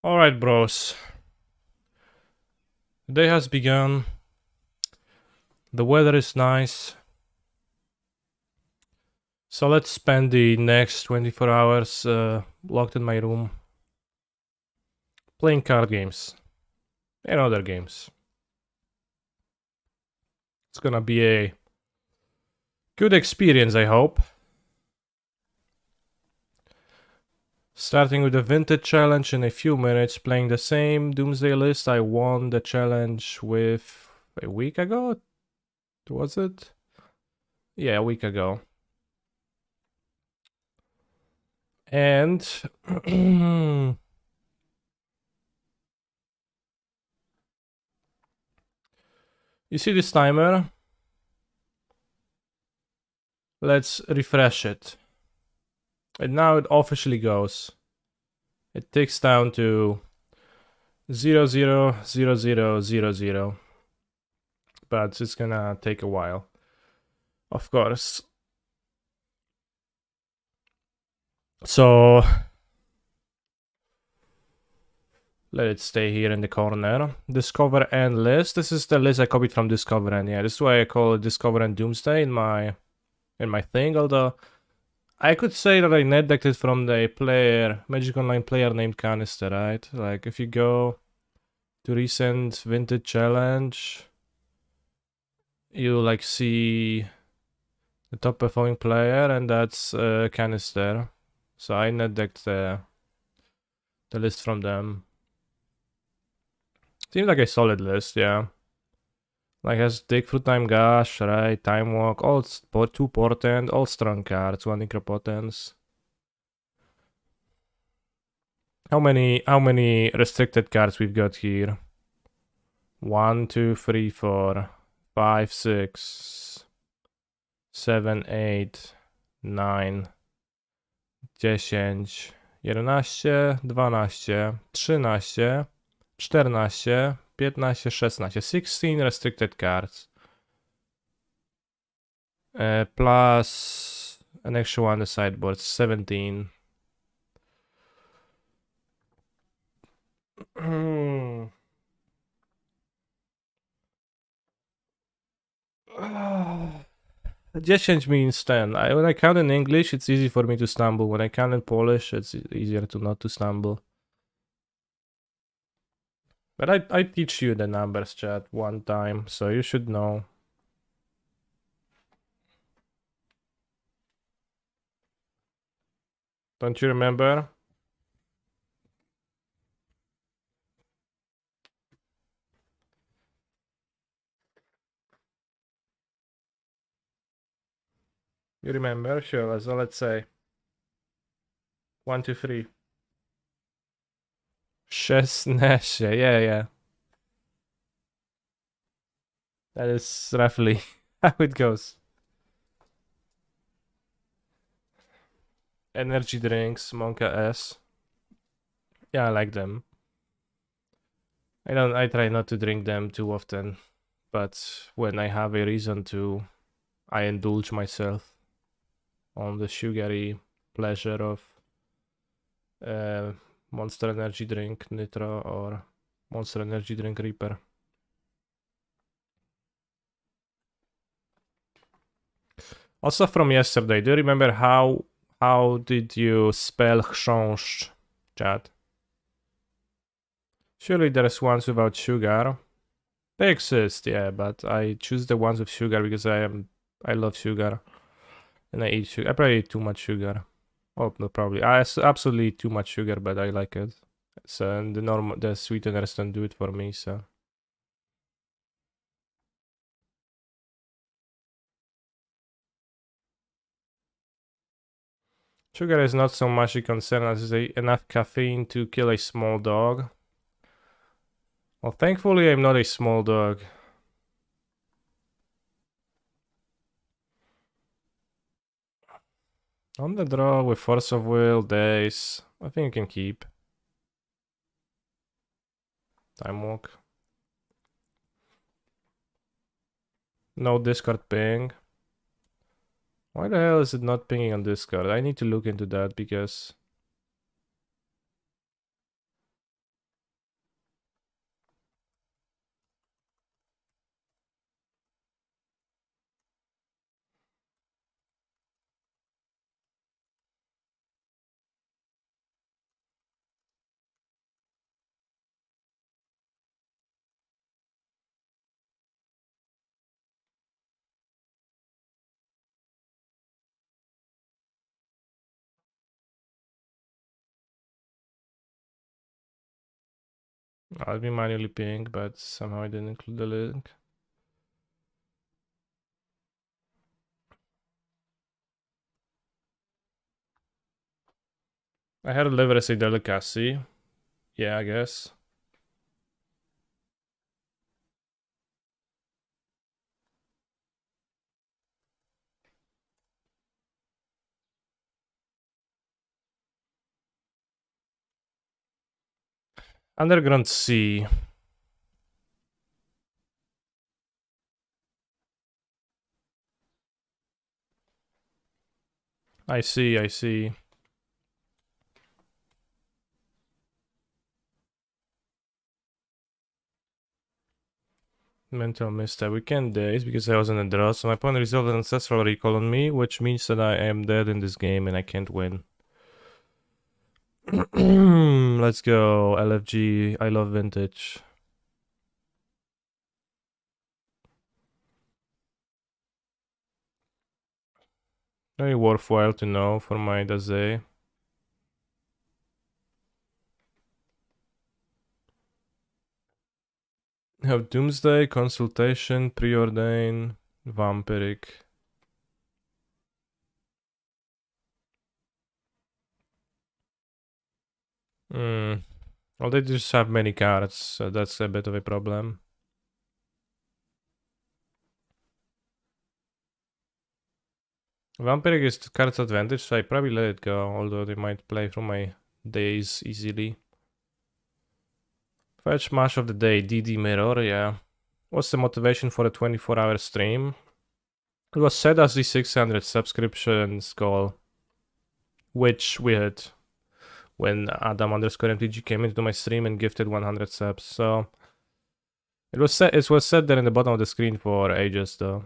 Alright, bros. The day has begun. The weather is nice. So let's spend the next 24 hours locked in my room playing card games and other games. It's gonna be a good experience, I hope. Starting with the Vintage Challenge in a few minutes, playing the same Doomsday list I won the challenge with a week ago? Was it? Yeah, a week ago. And you see this timer? Let's refresh it. And now it officially goes. It ticks down to 000000. But it's gonna take a while. Of course. So let it stay here in the corner. Discover and list. This is the list I copied from Discover and yeah, this is why I call it Discover and Doomsday in my thing, although I could say that I net decked it from the player, Magic Online player named Canister, right? Like if you go to recent Vintage Challenge, you like see the top performing player, and that's Canister. So I net decked the list from them. Seems like a solid list, yeah. Like has Dig Through Time Gash, right? Time Walk, all 2 portent, all strong cards, 1 Necropotence. How many restricted cards we've got here? 1, 2, 3, 4, 5, 6, 7, 8, 9, 10, 11, 12, 13, 14, 15, 16. 16 restricted cards. Plus an extra one on the sideboard, 17. Hmm. 10 means 10. When I count in English, it's easy for me to stumble. When I count in Polish, it's easier to not to stumble. But I teach you the numbers, chat, one time, so you should know. Don't you remember? You remember? Sure, so let's say 1, 2, 3. 16, yeah. That is roughly how it goes. Energy drinks, Monka S. Yeah, I like them. I try not to drink them too often, but when I have a reason to, I indulge myself on the sugary pleasure of Monster Energy Drink Nitro or Monster Energy Drink Reaper. Also from yesterday, do you remember how did you spell chrząszcz, chat? Surely there's ones without sugar. They exist, yeah, but I choose the ones with sugar because I love sugar. And I eat sugar. I probably eat too much sugar. Oh, no, probably. I absolutely too much sugar, but I like it. So and the sweeteners don't do it for me, so. Sugar is not so much a concern as enough caffeine to kill a small dog. Well, thankfully I'm not a small dog. On the draw with Force of Will, Days. I think you can keep. Time Walk. No discard ping. Why the hell is it not pinging on Discord? I need to look into that because I'll be manually ping, but somehow I didn't include the link. I had a liver as a delicacy. Yeah, I guess. Underground C. I see, I see. Mental misstep. We can't daze because I was in a draw, so my opponent resolved an ancestral recall on me, which means that I am dead in this game and I can't win. Let's go, LFG. I love vintage. Very worthwhile to know for my Daze. Have Doomsday, Consultation, Preordain, Vampiric. Well, they just have many cards, so that's a bit of a problem. Vampiric is the card's advantage, so I probably let it go, although they might play through my days easily. Fetch Mash of the Day, DD Mirror, yeah. What's the motivation for a 24-hour stream? It was set as the 600 subscriptions goal, which we hit when Adam underscore MTG came into my stream and gifted 100 subs. So it was set there in the bottom of the screen for ages though.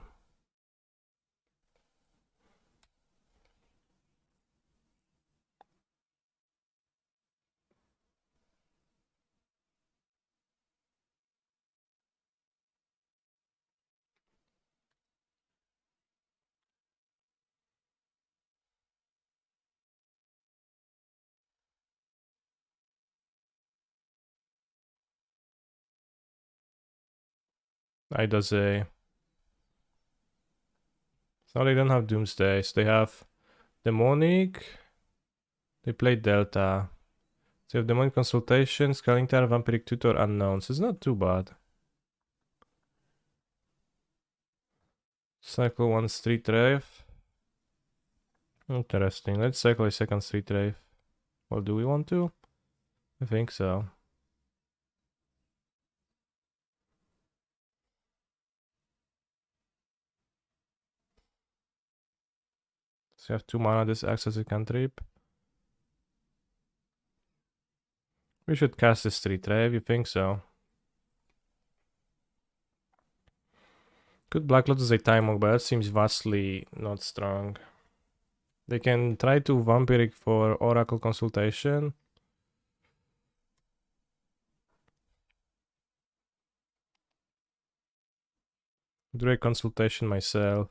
I does a. So they don't have Doomsdays. They have Demonic. They play Delta. So you have Demonic Consultation, Scaling Tower, Vampiric Tutor, Unknowns. It's not too bad. Cycle 1 Street Rave. Interesting. Let's cycle a second Street Rave. Well, do we want to? I think so. So you have 2 mana, this acts as a cantrip. We should cast this Street Rave, you think so? Could Black Lotus a Time Walk, but that seems vastly not strong. They can try to Vampiric for Oracle Consultation. Do a consultation myself.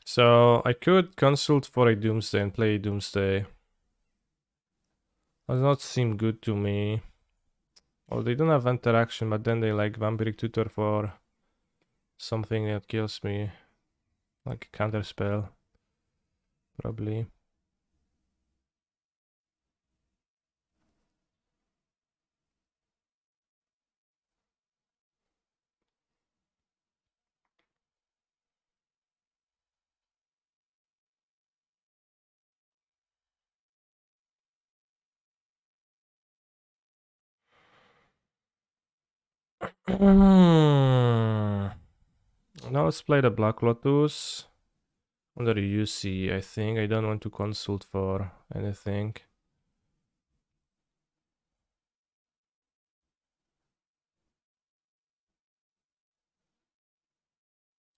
So I could consult for a Doomsday and play Doomsday. Does not seem good to me. Well, they don't have interaction, but then they like Vampiric Tutor for something that kills me. Like a counter spell. Probably. Now let's play the Black Lotus. Under UC, I think. I don't want to consult for anything.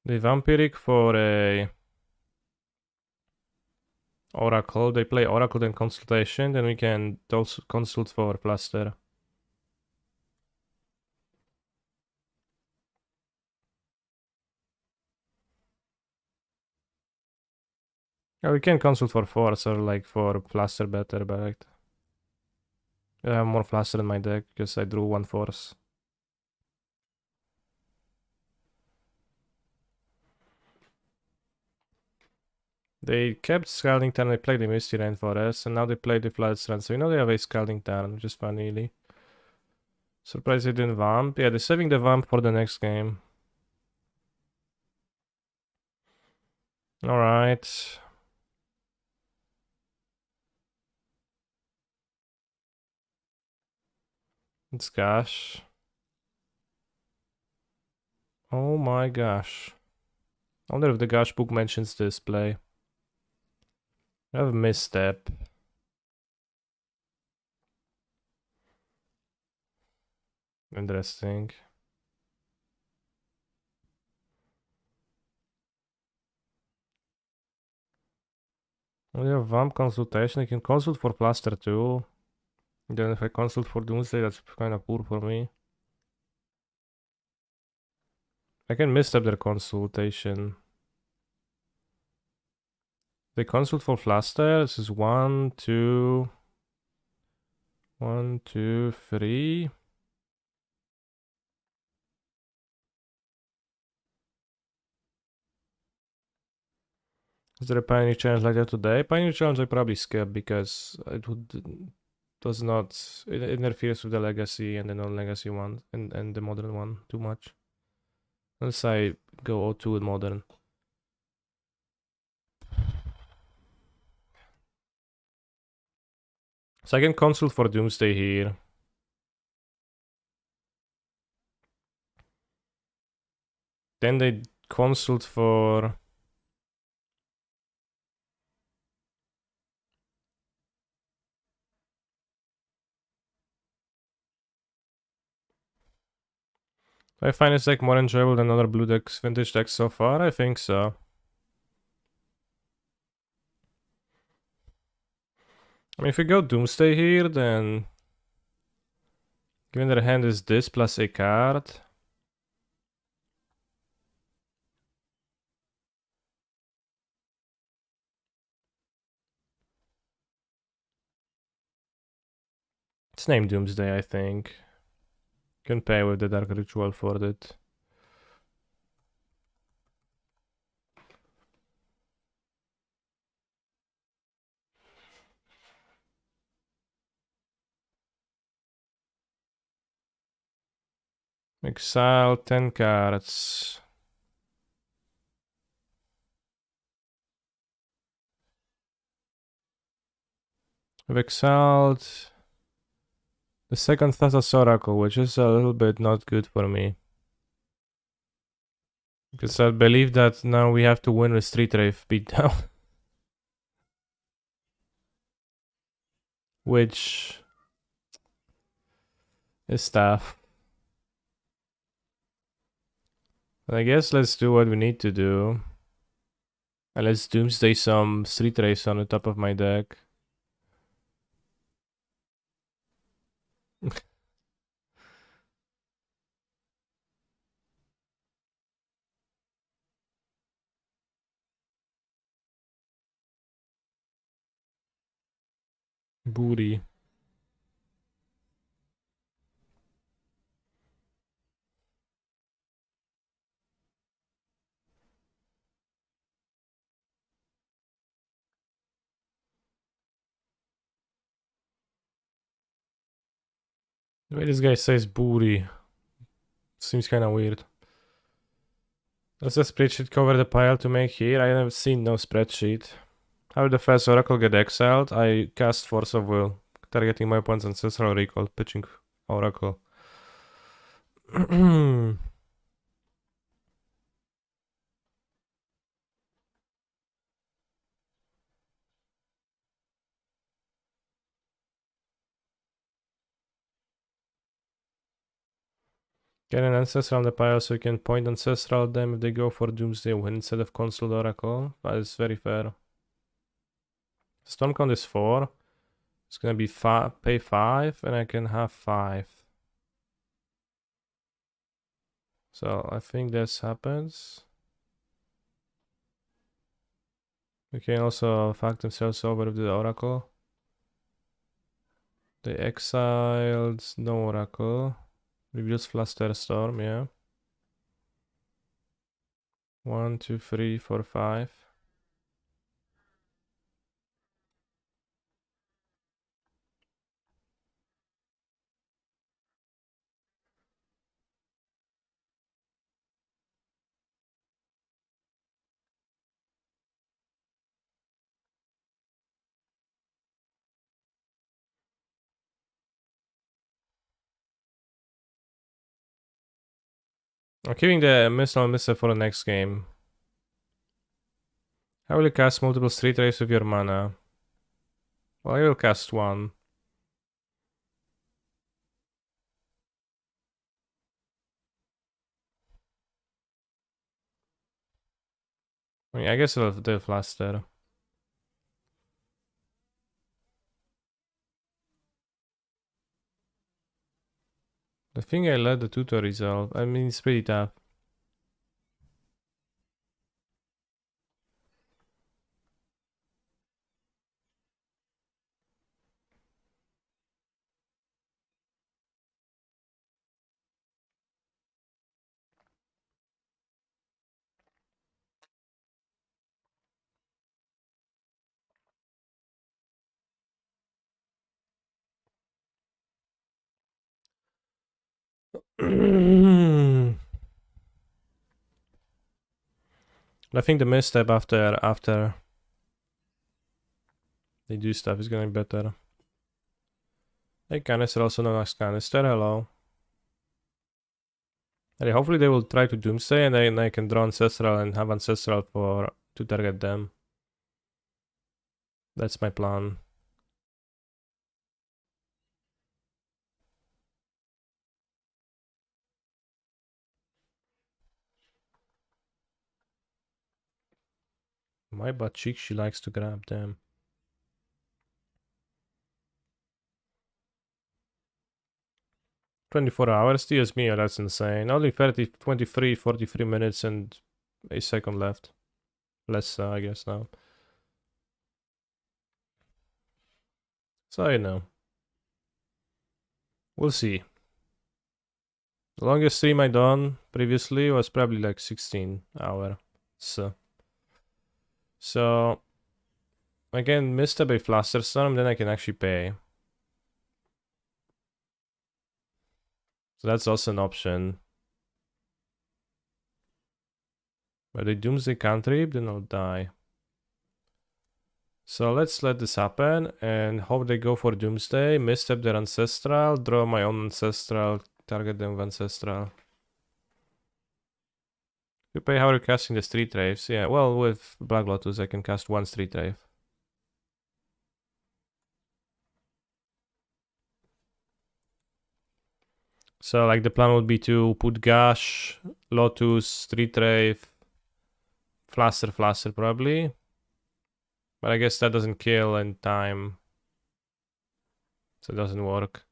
The Vampiric for a Oracle. They play Oracle then Consultation, then we can also consult for Plaster. Yeah, we can consult for force or like for flaster better, but I have more flaster in my deck because I drew one force. They kept Scalding Tarn, they played the Misty Rainforest, and now they played the Floodstrand, so we know they have a Scalding Tarn, which is fun really. Surprised they didn't Vamp. Yeah, they're saving the Vamp for the next game. Alright. It's Gash. Oh my gosh. I wonder if the Gash book mentions this play. I have a misstep. Interesting. We have Vamp consultation. I can consult for Plaster too. Then if I consult for Doomsday, that's kind of poor for me. I can misstep their consultation. They consult for Flaster. This is 1, 2, 1, 2, 3. Is there a Pioneer Challenge like that today? Pioneer Challenge I probably skip because it does not, it interferes with the Legacy and the non-Legacy one and the Modern one too much. Unless I go O2 with Modern. So I can consult for Doomsday here. Then they consult for... Do I find this deck more enjoyable than other blue decks, vintage decks so far? I think so. I mean, if we go Doomsday here, then... Given their hand is this plus a card... It's named Doomsday, I think. Can pay with the Dark Ritual for it. Exile 10 cards. We've exiled the second Thassa's Oracle, which is a little bit not good for me. Because I believe that now we have to win with Street Rave beatdown. Which is tough. But I guess let's do what we need to do. And let's Doomsday some Street Raves on the top of my deck. Booty. The way this guy says booty seems kind of weird. Does the spreadsheet cover the pile to make here? I have seen no spreadsheet. How did the first Oracle get exiled? I cast Force of Will, targeting my opponent's Ancestral Recall, pitching Oracle. Get an Ancestral on the pile so you can point Ancestral at them if they go for Doomsday win instead of Consult Oracle. That is very fair. Storm count is 4. It's gonna be pay 5 and I can have 5. So I think this happens. We can also fuck themselves over with the Oracle. They exiled no Oracle. Reveals Flusterstorm, yeah. 1, 2, 3, 4, 5. I'm keeping the missile for the next game. How will you cast multiple street raves with your mana? Well, I will cast one. I mean, I guess it'll do Fluster. The thing I let the tutor resolve. I mean, it's pretty tough. I think the misstep after they do stuff is getting better. Hey, Canister, also known as Canister, hello. Hey, hopefully they will try to Doomsday and then I can draw Ancestral and have Ancestral to target them. That's my plan. My butt cheek, she likes to grab them. 24 hours, TSM, oh, that's insane. Only 43 minutes and a second left. Less, I guess, now. So, you know. We'll see. The longest stream I done previously was probably like 16 hours. So again, misstep a Flusterstorm, then I can actually pay. So that's also an option. But they Doomsday cantrip, then I'll die. So let's let this happen and hope they go for Doomsday, misstep their Ancestral, draw my own Ancestral, target them with Ancestral. You pay how you're casting the Street Raves. Yeah, well, with Black Lotus I can cast one Street Rave. So like the plan would be to put Gash, Lotus, Street Rave, Fluster probably. But I guess that doesn't kill in time. So it doesn't work.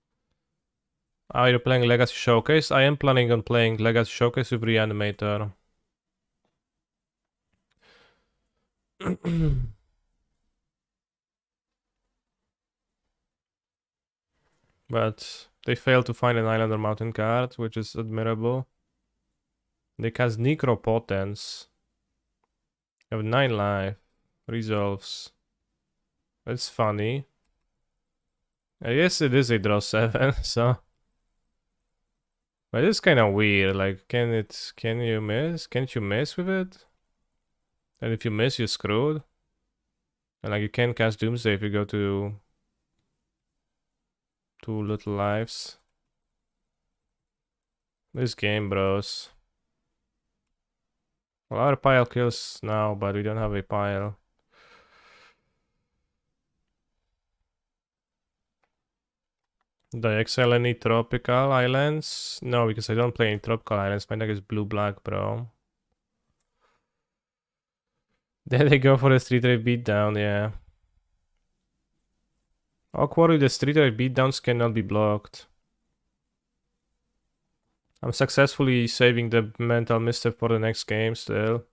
Are you playing Legacy Showcase? I am planning on playing Legacy Showcase with Reanimator. But they failed to find an Islander Mountain card, which is admirable. They cast Necropotence. They have 9 life. Resolves. That's funny. I guess it is a draw 7, so. But it's kind of weird. Like, can you miss? Can't you miss with it? And if you miss, you're screwed. And like, you can't cast Doomsday if you go to 2 little lives. This game, bros. Well, our pile kills now, but we don't have a pile. Do I exile any tropical islands? No, because I don't play any tropical islands. My deck is blue-black, bro. Then they go for the Street Rave beatdown, yeah. Awkward, the Street Rave beatdowns cannot be blocked. I'm successfully saving the mental misstep for the next game still.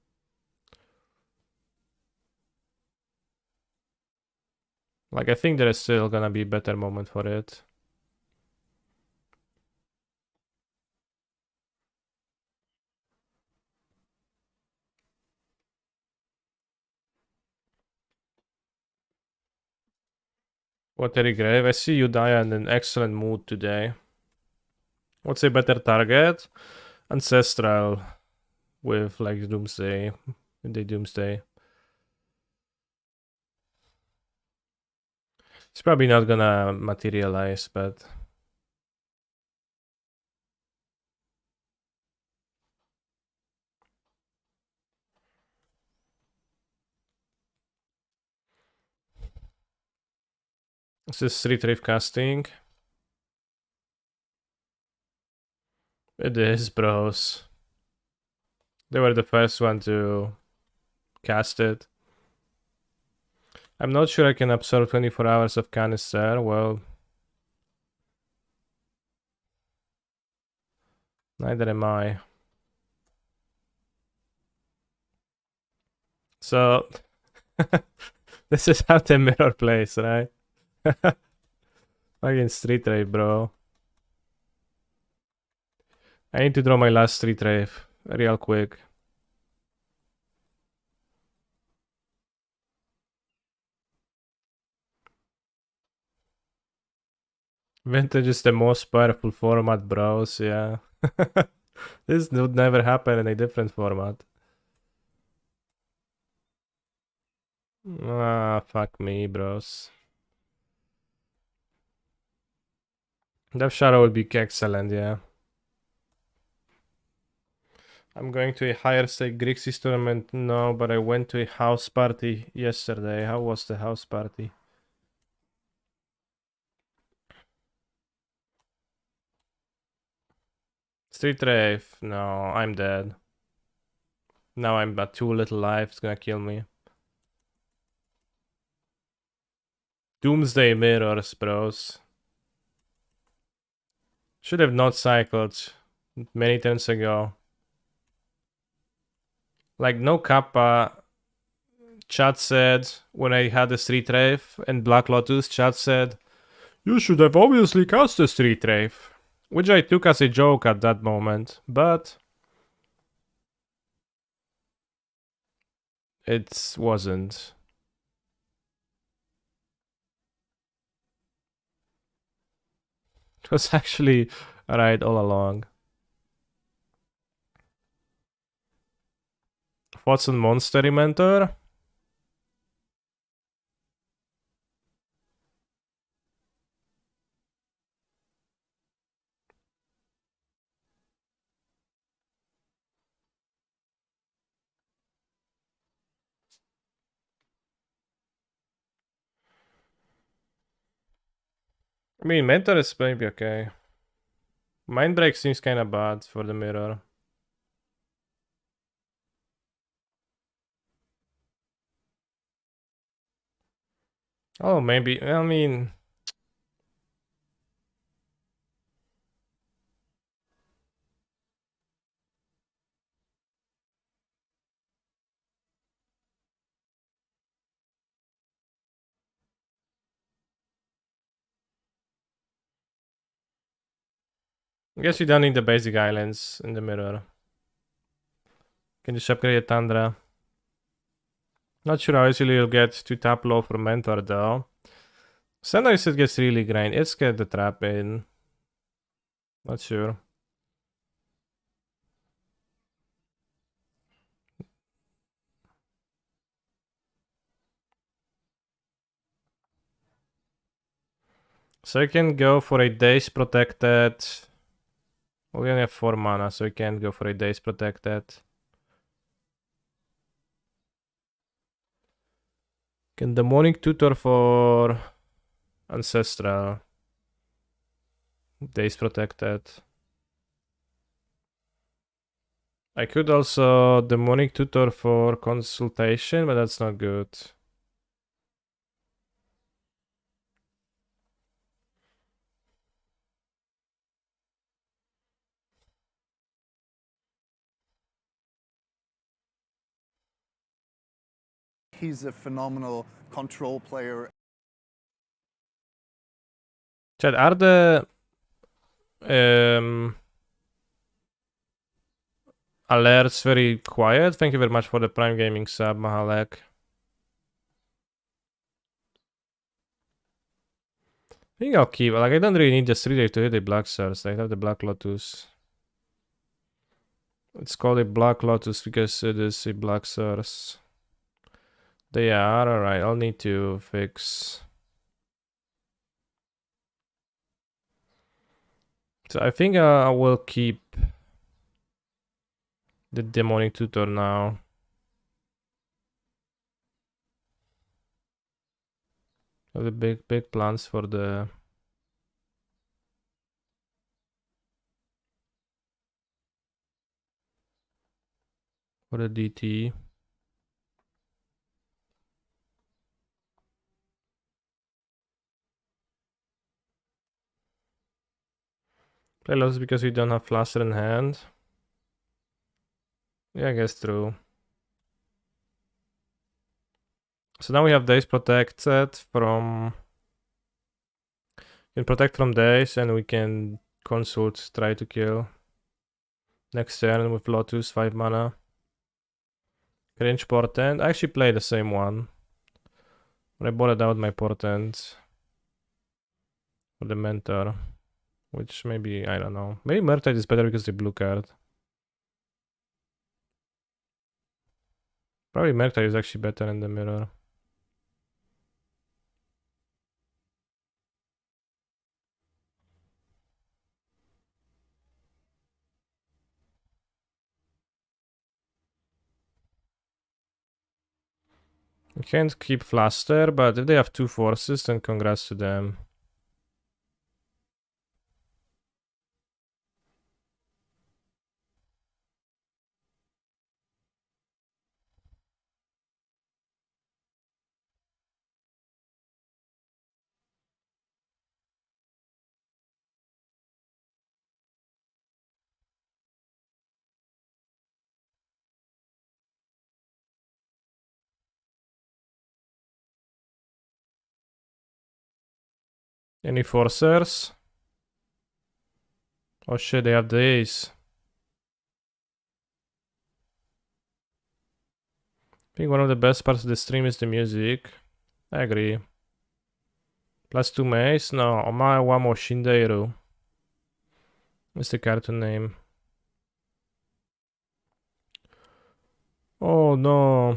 Like, I think there is still gonna be a better moment for it. Watery Grave, I see you die in an excellent mood today. What's a better target? Ancestral with like Doomsday. The Doomsday. It's probably not gonna materialize, but this is Street Rave casting. It is, bros. They were the first one to cast it. I'm not sure I can absorb 24 hours of canister. Well, neither am I. So, this is how the mirror plays, right? Fucking Street Rave, bro. I need to draw my last Street Rave real quick. Vintage is the most powerful format, bros, yeah. This would never happen in a different format. Ah, fuck me, bros. Death Shadow would be excellent, yeah. I'm going to a higher stake Grixis tournament. No, but I went to a house party yesterday. How was the house party? Street Rave. No, I'm dead. Now I'm at 2 little life. It's gonna kill me. Doomsday Mirrors, bros. Should have not cycled many turns ago. Like, no kappa. Chat said, when I had the Street Rave and Black Lotus, chat said, you should have obviously cast the Street Rave. Which I took as a joke at that moment, but it wasn't. It was actually right all along. What's on Monster Mentor? I mean, Mentor is maybe okay. Mindbreak seems kinda bad for the mirror. Oh, maybe. I mean, I guess you don't need the basic islands in the mirror. Can just upgrade a Tundra. Not sure how easily you'll get to tap low for Mentor though. Sometimes it gets really grind. Let's get the trap in. Not sure. So you can go for a Daze Protected. Well, we only have 4 mana, so you can't go for a Daze Protected. Can Demonic Tutor for Ancestral. Daze Protected. I could also Demonic Tutor for Consultation, but that's not good. He's a phenomenal control player. Chat, are the alerts very quiet? Thank you very much for the Prime Gaming sub, Mahalek. I think I'll keep, like, I don't really need the 3-day to hit the Black Source. I have the Black Lotus. It's called a Black Lotus because it is a Black Source. They are, alright, I'll need to fix. So I think I will keep the Demonic Tutor now. I have the big plans for the DT. Play lost because we don't have Flaster in hand. Yeah, I guess true. So now we have Days protected from... We can protect from Days and we can consult, try to kill. Next turn with Lotus, 5 mana. Range Portent. I actually play the same one. But I bought out my Portent for the Mentor. Which maybe, I don't know. Maybe Murktide is better because the blue card. Probably Murktide is actually better in the mirror. We can't keep Flaster, but if they have 2 forces, then congrats to them. Any forcers? Oh shit, they have the ace. I think one of the best parts of the stream is the music. I agree. +2 mace? No, Omae Wamo Shindeiru. What's the cartoon name? Oh no.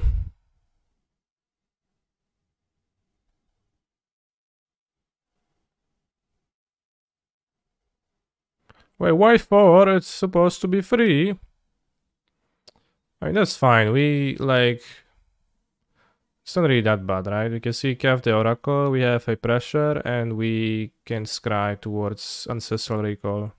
Wait, why 4? It's supposed to be 3. I mean, that's fine. We, like... It's not really that bad, right? We can see Kev the Oracle, we have a pressure, and we can scry towards Ancestral Recall.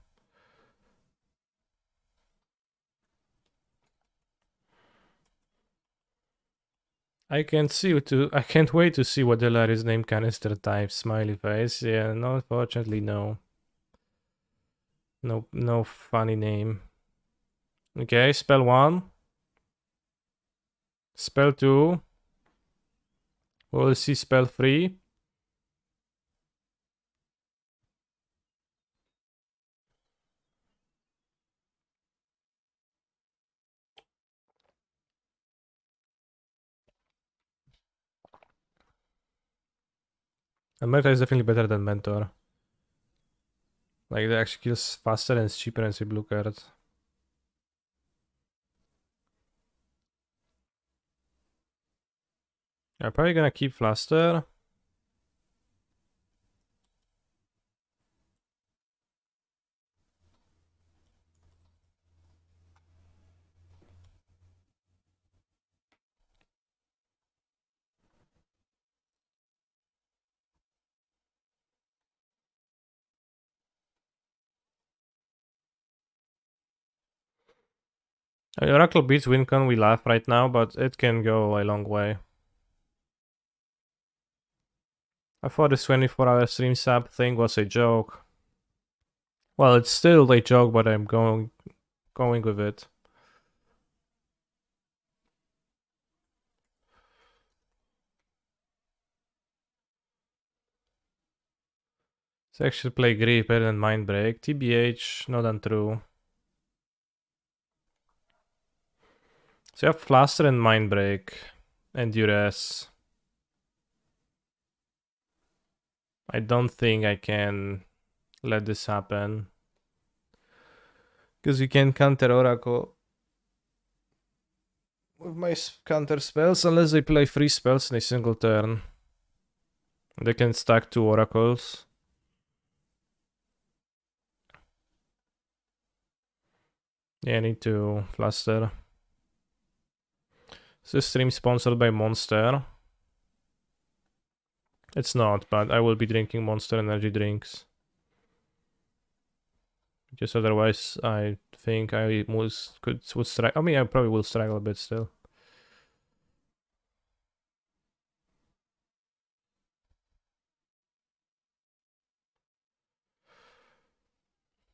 I can't wait to see what the Larry's name canister types. Smiley face. Yeah, no, unfortunately, no. No funny name. Okay, spell 1. Spell 2. We'll see spell 3. And Meta is definitely better than Mentor. Like, it actually kills faster and it's cheaper and it's a blue card. I'm probably gonna keep Flaster. Oracle beats Wincon, we laugh right now, but it can go a long way. I thought this 24-hour stream sub thing was a joke. Well, it's still a joke, but I'm going with it. So I should play Grip better than Mindbreak. TBH, not untrue. So you have Fluster and Mindbreak and Duress. I don't think I can let this happen. Because you can counter Oracle with my counter spells unless they play 3 spells in a single turn. They can stack 2 Oracles. Yeah, I need to Fluster. This stream sponsored by Monster. It's not, but I will be drinking Monster energy drinks. Because otherwise, I think I would struggle. I mean, I probably will struggle a bit still.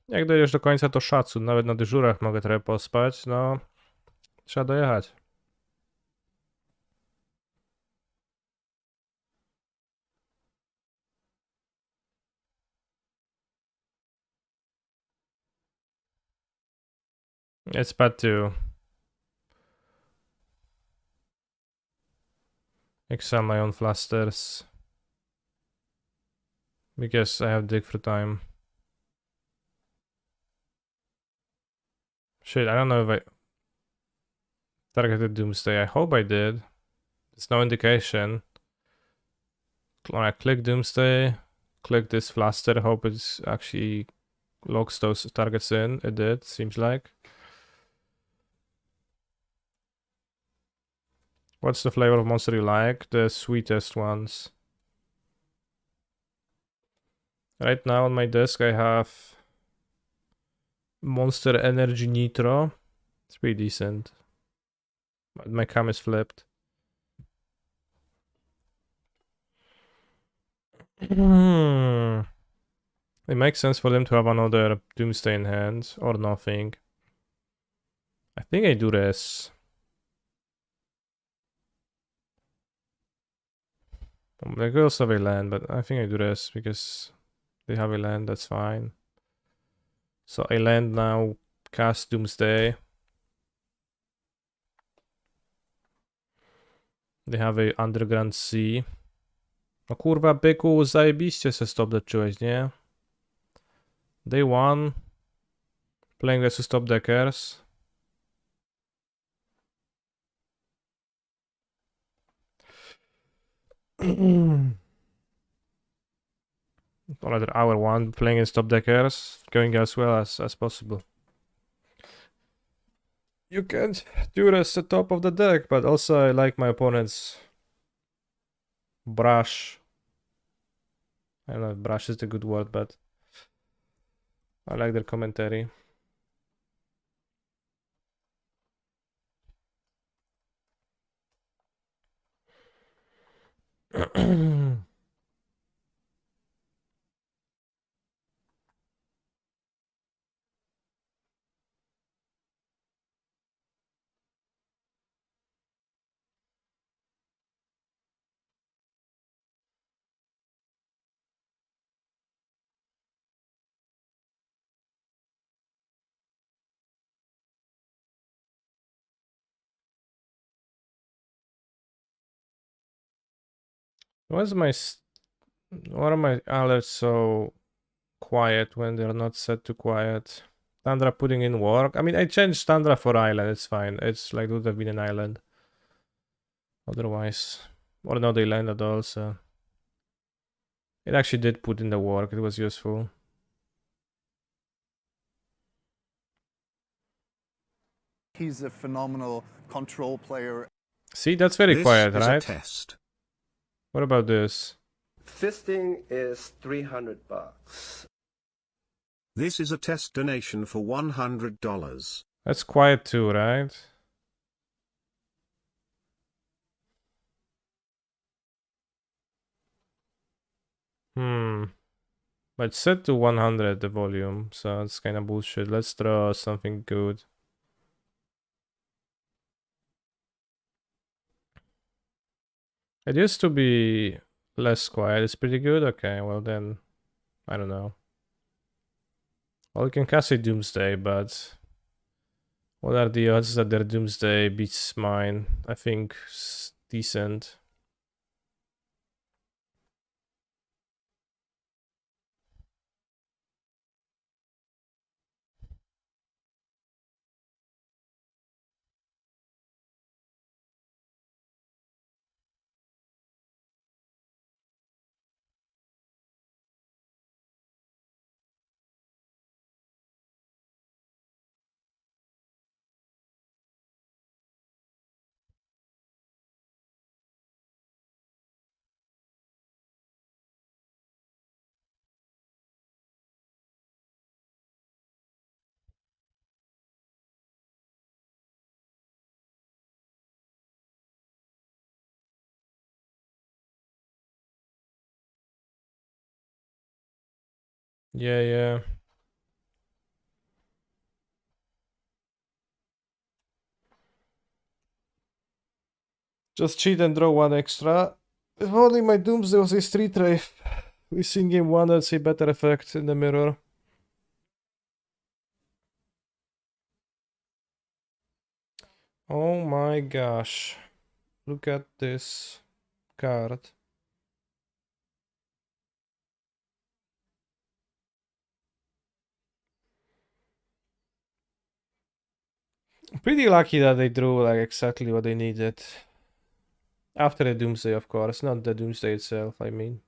Jak dojedziesz do końca, to szacun. Nawet na dyżurach mogę trochę pospać. No, trzeba dojechać. It's bad to exile my own flusters. Because I have dig for time. Shit, I don't know if I targeted Doomsday. I hope I did. There's no indication. When I click Doomsday, click this fluster, hope it actually locks those targets in. It did, seems like. What's the flavor of monster you like? The sweetest ones. Right now on my desk I have Monster Energy Nitro. It's pretty decent. But my cam is flipped. It makes sense for them to have another Doomsday in hand, or nothing. I think I do this. They could also have a land, but I think I do this because they have a land, that's fine. So I land now, cast Doomsday. They have a Underground Sea. No kurwa, byku, zajebiście se stop deckczyłeś, nie? Day 1. Playing versus top deckers. Another hour 1, playing against top deckers, going as well as possible. You can't do this at top of the deck, but also I like my opponent's brush. I don't know if brush is the good word, but I like their commentary. Why are my alerts so quiet when they're not set to quiet? Tundra putting in work. I mean, I changed Tundra for island. It's fine. It's like would have been an island otherwise, or no, they landed also. It actually did put in the work. It was useful. He's a phenomenal control player. See, that's very quiet, This is right? a test. What about this? Fisting is $300. This is a test donation for $100. That's quiet too, right? But it's set to 100 the volume, so it's kind of bullshit. Let's draw something good. It used to be less quiet. It's pretty good. Okay, well then I don't know. Well, you can cast a Doomsday, but what are the odds that their Doomsday beats mine? I think decent. Yeah, yeah. Just cheat and draw one extra. If only my Doomsday was a Street Wraith. We see in game 1, that's a better effect in the mirror. Oh my gosh. Look at this card. Pretty lucky that they drew like exactly what they needed. After the Doomsday, of course, not the Doomsday itself, I mean.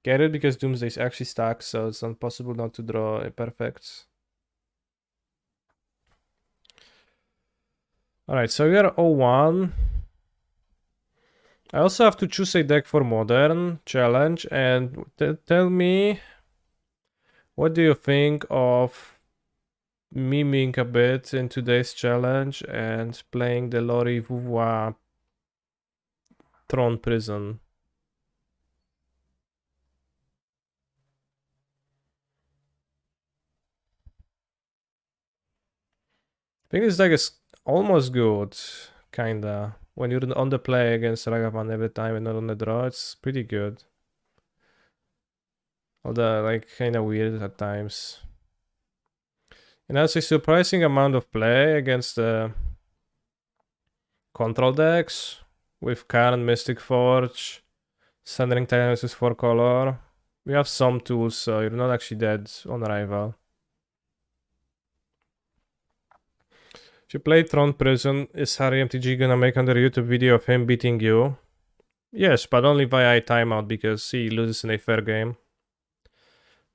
Get it? Because Doomsday is actually stacked, so it's not possible not to draw a perfect. Alright, so we are 0-1. I also have to choose a deck for Modern Challenge, and tell me, what do you think of memeing a bit in today's challenge and playing the Lori Vuvwa Throne Prison? I think this deck is almost good, kinda. When you're on the play against Ragavan every time and not on the draw, it's pretty good. Although, like, kinda weird at times. And that's a surprising amount of play against the control decks with Karn, Mystic Forge, Sundering Titans with 4 color. We have some tools, so you're not actually dead on Rival. If you play Throne Prison, is Harry MTG gonna make another YouTube video of him beating you? Yes, but only via a timeout because he loses in a fair game.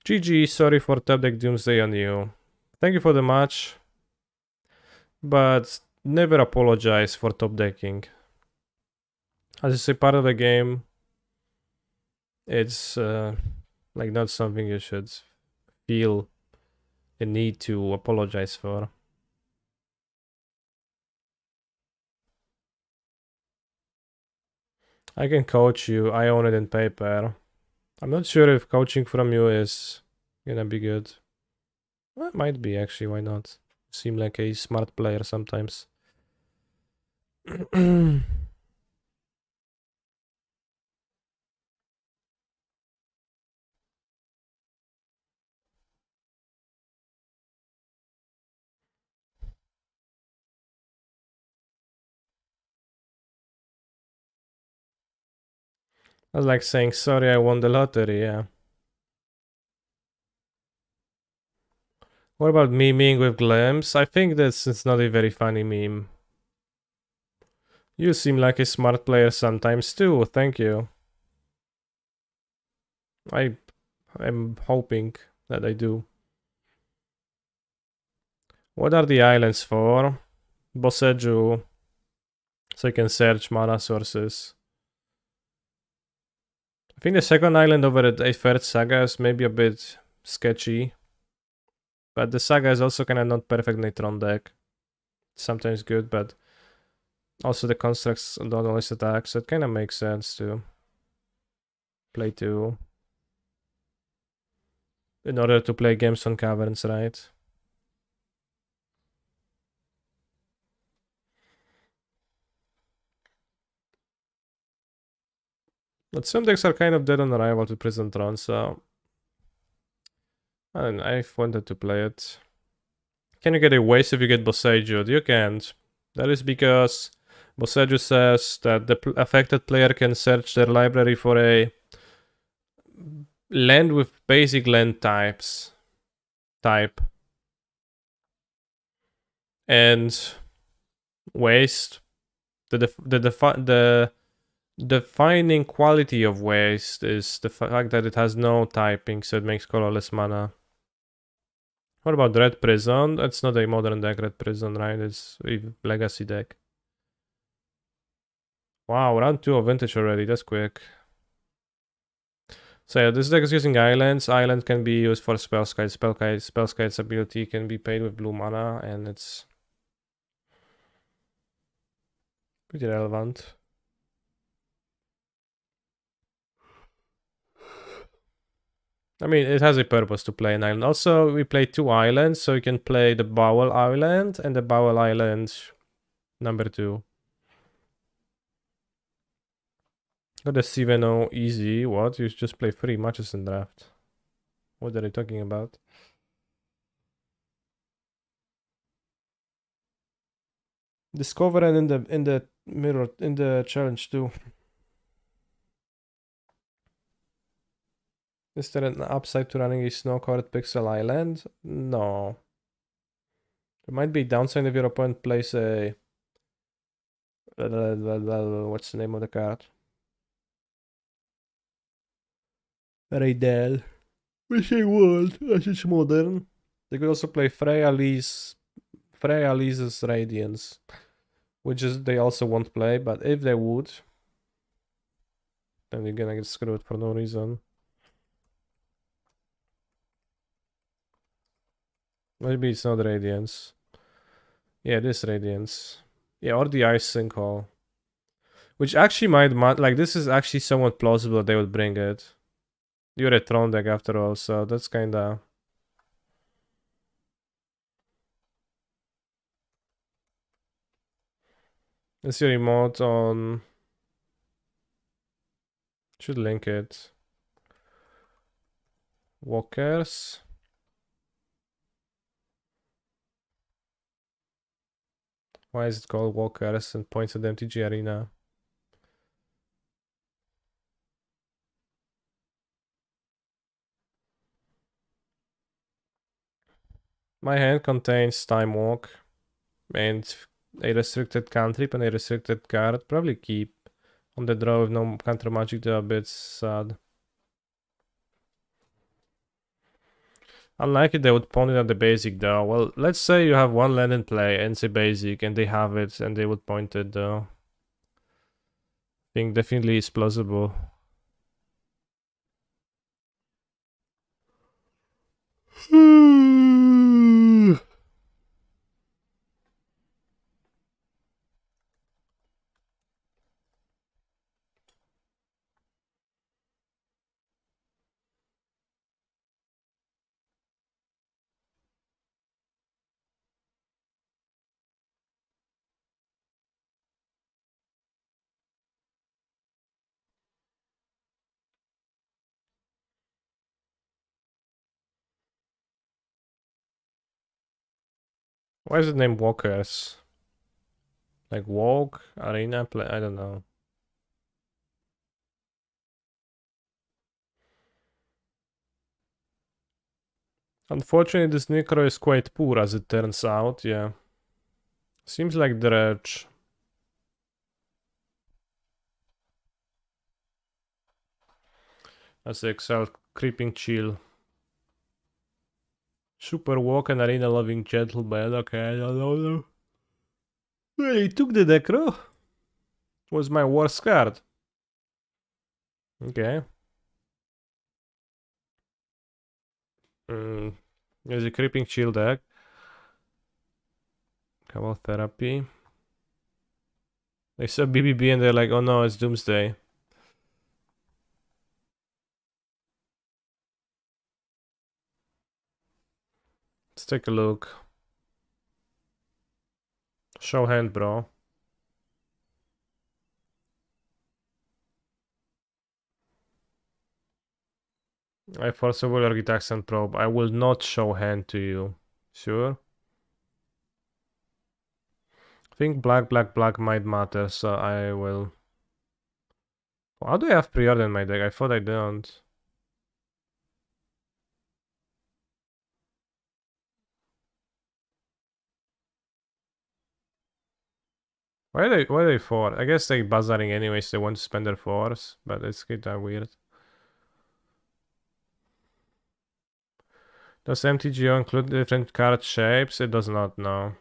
GG, sorry for top deck Doomsday on you. Thank you for the match, but never apologize for top decking. As it's a part of the game, it's like not something you should feel the need to apologize for. I can coach you, I own it in paper. I'm not sure if coaching from you is gonna be good. Well, it might be actually, why not? You seem like a smart player sometimes. That's like saying, sorry, I won the lottery, yeah. What about memeing with Glimpse? I think this is not a very funny meme. You seem like a smart player sometimes too, thank you. I'm hoping that I do. What are the islands for? Boseju. So you can search mana sources. I think the second island over at a third saga is maybe a bit sketchy. But the saga is also kind of not perfect Neutron deck. Sometimes good, but also the constructs don't always attack, so it kind of makes sense to play two. In order to play games on Caverns, right? But some decks are kind of dead on arrival to Prison Throne, so And I've wanted to play it. Can you get a waste if you get Boseiju? You can't. That is because Boseiju says that the affected player can search their library for a land with basic land type. And waste, the defining quality of waste is the fact that it has no typing, so it makes colorless mana. What about Red Prison? That's not a modern deck, Red Prison, right? It's a legacy deck. Wow, round 2 of Vintage already, that's quick. So yeah, this deck is using islands. Island can be used for Spellskite. Spellskite's ability can be paid with blue mana, and it's pretty relevant. I mean, it has a purpose to play an island. Also, we play 2 islands, so you can play the Bowel Island and the Bowel Island number 2. Got the Siveno easy. What? You just play 3 matches in draft. What are they talking about? Discover and in the mirror in the challenge too. Is there an upside to running a snow-covered pixel island? No. There might be a downside if your opponent plays a... What's the name of the card? Raidel. Which I want, as it's modern. They could also play Freya Lee's Radiance. Which is they also won't play, but if they would, then you're gonna get screwed for no reason. Maybe it's not Radiance. Yeah, it is Radiance. Yeah, or the Ice Sinkhole. Which actually might, like, this is actually somewhat plausible that they would bring it. You're a Throne deck after all, so that's kinda... Is your emote on... Should link it. Walkers. Why is it called Walkers and points at the MTG Arena? My hand contains Time Walk and a restricted cantrip and a restricted card. Probably keep. On the draw with no counter magic, they're a bit sad. Unlike it, they would pawn it at the basic though. Well, let's say you have one land in play and it's a basic and they have it and they would point it though. I think definitely is plausible. Why is it named Walkers? Like walk, arena, play, I don't know. Unfortunately, this Necro is quite poor as it turns out, yeah. Seems like Dredge. That's the Excel Creeping Chill. Super Walk and Arena Loving Gentleman, okay, I don't know. Well, he took the Necro. Was my worst card. Okay. There's a Creeping Chill deck. Cabal Therapy. They saw BBB and they're like, oh no, it's Doomsday. Let's take a look. Show hand, bro. I forcibly architect accent probe. I will not show hand to you. Sure. I think black might matter, so I will. How do I have pre-order in my deck? I thought I don't. Why are they for? I guess they buzzing anyways, they want to spend their force, but it's kind of weird. Does MTGO include different card shapes? It does not, know.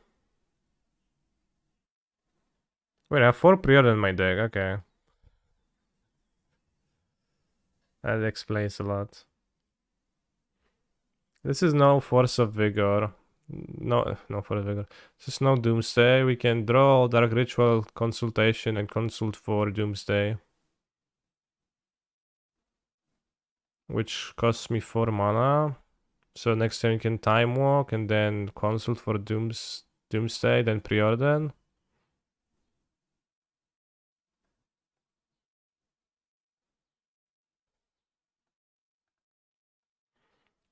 Wait, I have 4 pre-order in my deck, okay. That explains a lot. This is no Force of Vigor. No Force of Vigor. This is no Doomsday. We can draw Dark Ritual, Consultation, and consult for Doomsday. Which costs me 4 mana. So next turn you can Time Walk and then consult for Doomsday, then Preordain.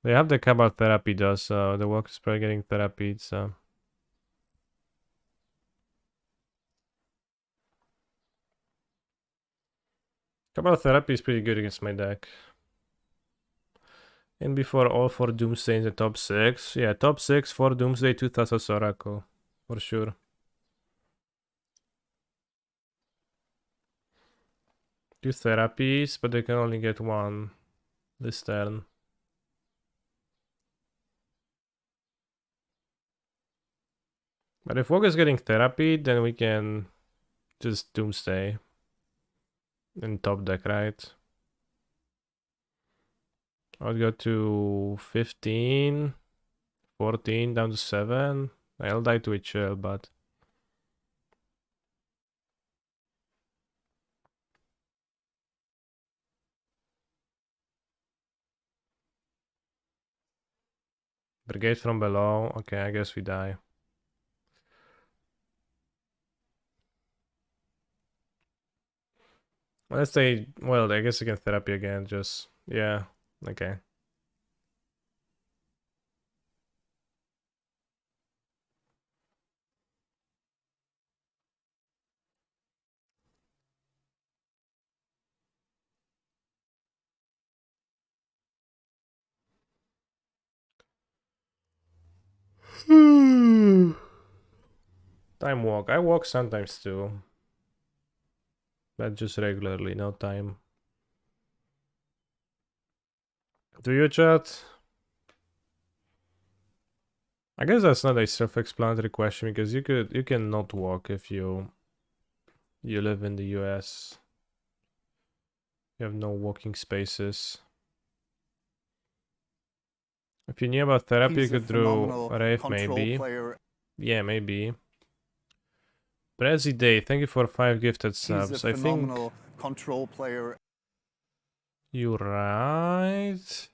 They have the Cabal Therapy though, so the walk is probably getting therapied, so. Cabal Therapy is pretty good against my deck. And before all 4 Doomsday in the top 6. Yeah, top 6 for Doomsday, 2 Thassa's Oracle. For sure. Two therapies, but they can only get 1 this turn. But if Walk is getting therapy, then we can just Doomsday in top deck, right? I'll go to 15, 14, down to 7. I'll die to a chill, but... Brigade from below. Okay, I guess we die. Let's say, well, I guess I can therapy again, just, yeah, okay. Time walk. I walk sometimes too. But just regularly, no time. Do you, chat? I guess that's not a self-explanatory question because you can not walk if you live in the US. You have no walking spaces. If you knew about therapy, you could draw Wraith, maybe. Player. Yeah, maybe. Prezi Day, thank you for 5 gifted subs. He's a phenomenal control player. You're right.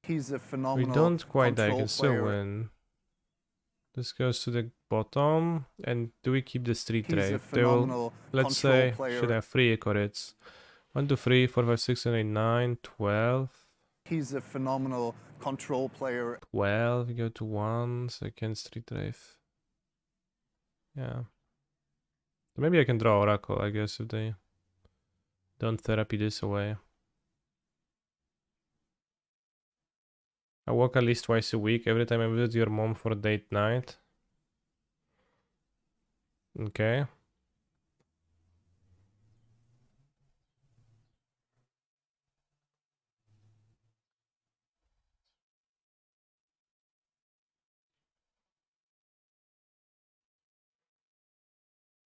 He's a phenomenal. We don't quite die, control can still player. win. This goes to the bottom. And do we keep the street He's a trade? They will, phenomenal let's control say, player. should have 3 Icorids. 1, 2, 3, 4, 5, 6, 7, 8, 9, 12. He's a phenomenal control player. 12, we go to 1, so I can street wraith. Yeah. So maybe I can draw Oracle, I guess, if they don't therapy this away. I walk at least twice a week, every time I visit your mom for date night. Okay.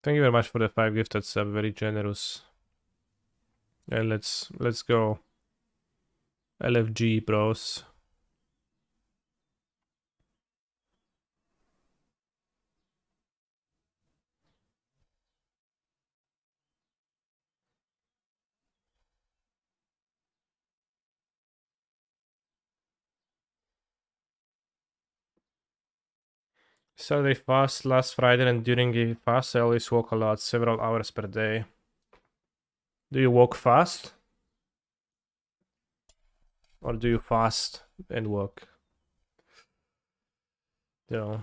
Thank you very much for the 5 gifted sub, very generous. And let's go. LFG bros. Saturday fast last Friday, and during the fast I always walk a lot, several hours per day. Do you walk fast? Or do you fast and walk? Yeah.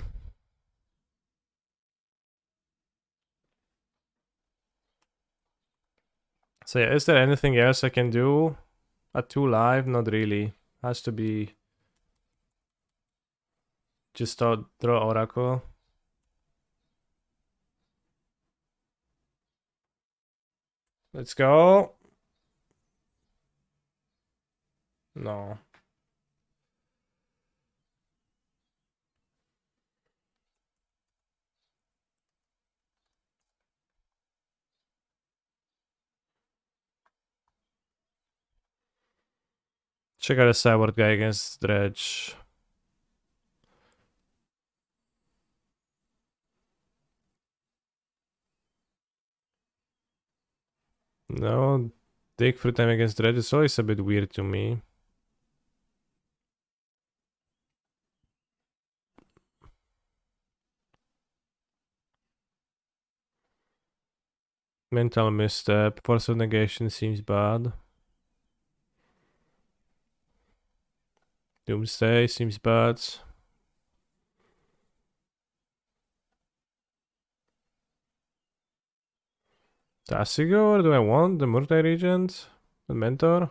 So yeah, is there anything else I can do at 2 live? Not really. Has to be just draw Oracle. Let's go. No. Check out a Cyborg guy against Dredge. No, Dig Fruit time against Dredge is always a bit weird to me. Mental misstep. Force of negation seems bad. Doomsday seems bad. Tasigo, or do I want the multi-regent? The mentor?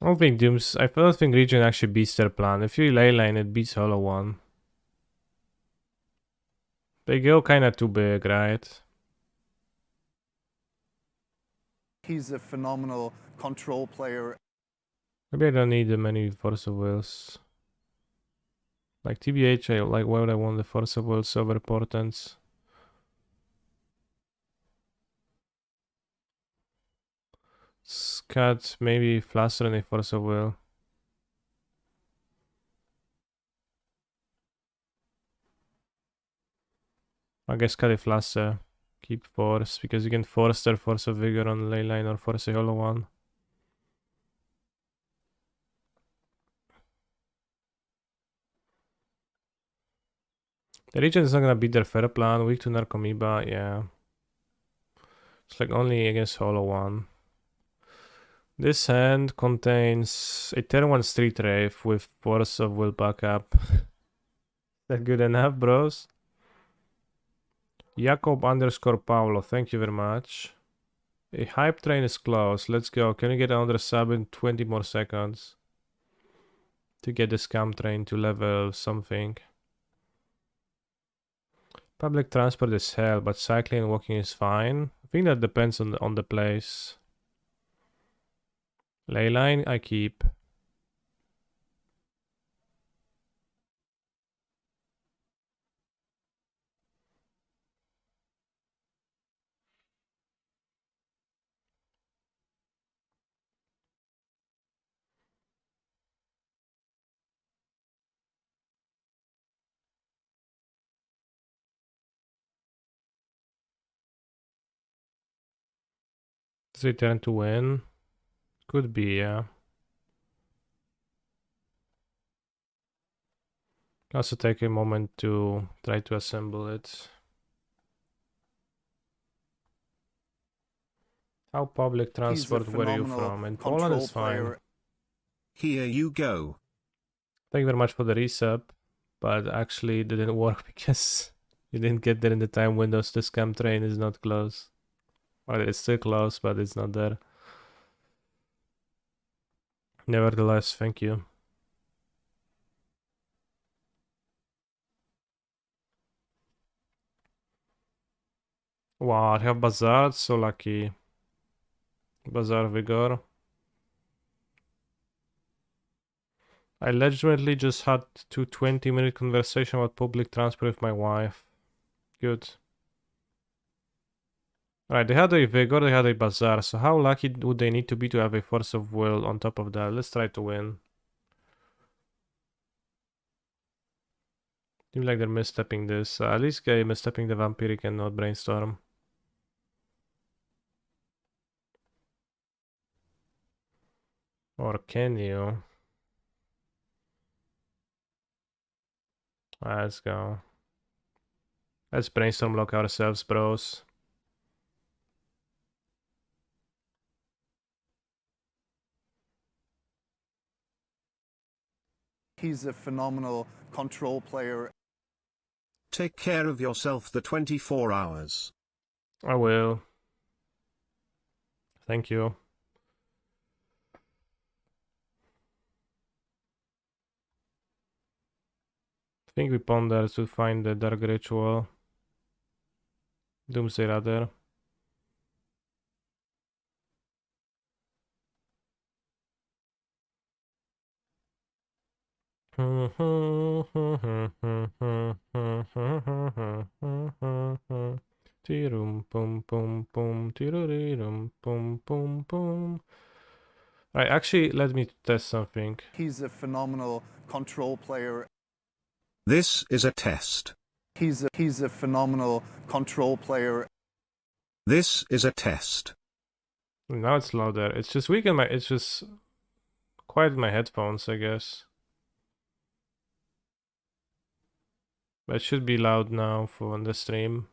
I don't think I don't think Regen actually beats their plan. If you leyline, it beats Hollow One. They go kinda too big, right? He's a phenomenal control player. Maybe I don't need the many Force of Wills. Like TBH, why would I want the Force of Wills over Portents? Scat, maybe Flaster and a Force of Will. I guess cut a Flaster. Keep Force, because you can force their Force of Vigor on Leyline or force a Hollow One. The Regent is not gonna beat their fair plan. Weak to Narcomoeba, yeah. It's like only against Hollow One. This hand contains a turn 1 Street Wraith with Force of Will backup. Is that good enough, bros? Jacob _ Paulo, thank you very much. A hype train is close. Let's go. Can you get another sub in 20 more seconds? To get the scam train to level something. Public transport is hell, but cycling and walking is fine. I think that depends on the place. Leyline, I keep. Does it turn to win? Could be, yeah. Also take a moment to try to assemble it. How public transport were you from? In Poland is fine. Here you go. Thank you very much for the resub, but actually it didn't work because you didn't get there in the time windows. The scam train is not close. Well, it's still close, but it's not there. Nevertheless, thank you. Wow, I have Bazaar, so lucky. Bazaar Vigor. I legitimately just had 20-minute conversation about public transport with my wife. Good. Alright, they had a Vigor, they had a Bazaar, so how lucky would they need to be to have a Force of Will on top of that? Let's try to win. Seems like they're misstepping this. At least get misstepping the Vampiric and not Brainstorm. Or can you? Let's go. Let's brainstorm lock ourselves, bros. He's a phenomenal control player. Take care of yourself the 24 hours. I will. Thank you. I think we ponder to find the Dark Ritual. Doomsday rather. Tirum pum pum pum tirurum pum pum pum. Right, actually, let me test something. He's a phenomenal control player. This is a test. He's a phenomenal control player. This is a test. Now it's louder. It's just weak in my. It's just quiet in my headphones, I guess. But it should be loud now for the stream.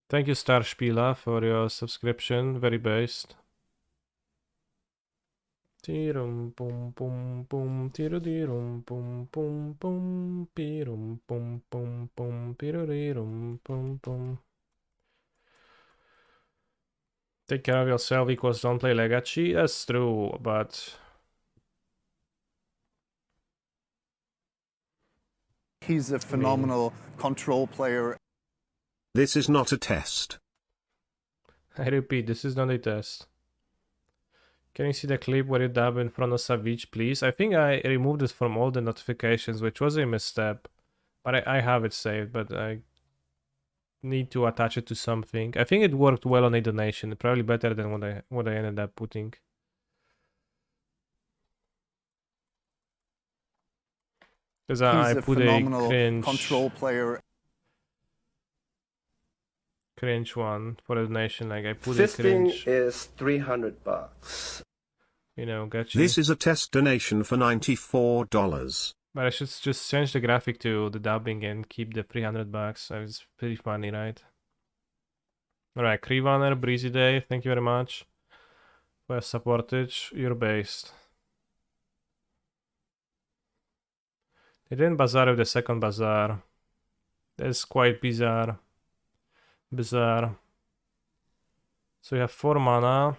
Thank you, Starspila, for your subscription. Very based. Tirum pum pum pum tirudirum pum pum pum pirum pum pum pum pirudirum pum pum. Take care of yourself equals don't play Legacy. That's true, but He's a phenomenal control player. This is not a test. I repeat, this is not a test. Can you see the clip where you dab in front of Savage, please? I think I removed it from all the notifications, which was a misstep. But I have it saved, but I need to attach it to something. I think it worked well on a donation, probably better than what I ended up putting. Because I put a cringe control player. Cringe one for a donation, like I put Fisting a cringe. is $300. You know, gotcha. This is a test donation for $94. But I should just change the graphic to the dubbing and keep the $300. It's pretty funny, right? Alright, Krivaner, Breezy Day, thank you very much for your supportage. You're based. They didn't bazaar with the second bazaar. That's quite bizarre. Bizarre. So you have 4 mana.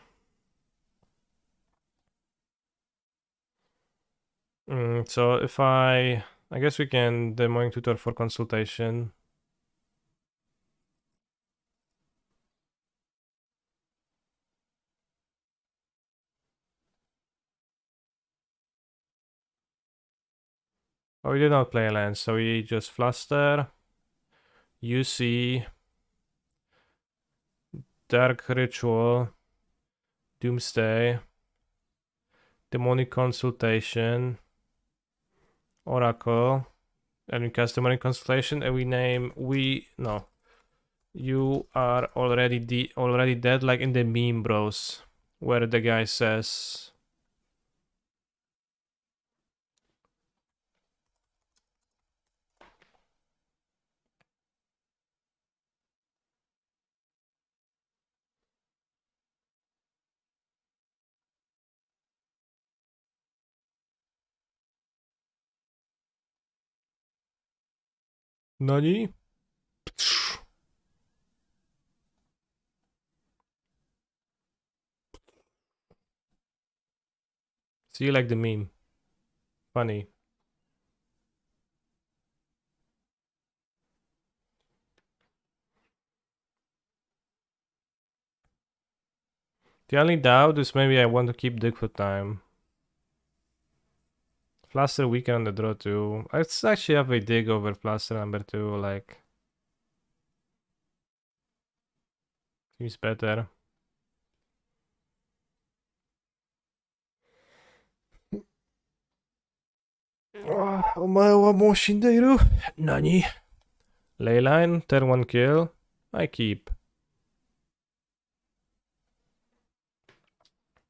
So if I guess we can demoing tutor for consultation. Oh, we did not play land, so we just fluster. UC. Dark Ritual. Doomsday. Demonic Consultation. Oracle. And we cast Demonic Consultation and we name no. You are already dead, like in the meme, bros. Where the guy says Nani? See, you like the meme. Funny. The only doubt is maybe I want to keep Dig for time. Fluster weaker on the draw too. I actually have a Dig over Fluster number 2, like. Seems better. Omae wa mou shindeiru? Nani? Leyline, turn 1 kill. I keep.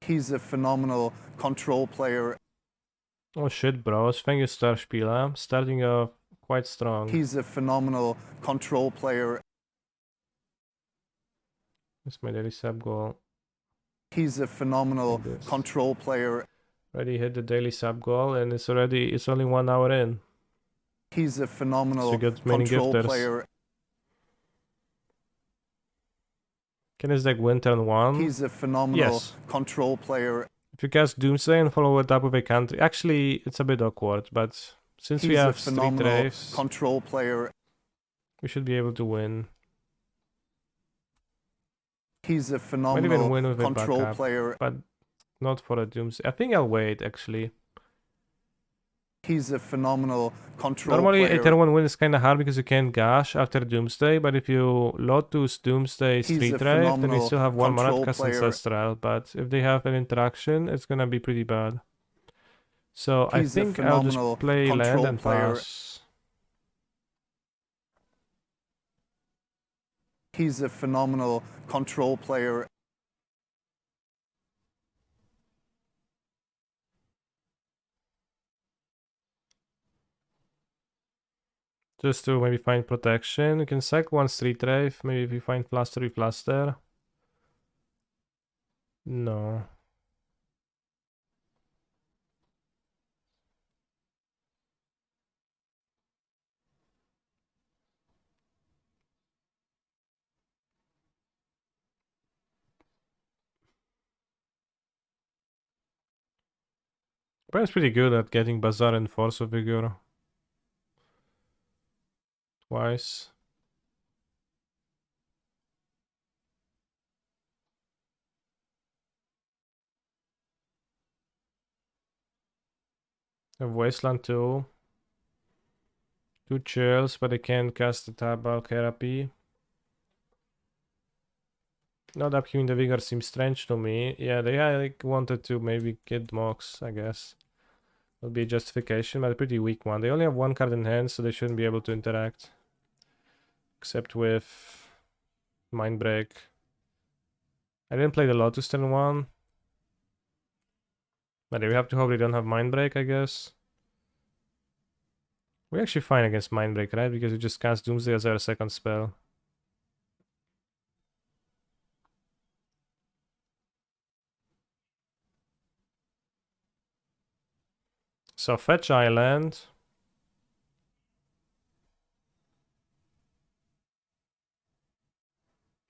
He's a phenomenal control player. Oh shit, bros. Thank you, Starspieler. Starting off quite strong. He's a phenomenal control player. That's my daily sub goal. He's a phenomenal This. control player. Already hit the daily sub goal, and it's only 1 hour in. He's a phenomenal So good many control gifters. player. Can this deck win turn 1? He's a phenomenal Yes. control player. If you cast Doomsday and follow it up with a country, actually it's a bit awkward, but since we He's a have Street phenomenal Wraiths, control player. we should be able to win. He's a Might even phenomenal win with a control backup, player. but not for a Doomsday. I think I'll wait actually. He's a phenomenal control Normally player. a turn 1 win is kinda hard because you can't gash after Doomsday, but if you Lotus, Doomsday, He's Street a Wraith, then we phenomenal still have 1 mana to control cast player. Ancestral, but if they have an interaction, it's gonna be pretty bad. So I He's a think I'll just phenomenal play land control and player. pass. He's a phenomenal control player. Just to maybe find protection. You can sack 1 Street Wraith. Maybe if you find Fluster, we Fluster. No. Brian's pretty good at getting Bazaar and Force of Vigor. Twice. Have Wasteland too. 2 chills, but I can't cast the Tabal Therapy. Not upkeeping the Vigor seems strange to me. Yeah, they like wanted to maybe get Mox, I guess. Would be a justification, but a pretty weak one. They only have 1 card in hand, so they shouldn't be able to interact. Except with Mindbreak. I didn't play the Lotus turn 1. But we have to hope they don't have Mindbreak, I guess. We're actually fine against Mindbreak, right? Because we just cast Doomsday as our second spell. So fetch Island.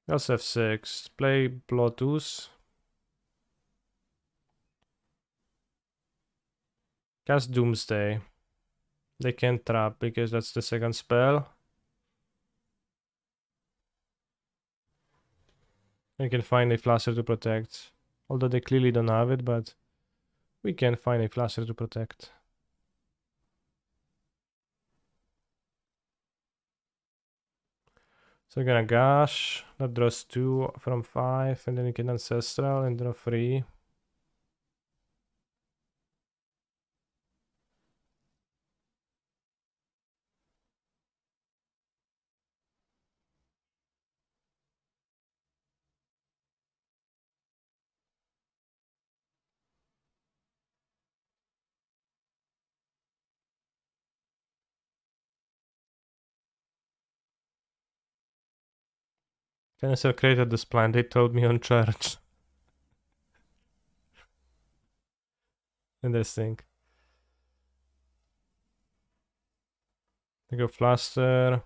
We also have 6. Play Blotus. Cast Doomsday. They can't trap because that's the second spell. We can find a Fluster to protect. Although they clearly don't have it, but we can find a Fluster to protect. So we're gonna Gash. That draws 2 from 5, and then you can Ancestral and draw 3. Tensor created this plan, they told me on church. Interesting. They go Fluster,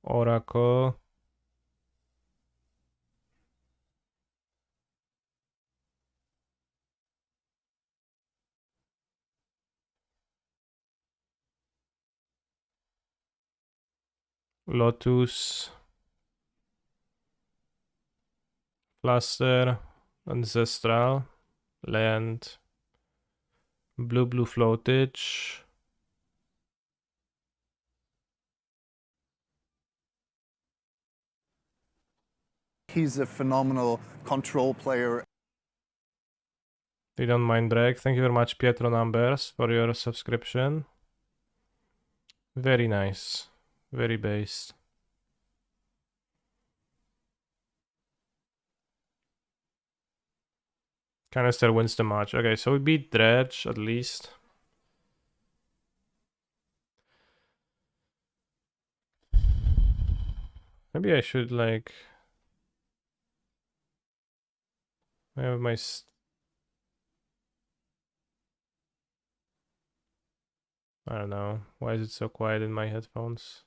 Oracle. Lotus. Fluster. Ancestral. Land. Blue floatage. He's a phenomenal control player. They don't mind break. Thank you very much, Pietro Numbers, for your subscription. Very nice. Very based. Canister wins the match. Okay, so we beat Dredge at least. Maybe I should like have my I don't know. Why is it so quiet in my headphones?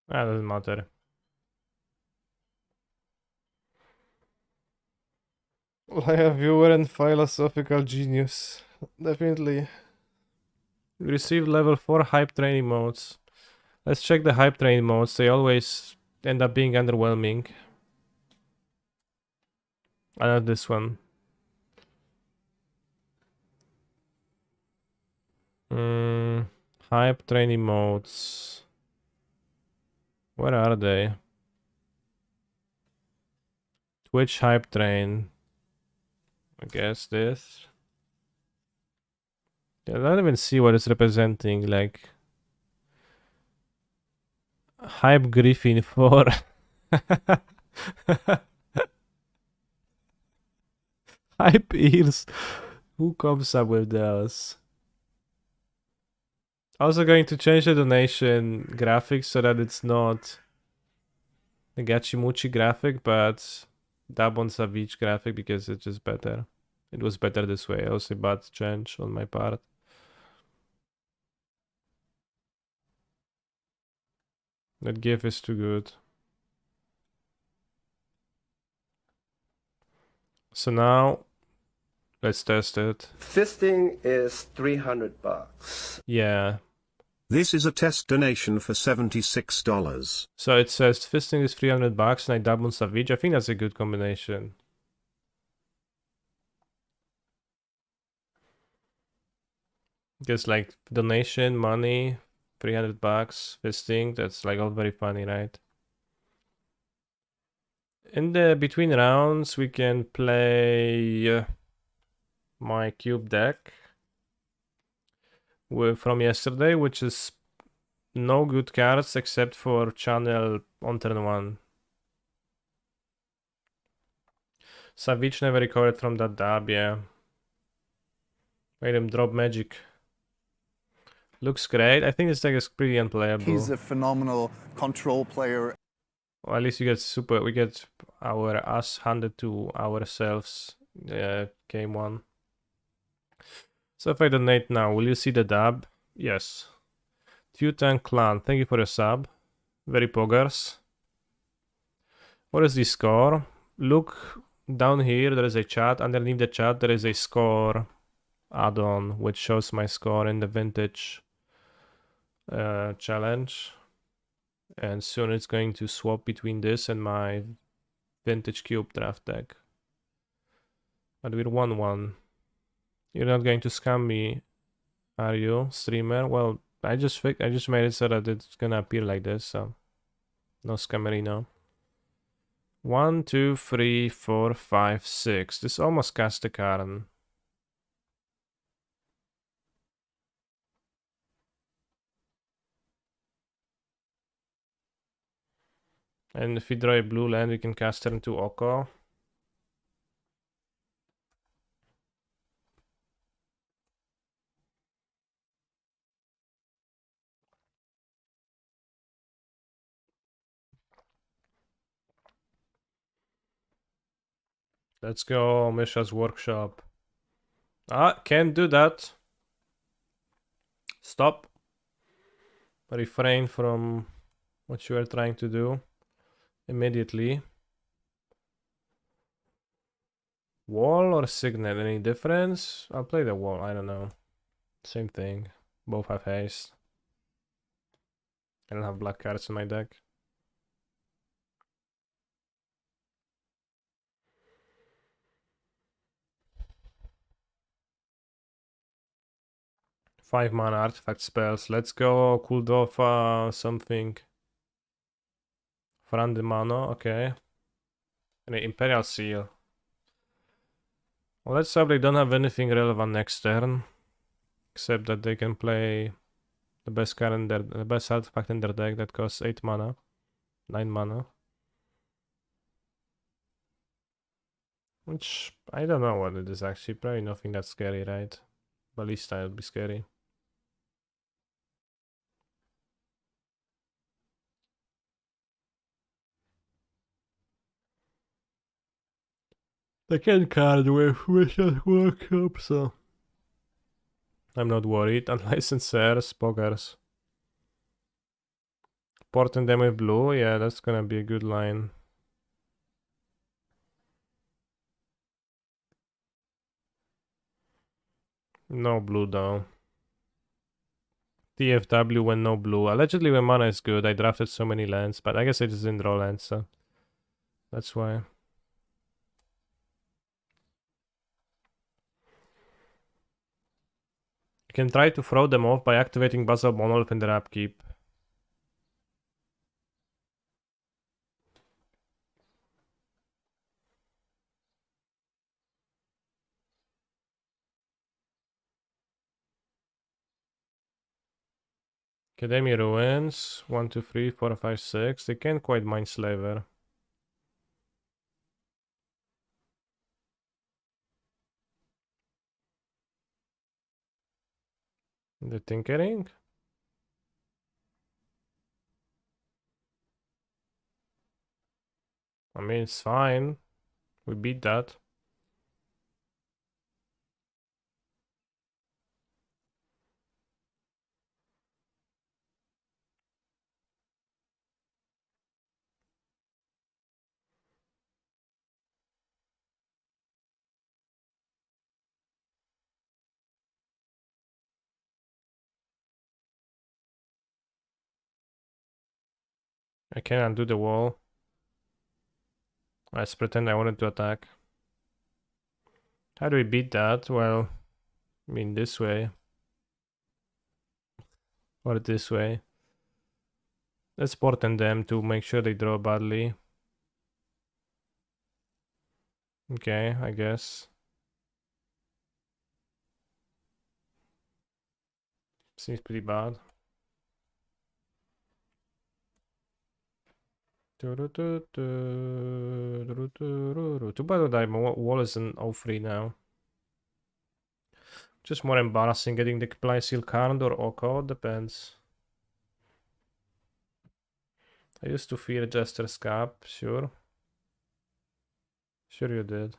Ah, doesn't matter. Like viewer and philosophical genius. Definitely. We received level 4 hype training modes. Let's check the hype training modes. They always end up being underwhelming. I know this one. Hype training modes. Where are they? Twitch hype train. I guess this. Yeah, I don't even see what it's representing. Like hype Griffin 4. Hype ears. Who comes up with those? Also going to change the donation graphics so that it's not the Gachimuchi graphic, but Dabon Savage graphic because it's just better. It was better this way. Also bad change on my part. That GIF is too good. So now let's test it. Fisting is 300 bucks. Yeah. This is a test donation for $76. So it says fisting is 300 bucks and I dab on Savage. I think that's a good combination. Because like donation, money, 300 bucks, fisting, that's like all very funny, right? In the between rounds, we can play my cube deck from yesterday, which is no good cards except for channel on turn 1. Savage never recovered from that dab, yeah. Made him drop magic. Looks great. I think this deck is pretty unplayable. He's a phenomenal control player. Well, at least we get our ass handed to ourselves game 1. So if I donate now, will you see the dab? Yes. Tutan Clan, thank you for the sub. Very poggers. What is the score? Look down here, there is a chat. Underneath the chat, there is a score add-on, which shows my score in the vintage challenge. And soon it's going to swap between this and my vintage cube draft deck. But we're 1-1. You're not going to scam me, are you, streamer? Well, I just made it so that it's gonna appear like this, so no scammerino. 1, 2, 3, 4, 5, 6. This almost cast the Karn. And if we draw a blue land, we can cast her into Oko. Let's go, Misha's workshop. Ah, can't do that. Stop. Refrain from what you are trying to do immediately. Wall or Signet, any difference? I'll play the wall, I don't know. Same thing. Both have haste. I don't have black cards in my deck. Five mana artifact spells. Let's go Kuldova something. Fran de Mano, okay. An Imperial Seal. Well, let's hope they don't have anything relevant next turn. Except that they can play the best card in the best artifact in their deck that costs 8 mana. 9 mana. Which, I don't know what it is actually. Probably nothing that scary, right? Ballista would be scary. They can card with Wizard Workshop, so I'm not worried. Unlicensed Poggers. Porting them with blue, yeah, that's gonna be a good line. No blue though. TFW when no blue. Allegedly when mana is good. I drafted so many lands, but I guess I just didn't draw lands, so that's why. You can try to throw them off by activating Basal Monolith in their upkeep. Academy Ruins. 1, 2, 3, 4, 5, 6. They can't quite Mindslaver. The Tinkering? I mean, it's fine. We beat that. I can undo the wall. Let's pretend I wanted to attack. How do we beat that? Well, I mean this way. Or this way. Let's portent them to make sure they draw badly. Okay, I guess. Seems pretty bad. Too bad that my wall is an 0-3 now. Just more embarrassing getting the Supply Seal card or Oko, depends. I used to fear Jester's Cap, sure. Sure you did.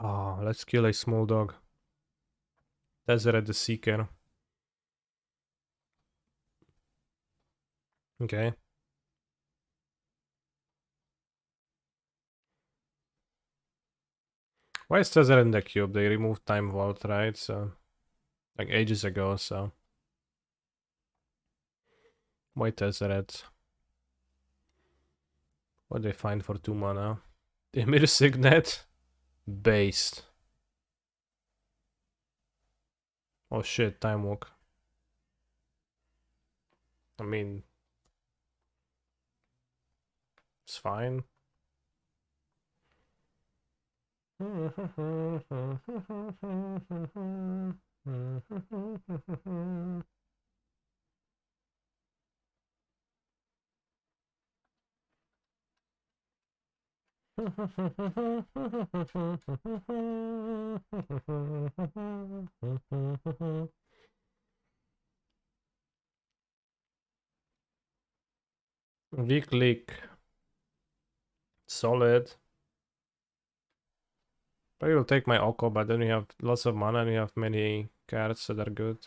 Oh, let's kill a small dog. Deseret the Seeker. Okay. Why is Tezzeret in the cube? They removed Time Vault, right? So, like ages ago, so. Why Tezzeret? What they find for 2 mana? Emir Signet? Based. Oh shit, Time Walk. I mean, it's fine. Weak leak. Solid. Probably will take my Oko, but then we have lots of mana and we have many cards that are good.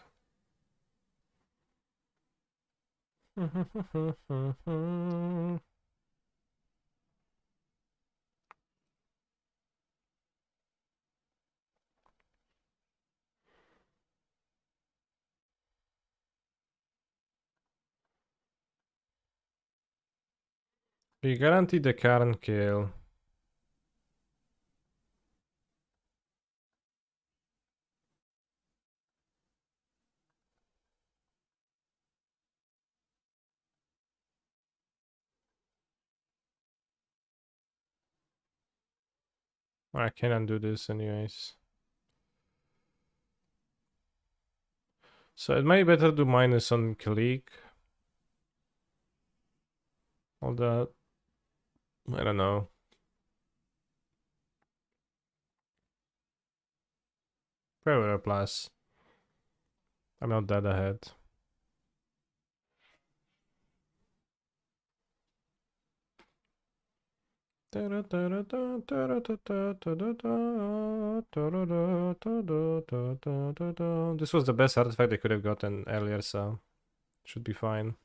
We guarantee the Karn kill. I cannot do this anyways. So it might be better to minus on click. All that. I don't know. Probably a plus. I'm not that ahead. This was the best artifact I could have gotten earlier, so should be fine.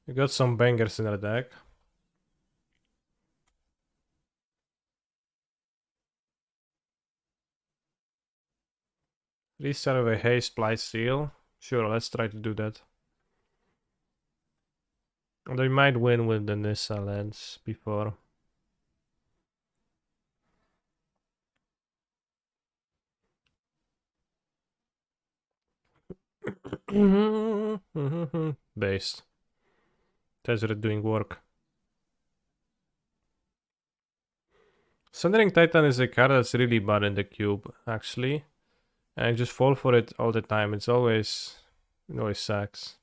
We got some bangers in our deck. Restart with a haste blight seal. Sure, let's try to do that. They might win with the Nissa lands before. Based. Tezzeret doing work. Sundering Titan is a card that's really bad in the cube, actually. And I just fall for it all the time. It always sucks.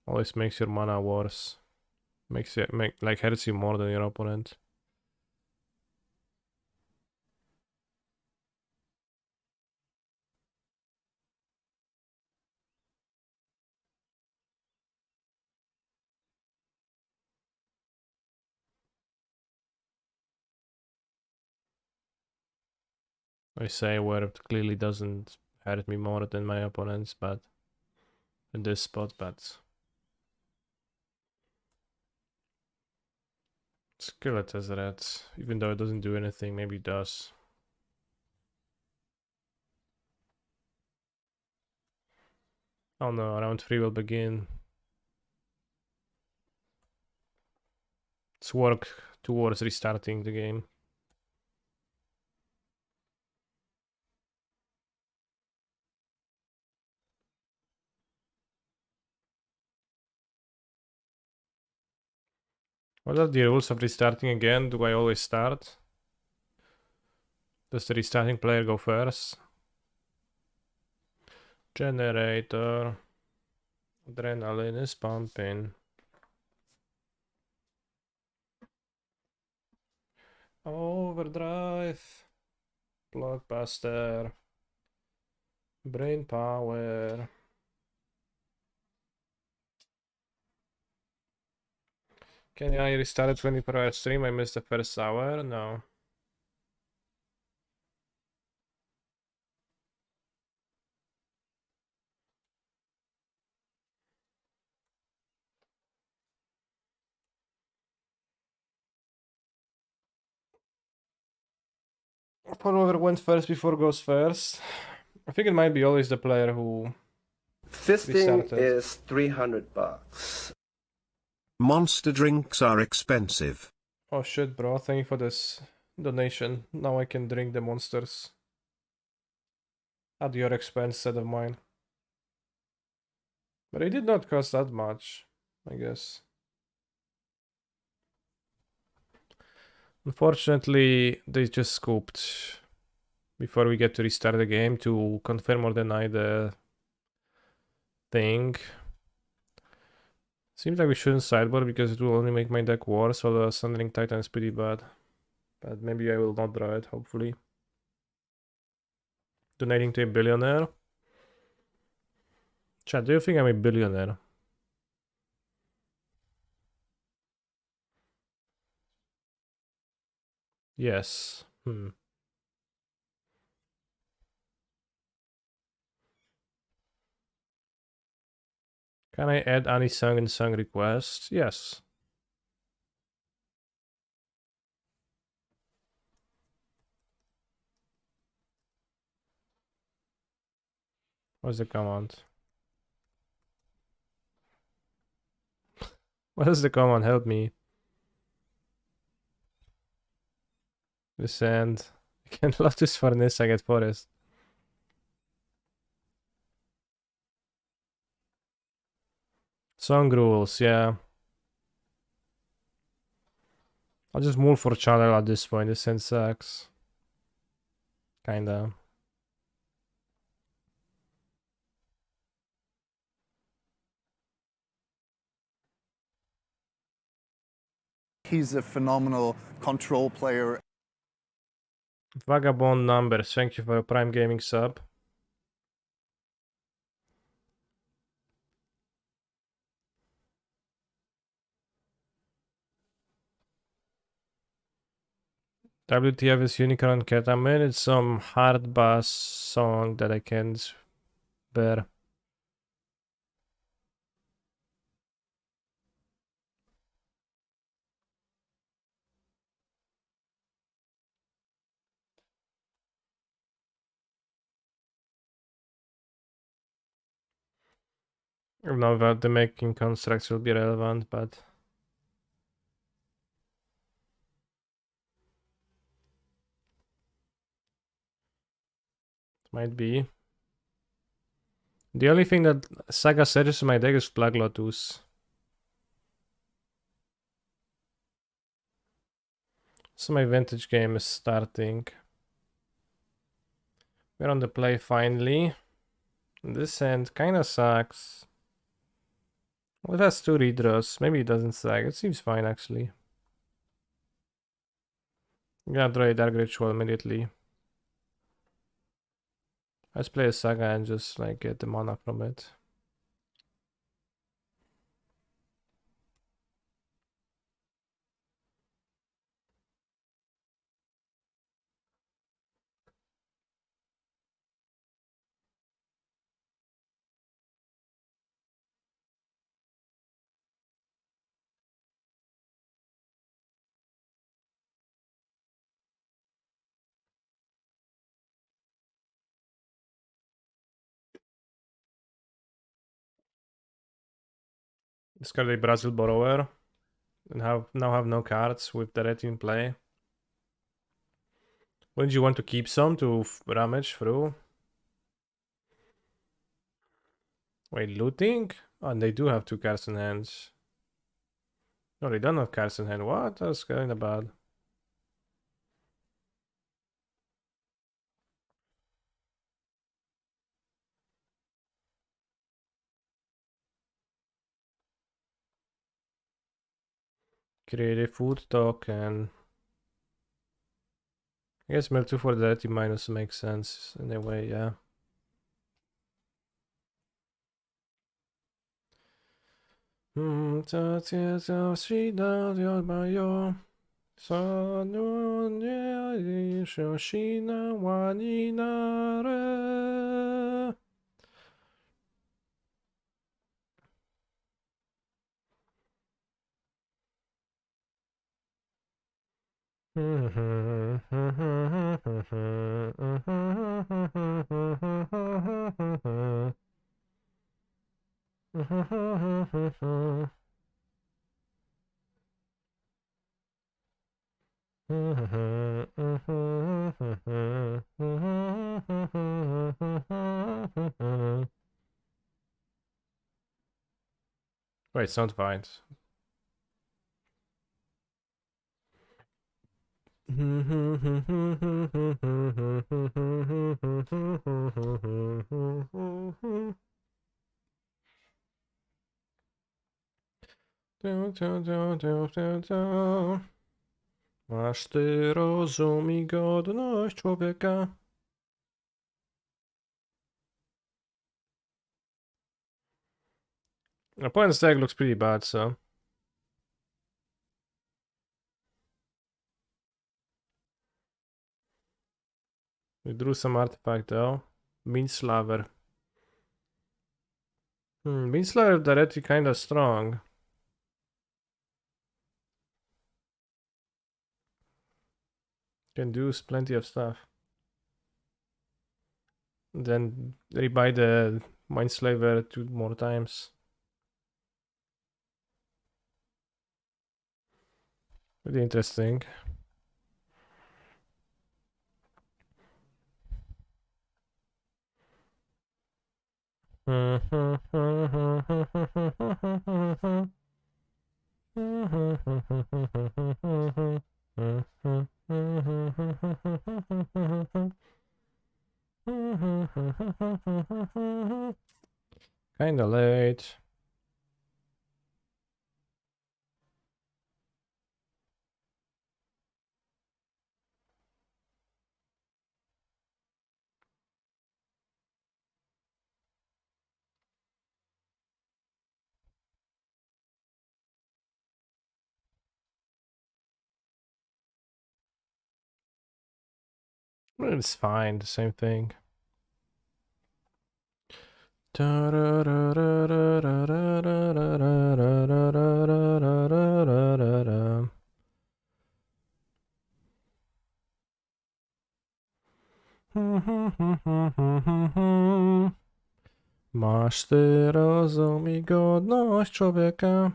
Always makes your mana worse. Like hurts you more than your opponent. I say where it clearly doesn't hurt me more than my opponents, but in this spot, but skill it as that, even though it doesn't do anything, maybe it does. Oh no, round 3 will begin. Let's work towards restarting the game. What are the rules of restarting again? Do I always start? Does the restarting player go first? Generator. Adrenaline is pumping. Overdrive. Blockbuster. Brain power. Can I restart a 24-hour stream? I missed the first hour? No. Whoever went first before goes first. I think it might be always the player who Fisting restarted. is $300. Monster drinks are expensive. Oh shit, bro. Thank you for this donation. Now I can drink the monsters. At your expense instead of mine. But it did not cost that much, I guess. Unfortunately, they just scooped before we get to restart the game to confirm or deny the thing. Seems like we shouldn't sideboard because it will only make my deck worse, so the Sundering Titan is pretty bad. But maybe I will not draw it, hopefully. Donating to a billionaire. Chat, do you think I'm a billionaire? Yes. Can I add any song in song request? Yes. What's the command? What is the command? Help me. Descend. I can Lotus Furnace, I get Forest. Song rules, yeah. I'll just move for channel at this point. Descend sucks. Kinda. He's a phenomenal control player. Vagabond Numbers, thank you for a Prime Gaming sub. WTF is Unicorn Cat. I made it some hard bass song that I can't bear. I don't know that the making constructs will be relevant, but it might be. The only thing that Saga searches in my deck is Plague Lotus. So my vintage game is starting. We're on the play finally. This end kinda sucks. Well, it has 2 redraws. Maybe it doesn't suck. It seems fine actually. I'm gonna draw a Dark Ritual immediately. Let's play a Saga and just like get the mana from it. Discard a Brazil Borrower and now have no cards with the red in play. Wouldn't you want to keep some to rummage through? Wait, looting? Oh, and they do have 2 cards in hands. No, they don't have cards in hand. What? That's kinda bad. Create a food token. I guess mill 2 for the red minus makes sense in a way, yeah. Wait, sound fine. Masz ty rozum i godność człowieka. Opponent's deck looks pretty bad, so We drew some artifact though. Meanslaver. Meanslaver directly kinda strong. Can do plenty of stuff. Then rebuy the Mindslaver 2 more times. Really interesting. Kinda late. It's fine, the same thing. Masz ty rozum i godność człowieka.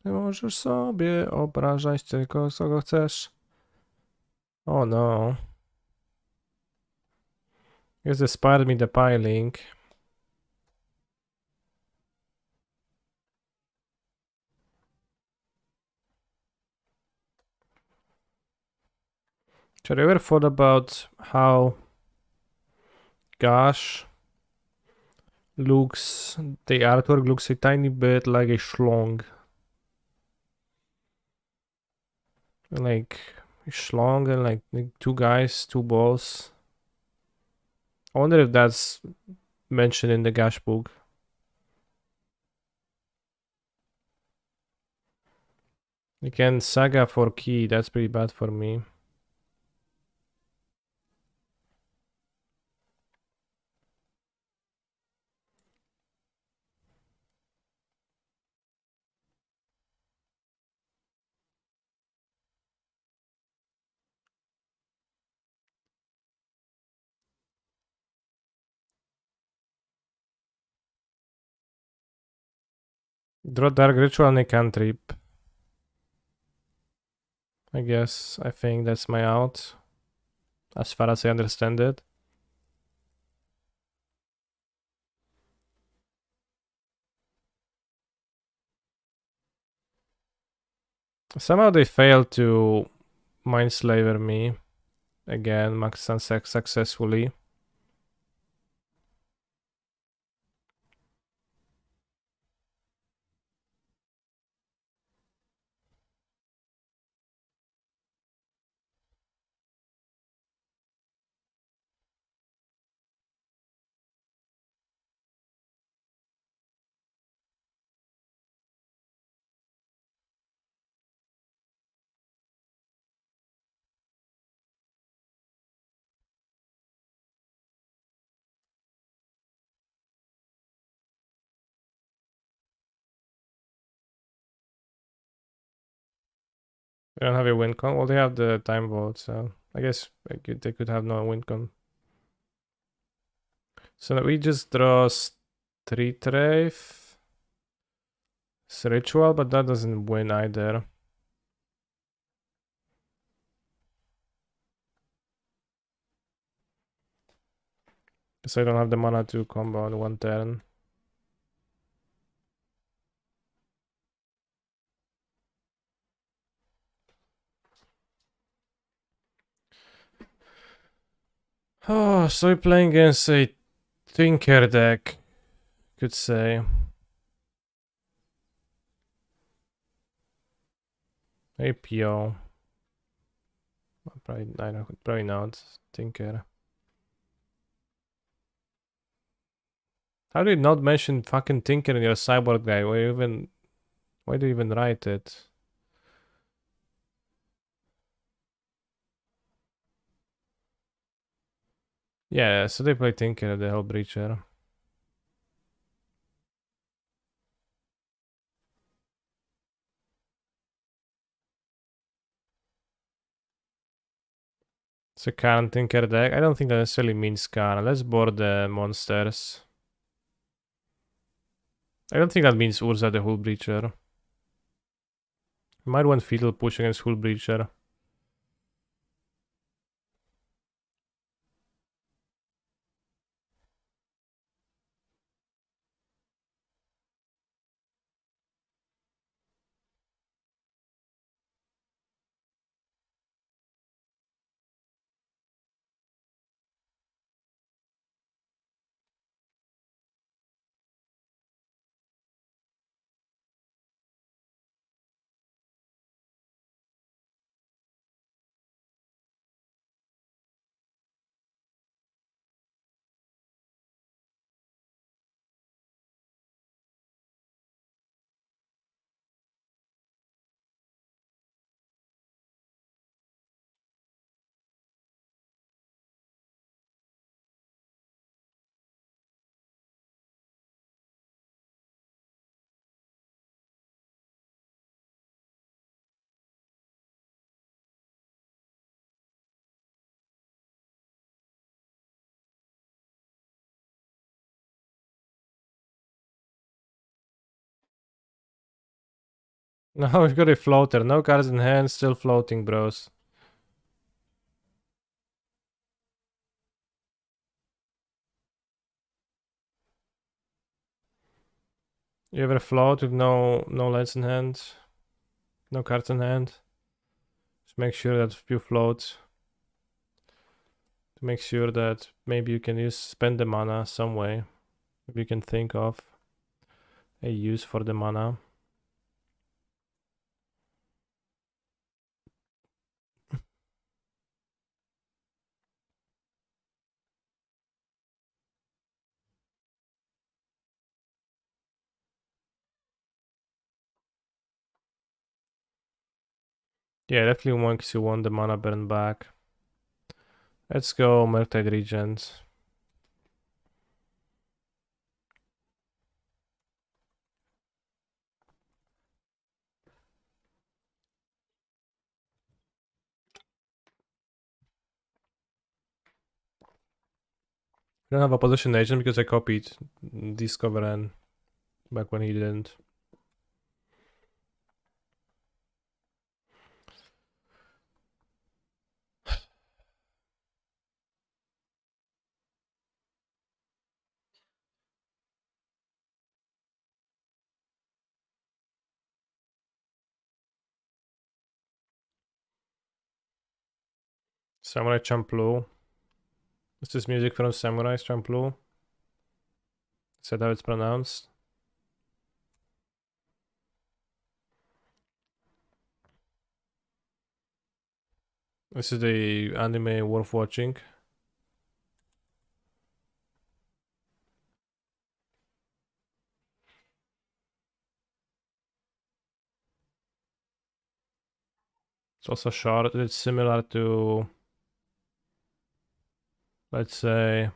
Ty możesz sobie obrażać tylko kogo chcesz. Oh no. Guess they spied me the piling. Have you ever thought about how Gosh looks, the artwork looks a tiny bit like a schlong. Like a schlong and like two guys, two balls. I wonder if that's mentioned in the Gash book. Again, Saga for key, that's pretty bad for me. Draw Dark Ritual and a cantrip. I guess, I think that's my out. As far as I understand it. Somehow they failed to Mindslaver me. Again, Max Sunset successfully. They don't have a win con. Well, they have the time vault, so I guess they could have no win con. So we just draw Street Wraith. It's Ritual, but that doesn't win either. Because I don't have the mana to combo on one turn. Oh, so we're playing against a Tinker deck, could say. APO. Probably not. Tinker. How did you not mention fucking Tinker in your Cyborg guy? Why do you even write it? Yeah, so they play Tinker, the Hull Breacher. It's a Karen Tinker deck. I don't think that necessarily means Karen. Let's board the monsters. I don't think that means Urza the Hull Breacher. Might want Fetal Push against Hull Breacher. Now we've got a floater. No cards in hand, still floating, bros. You ever float with no lands in hand? No cards in hand? Just make sure that you float. To make sure that maybe you can spend the mana some way. If you can think of a use for the mana. Yeah, definitely once you want the mana burn back. Let's go Murktide Regent. I don't have a position agent because I copied Discover N back when he didn't. Samurai Champloo. This is music from Samurai Champloo. Is that how it's pronounced? This is the anime worth watching. It's also short. It's similar to, let's say,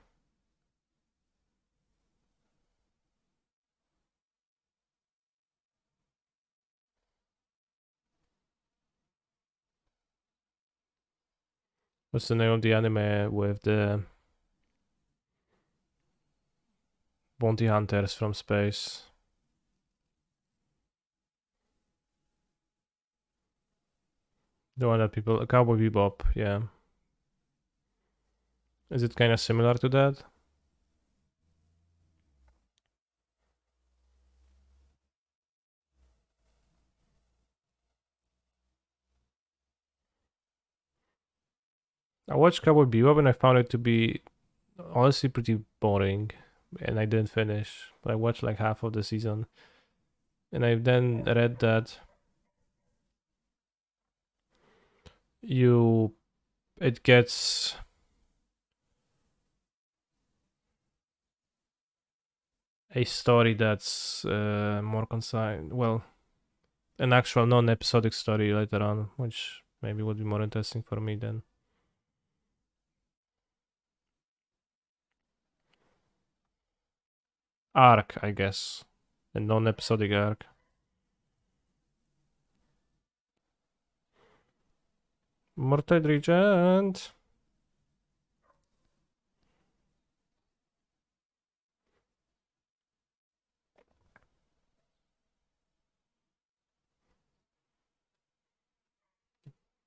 what's the name of the anime with the bounty hunters from space? The one that people, Cowboy Bebop, yeah. Is it kind of similar to that? I watched Cowboy Bebop and I found it to be honestly pretty boring, and I didn't finish. But I watched like half of the season, and I then read that it gets a story that's more concise. Well, an actual non-episodic story later on, which maybe would be more interesting for me then. arc, I guess. A non-episodic arc. Murktide Regent.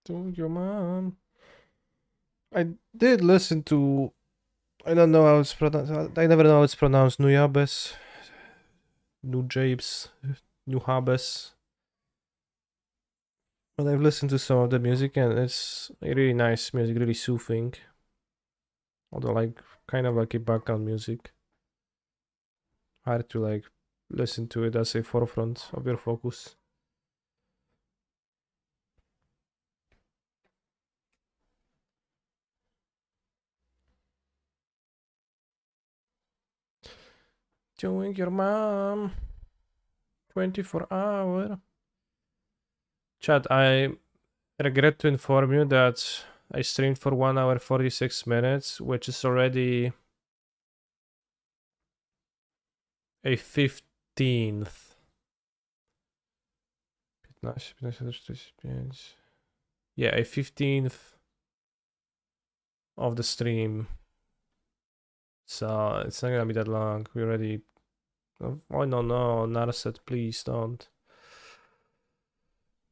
To your mom. I did listen to. I don't know how it's pronounced. I never know how it's pronounced. Nujabes. Nujabes. Nuhabes. But I've listened to some of the music and it's really nice music, really soothing. Although like kind of like a background music. Hard to like listen to it as a forefront of your focus. Doing your mom 24-hour. Chat, I regret to inform you that I streamed for 1 hour 46 minutes, which is already a 15th. 15, yeah, a 15th of the stream. So it's not gonna be that long. We already. Oh no, Narset, please don't.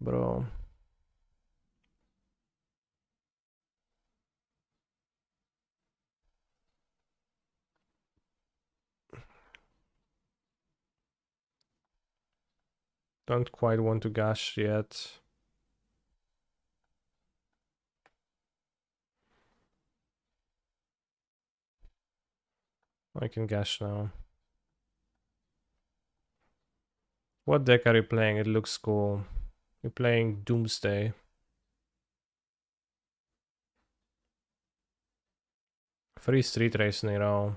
Bro. Don't quite want to gash yet. I can gash now. What deck are you playing? It looks cool. You're playing Doomsday. 3 Street Race in a row.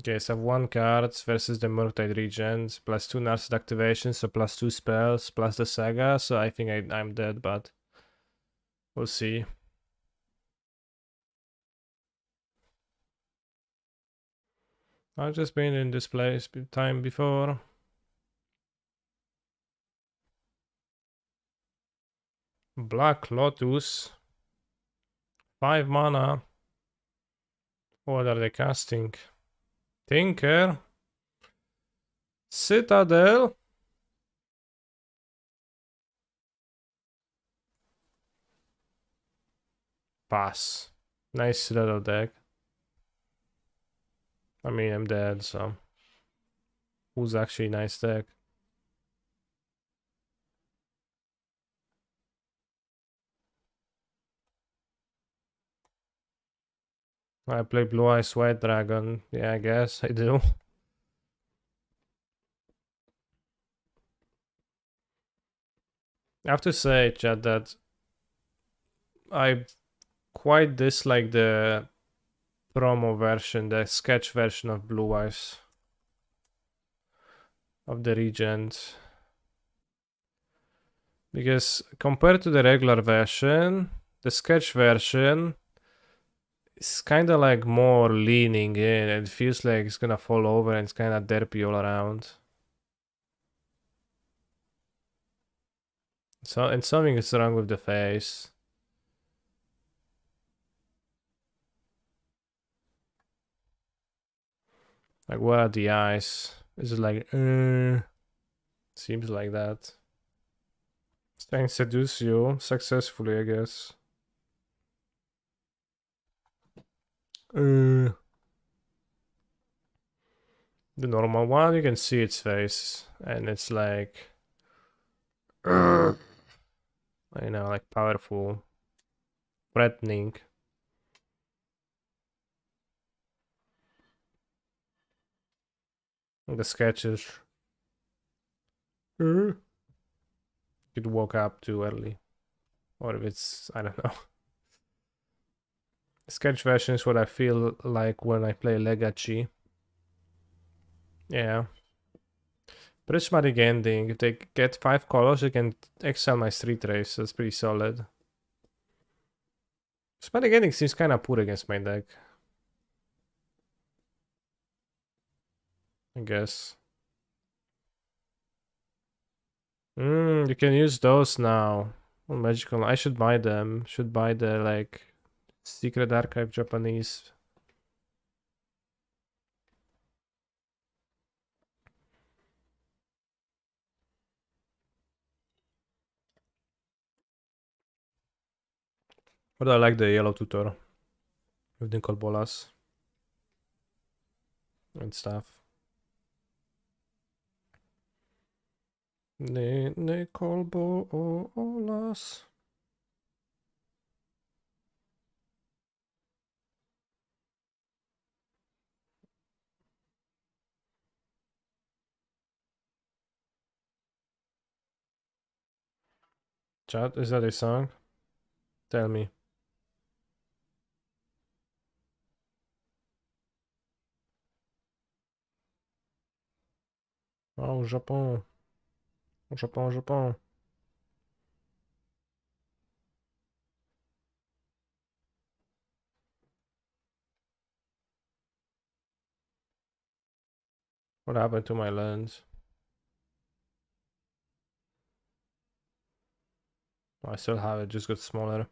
Okay, so I have 1 card versus the Murktide Regent, plus 2 Narset activations, so plus 2 spells, plus the Saga, so I think I'm dead, but we'll see. I've just been in this place time before. Black Lotus. 5 mana. What are they casting? Tinker. Citadel. Pass. Nice Citadel deck. I mean, I'm dead, so. Who's actually nice deck? I play Blue Eyes White Dragon. Yeah, I guess I do. I have to say, chat, that I quite dislike the promo version, the sketch version of Blue Eyes of the Regent. Because compared to the regular version, the sketch version is kind of like more leaning in. It feels like it's gonna fall over and it's kind of derpy all around. So, and something is wrong with the face. Like, what are the eyes? Is it like, seems like that. Trying to seduce you successfully, I guess. The normal one, you can see its face, and it's like, I know, like powerful, threatening. The sketches. Could walk up too early, or if it's, I don't know. Sketch version is what I feel like when I play Legacy. Yeah. Prismatic Ending. If they get 5 colors, you can exile my street race. That's pretty solid. Prismatic Ending seems kind of poor against my deck, I guess. You can use those now. Oh, magical. I should buy them. Should buy the like Secret Archive Japanese. But I like the yellow tutor with Nicol Bolas and stuff. Nicol Bolas. Chat, is that a song? Tell me. Oh, Japon. Japon, Japon. What happened to my lens? I still have it, just got smaller.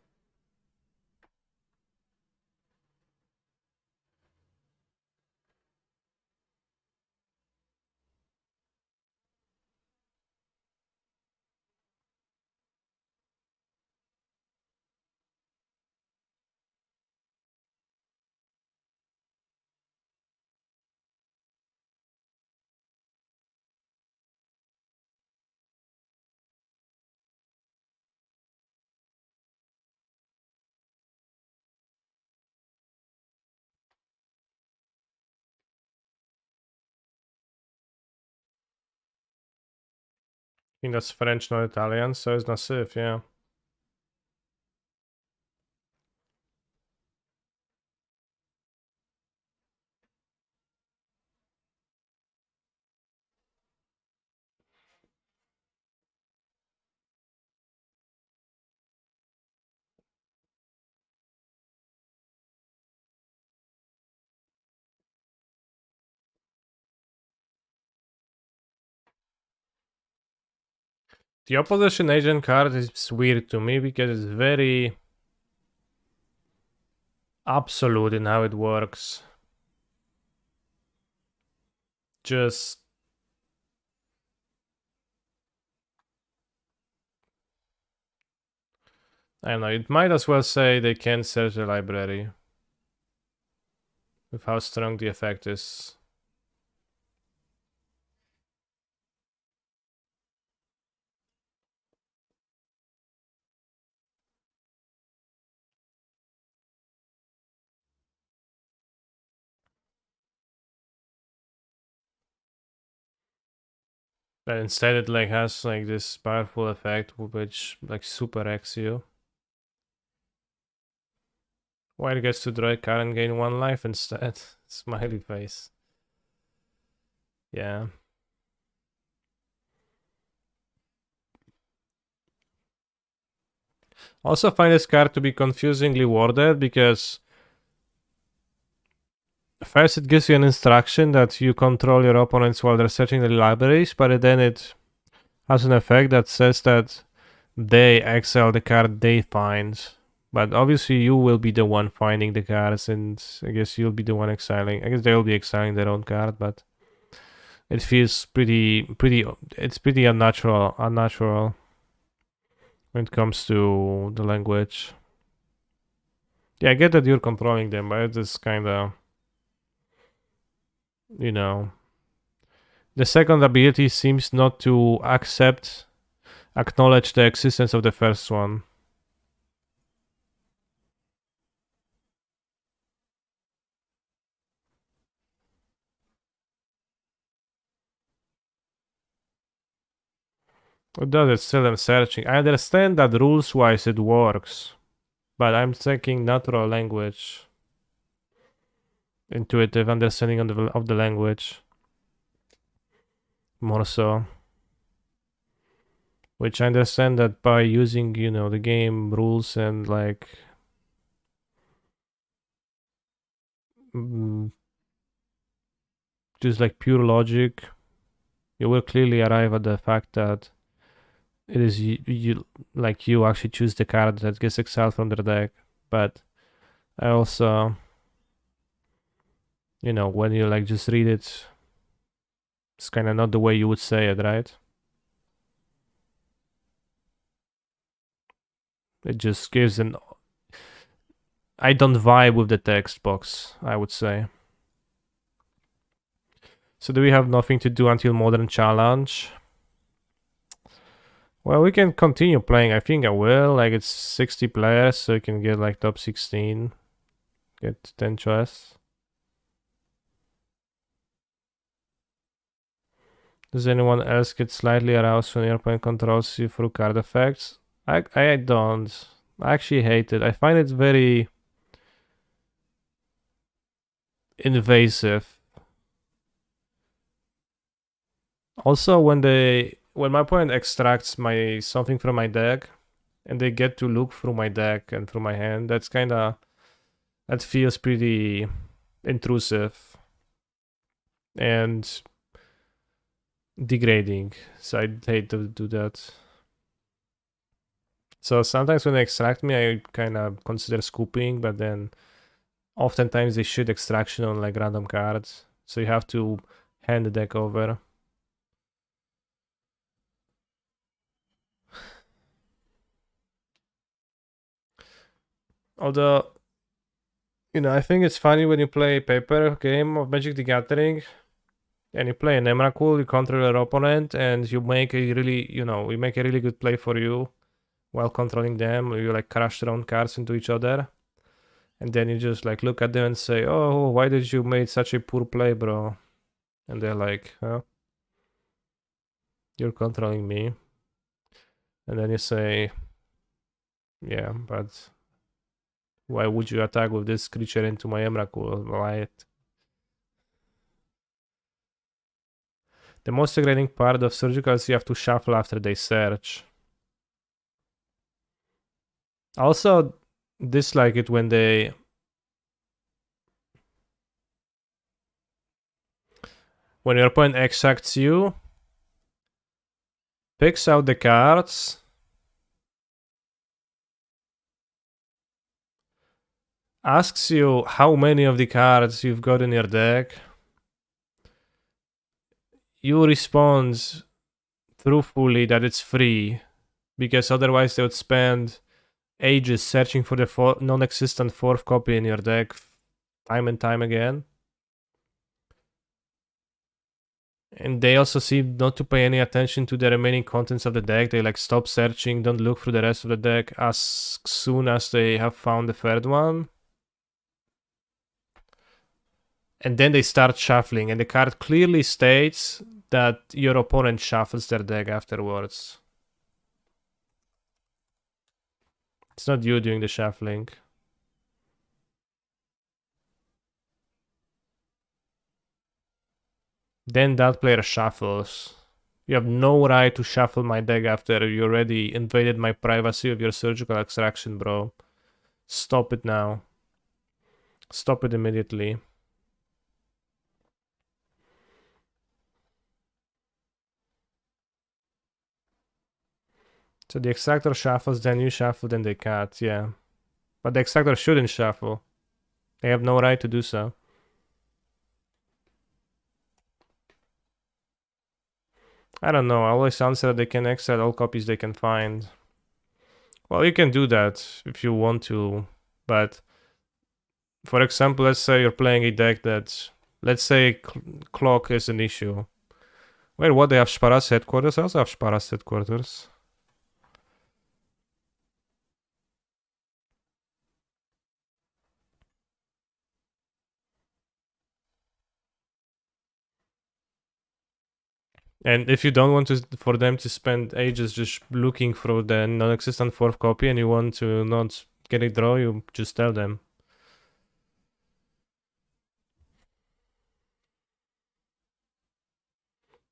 I think that's French, not Italian, so it's Nassif, yeah. The opposition agent card is weird to me because it's very absolute in how it works. Just I don't know, it might as well say they can't search the library with how strong the effect is. But instead it like has like this powerful effect which like super X you. White gets to draw a card and gain 1 life instead. Smiley face. Yeah. Also find this card to be confusingly worded because first it gives you an instruction that you control your opponents while they're searching the libraries, but then it has an effect that says that they exile the card they find. But obviously you will be the one finding the cards, and I guess you'll be the one exiling. I guess they'll be exiling their own card, but it feels pretty unnatural when it comes to the language. Yeah, I get that you're controlling them, but it's kind of, you know, the second ability seems not to acknowledge the existence of the first one. What does it? Still I'm searching. I understand that rules-wise it works, but I'm thinking natural language, intuitive understanding of the language. more so. Which I understand that by using, you know, the game rules and like just like pure logic, you will clearly arrive at the fact that it is you actually choose the card that gets exiled from the deck. But I also, you know, when you like just read it, it's kind of not the way you would say it, right? It just gives an... I don't vibe with the text box, I would say. So do we have nothing to do until Modern Challenge? Well, we can continue playing. I think I will. Like, it's 60 players, so you can get like top 16. Get 10 chests. Does anyone else get slightly aroused when your opponent controls you through card effects? I don't. I actually hate it. I find it very invasive. Also, when my opponent extracts something from my deck, and they get to look through my deck and through my hand, that feels pretty intrusive and degrading. So I'd hate to do that. So sometimes when they extract me, I kind of consider scooping, but then oftentimes they shoot extraction on like random cards. So you have to hand the deck over. Although, you know, I think it's funny when you play a paper game of Magic the Gathering and you play an Emrakul, you control your opponent, and you make a really, you make a really good play for you while controlling them. You like crash their own cards into each other. And then you just like look at them and say, oh, why did you make such a poor play, bro? And they're like, huh? You're controlling me. And then you say, yeah, but why would you attack with this creature into my Emrakul? Why? The most degrading part of surgical is you have to shuffle after they search. I also dislike it when when your opponent extracts you, picks out the cards, asks you how many of the cards you've got in your deck. You respond truthfully that it's free, because otherwise they would spend ages searching for the non-existent fourth copy in your deck time and time again. And they also seem not to pay any attention to the remaining contents of the deck. They like stop searching, don't look through the rest of the deck as soon as they have found the third one. And then they start shuffling, and the card clearly states that your opponent shuffles their deck afterwards. It's not you doing the shuffling. Then that player shuffles. You have no right to shuffle my deck after you already invaded my privacy with your surgical extraction, bro. Stop it now. Stop it immediately. So the extractor shuffles, then you shuffle, then they cut, yeah. But the extractor shouldn't shuffle. They have no right to do so. I don't know, I always answer they can extract all copies they can find. Well, you can do that if you want to, but for example, let's say you're playing a deck that, let's say clock is an issue. Wait, what, they have Sparas headquarters? I also have Sparas headquarters. And if you don't want for them to spend ages just looking for the non-existent fourth copy and you want to not get a draw, you just tell them.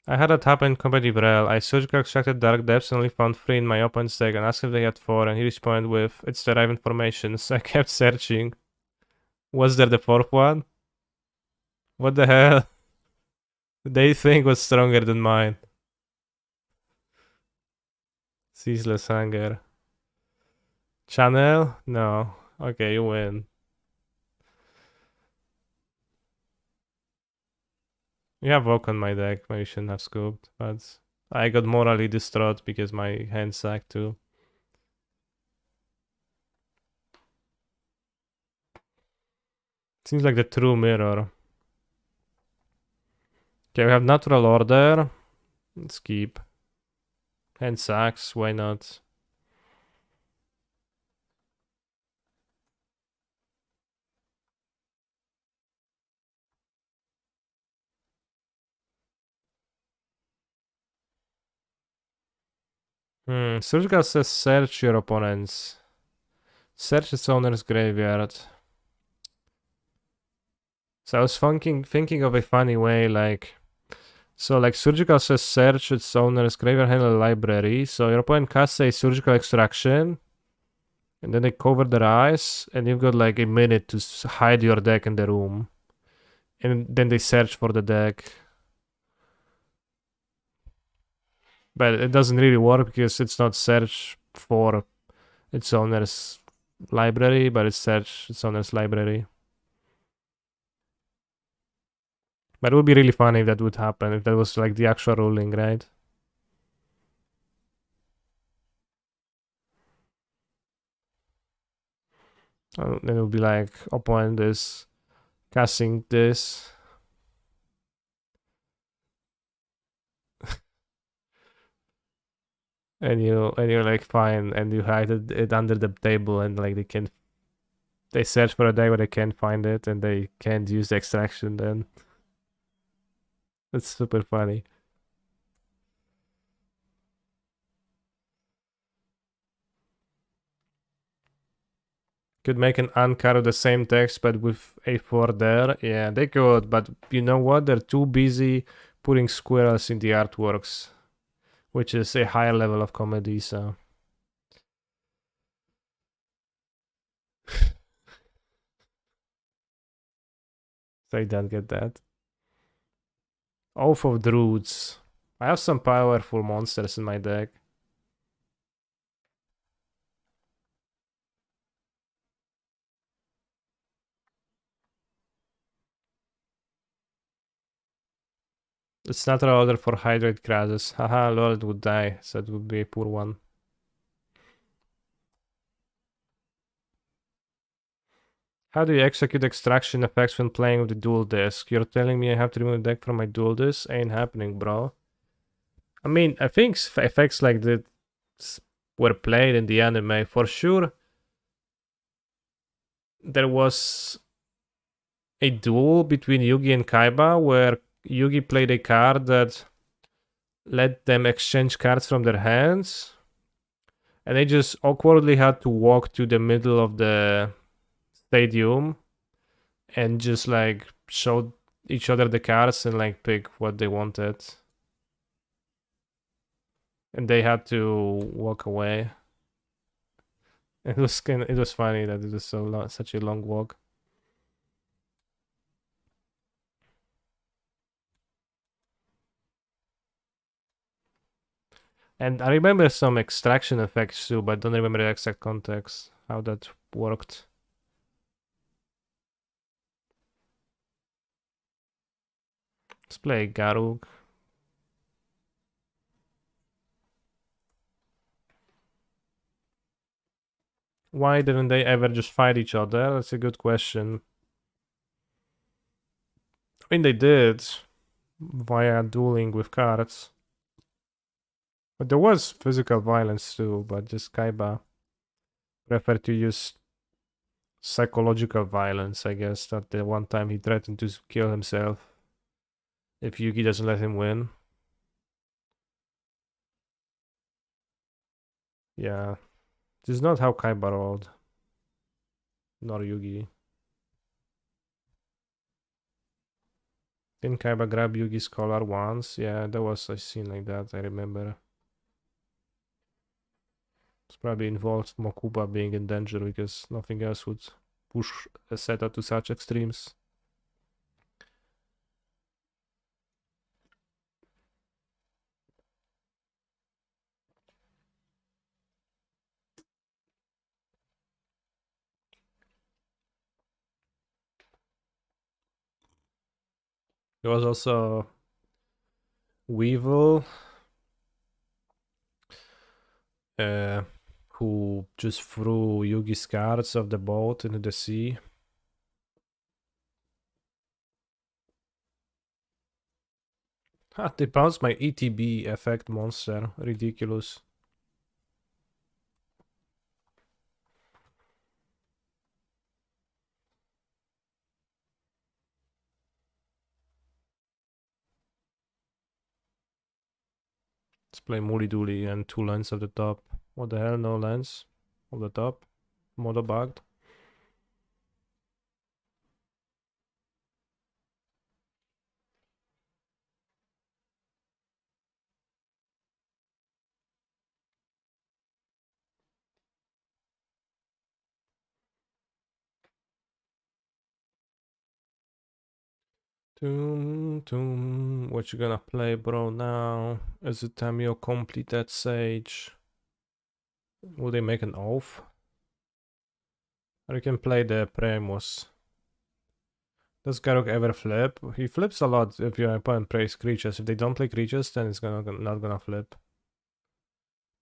I had that happen in competitive rel. I surgical extracted dark depths and only found 3 in my opponent's deck and asked if they had 4 and he responded with, it's the right information. So I kept searching. Was there the 4th one? What the hell? They think was stronger than mine. Ceaseless Hunger. Channel? No. Okay, you win. You have Vogue on my deck. Maybe you shouldn't have scooped, but I got morally distraught because my hand sacked too. Seems like the true mirror. Okay, we have Natural Order. Let's keep. Hand sacks, why not? Surgical says search your opponents. Search its owner's graveyard. So I was thinking of a funny way, like... So, like, Surgical says search its owner's graveyard handle library. So your opponent casts a Surgical Extraction. And then they cover their eyes. And you've got, like, a minute to hide your deck in the room. And then they search for the deck. But it doesn't really work because it's not search for its owner's library, but it's search its owner's library. But it would be really funny if that would happen, if that was like the actual ruling, right? Then it would be like opponent is casting this. and you're like fine, and you hide it under the table, and like they search for a deck but they can't find it, and they can't use the extraction then. That's super funny. Could make an uncard of the same text but with a 4 there. Yeah, they could, but you know what? They're too busy putting squirrels in the artworks, which is a higher level of comedy, so... So I don't get that. Oath of Druids. I have some powerful monsters in my deck. It's not an order for Hydrate Grasses. Haha, Lord would die, so it would be a poor one. How do you execute extraction effects when playing with the dual disc? You're telling me I have to remove the deck from my dual disc? Ain't happening, bro. I mean, I think effects like that were played in the anime for sure. There was a duel between Yugi and Kaiba where Yugi played a card that let them exchange cards from their hands, and they just awkwardly had to walk to the middle of the stadium and just like show each other the cards and like pick what they wanted, and they had to walk away. It was funny that it was such a long walk. And I remember some extraction effects too, but don't remember the exact context, how that worked. Let's play Garug. Why didn't they ever just fight each other? That's a good question. I mean, they did via dueling with cards. But there was physical violence too, but just Kaiba preferred to use psychological violence, I guess. That the one time he threatened to kill himself if Yugi doesn't let him win. Yeah. This is not how Kaiba rolled. Nor Yugi. Didn't Kaiba grab Yugi's collar once? Yeah, there was a scene like that, I remember. It's probably involved Mokuba being in danger because nothing else would push a Zeta to such extremes. There was also Weevil, who just threw Yugi's cards off the boat into the sea. Ha, they bounced my ETB effect monster. Ridiculous. Let's play Moody Dooley and 2 lands at the top. What the hell, no lands on the top? Modo bugged. What you gonna play, bro, now? Is it Tamio complete that Sage? Will they make an oath? Or you can play the Primus. Does Garruk ever flip? He flips a lot if your opponent plays creatures. If they don't play creatures, then it's not gonna flip.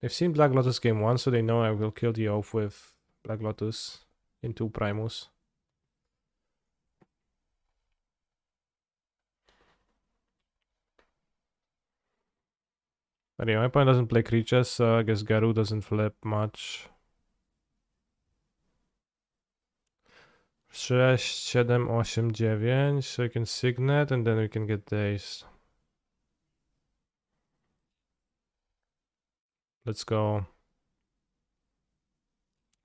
They've seen Black Lotus game 1, so they know I will kill the oath with Black Lotus into Primus. But yeah, my opponent doesn't play creatures, so I guess Garou doesn't flip much. 6, 7, 8, 9, so I can Signet and then we can get Dazed. Let's go.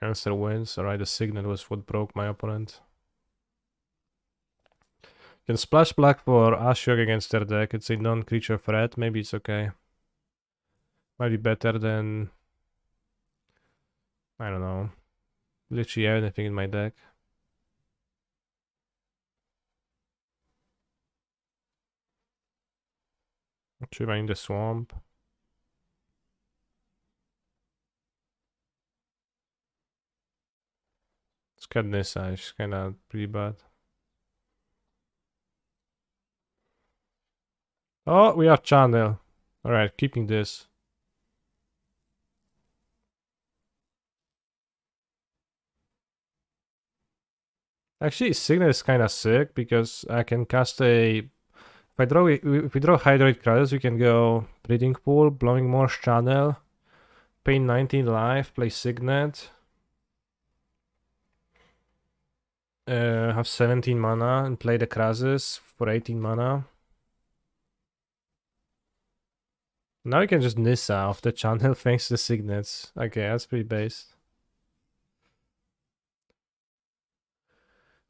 Answer wins. Alright, the Signet was what broke my opponent. Can splash black for Ashiok against their deck. It's a non-creature threat. Maybe it's okay. Might be better than... I don't know. Literally anything in my deck. Shiva in the swamp. It's got this side. It's kinda pretty bad. Oh, we have channel. Alright, keeping this. Actually, Signet is kinda sick because I can cast a... If we draw Hydroid Kratos, we can go Breeding Pool, Blowing Marsh Channel, pay 19 life, play Signet. Have 17 mana and play the Krasis for 18 mana. Now we can just Nissa off the channel thanks to the Signets. Okay, that's pretty based.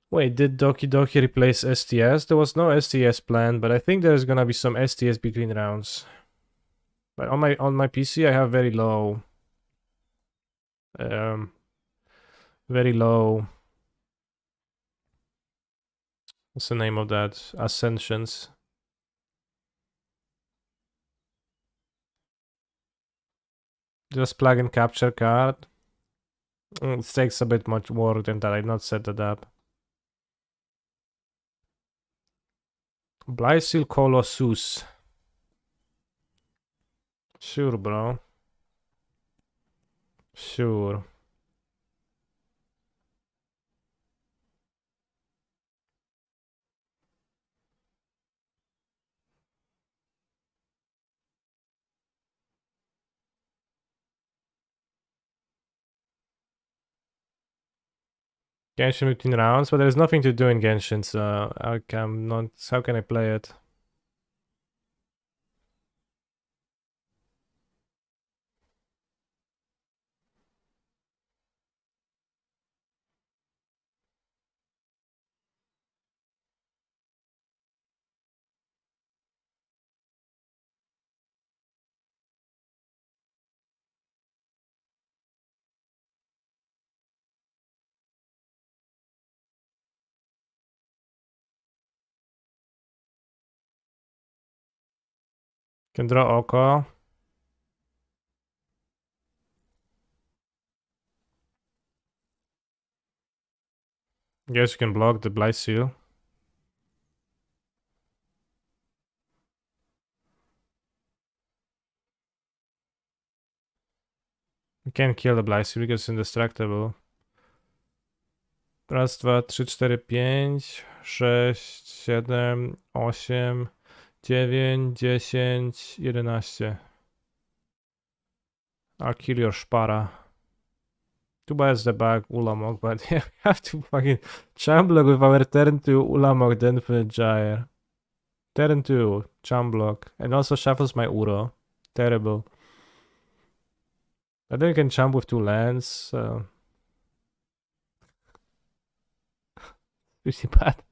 Wait, did Doki Doki replace STS? There was no STS planned, but I think there's gonna be some STS between rounds. But on my PC I have very low very low, what's the name of that? Ascensions. Just plug and capture card. It takes a bit much work than that. I'd not set that up. Blysil Colossus. Sure, bro. Sure. Genshin between rounds, but there's nothing to do in Genshin, so how can I play it? Can draw Oko. Guess you can block the Blight Seal. You can't kill the Blight Seal because it's indestructible. Raz, dwa, trzy, cztery, pięć, 6, 7, 8, 9, 10, 11. I'll kill your Szpara. Too bad it's the back Ulamog, but yeah, we have to fucking Chamblock with our turn 2 Ulamog, then for Gyre. Turn 2, Chamblock. And also shuffles my Uro. Terrible. I think I can champ with 2 lands, so... Pretty bad.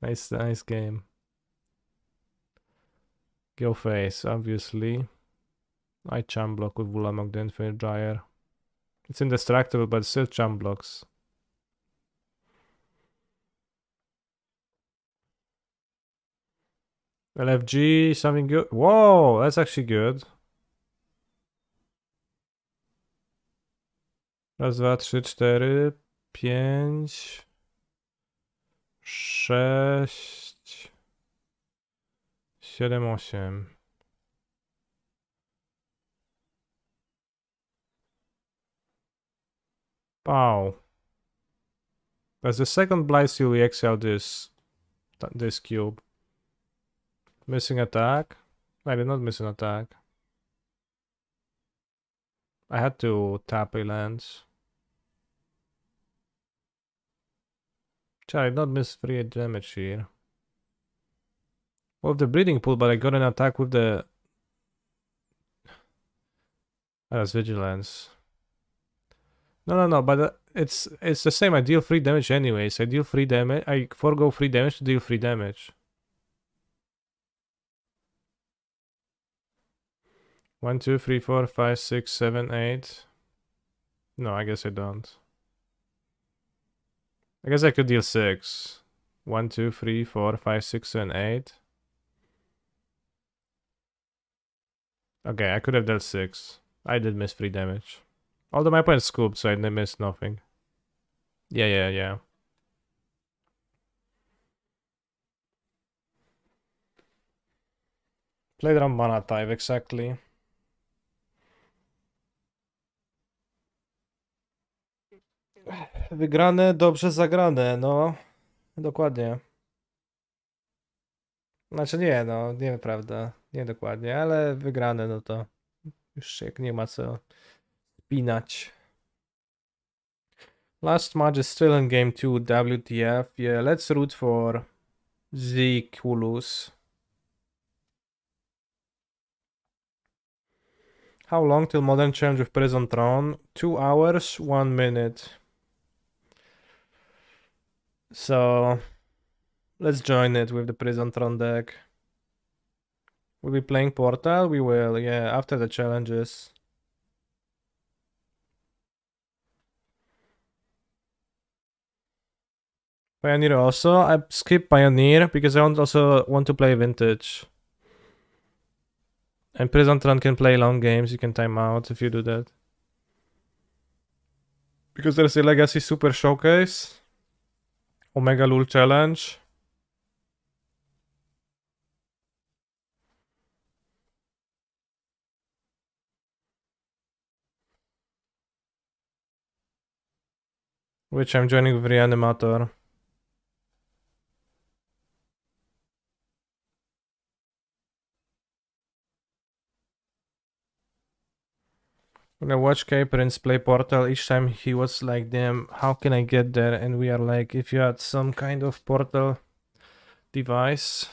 Nice game. Go face, obviously. I champ block with Ulamog, the Infinite Gyre. It's indestructible, but still champ blocks. LFG, something good. Whoa, that's actually good. Raz, dwa, trzy, cztery, 5, 6, 7, 8. Wow. As the second Blight Seal, we exile this cube. Missing attack? I did not miss an attack. I had to tap a lands. I did not miss 3 damage here. Well, the Breeding Pool, but I got an attack with the... That's Vigilance. No, but it's the same. I deal 3 damage anyways. I deal 3 damage. I forego 3 damage to deal 3 damage. 1, 2, 3, 4, 5, 6, 7, 8. No, I guess I don't. I guess I could deal 6. 1, 2, 3, 4, 5, 6, 7, 8. Okay, I could have dealt 6. I did miss 3 damage. Although my opponent scooped, so I missed nothing. Yeah. Played around mana type, exactly. Wygrane, dobrze zagrane, no. Dokładnie. Znaczy nie, no, nieprawda. Nie dokładnie, ale wygrane, no to już jak nie ma co spinać. Last match is still in game 2, WTF. Yeah, let's root for Zeke who lose. How long till Modern Challenge with Prison Throne? 2 hours, 1 minute. So, let's join it with the Prison Throne deck. We'll be playing Portal? We will, yeah, after the challenges. Pioneer also. I skip Pioneer because I also want to play Vintage. And Prison Throne can play long games. You can time out if you do that. Because there's a Legacy Super Showcase. Omega Lul Challenge. Which I'm joining with Reanimator. I'm gonna watch K-Prince play Portal. Each time he was like, damn, how can I get there? And we are like, if you had some kind of Portal device.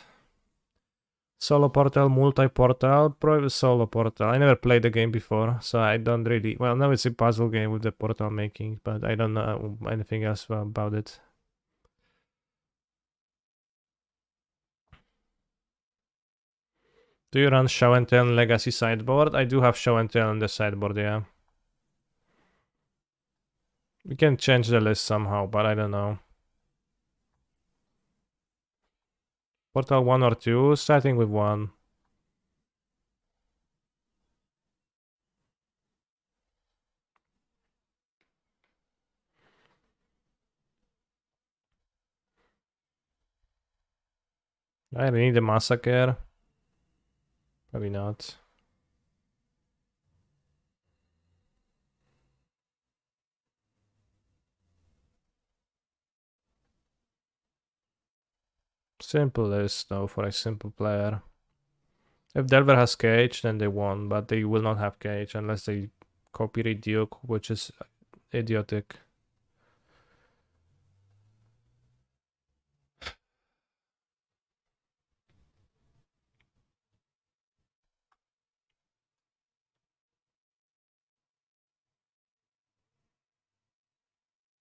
Solo Portal, multi-portal, probably solo Portal. I never played the game before, so I don't really... Well, now it's a puzzle game with the portal making, but I don't know anything else about it. Do you run Show and Tell Legacy sideboard? I do have Show and Tell on the sideboard, yeah. We can change the list somehow, but I don't know. Portal 1 or 2, starting with 1. I need a massacre. Probably not. Simple list though for a simple player. If Delver has Cage, then they won, but they will not have Cage unless they copy Duke, which is idiotic.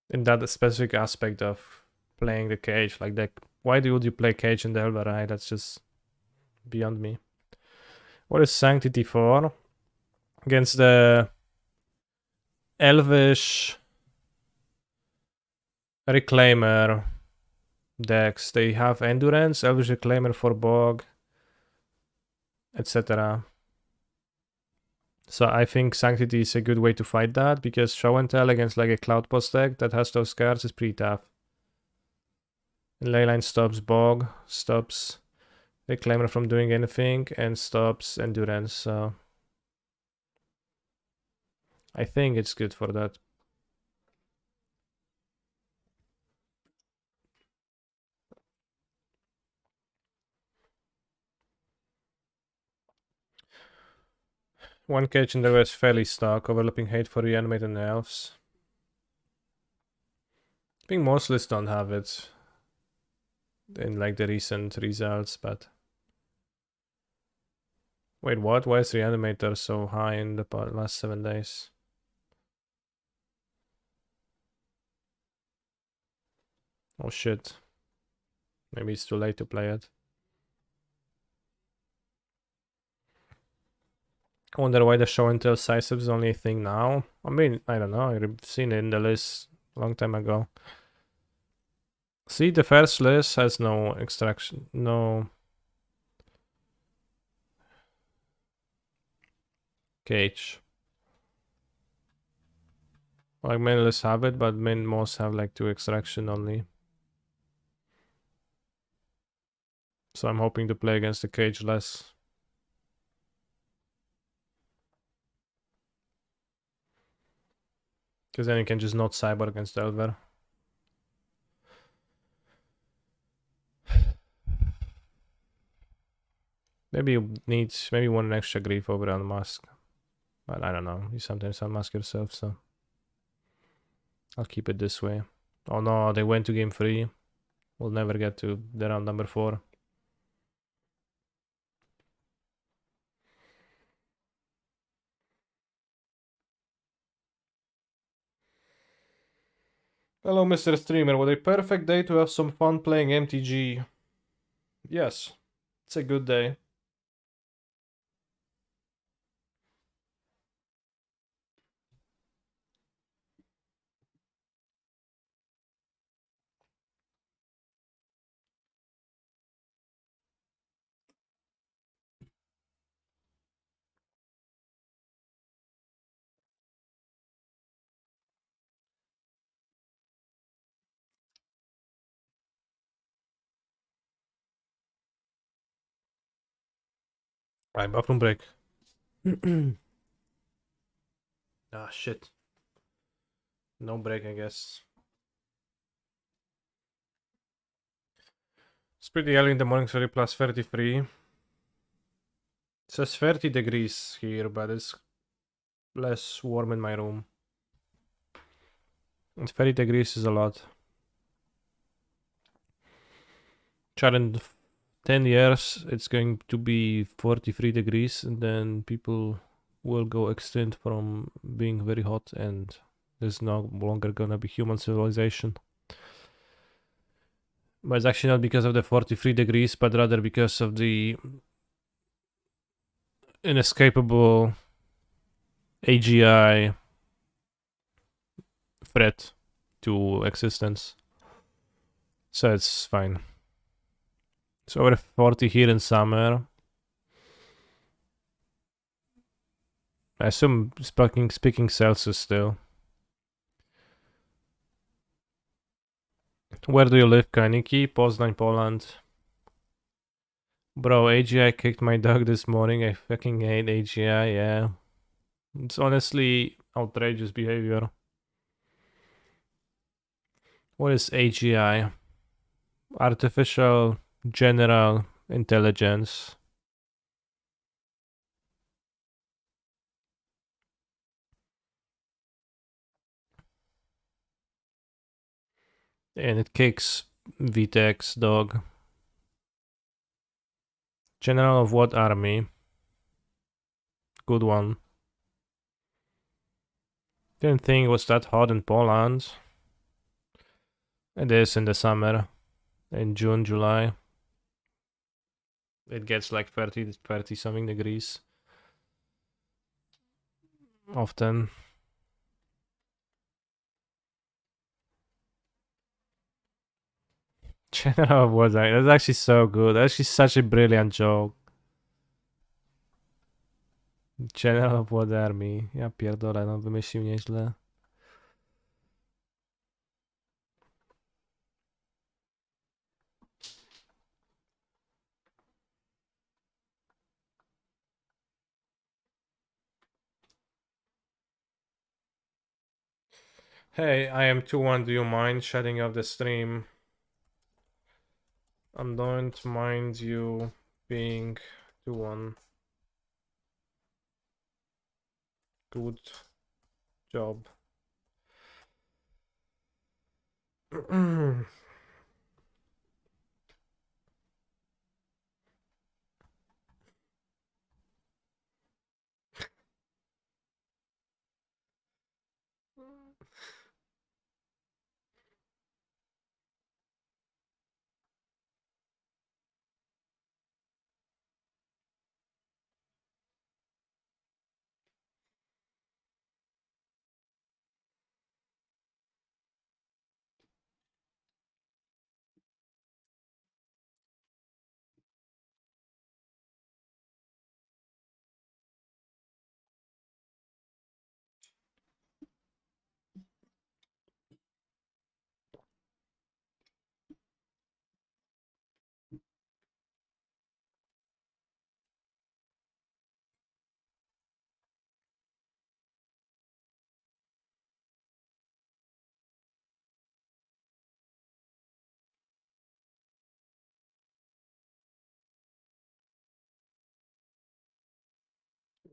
In that specific aspect of playing the Cage, like that, why would you play Cage in Delver, right? That's just beyond me. What is Sanctity for? Against the Elvish Reclaimer decks, they have Endurance, Elvish Reclaimer for Bog, etc. So I think Sanctity is a good way to fight that, because Show and Tell against like a Cloudpost deck that has those cards is pretty tough. And Leyline stops Bog, stops Reclaimer from doing anything, and stops Endurance, so I think it's good for that. One Cage in the West fairly stuck, overlapping hate for Reanimate and Elves. I think most lists don't have it in like the recent results, but... Wait, what? Why is Reanimator so high in the last 7 days? Oh shit. Maybe it's too late to play it. I wonder why the Show and Tell Sidestep is only a thing now. I mean, I don't know, I've seen it in the list a long time ago. See, the first list has no extraction, no Cage. Like many lists have it, but most have like 2 extraction only. So I'm hoping to play against the Cage less. Because then you can just not cyber against Delver. Maybe you need one extra grief over Unmask. But I don't know. You sometimes unmask yourself, so I'll keep it this way. Oh no, they went to game 3. We'll never get to the round number 4. Hello, Mr. Streamer. What a perfect day to have some fun playing MTG. Yes, it's a good day. Right, bathroom break. Ah, shit. No break, I guess. It's pretty early in the morning, sorry, plus 33. It says 30 degrees here, but it's less warm in my room. And 30 degrees is a lot. Chat in 10 years, it's going to be 43 degrees, and then people will go extinct from being very hot, and there's no longer gonna be human civilization. But it's actually not because of the 43 degrees, but rather because of the inescapable AGI threat to existence. So it's fine. It's over 40 here in summer. I assume speaking Celsius still. Where do you live, Kaniki? Poznań, Poland. Bro, AGI kicked my dog this morning. I fucking hate AGI, yeah. It's honestly outrageous behavior. What is AGI? Artificial General Intelligence. And it kicks VTEX dog. General of what army? Good one. Didn't think it was that hot in Poland. It is in the summer. In June, July. It gets like 30 something degrees. Often. General of what army? That's actually so good. That's actually such a brilliant joke. General of what army? Ja pierdolę, no wymyślił nieźle. Hey, I am 2-1. Do you mind shutting off the stream? I don't mind you being 2-1. Good job.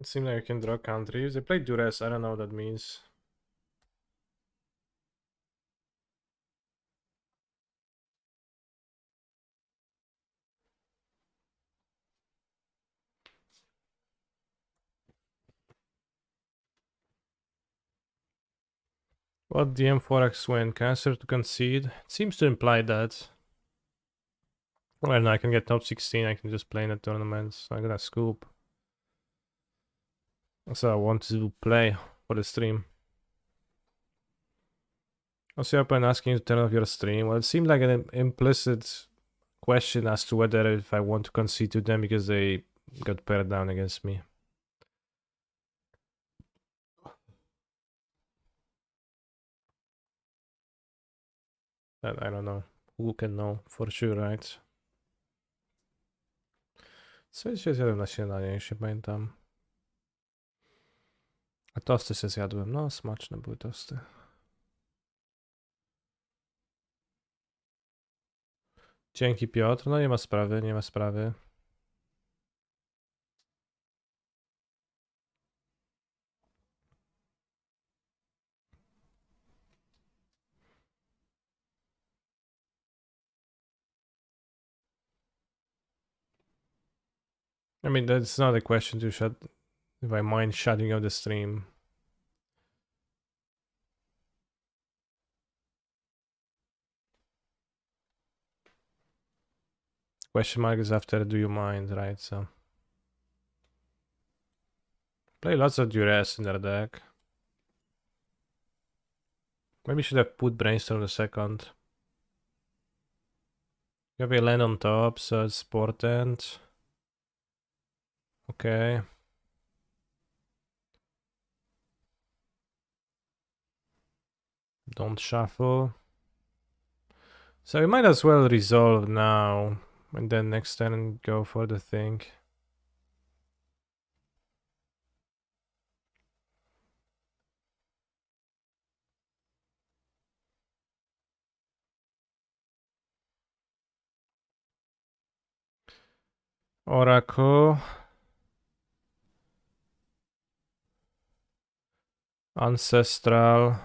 It seems like you can draw countries. They play Duress, I don't know what that means. What DM4X win? Cancer to concede? It seems to imply that. Well, no, I can get top 16, I can just play in the tournaments. I'm gonna scoop. So I want to play for the stream. Also, I've been asking you to turn off your stream. Well, it seemed like an implicit question as to whether if I want to concede to them because they got paired down against me. That I don't know. Who can know for sure, right? Co dzisiaj zjadłem na śniadanie, już się pamiętam. A tosty się zjadłem. No, smaczne były tosty. Dzięki, Piotr. No nie ma sprawy, nie ma sprawy. I mean, that's not a question to shut. If I mind shutting off the stream. Question mark is after do you mind, right? So play lots of Duress in their deck. Maybe should have put Brainstorm the second. You have a land on top, so it's important. Okay. Don't shuffle. So we might as well resolve now, and then next turn go for the thing. Oracle. Ancestral.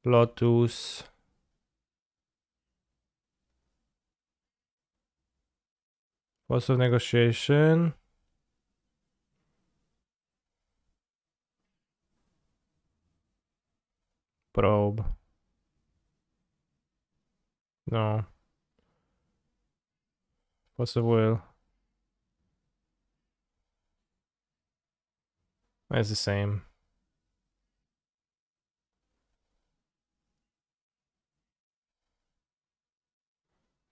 Lotus. Force of negotiation. Probe. No. Force of will. It's the same.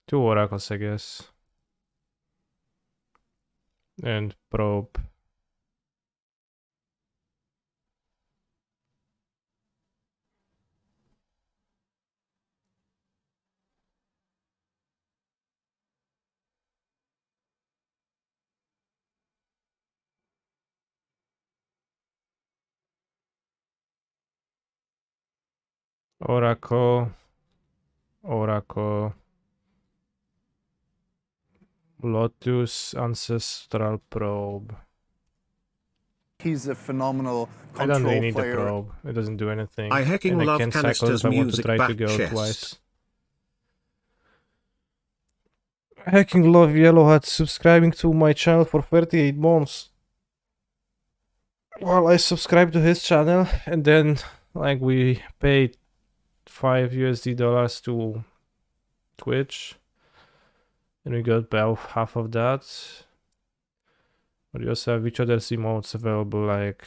Two oracles, I guess. And probe. Oracle. Oracle. Lotus. Ancestral probe. He's a phenomenal I don't really control need the player. probe. It doesn't do anything. I hecking and I love can't cycle Canister's if I want to music try to back go chest. twice. Hacking Love Yellowhead subscribing to my channel for 38 months. Well, I subscribed to his channel and then like we paid $5 to Twitch and we got about half of that. But we also have each other's emotes available, like,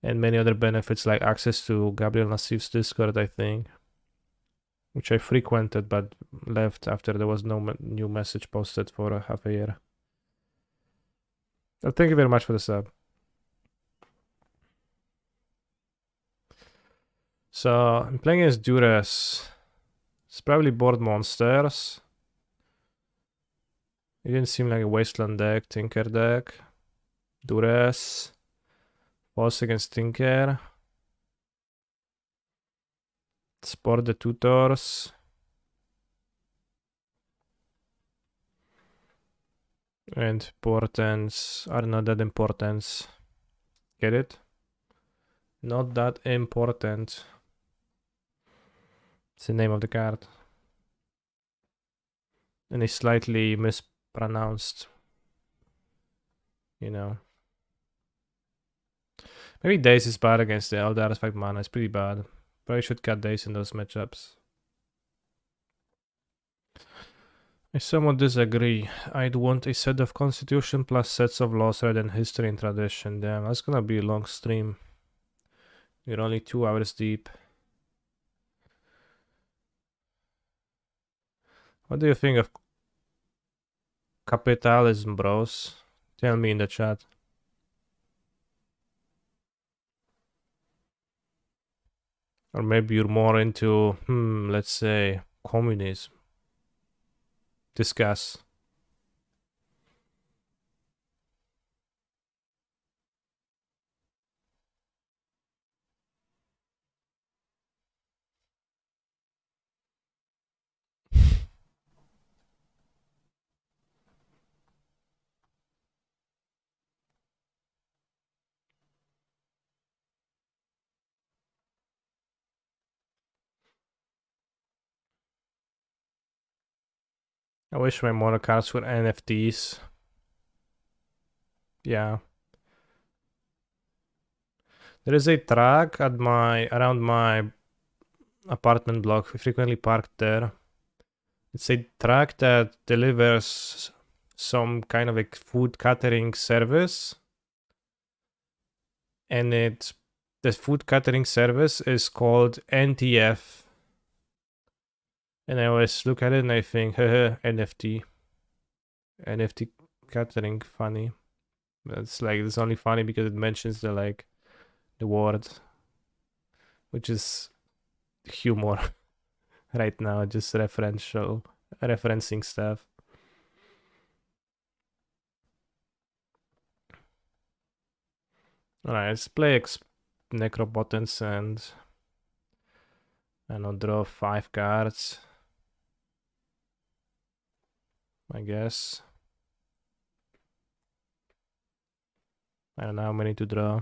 and many other benefits like access to Gabriel Nassif's Discord, I think, which I frequented but left after there was no new message posted for half a year. Well, thank you very much for the sub. So I'm playing as Duress. It's probably board monsters. It didn't seem like a Wasteland deck, Tinker deck. Duress. Force against Tinker. Sport the Tutors. And portents are not that important. Get it? Not that important. It's the name of the card. And it's slightly mispronounced. You know. Maybe Daze is bad against the Elder Artifact mana. It's pretty bad. Probably should cut Daze in those matchups. I somewhat disagree. I'd want a set of Constitution plus sets of laws rather than History and Tradition. Damn, that's gonna be a long stream. We're only 2 hours deep. What do you think of capitalism, bros? Tell me in the chat. Or maybe you're more into, let's say, communism. Discuss. I wish my mono cards were NFTs. Yeah. There is a track at around my apartment block. We frequently park there. It's a track that delivers some kind of a food catering service. And the food catering service is called NTF. And I always look at it and I think, haha, NFT. NFT catering, funny. It's like, it's only funny because it mentions the, like, the word, which is humor right now, just referencing stuff. Alright, let's play Necropotence and I'll draw 5 cards, I guess. I don't know how many to draw.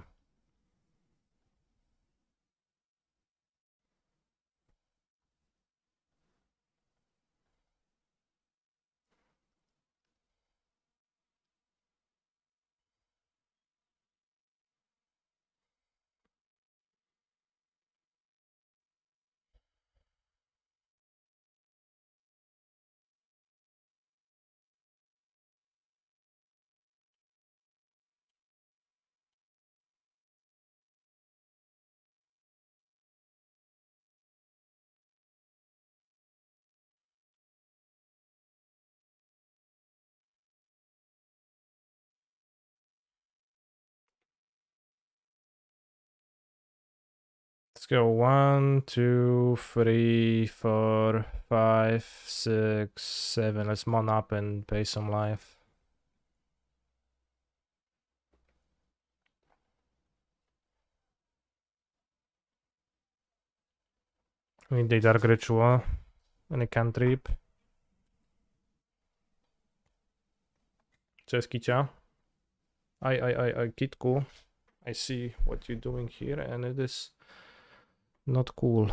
Let's go 1, 2, 3, 4, 5, 6, 7. Let's mon up and pay some life. We need the Dark Ritual and a cantrip. Cześć Kicia. I Kitku. I see what you're doing here and it is not cool.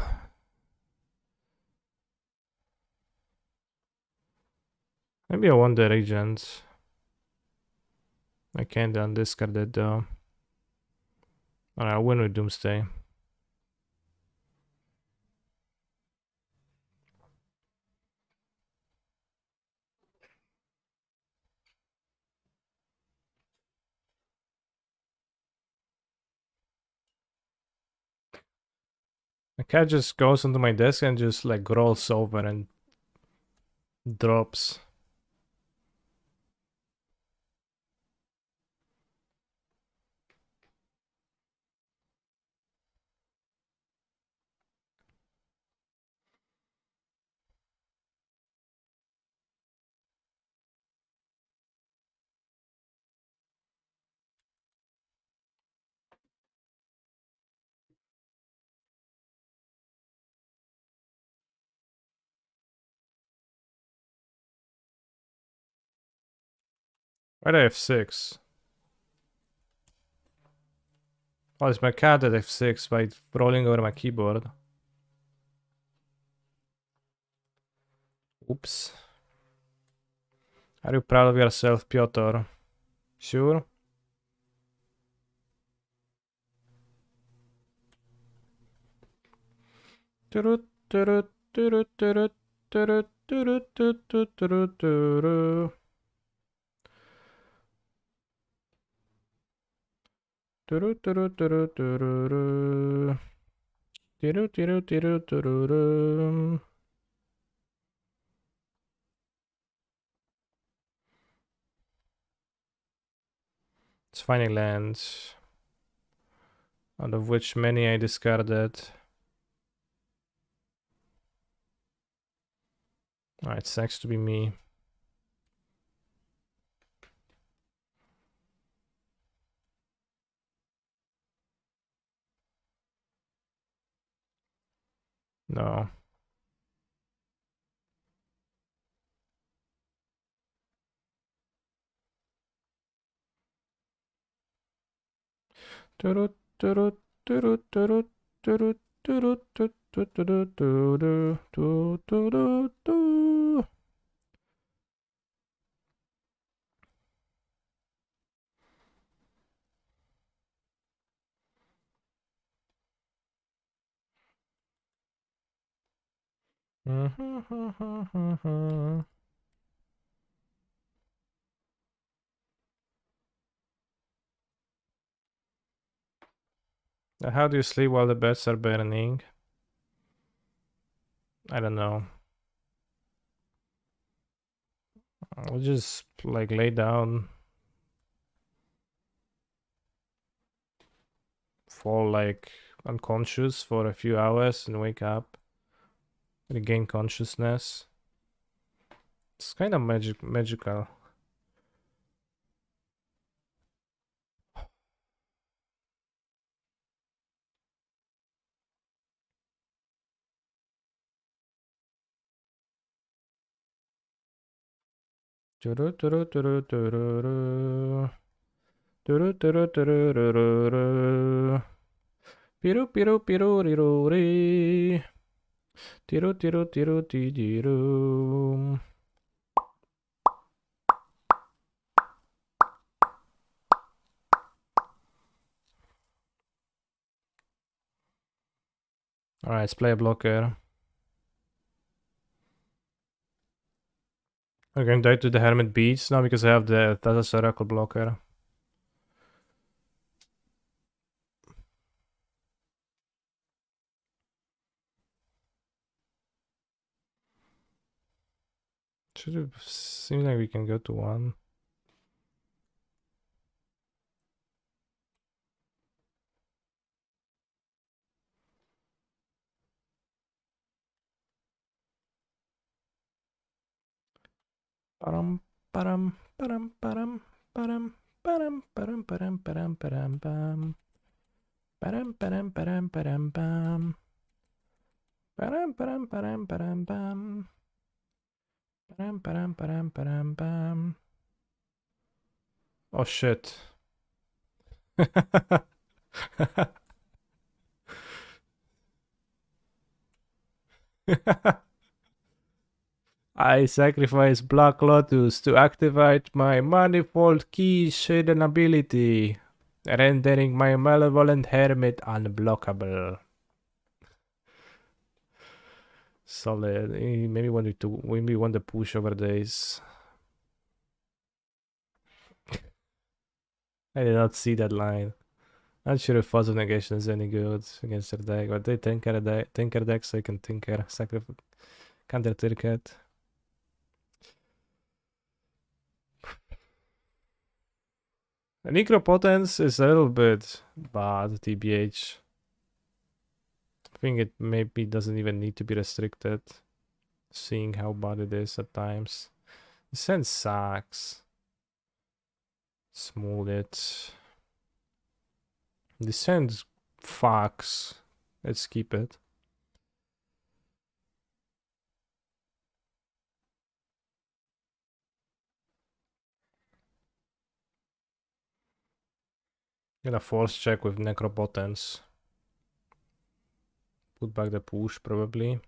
Maybe I want the Regent. I can't undiscard it though. Alright, I'll win with Doomsday. The cat just goes onto my desk and just like rolls over and drops. Why do I have 6? Oh, it's my cat at F6 by rolling over my keyboard. Oops. Are you proud of yourself, Piotr? Sure? It's finding lands, out of which many I discarded. Alright, sucks to be me. No. How do you sleep while the beds are burning? I don't know. I'll just like lay down, fall like unconscious for a few hours and wake up, regain consciousness. It's kind of magical. Turu turu turu tururu. Turu turu turururu. Piru piru piru riruri. Tiru tiru tiru tiru. Alright, let's play a blocker. I'm going to die to the Hermit Beast now because I have the Thassa's Oracle blocker. Seems like we can go to 1. Param param param param param param param param param param pam. Param param param param pam. Param param param param pam. Param param param param pam. Oh shit. I sacrifice Black Lotus to activate my Manifold Key Shading ability, rendering my Malevolent Hermit unblockable. Solid. Maybe want to push over days. I did not see that line. Not sure if Fuzz of Negation is any good against their deck, but they tinker deck, so I can tinker, sacrifice, counter Tirket. Necropotence is a little bit bad, TBH. I think it maybe doesn't even need to be restricted, seeing how bad it is at times. The sense sucks. Smooth it. Descent fucks. Let's keep it. Gonna force check with Necropotence. Put back the push probably.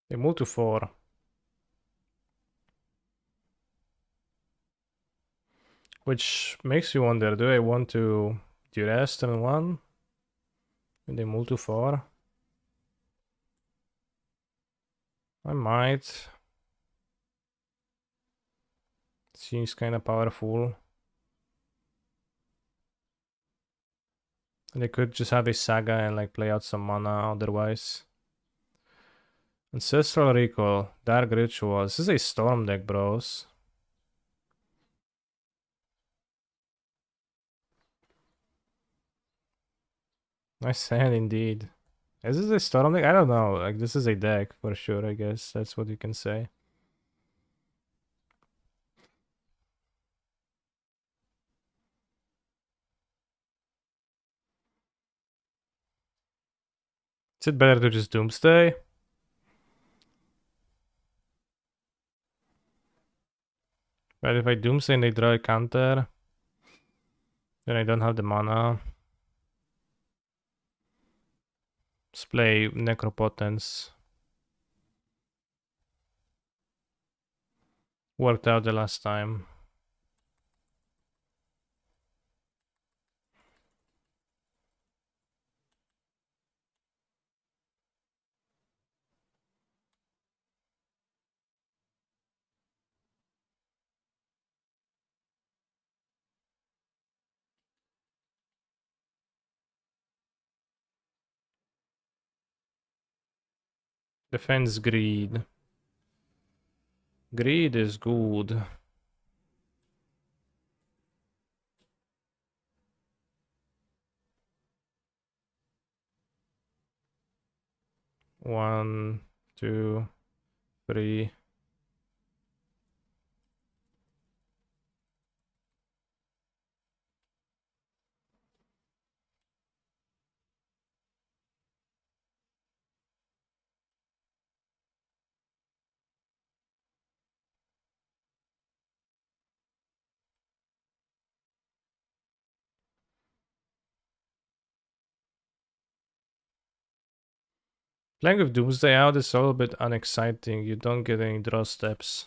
They move to 4. Which makes you wonder, do I want to duress turn 1? And they move to 4? I might. Seems kind of powerful. They could just have a Saga and like play out some mana otherwise. Ancestral Recall, Dark Ritual. This is a Storm deck, bros. Nice hand indeed. Is this a Storm deck? I don't know. Like, this is a deck for sure, I guess. That's what you can say. Is it better to just Doomsday? But if I Doomsday and they draw a counter, then I don't have the mana. Let's play Necropotence. worked out the last time. Defense greed. Greed is good. One, two, three. Playing with Doomsday out is a little bit unexciting. You don't get any draw steps.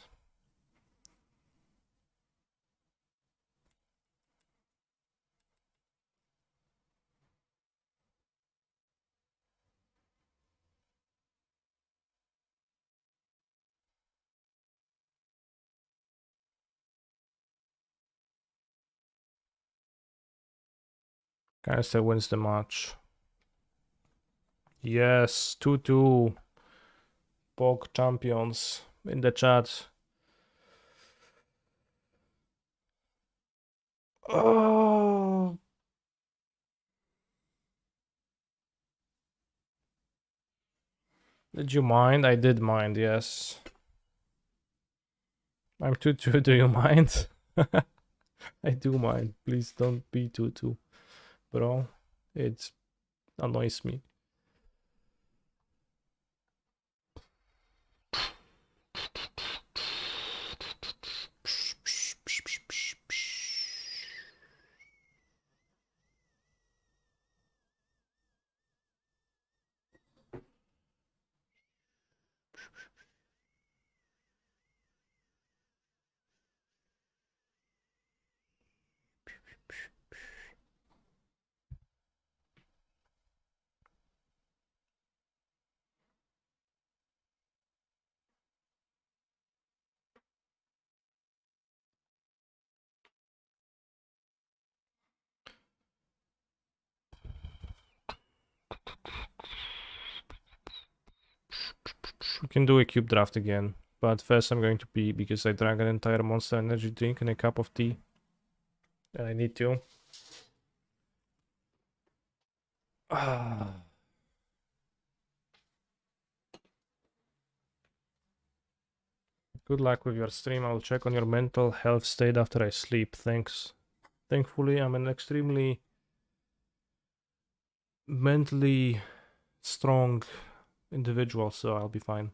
Canister wins the match. Yes, 2-2. Pog champions in the chat. Oh. Did you mind? I did mind, yes. I'm 2-2, do you mind? I do mind. Please don't be 2-2. Bro, it annoys me. We can do a cube draft again, but first I'm going to pee because I drank an entire Monster Energy drink and a cup of tea. And I need to. Good luck with your stream. I'll check on your mental health state after I sleep. Thanks. Thankfully, I'm an extremely mentally strong individual, so I'll be fine.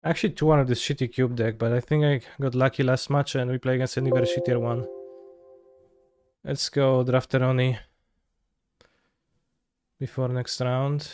Actually, 2 of this shitty cube deck, but I think I got lucky last match and we play against an even shittier one. Let's go Drafteroni before next round.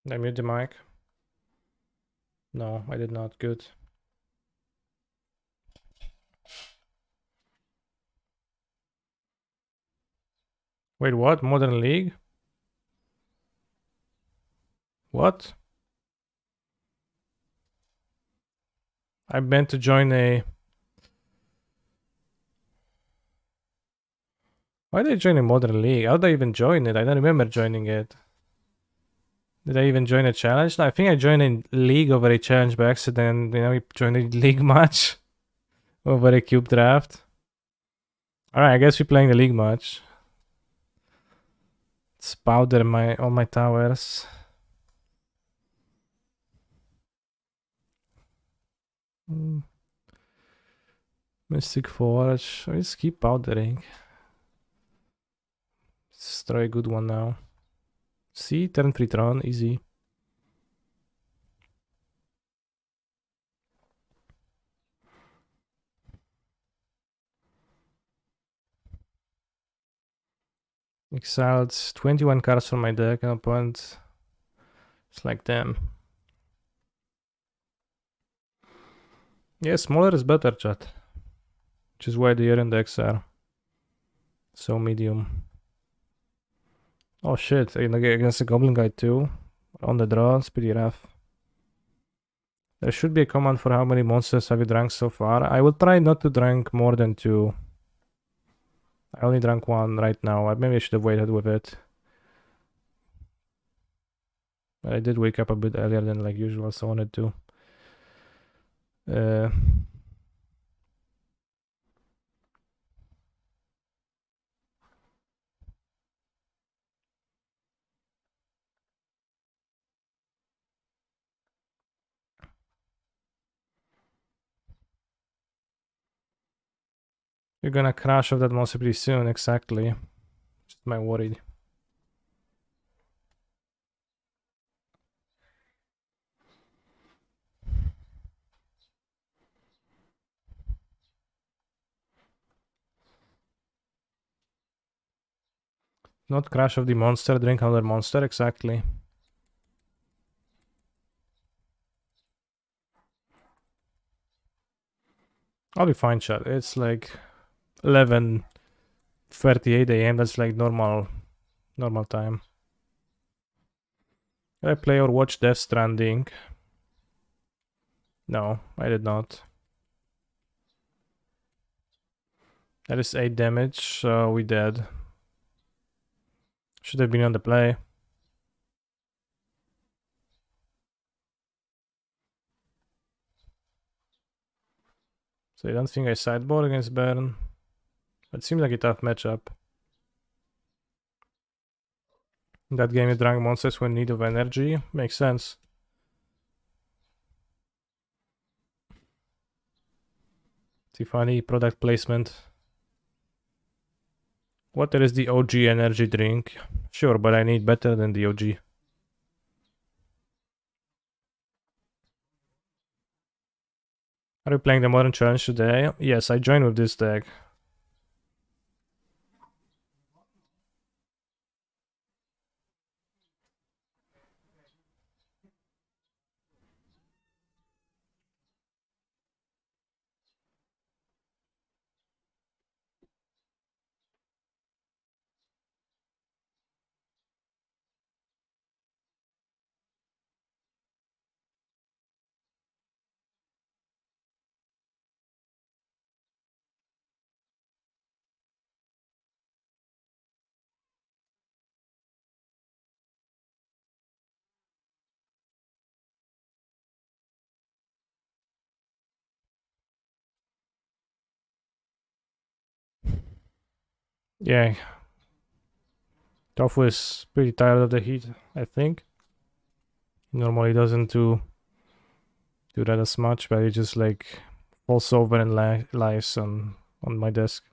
I mute the mic. No, I did not. Good. Wait, what? Modern League? What? I meant to join a... Why did I join a Modern League? How did I even join it? I don't remember joining it. Did I even join a challenge? No, I think I joined a league over a challenge by accident. You know, we joined a league match over a cube draft. Alright, I guess we're playing the league match. Let's powder all my towers. Mystic Forge. Let's keep powdering. Let's try a good one now. See, turn 3 Tron, easy. Exiled 21 cards from my deck and opponent. It's like them. Yeah, smaller is better, chat. Which is why the Eren decks are so medium. Oh shit, against the Goblin guy too. On the draw, it's pretty rough. There should be a command for how many monsters have you drank so far. I will try not to drink more than 2. I only drank 1 right now. Maybe I should have waited with it. But I did wake up a bit earlier than like usual, so I wanted to. You're gonna crash off that monster pretty soon, exactly. Just my worried. Not crash of the monster, drink another monster, exactly. I'll be fine, chat. It's like 11:38 a.m. That's like normal time. Did I play or watch Death Stranding? No, I did not. That is 8 damage, so we dead. Should have been on the play. So I don't think I sideboard against Baron. It seems like a tough matchup. In that game you drank monsters when in need of energy. Makes sense. Tiffany product placement. What is the OG energy drink? Sure, but I need better than the OG. Are you playing the Modern Challenge today? Yes, I joined with this deck. Yeah. Tofu is pretty tired of the heat, I think. He normally doesn't do that as much, but he just like falls over and lies on my desk.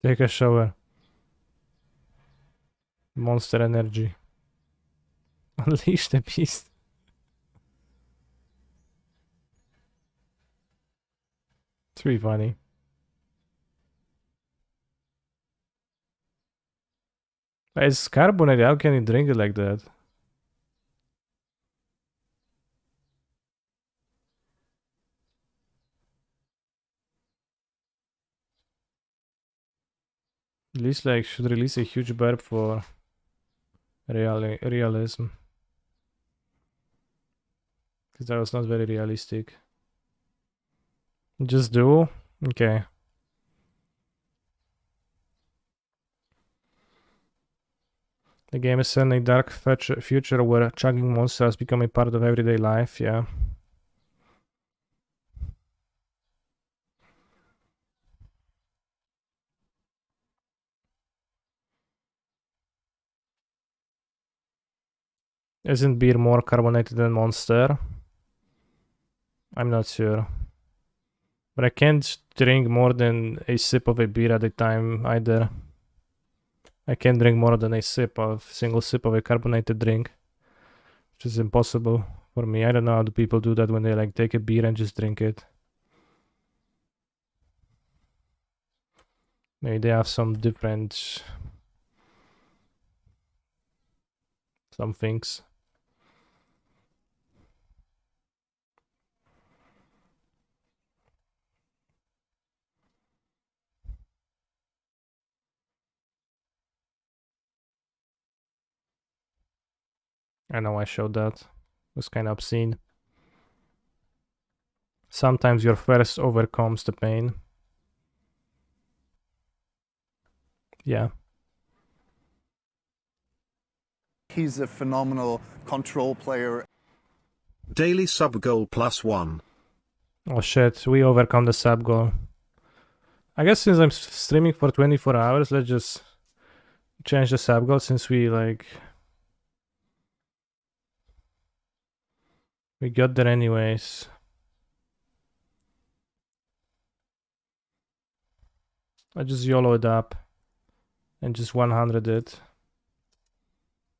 Take a shower. Monster energy. Unleash the beast. It's pretty funny. It's carbonated. How can you drink it like that? At least like should release a huge burp for realism. Because that was not very realistic. Just do? Okay. The game is set in a dark future where chugging monsters become a part of everyday life, yeah. Isn't beer more carbonated than Monster? I'm not sure. But I can't drink more than a sip of a beer at a time either. I can't drink more than a single sip of a carbonated drink. Which is impossible for me. I don't know how do people do that when they like take a beer and just drink it. Maybe they have some different some things. I know I showed that. It was kind of obscene. Sometimes your thirst overcomes the pain. Yeah. He's a phenomenal control player. Daily sub goal +1. Oh shit, we overcome the sub goal. I guess since I'm streaming for 24 hours, let's just change the sub goal since we got there anyways. I just YOLO it up and just 100 it.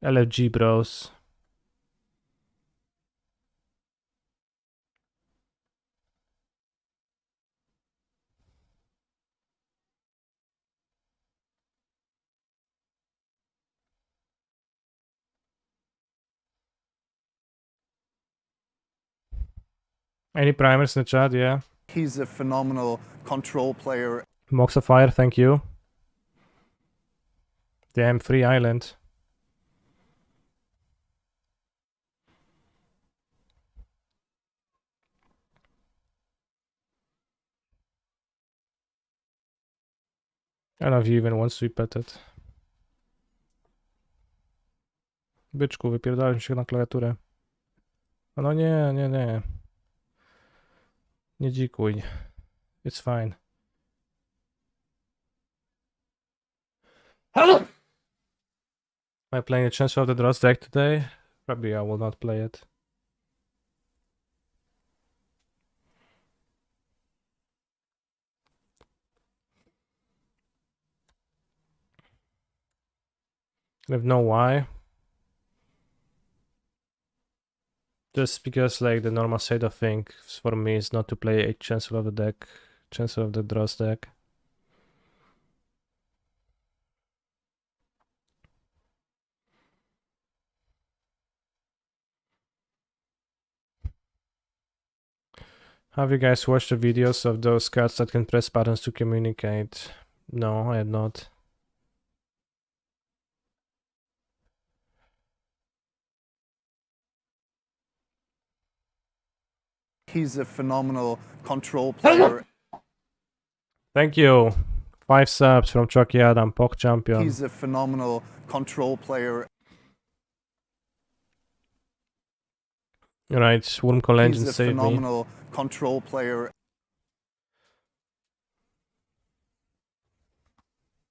LFG bros. Any primers in the chat? Yeah. He's a phenomenal control player. Moxafire, thank you. Damn, free island. I don't know if you even wants to be petted. Byczku, wypierdałem się na klawiaturę. No nie, nie, nie. Nie dzikuj. It's fine. Am I playing a Chancellor of the Dross deck today? Probably I will not play it. I have no why. Just because like the normal state of things for me is not to play a Chancellor of the Dross deck. Have you guys watched the videos of those cards that can press buttons to communicate? No, I had not. He's a phenomenal control player. Thank you. 5 subs from Chucky Adam, POC champion. He's a phenomenal control player. Right, Wormco Legend He's a saved me. phenomenal control player.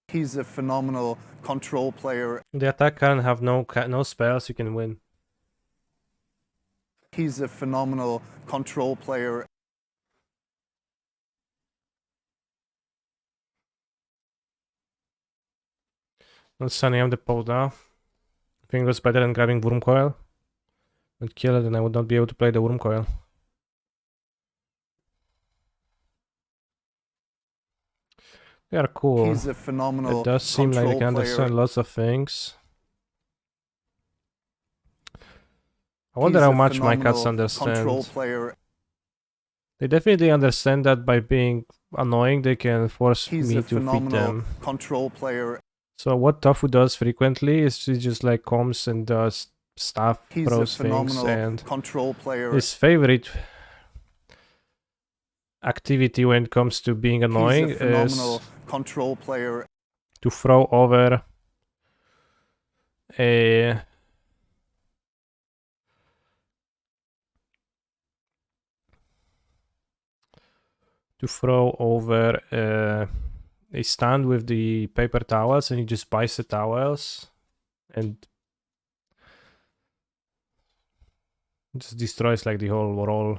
He's a phenomenal control player. The attack can't have no spells, you can win. He's a phenomenal control player. Let's sunny up the pole now. I think it was better than grabbing Wurmcoil. And kill it, and I would not be able to play the Wurmcoil. They are cool. He's a phenomenal It does seem like they can understand player. lots of things. I wonder He's how a much my cats phenomenal control understand. player. They definitely understand that by being annoying, they can force He's me a to feed phenomenal them. control player. So what Tofu does frequently is he just like comes and does stuff, He's a throws things, phenomenal and control player. his favorite activity when it comes to being annoying He's a phenomenal is control player. to throw over a a stand with the paper towels, and he just buys the towels and just destroys like the whole roll.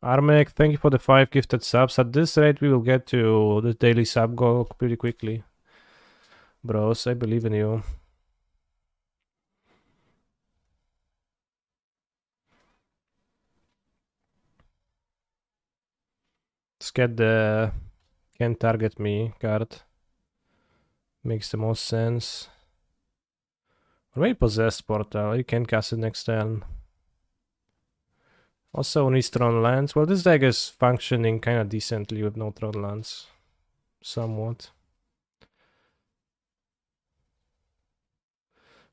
Armek, thank you for the 5 gifted subs. At this rate, we will get to the daily sub goal pretty quickly. Bros, I believe in you. Let's get the can't target me card. Makes the most sense. Or maybe Possessed Portal. You can cast it next turn. Also needs Tron lands. Well, this deck is functioning kind of decently with no Tron lands. Somewhat.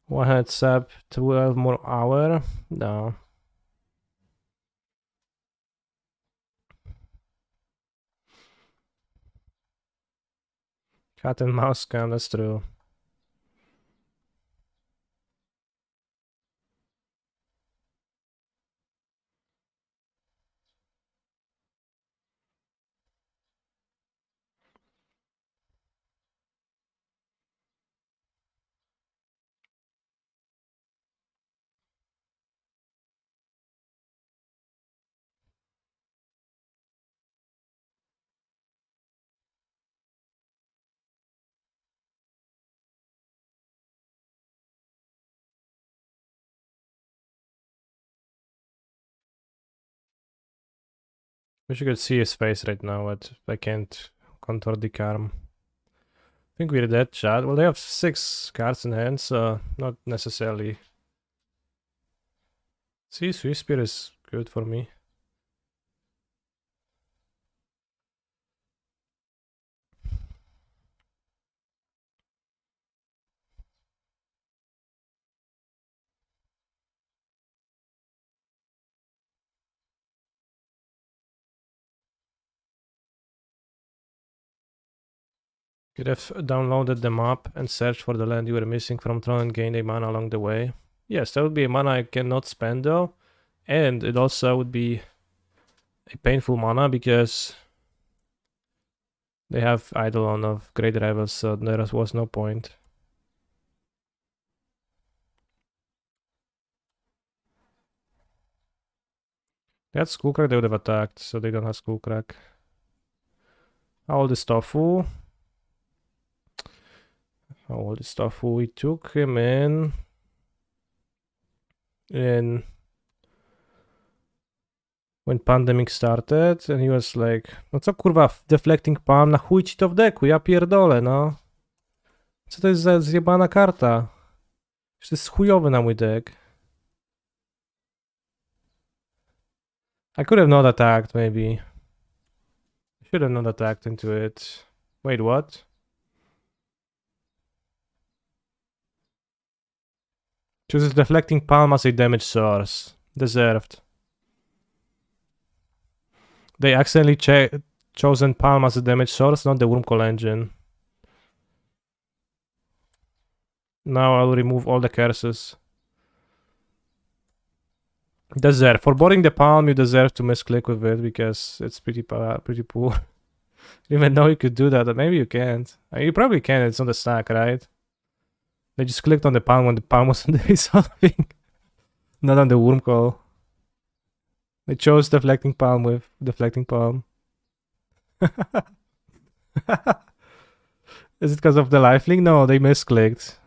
One heads up, 12 more hour. No. Cat and mouse cam, that's true. Wish you could see his face right now, but I can't contour the arm. I think we're dead, chat. Well, they have 6 cards in hand, so not necessarily. See, Swift Spear is good for me. Could have downloaded the map and searched for the land you were missing from Tron and gained a mana along the way. Yes, that would be a mana I cannot spend though. And it also would be a painful mana because they have Eidolon of Great Rivals, so there was no point. They had Skullcrack, they would have attacked, so they don't have Skullcrack. How old is Tofu? How old is Tofu? We took him in when pandemic started, and he was like, no co kurwa, Deflecting Palm, na chuj ci to w deku, ja pierdolę, no. Co to jest za zjebana karta? Przecież to jest chujowy na mój deck. I could have not attacked, maybe. I should have not attacked into it. Wait, what? Chooses Deflecting Palm as a damage source. Deserved. They accidentally chosen Palm as a damage source, not the Wurmcoil Engine. Now I'll remove all the curses. Deserve. For boarding the Palm, you deserve to misclick with it because it's pretty poor. Even though you could do that, but maybe you can't. You probably can, it's on the stack, right? They just clicked on the Palm when the Palm was doing something. Not on the Wurmcoil. They chose Deflecting Palm with Deflecting Palm. Is it because of the lifelink? No, they misclicked.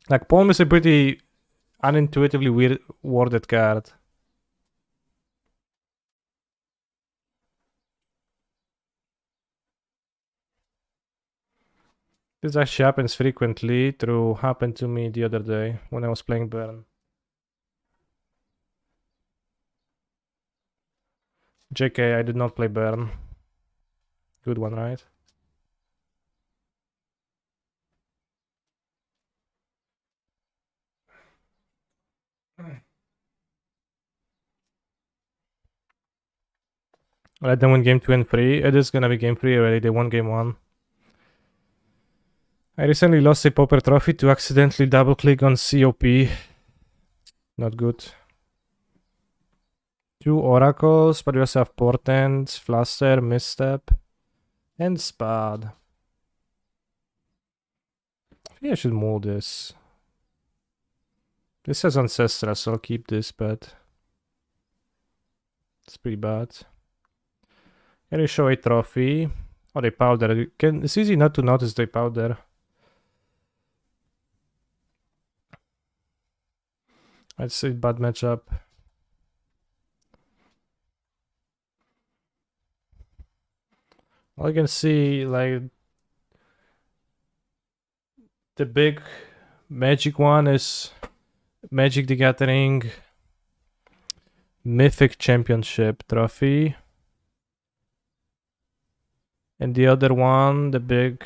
Like, Palm is a pretty unintuitively weird worded card. This actually happens frequently. Happened to me the other day when I was playing Burn. JK, I did not play Burn. Good one, right? Let them win game 2 and 3. It is gonna be game 3 already. They won game 1. I recently lost a Pauper Trophy to accidentally double click on COP. Not good. 2 Oracles, but we also have Portent, Fluster, Misstep, and Spad. I think I should move this. This has Ancestral, so I'll keep this, but it's pretty bad. Can you show a trophy? Oh, they powder. It's easy not to notice they powder. I'd say bad matchup. All I can see, like, the big Magic one is Magic the Gathering Mythic Championship trophy. And the other one, the big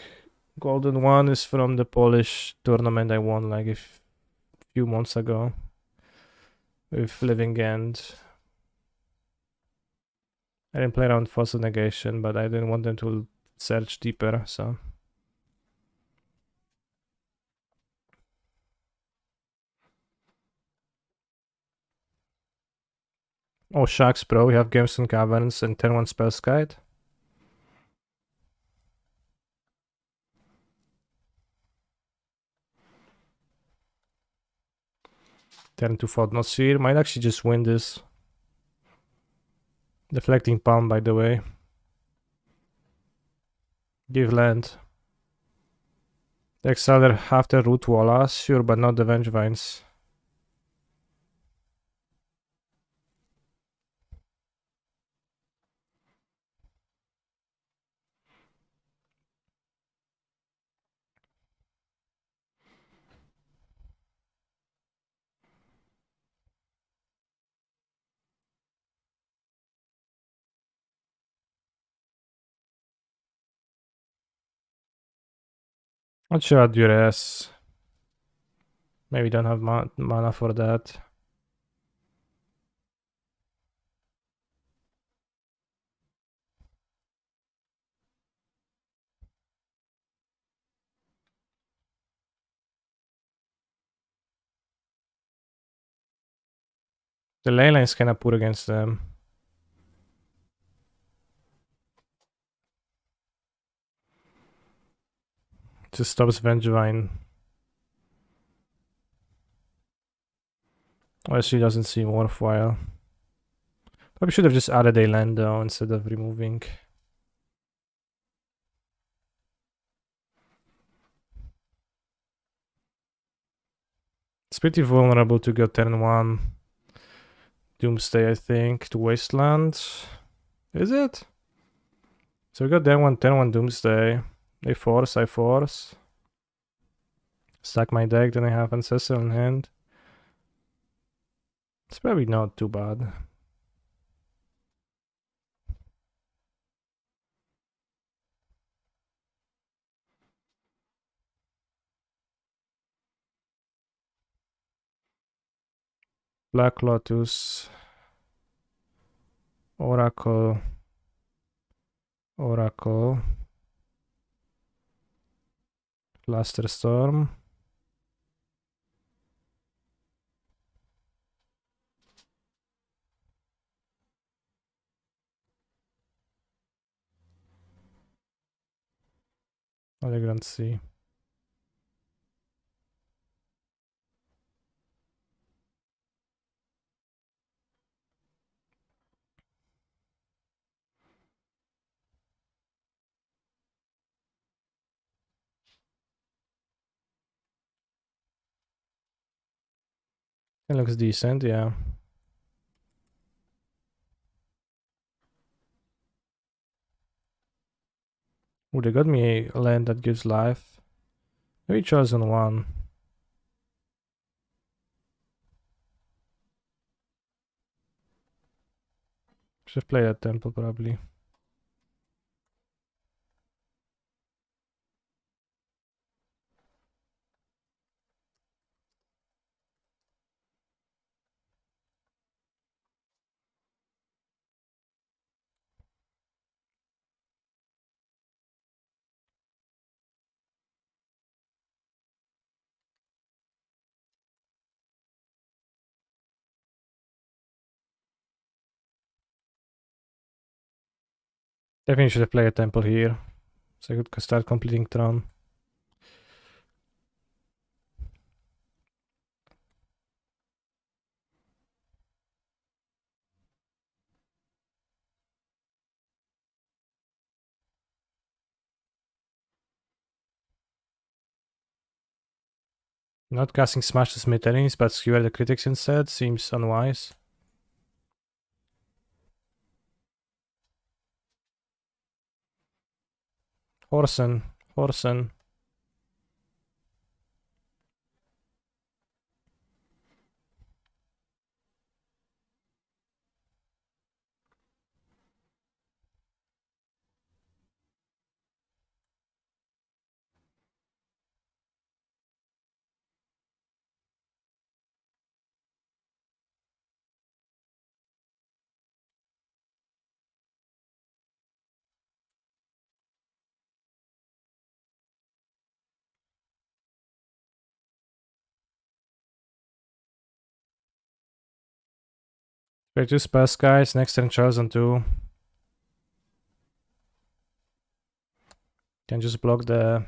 golden one, is from the Polish tournament I won like a few months ago with Living End. I didn't play around Fossil Negation, but I didn't want them to search deeper, so. Oh, Sharks Pro, we have Gemstone Caverns and turn 1 Spells Guide. Turn 2 Thought Sphere. Might actually just win this. Deflecting Palm, by the way. Give land. Exile after Root Wallace, sure, but not the Vengevines. Not sure at Duress. Maybe don't have mana for that. The ley line is kinda poor against them. Just stops Vengevine. Well, she doesn't seem worthwhile. Probably should have just added a land though instead of removing. It's pretty vulnerable to go turn 1 Doomsday, I think, to Wasteland. Is it? So we got turn 1 Doomsday. They force, I force. Stack my deck, then I have Ancestral in hand. It's probably not too bad. Black Lotus, Oracle, Oracle, Clusterstorm, Allegrand Sea. It looks decent, yeah. Oh, they got me a land that gives life. Maybe chosen one. Should play that temple probably. Definitely should have played a temple here, so I could start completing Tron. Not casting Smash to Smith enemies, but skewer the critics instead seems unwise. Horsen, Horsen. Play 2 spells, guys. Next turn chosen 2. Can just block the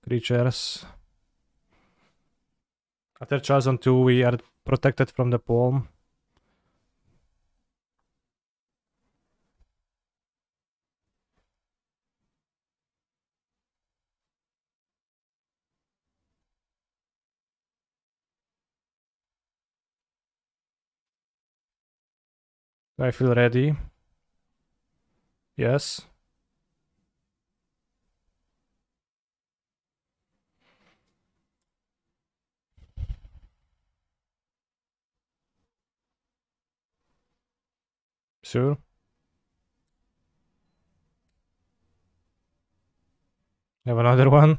creatures. After chosen 2, we are protected from the palm. I feel ready. Yes. Sure. Have another one.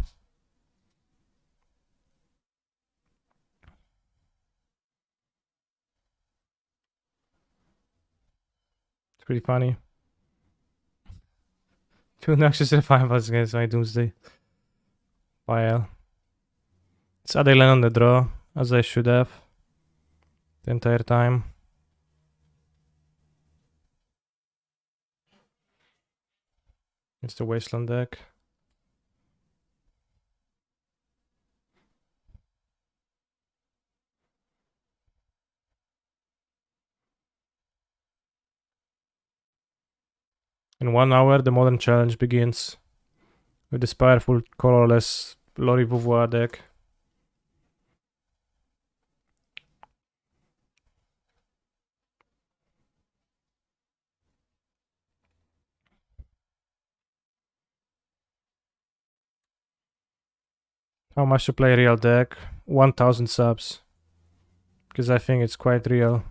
It's pretty funny. 2 Noxious Revivals against my Doomsday pile. It's Adelan on the draw, as I should have the entire time. It's the Wasteland deck. In 1 hour, the modern challenge begins with this powerful colorless Lori Vuvua deck. How much to play a real deck? 1000 subs. Because I think it's quite real.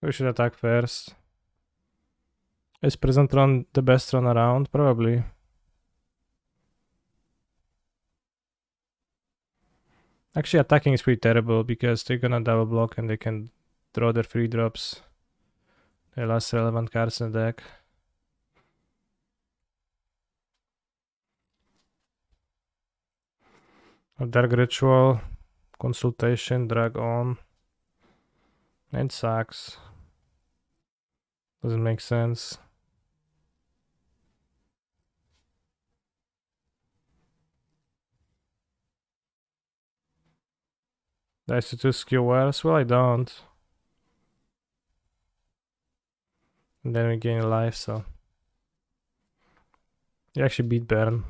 We should attack first. Is present run the best run around? Probably. Actually, attacking is pretty terrible because they're gonna double block and they can draw their free drops. The last relevant cards in the deck. A Dark Ritual, Consultation, Drag On, and Sax. Doesn't make sense. Dice to 2 skill wares? Well, I don't. And then we gain a life, so. You actually beat Baron.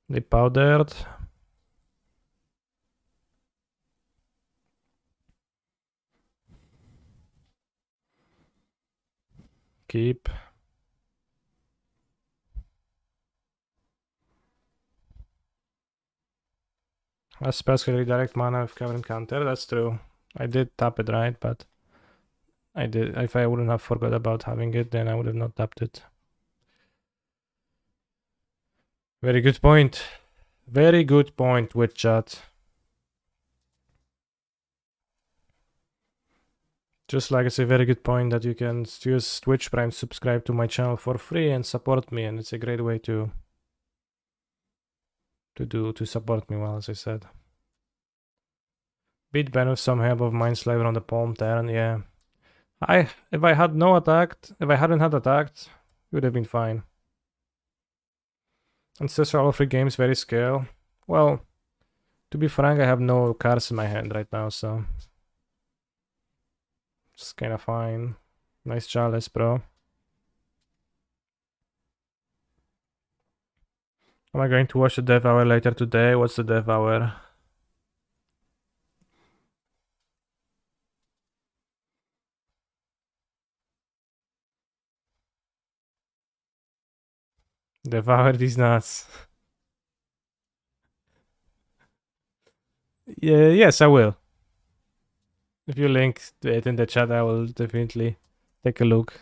They powdered. Keep. I spells can redirect mana with cover and counter, that's true. I did tap it right, but I did. If I wouldn't have forgot about having it, then I would have not tapped it. Very good point. Very good point, with chat. Just like it's a very good point that you can use Twitch Prime, subscribe to my channel for free and support me, and it's a great way to support me, well, as I said. Beat Ben with some help of Mindslaver on the palm turn, yeah. If I hadn't had attacked, it would have been fine. Ancestral all 3 games, very scale. Well, to be frank, I have no cards in my hand right now, so it's kind of fine. Nice chalice, bro. Am I going to watch the Death Hour later today? What's the Death Hour? Devour these nuts. Yeah, yes, I will. If you link it in the chat, I will definitely take a look.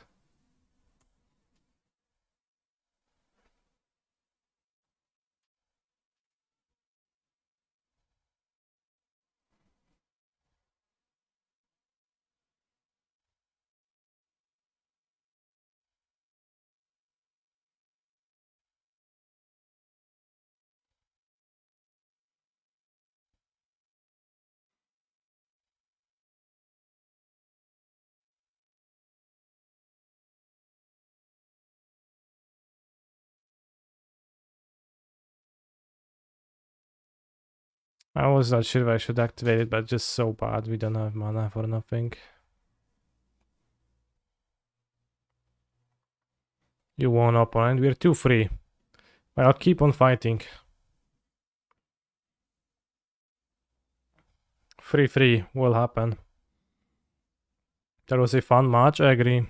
I was not sure if I should activate it, but just so bad we don't have mana for nothing. You won, opponent. We're 2-free. But I'll keep on fighting. 3-3 will happen. That was a fun match, I agree.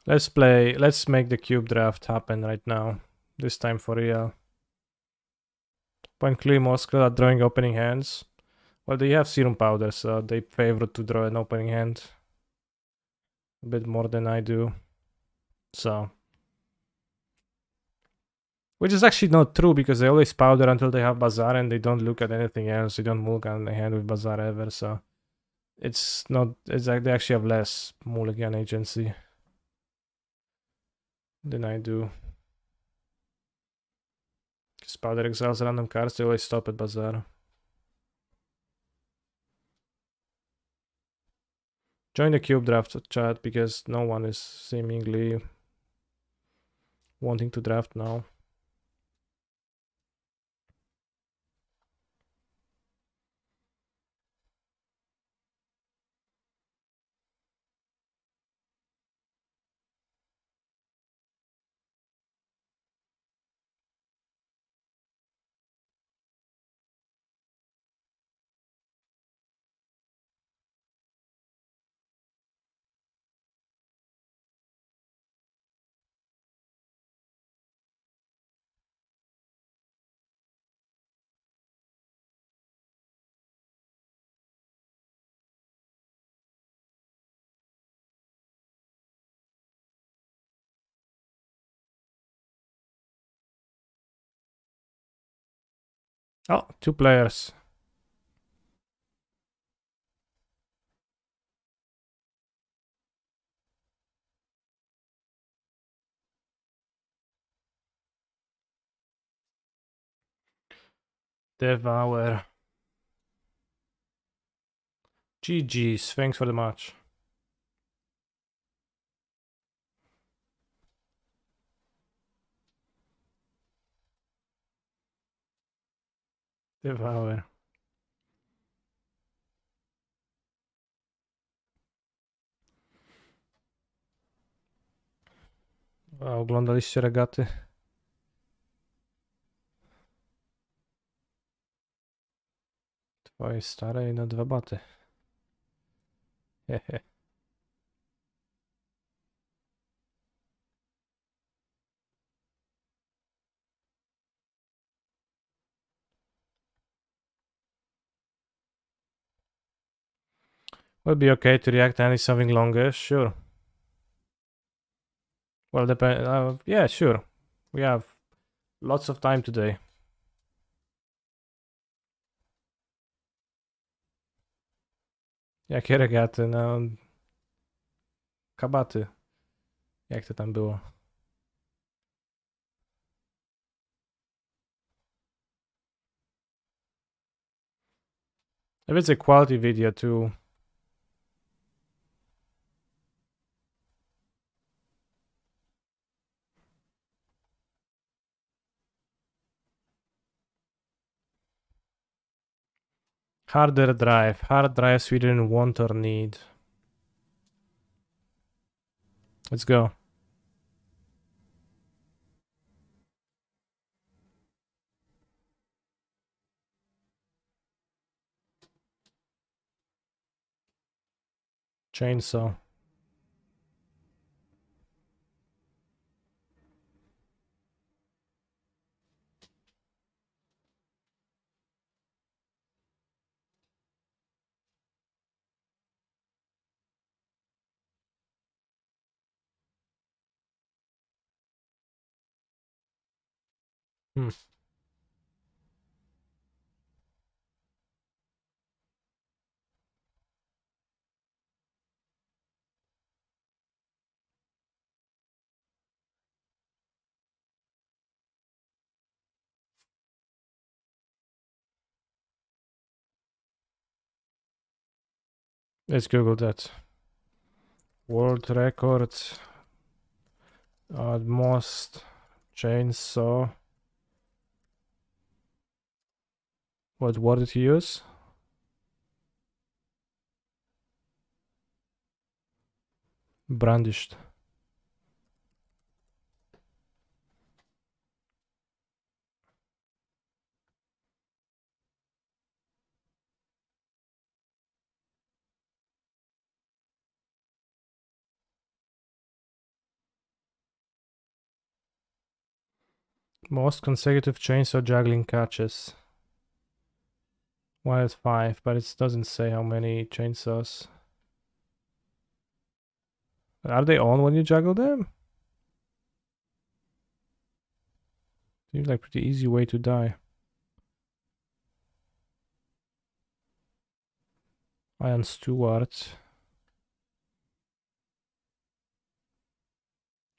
Let's make the cube draft happen right now. This time for real. Point clear Moskva are drawing opening hands. Well, they have Serum Powder, so they favor to draw an opening hand. A bit more than I do. So. Which is actually not true, because they always powder until they have Bazaar and they don't look at anything else. They don't mulligan a hand with Bazaar ever, so. It's not. It's like they actually have less mulligan agency than I do. Because powder exiles random cards, they always stop at Bazaar. Join the cube draft chat, because no one is seemingly wanting to draft now. Oh, 2 players. Devour. GG's. Thanks for the match. Devour. A oglądaliście regaty? Twojej starej na 2 baty. Hehe. Would be okay to react to something longer, sure. Well, depend. Yeah, sure. We have lots of time today. Jakie regaty? No. Kabaty. Jak to tam było? If it's a quality video too. Harder drive. Hard drives we didn't want or need. Let's go. Chainsaw. Hmm. Let's Google that. World record at most chainsaw. What word did he use? Brandished. Most consecutive chainsaw juggling catches. One at 5, but it doesn't say how many chainsaws. Are they on when you juggle them? Seems like pretty easy way to die. Ian Stewart.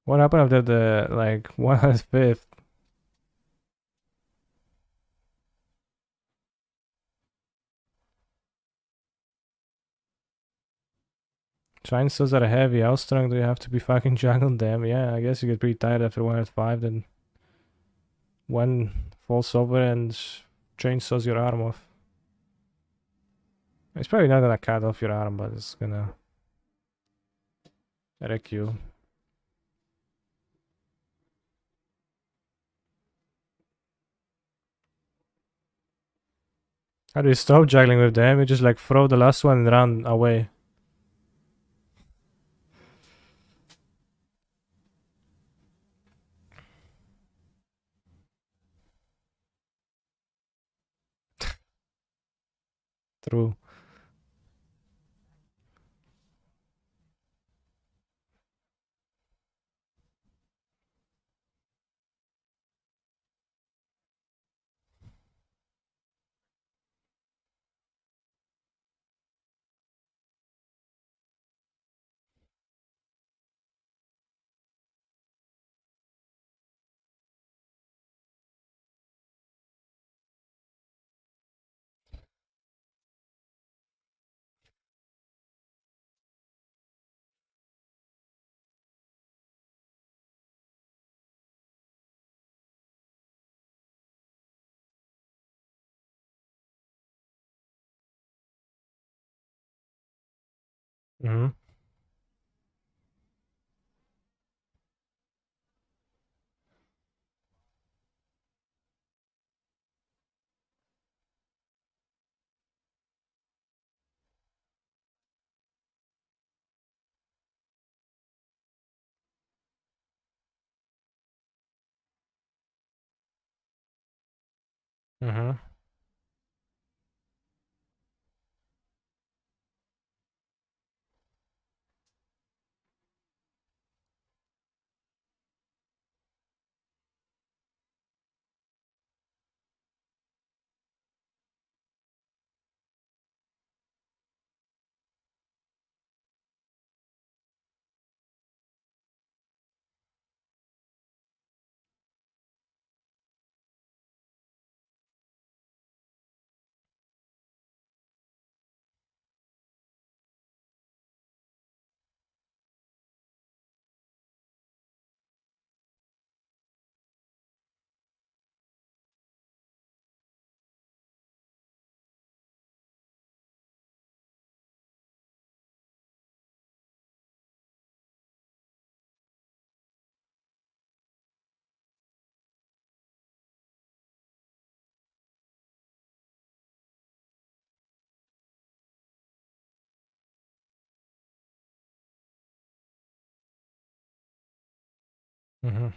What happened after the like 1/5? Chainsaws are heavy. How strong do you have to be fucking juggling them? Yeah, I guess you get pretty tired after 1/5. Then one falls over and chainsaws your arm off. It's probably not gonna cut off your arm, but it's gonna wreck you. How do you stop juggling with them? You just like throw the last one and run away. True. Mm-hmm. Mm-hmm. Mm-hmm.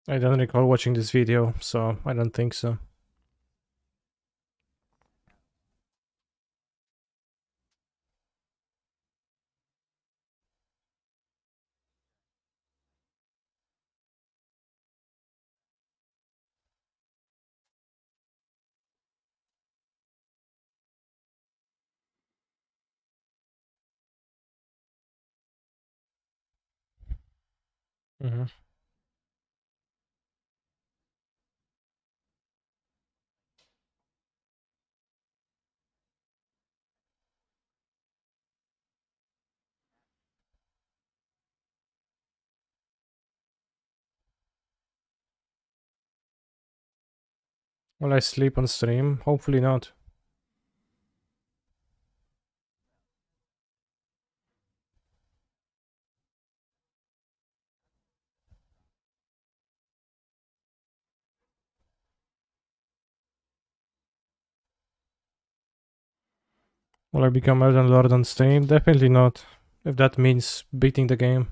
I don't recall watching this video, so I don't think so. Mm-hmm. Will I sleep on stream? Hopefully not. Will I become Elden Lord on stream? Definitely not. If that means beating the game.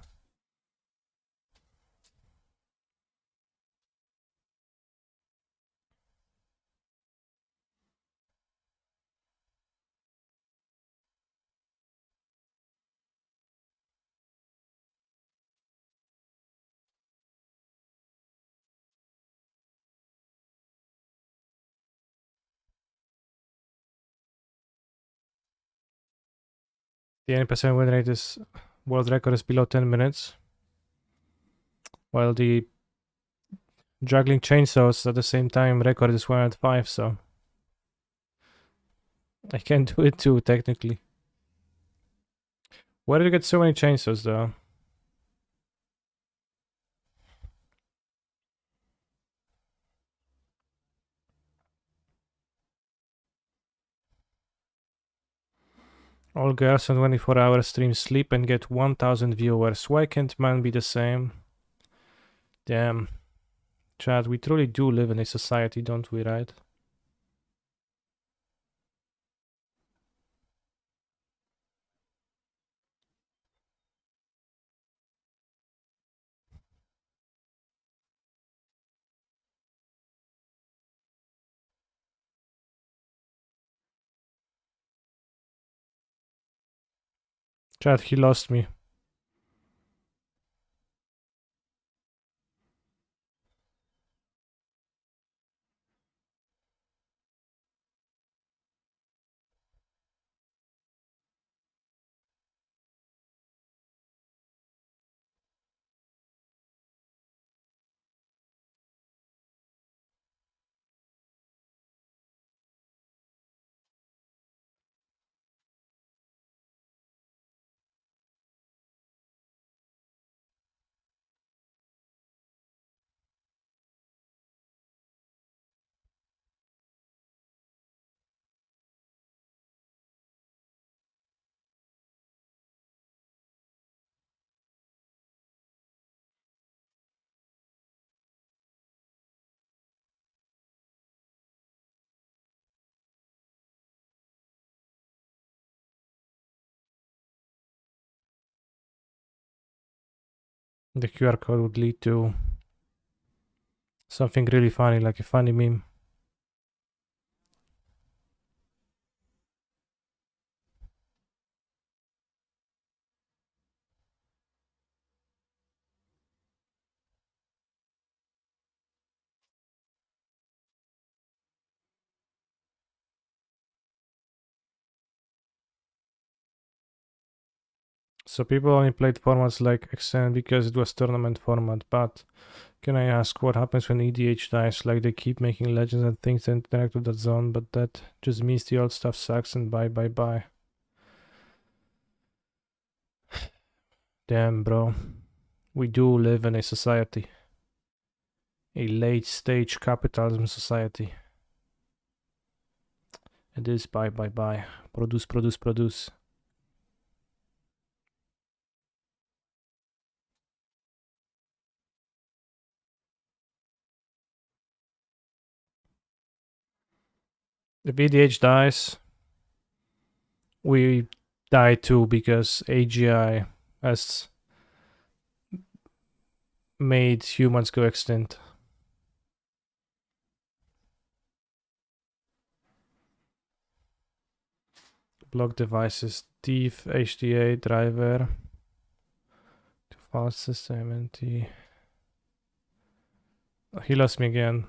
The 80% win rate is world record is below 10 minutes. While the juggling chainsaws at the same time record is 105, so I can do it too, technically. Where did you get so many chainsaws, though? All girls on 24-hour stream sleep and get 1000 viewers. Why can't man be the same? Damn. Chad, we truly do live in a society, don't we, right? Chat, he lost me. The QR code would lead to something really funny, like a funny meme. So people only played formats like Extend because it was tournament format, but can I ask what happens when EDH dies? Like they keep making legends and things that interact with that zone, but that just means the old stuff sucks and bye bye bye. Damn, bro. We do live in a society. A late stage capitalism society. It is bye bye bye. Produce, produce, produce. If EDH dies, we die too because AGI has made humans go extinct. Block devices, diff, HDA, driver, file system, NT. He lost me again.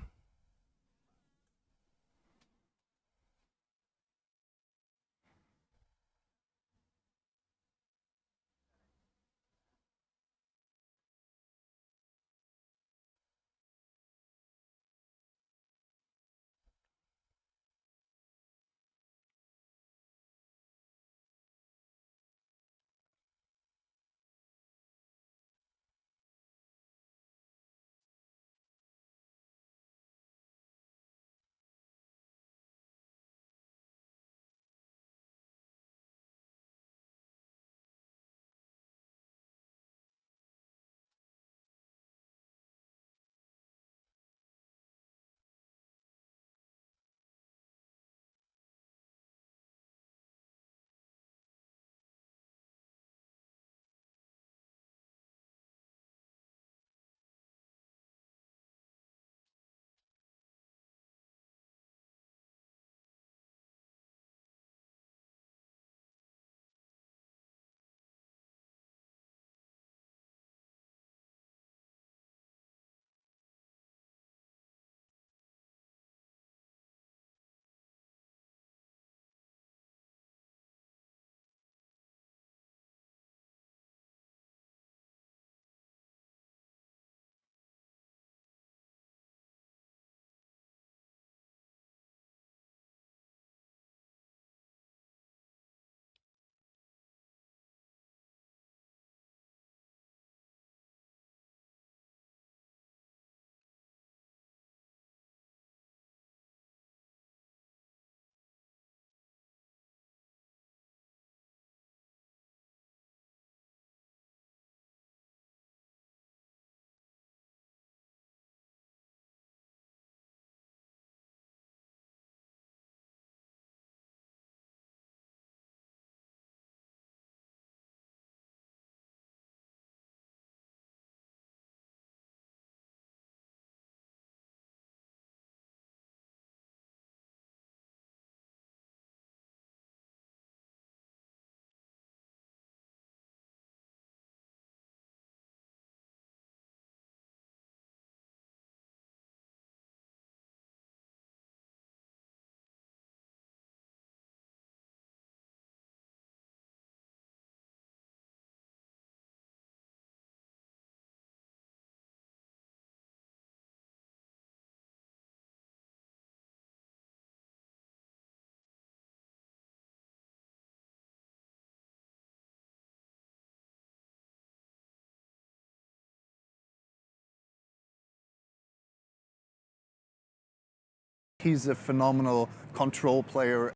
He's a phenomenal control player.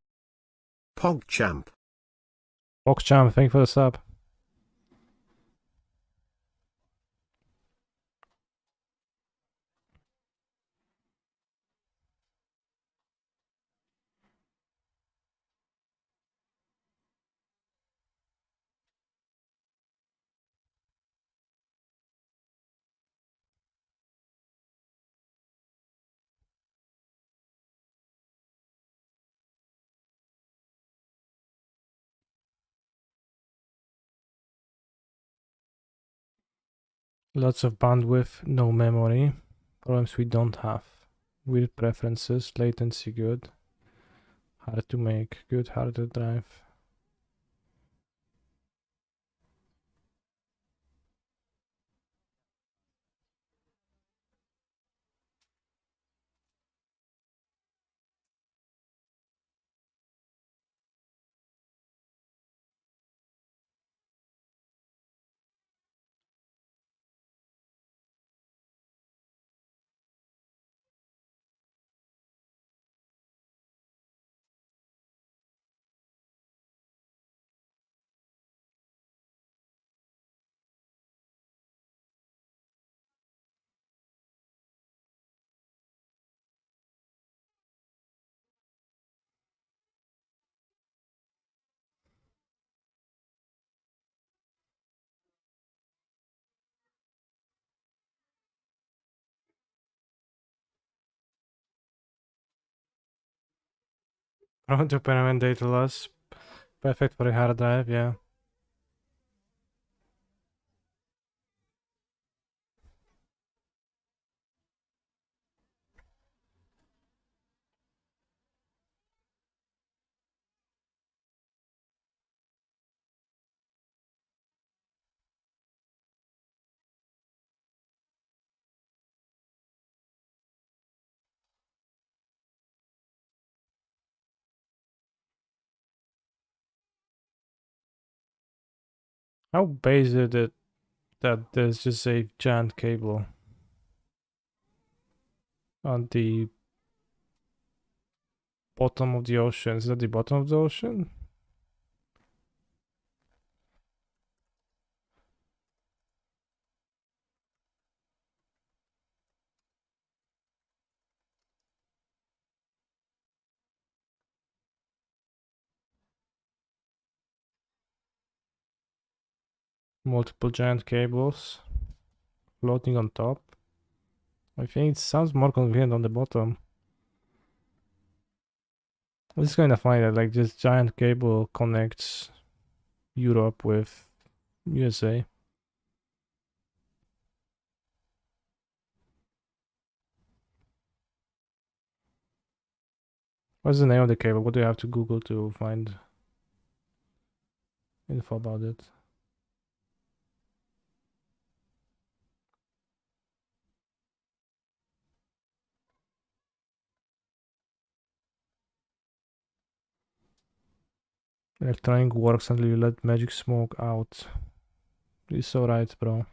PogChamp. PogChamp, thank you for the sub. Lots of bandwidth, no memory. Problems we don't have. Weird preferences, latency good. Hard to make, good hard to drive. Prone to permanent data loss. Perfect for a hard drive, yeah. How base is it that there's just a giant cable on the bottom of the ocean? Is that the bottom of the ocean? Multiple giant cables floating on top. I think it sounds more convenient on the bottom. I'm just gonna find that like this giant cable connects Europe with USA. What's the name of the cable? What do you have to Google to find info about it? Electronic works until you let magic smoke out. You're so right, bro.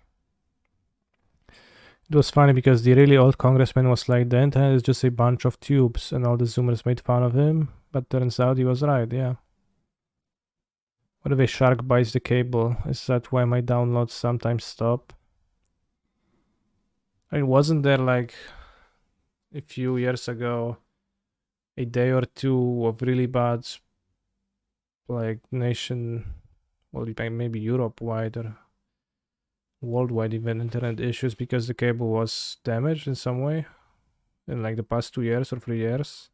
It was funny because the really old congressman was like, the internet is just a bunch of tubes, and all the Zoomers made fun of him, but turns out he was right, yeah. What if a shark bites the cable? Is that why my downloads sometimes stop? I mean, wasn't there like a few years ago a day or two of really bad like well, maybe Europe-wide or worldwide even internet issues because the cable was damaged in some way in like the past 2 years or 3 years?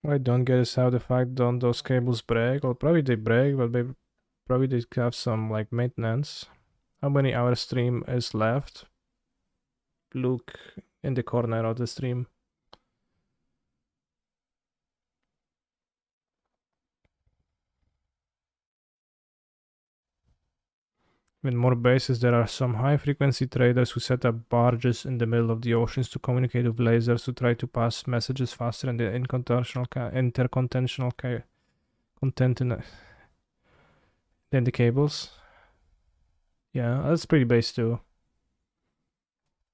What I don't get is how the fact don't those cables break? Well, probably they break, but probably they have some like maintenance. How many hour stream is left? Look in the corner of the stream. With more bases, there are some high-frequency traders who set up barges in the middle of the oceans to communicate with lasers to try to pass messages faster than the intercontinental content than the cables. Yeah, that's pretty base too.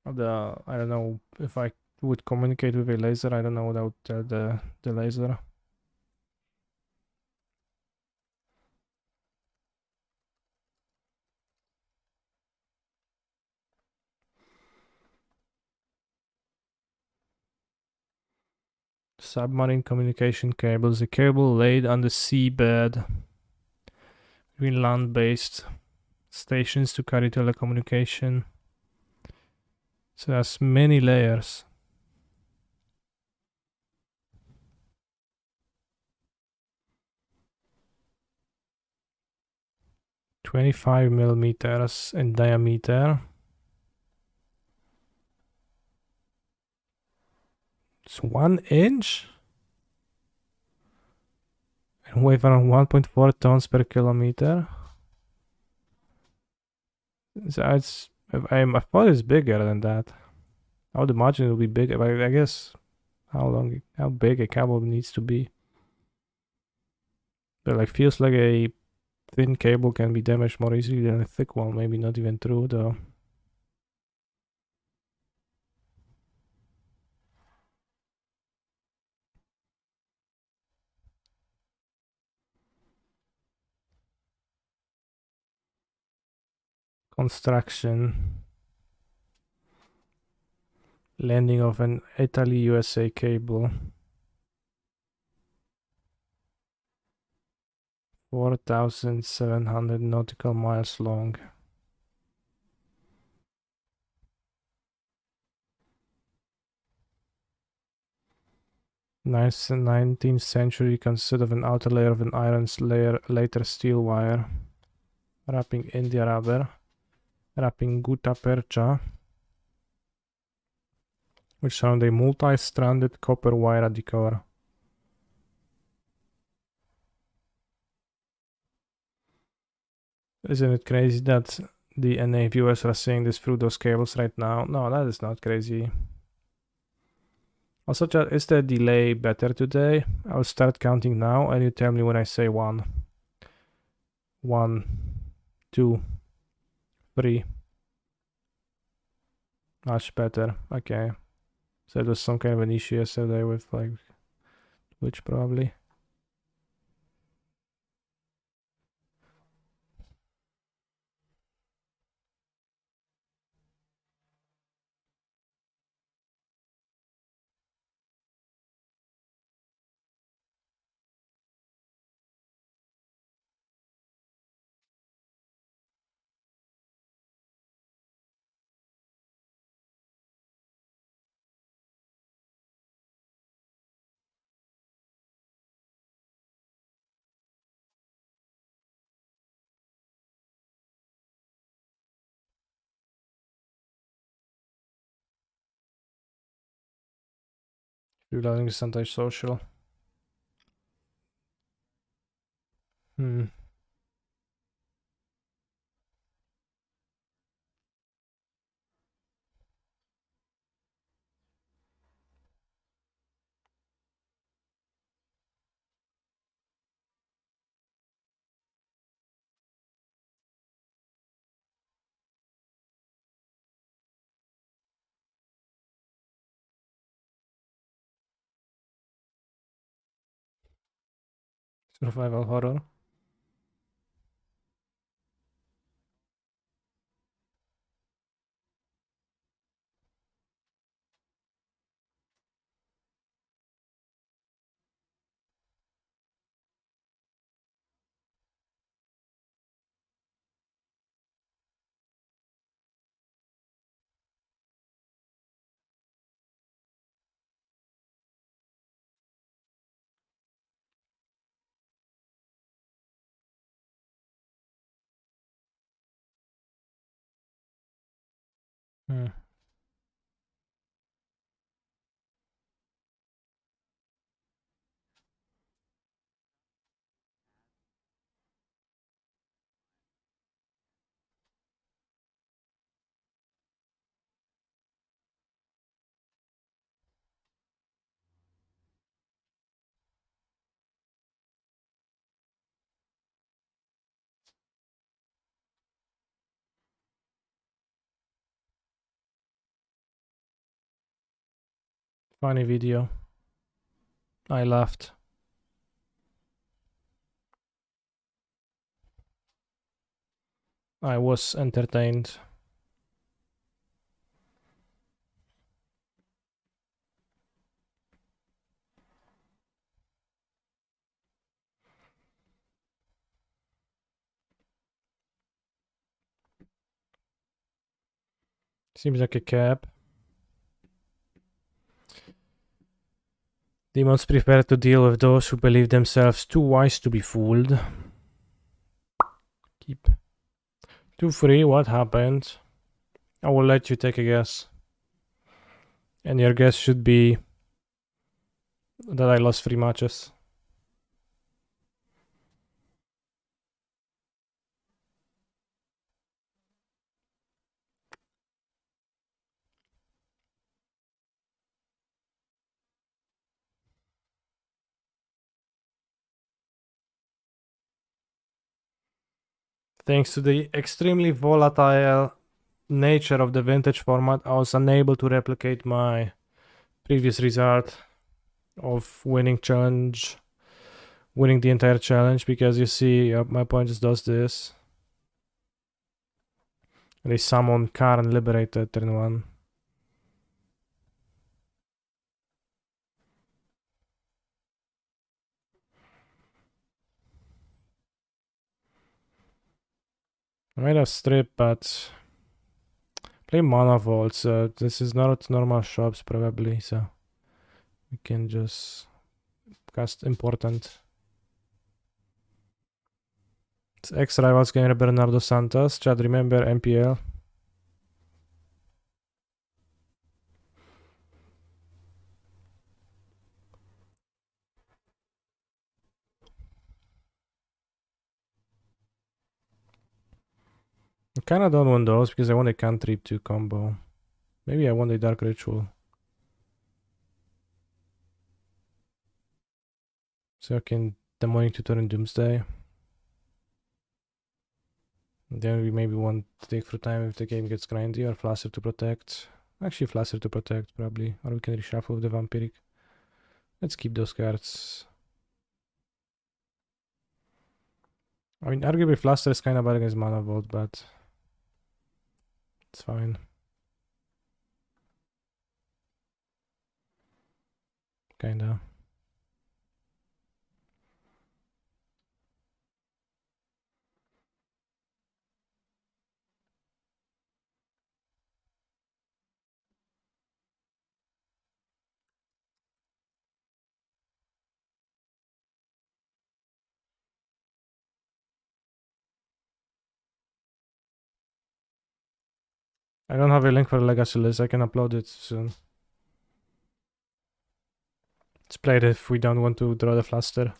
I don't know if I would communicate with a laser. I don't know without the laser. Submarine communication cables. A cable laid on the seabed between land-based stations to carry telecommunication. So there's many layers. $25 millimeters in diameter. It's 1 inch and weighs around 1.4 tons per kilometer. So I thought it's bigger than that. I would imagine it would be bigger, but I guess how big a cable needs to be. But like feels like a thin cable can be damaged more easily than a thick one. Maybe not even true though. Construction. Landing of an Italy-USA cable. 4,700 nautical miles long. Nice 19th century consisted of an outer layer of an iron layer, later steel wire, wrapping India rubber, wrapping gutta percha, which surround a multi-stranded copper wire at the core. Isn't it crazy that the NA viewers are seeing this through those cables right now? No, that is not crazy. Also, chat, is the delay better today? I'll start counting now and you tell me when I say 1. 1, 2, 3. Much better. Okay. So it was some kind of an issue yesterday with like Twitch probably. Reloading is anti-social. Hmm. Survival horror. Hmm. Funny video. I laughed. I was entertained. Seems like a cap. Demons prefer to deal with those who believe themselves too wise to be fooled. Keep. 2-3, what happened? I will let you take a guess. And your guess should be that I lost 3 matches. Thanks to the extremely volatile nature of the vintage format, I was unable to replicate my previous result of winning the entire challenge, because you see my opponent just does this. And they summon Karn Liberated turn 1. I might have strip, but play Mana Vault, so this is not normal shops probably, so we can just cast Important. It's ex-rivals gamer Bernardo Santos. Chad, remember MPL. I kinda don't want those because I want a Cantrip 2 combo. Maybe I want a Dark Ritual. So I can Demonic Tutor and Doomsday. And then we maybe want to take for time if the game gets grindy, or Flaster to protect. Actually Flaster to protect probably. Or we can reshuffle with the Vampiric. Let's keep those cards. I mean, arguably Flaster is kinda bad against Mana Vault, but it's fine. Kinda. I don't have a link for the Legacy list. I can upload it soon. Let's play it if we don't want to draw the Flaster.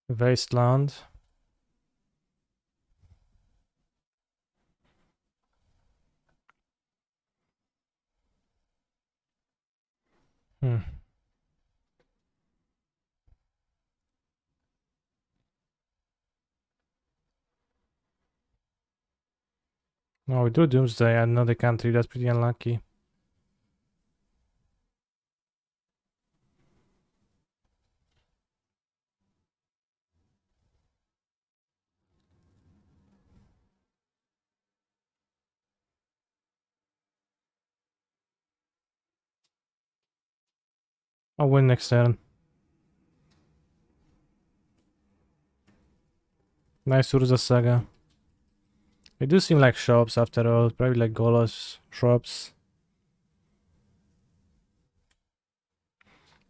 Wasteland. No, we do Doomsday and another country. That's pretty unlucky. I'll win next turn. Nice Urza Saga. They do seem like shops after all. Probably like Golos shops.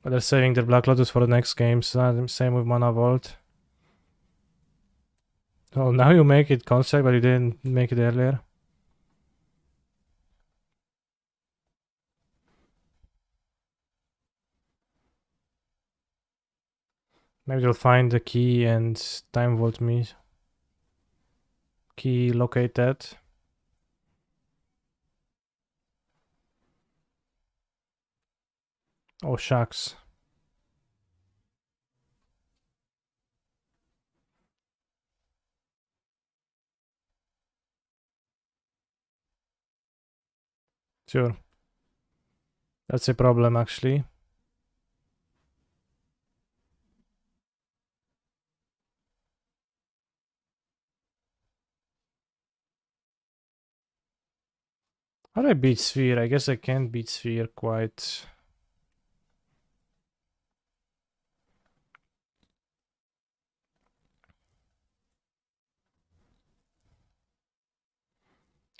But they're saving their Black Lotus for the next game. So same with Mana Vault. Oh, now you make it Construct, but you didn't make it earlier. Maybe they'll find the key and Time Vault me. Key locate that. Oh, shucks. Sure. That's a problem, actually. How do I beat Sphere? I guess I can't beat Sphere quite.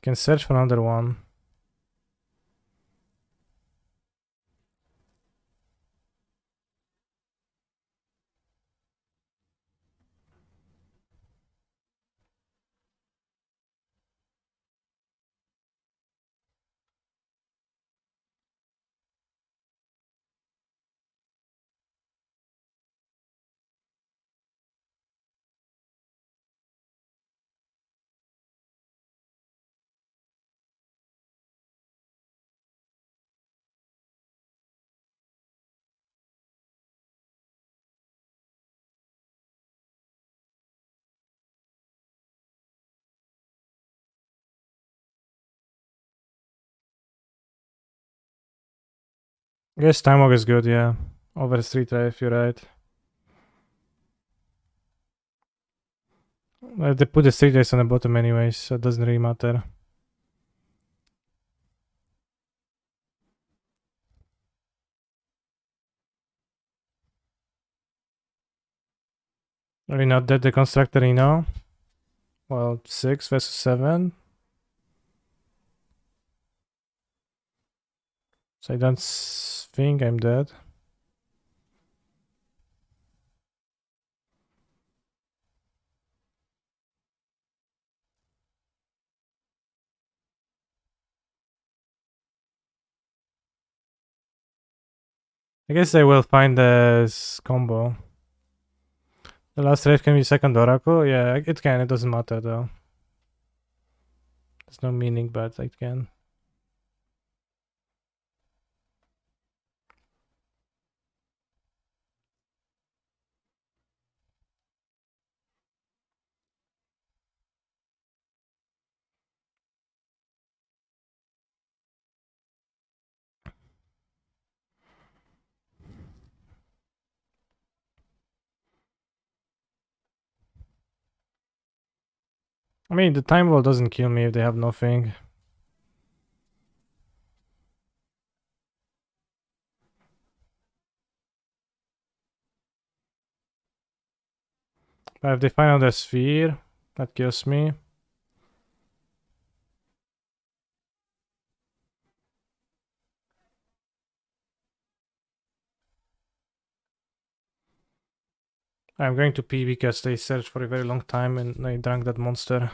Can search for another one. I guess Time Walk is good, yeah. Over Street Drive, you're right. They put the Street Race on the bottom anyways, so it doesn't really matter. Are we not dead the Constructor Reno? Well, 6 versus 7. So I don't think I'm dead. I guess I will find this combo. The last rave can be second Oracle? Yeah, it can. It doesn't matter though. There's no meaning, but it can. I mean, the time wall doesn't kill me if they have nothing. But if they find another sphere, that kills me. I'm going to pee because they searched for a very long time and I drank that monster.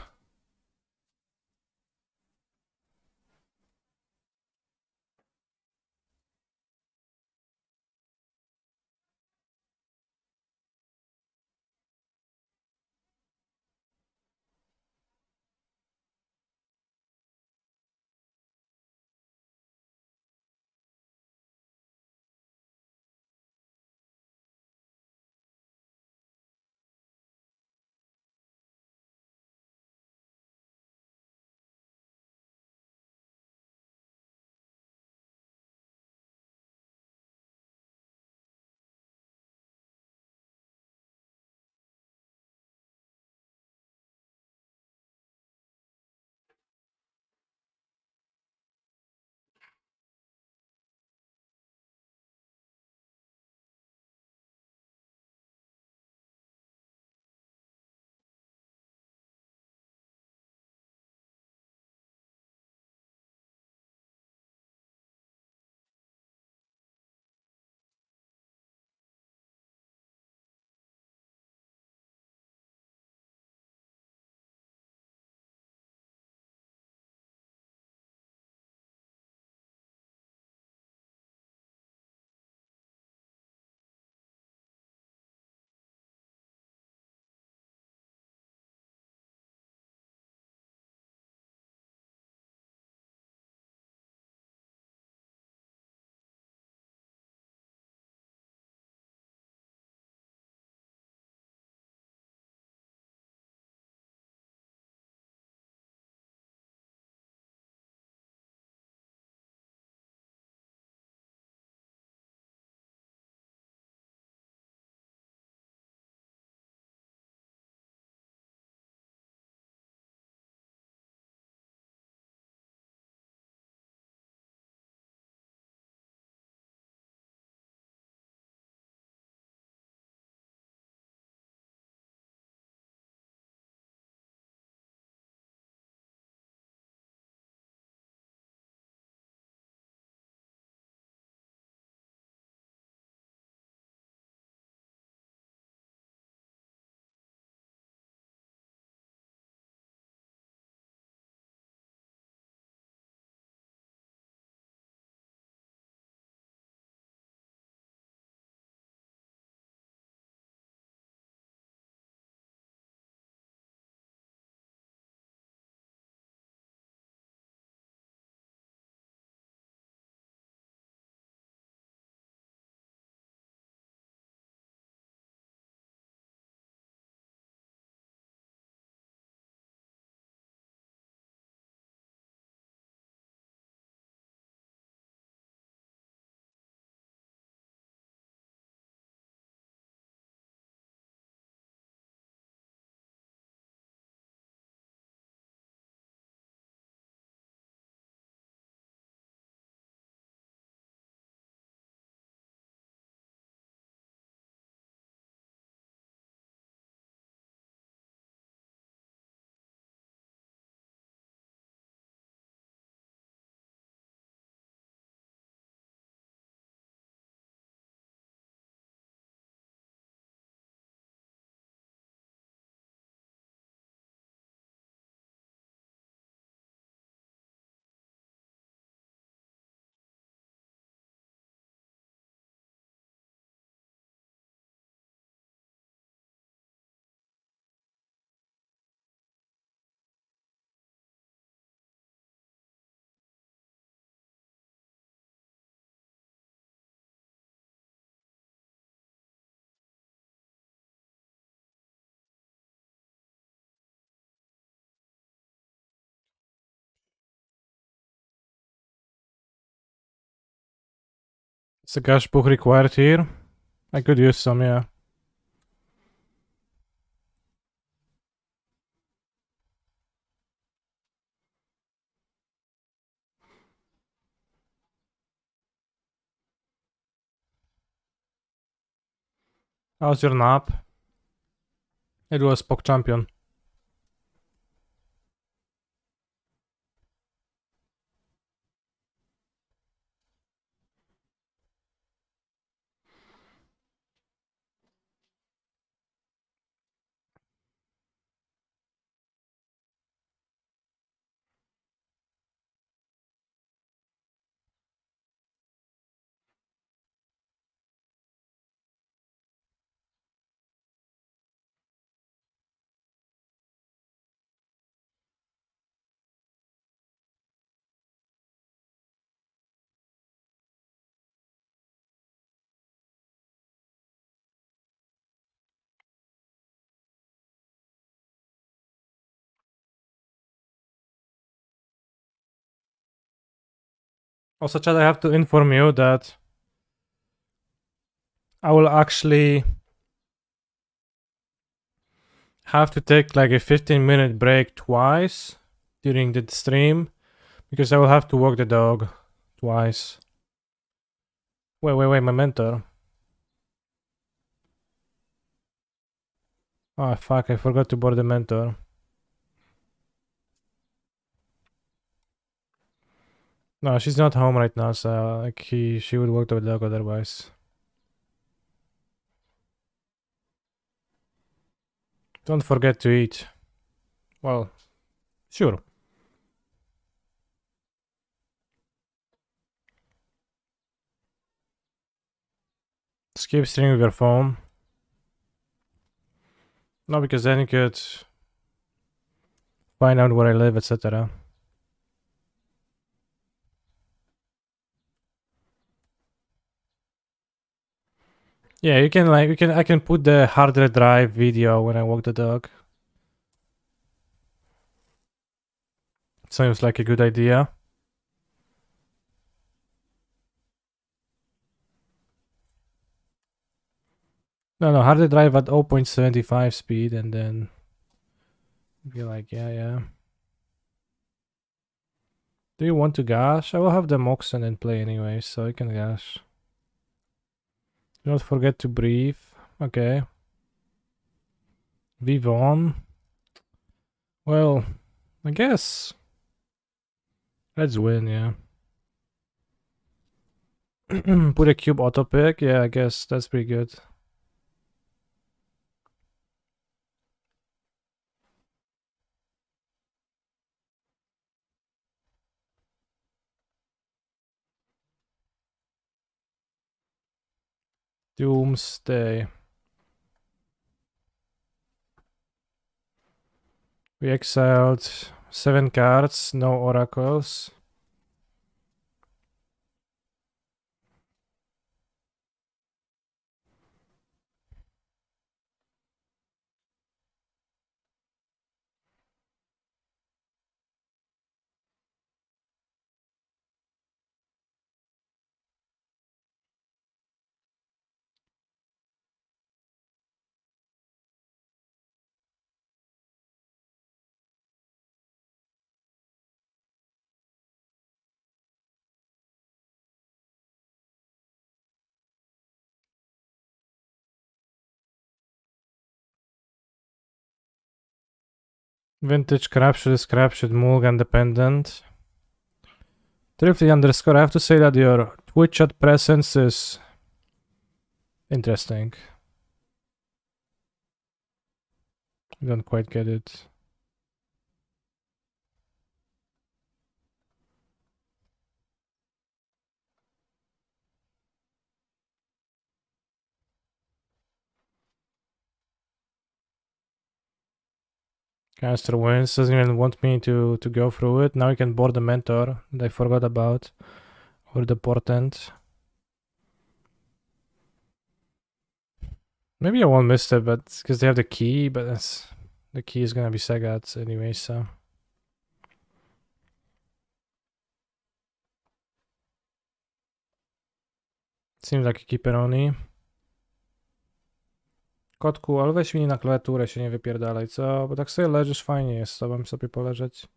Is the cash book required here? I could use some, yeah. How's your nap? It was Pog Champion. Also, chat, I have to inform you that I will actually have to take like a 15-minute break twice during the stream because I will have to walk the dog twice. Wait, my mentor. Oh fuck, I forgot to board the mentor. No, she's not home right now, so like she would walk the dog otherwise. Don't forget to eat. Well, sure. Skip streaming with your phone. No, because then you could find out where I live, etc. Yeah, you can like I can put the harder drive video when I walk the dog. Seems like a good idea. No, harder drive at 0.75 speed and then be like, yeah. Do you want to gash? I will have the Moxen and play anyway, so I can gash. Do not forget to breathe. Okay. Vivon. Well, I guess. Let's win, yeah. Put a cube auto pick. Yeah, I guess that's pretty good. Doomsday. We exiled 7 cards, no oracles. Vintage Crapshoot is Crapshoot Mulligan dependent. Thrifty underscore, I have to say that your Twitch chat presence is interesting. I don't quite get it. Caster wins, doesn't even want me to go through it. Now you can board the mentor that I forgot about. Or the portent. Maybe I won't miss it, but because they have the key, but the key is gonna be Sagat anyway, so. Seems like a keeperoni. Kotku, ale weź mi na klawiaturę, się nie wypierdalaj, co? Bo tak sobie leżysz, fajnie jest z tobą sobie poleżeć.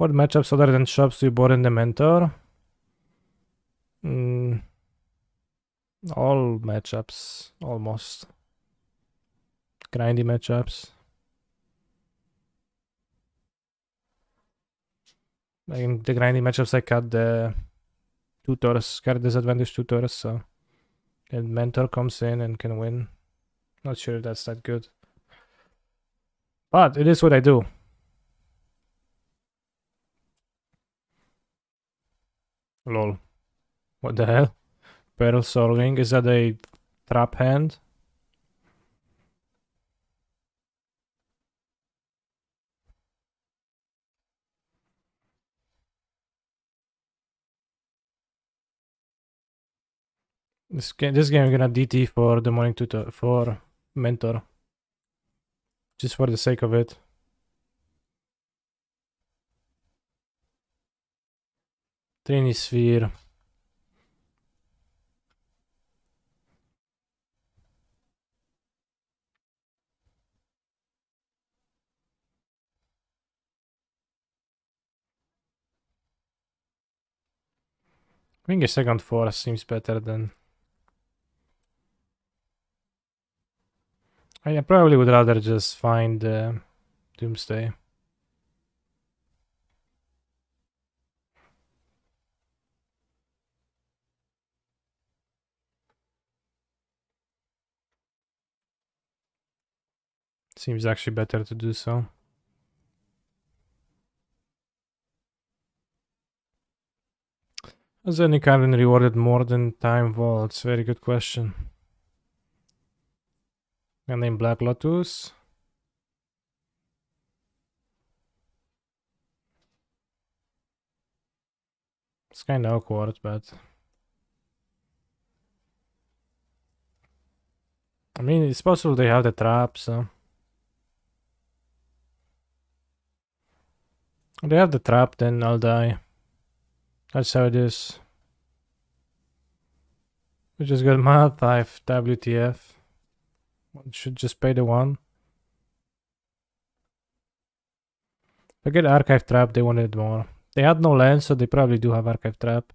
What matchups other than shops do you bought in the mentor? All matchups, almost. Grindy matchups. Like in the grindy matchups I cut the tutors, cut disadvantage tutors, so and mentor comes in and can win. Not sure if that's that good. But it is what I do. Lol. What the hell? Peril solving, is that a trap hand? This game I'm gonna DT for the morning tutor, for mentor. Just for the sake of it. Trinisphere. I think a second force seems better than... I probably would rather just find Doomsday. Seems actually better to do so. Has any card been rewarded more than Time Vaults? Very good question. And then Black Lotus. It's kind of awkward, but... I mean, it's possible they have the trap, so... If they have the trap, then I'll die. That's how it is. We just got math, I have WTF. Should just pay the 1. If I get Archive Trap, they wanted more. They had no land, so they probably do have Archive Trap.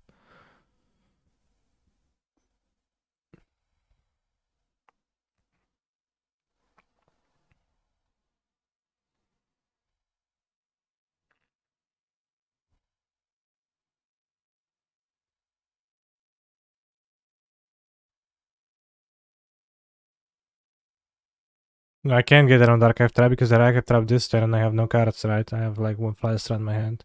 No, I can't get around Archive Trap because I Archive Trap this turn and I have no cards, right? I have like 1 Flyster in my hand.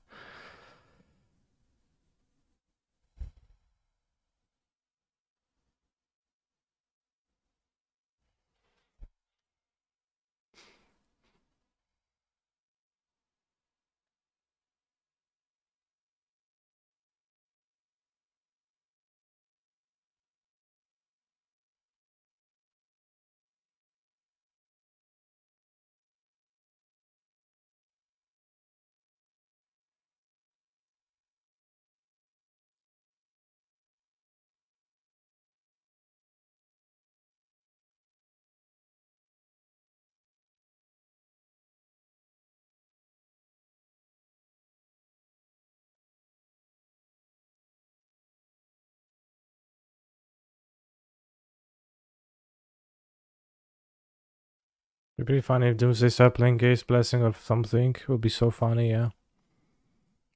It'd be pretty funny if Doomsday start playing Gaze Blessing or something. It would be so funny, yeah.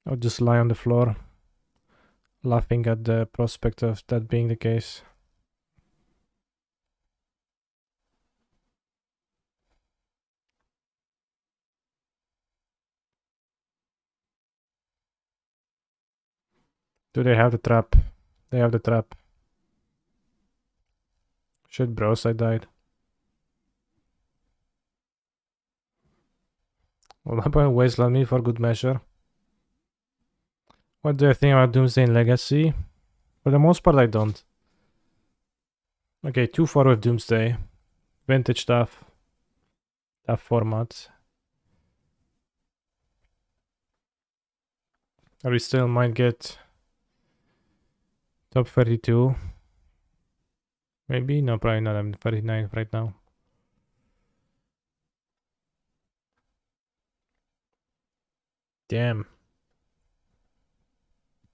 I would just lie on the floor, laughing at the prospect of that being the case. Do they have the trap? They have the trap. Shit, bros, I died. Well, my point wasteland me for good measure. What do I think about Doomsday in Legacy? For the most part, I don't. Okay, 2-4 with Doomsday. Vintage stuff. Tough format. Or we still might get top 32. Maybe? No, probably not. I'm 39 right now. Damn.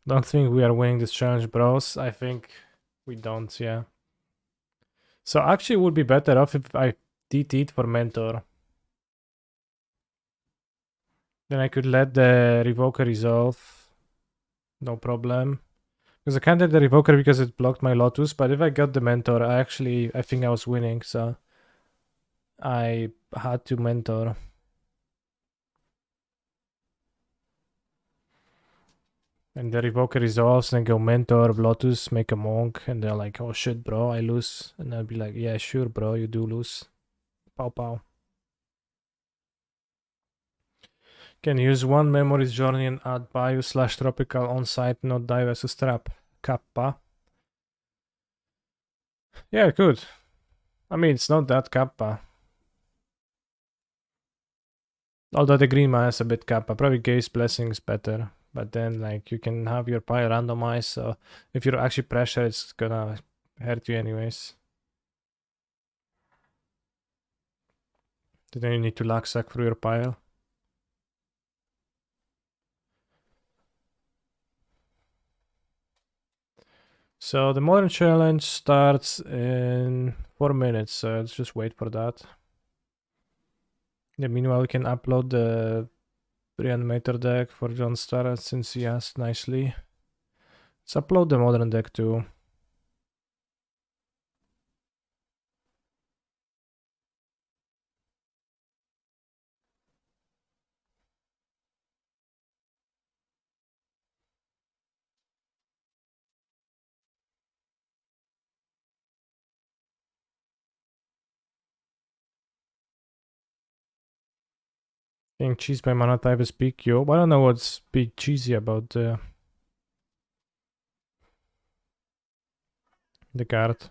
Don't think we are winning this challenge, bros. I think we don't, yeah. So actually it would be better off if I DT'd for mentor. Then I could let the revoker resolve. No problem. Because I can't let the revoker because it blocked my Lotus, but if I got the mentor, I think I was winning, so I had to mentor. And the revoker resolves, and I go mentor, Lotus, make a monk, and they're like, oh shit, bro, I lose. And I'll be like, yeah, sure, bro, you do lose. Pow pow. Can use one memories journey and add bio/tropical on site, not die versus trap. Kappa. Yeah, good. I mean, it's not that Kappa. Although the green mana is a bit Kappa. Probably Gaze Blessing is better. But then, like, you can have your pile randomized, so if you're actually pressure, it's gonna hurt you anyways. Then you need to luck suck through your pile. So the modern challenge starts in 4 minutes, so let's just wait for that. Yeah, meanwhile we can upload the Reanimator deck for John Starrett since he asked nicely. Let's upload the modern deck too. Being cheesed by mana type is big, yo. I don't know what's big cheesy about the card.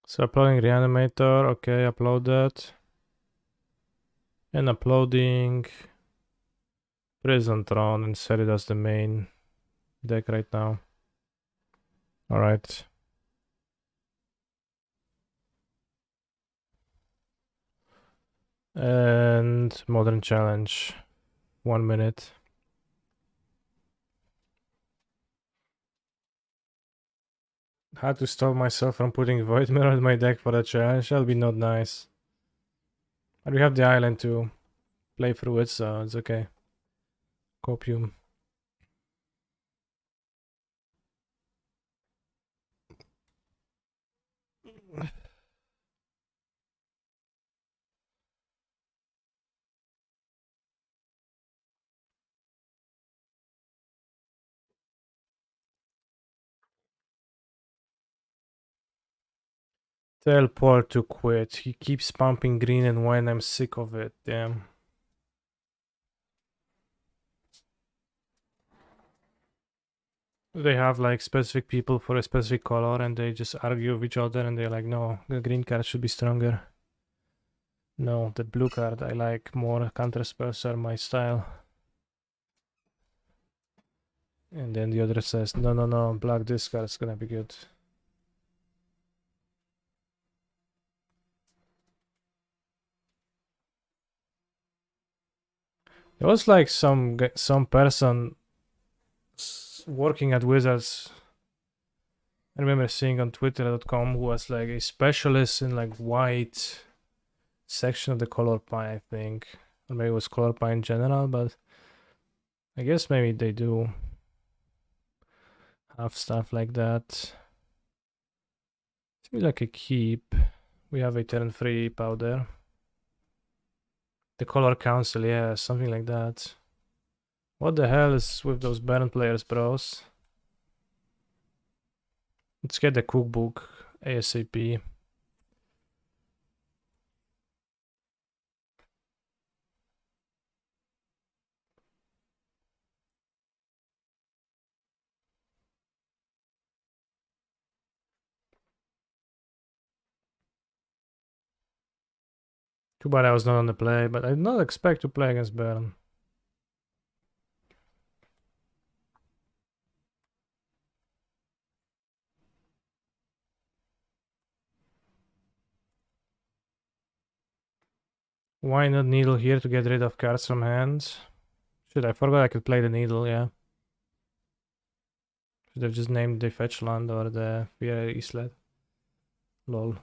So uploading Reanimator, okay, upload that. And uploading Prison Throne and set it as the main deck right now. Alright. And Modern Challenge. 1 minute. Had to stop myself from putting Void Mirror in my deck for the challenge. That'll be not nice. But we have the island to play through it, so it's okay. Copium. Tell Paul to quit. He keeps pumping green and white. I'm sick of it. Damn. They have like specific people for a specific color and they just argue with each other and they're like, no, the green card should be stronger. No, the blue card, I like more counter spells are my style. And then the other says, no, no, no, black this card is gonna be good. There was like some person working at Wizards I remember seeing on Twitter.com who was like a specialist in like white section of the color pie, I think. Or maybe it was color pie in general, but I guess maybe they do have stuff like that. Maybe like a keep. We have a turn 3 powder. The color council, yeah, something like that. What the hell is with those Baron players, bros? Let's get the cookbook ASAP. Too bad I was not on the play, but I did not expect to play against Baron. Why not needle here to get rid of cards from hand? Shit, I forgot I could play the needle, yeah. Should have just named the fetch land or the Via Islet. Lol.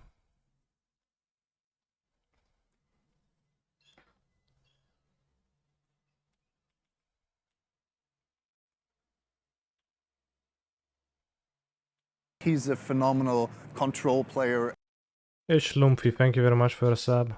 He's a phenomenal control player. Ish Lumpy, thank you very much for a sub.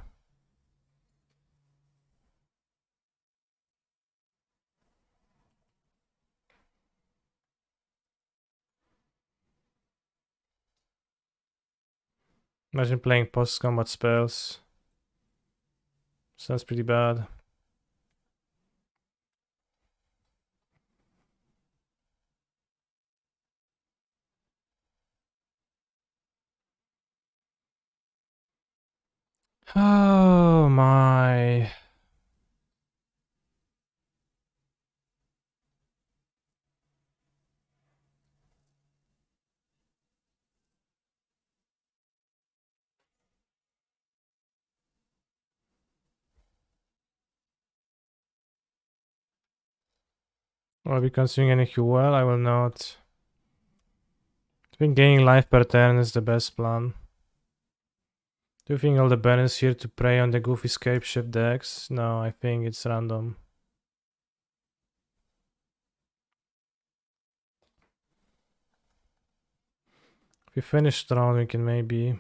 Imagine playing post-combat spells. Sounds pretty bad. Oh my. Will I be consuming any QL? I will not. I think gaining life per turn is the best plan. Do you think all the barons here to prey on the goofy scape shift decks? No, I think it's random. If we finish the round, we can maybe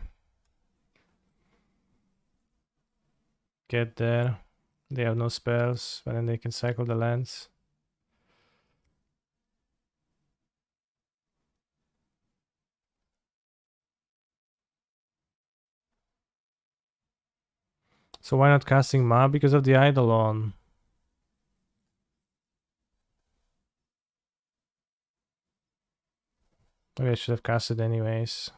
get there. They have no spells, but then they can cycle the lands. So why not casting Ma? Because of the Eidolon. Maybe I should have cast it anyways.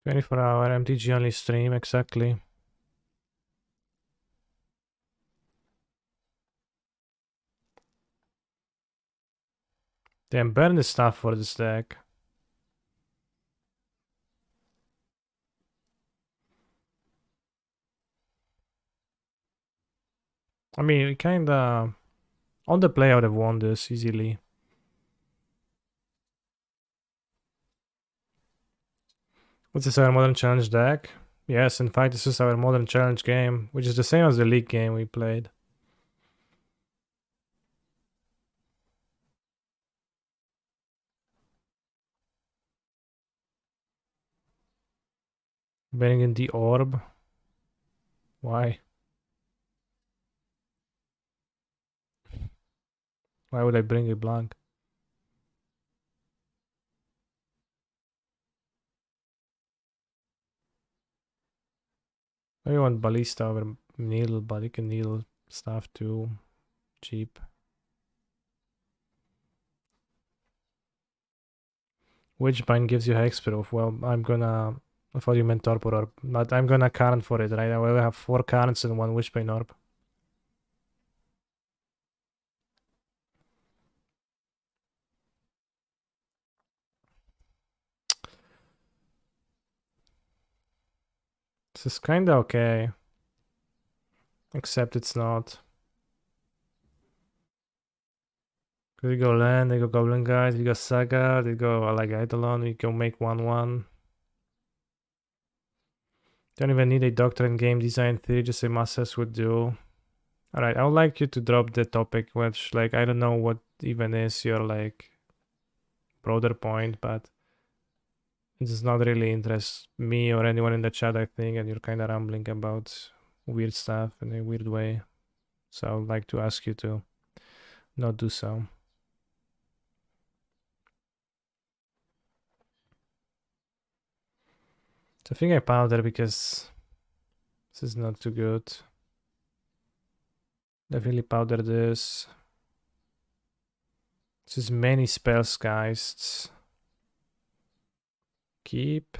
$24-hour MTG only stream, exactly. Damn, burn the stuff for this deck. I mean, kinda... On the play, I would have won this easily. What's this, our Modern Challenge deck? Yes, in fact, this is our Modern Challenge game, which is the same as the League game we played. Bringing in the orb. Why? Why would I bring a blank? I want Ballista over Needle, but you can Needle stuff too. Cheap. Witchbind gives you hexproof. Well, I'm gonna... I thought you meant Torpor Orb, but I'm gonna current for it, right? I will have 4 currents and 1 Witchbind Orb. This is kinda okay. Except it's not. We go land, they go Goblin Guide, we go Saga, they go like Eidolon, we go make 1/1. Don't even need a doctrine game design theory, just a masses would do. Alright, I would like you to drop the topic, which like I don't know what even is your like broader point, but it does not really interest me or anyone in the chat, I think, and you're kinda rambling about weird stuff in a weird way. So I would like to ask you to not do so. So I think I powder because this is not too good. Definitely powder this. This is many spells, guys. Keep.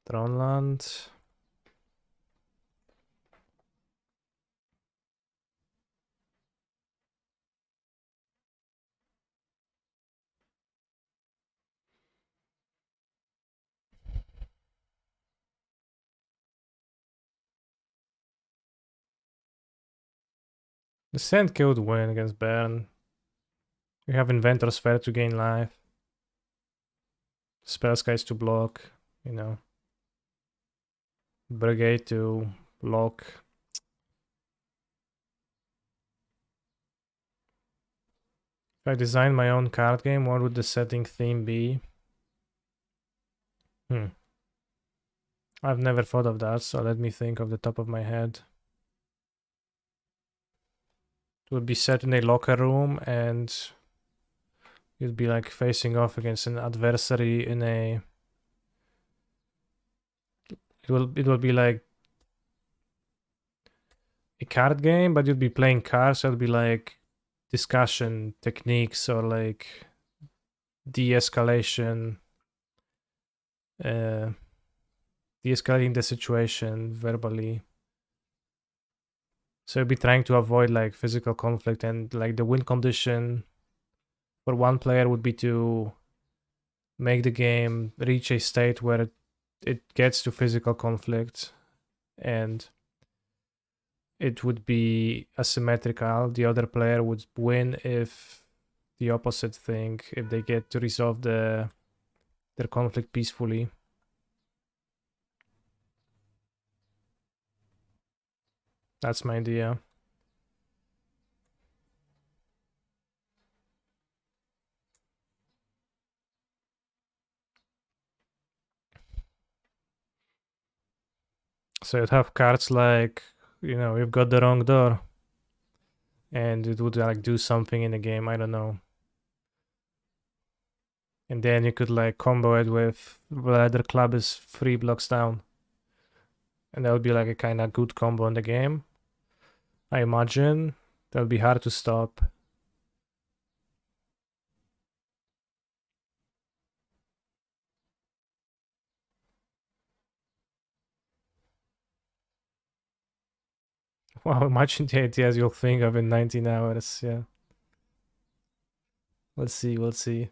Tronland. The Sand could win against Baron. We have Inventor's Fair to gain life. Spell Skies to block, you know. Brigade to block. If I design my own card game, what would the setting theme be? I've never thought of that, so let me think off the top of my head. It would be set in a locker room and you'd be like facing off against an adversary in a... It will be like a card game, but you'd be playing cards, so it'll be like discussion techniques or like de-escalation, de-escalating the situation verbally. So you'll be trying to avoid like physical conflict, and like the win condition for one player would be to make the game reach a state where it gets to physical conflict, and it would be asymmetrical. The other player would win if the opposite thing, if they get to resolve their conflict peacefully. That's my idea. So you'd have cards like, you know, you've got the wrong door, and it would like do something in the game, I don't know. And then you could like combo it with Leather Club is 3 blocks down. And that would be like a kind of good combo in the game. I imagine that would be hard to stop. Wow, imagine the ideas you'll think of in 19 hours, yeah. Let's see, we'll see.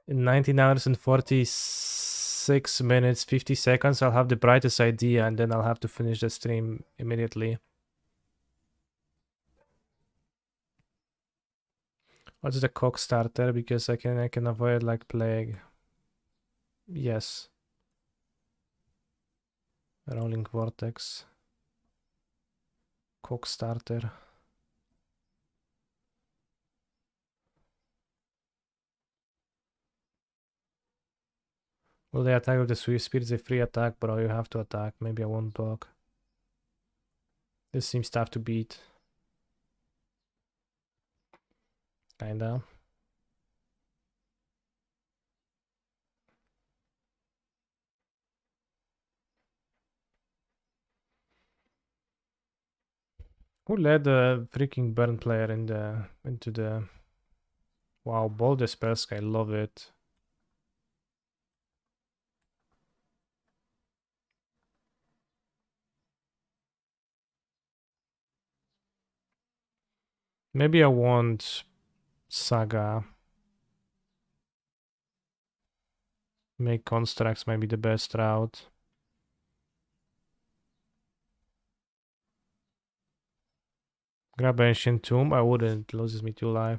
In 19 hours and 46 minutes, 50 seconds, I'll have the brightest idea, and then I'll have to finish the stream immediately. What's the cock starter? Because I can avoid like plague. Yes. Rolling vortex. Cock starter. Will they attack with the Swift Speed? It's a free attack, bro. You have to attack. Maybe I won't block. This seems tough to beat. Kinda. Who led the freaking burn player into the... Wow, Bold Dispersk, I love it. Maybe I want Saga. Make constructs might be the best route. Grab Ancient Tomb. I wouldn't. It loses me 2 life.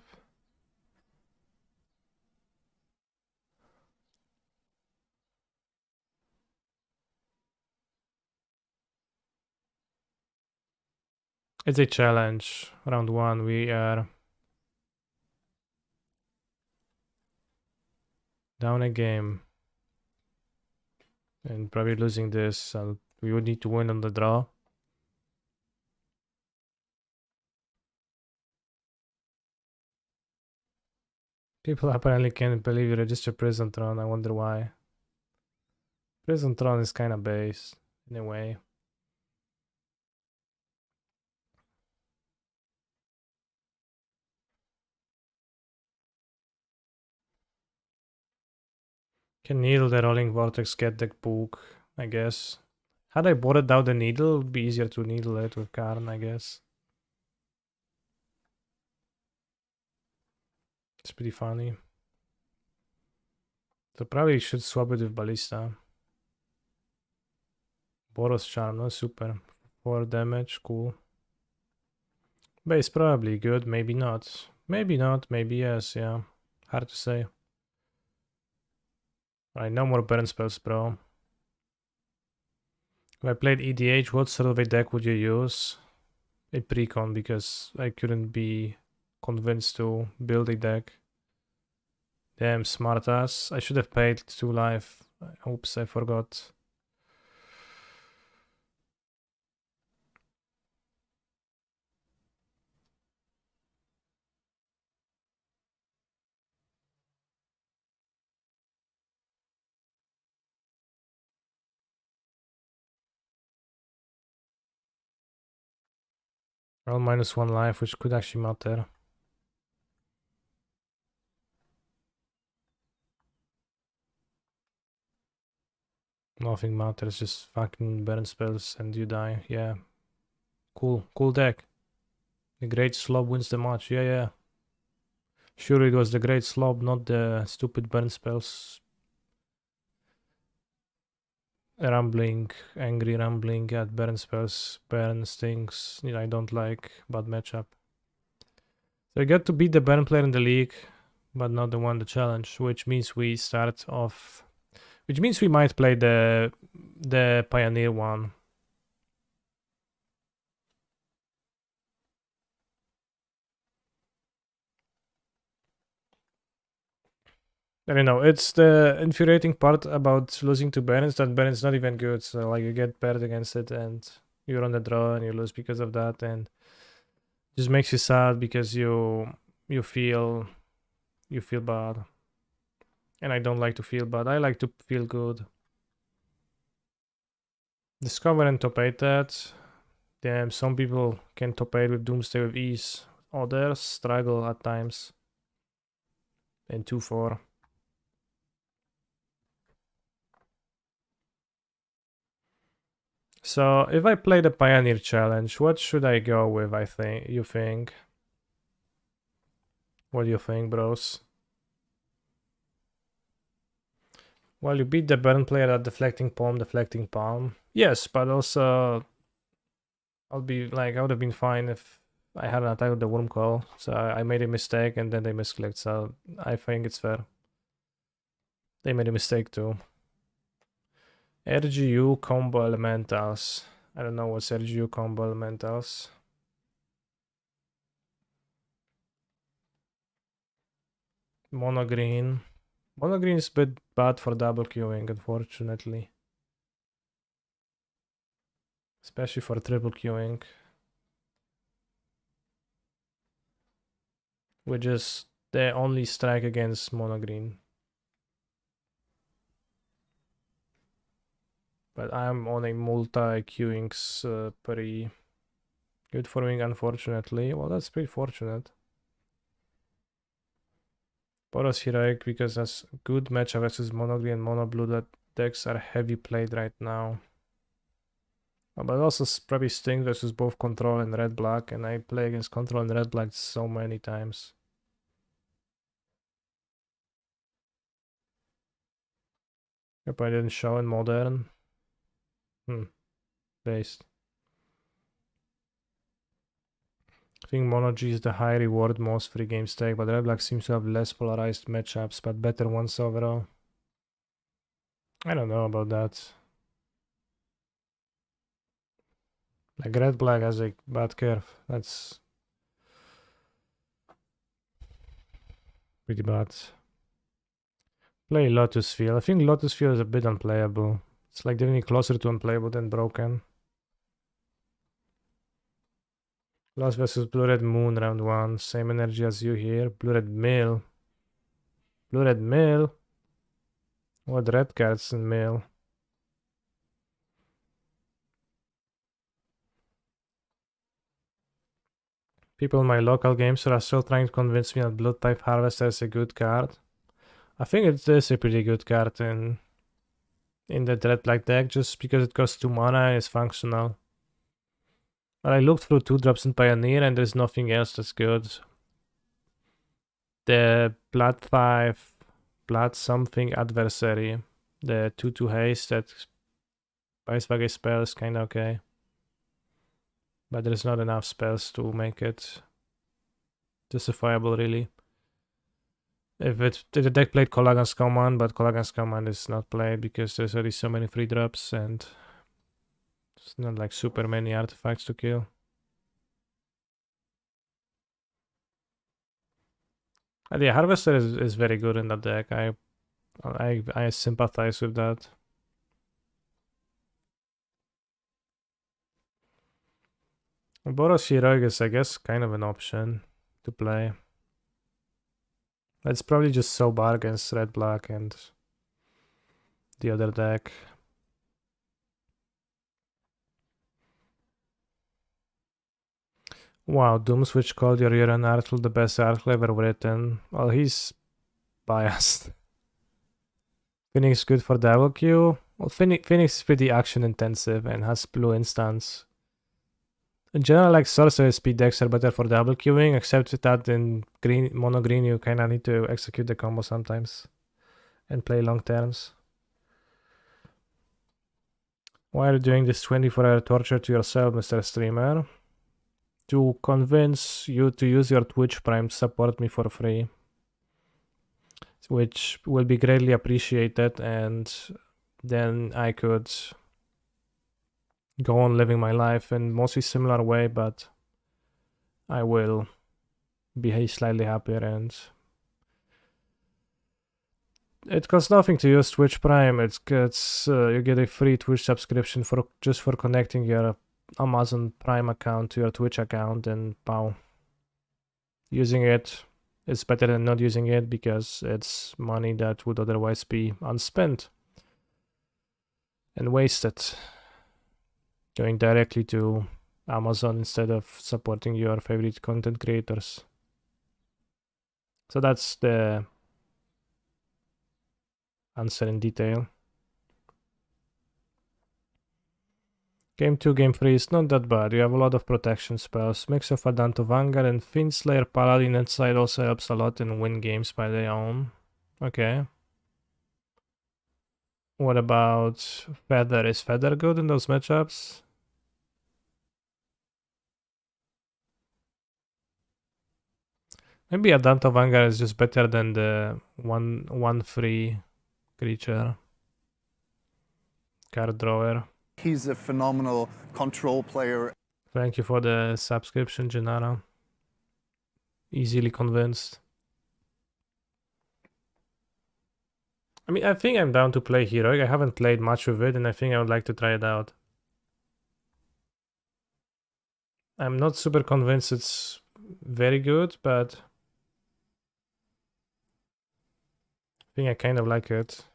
It's a challenge. Round 1, we are down a game. And probably losing this, so we would need to win on the draw. People apparently can't believe you register Prison Throne. I wonder why. Prison Throne is kind of based in a way. Can Needle the Rolling Vortex get the book, I guess. Had I boarded down the Needle, it would be easier to Needle it with Karn, I guess. It's pretty funny. So probably should swap it with Ballista. Boros Charm, no super. 4 damage, cool. Base probably good, maybe not. Maybe not, maybe yes, yeah. Hard to say. Alright, no more burn spells, bro. If I played EDH, what sort of a deck would you use? A precon, because I couldn't be convinced to build a deck. Damn, smartass. I should have paid 2 life. Oops, I forgot. Well, -1 life, which could actually matter. Nothing matters, just fucking burn spells and you die. Yeah. Cool. Cool deck. The Great Slob wins the match. Yeah, yeah. Sure, it was the Great Slob, not the stupid burn spells. Rambling, angry rambling at burn spells, burn stings. You know, I don't like. Bad matchup. So I got to beat the burn player in the league, but not the one the challenge, which means we start off. Which means we might play the Pioneer one. I don't know, it's the infuriating part about losing to Barons that Baron's not even good. So like you get paired against it and you're on the draw and you lose because of that, and just makes you sad because you feel bad. And I don't like to feel bad. I like to feel good. Discover and top 8 that. Damn, some people can top 8 with Doomsday with ease. Others struggle at times. And 2-4. So if I play the Pioneer Challenge, what should I go with, you think? What do you think, bros? Well, you beat the burn player at deflecting palm. Yes, but also I would have been fine if I hadn't attacked the Wormcoil. So I made a mistake and then they misclicked, so I think it's fair. They made a mistake too. RGU combo elementals. I don't know what's RGU combo elementals. Mono green. Mono green is a bit bad for double queuing, unfortunately. Especially for triple queuing. Which is the only strike against mono green. But I'm on a multi-queuing's pretty good for wing, unfortunately. Well, that's pretty fortunate. Boros Heroic, because that's good matchup versus mono green and mono blue. That decks are heavy played right now. But also probably Sting versus both control and red black, and I play against control and red black so many times. Yep, I didn't show in modern. Based. I think Mono G is the high reward, most free game stake, but Red Black seems to have less polarized matchups, but better ones overall. I don't know about that. Like Red Black has a bad curve. That's pretty bad. Play Lotus Field. I think Lotus Field is a bit unplayable. It's like definitely closer to unplayable than Broken. Lost versus Blue Red Moon round 1. Same energy as you here. Blue Red Mill. Blue Red Mill? What red cards in Mill? People in my local games are still trying to convince me that Blood Type Harvester is a good card. I think it is a pretty good card in the Red Black deck, just because it costs 2 mana and is functional. But I looked through 2-drops in Pioneer and there's nothing else that's good. The Blood 5, Blood something adversary, the 2/2 haste that buys back a spell is kinda okay. But there's not enough spells to make it justifiable, really. If the deck played Kolaghan's Command, but Kolaghan's Command is not played because there's already so many 3-drops and it's not like super many artifacts to kill. And yeah, Harvester is very good in that deck. I sympathize with that. Boros Heroic is, I guess, kind of an option to play. It's probably just so bad against Red Black and the other deck. Wow, Doomswitch called your Urine article the best article ever written. Well, he's biased. Phoenix is good for double Q. Well, Phoenix is pretty action intensive and has blue instance. In general, like sorcerer speed decks are better for double queuing, except that in mono green you kinda need to execute the combo sometimes and play long terms. Why are you doing this 24-hour torture to yourself, Mr. Streamer? To convince you to use your Twitch Prime to support me for free, which will be greatly appreciated, and then I could go on living my life in mostly similar way, but I will be slightly happier, and it costs nothing to use Twitch Prime. You get a free Twitch subscription for connecting your Amazon Prime account to your Twitch account, and wow, using it is better than not using it because it's money that would otherwise be unspent and wasted, going directly to Amazon instead of supporting your favorite content creators. So that's the answer in detail. Game 2, Game 3 is not that bad. You have a lot of protection spells. Mix of Adanto Vanguard and Fiendslayer Paladin inside also helps a lot and win games by their own. Okay. What about Feather? Is Feather good in those matchups? Maybe Adanto Vanguard is just better than the one free creature card drawer. He's a phenomenal control player. Thank you for the subscription, Gennaro. Easily convinced. I mean, I think I'm down to play Heroic. I haven't played much with it, and I think I would like to try it out. I'm not super convinced it's very good, but I think I kind of like it.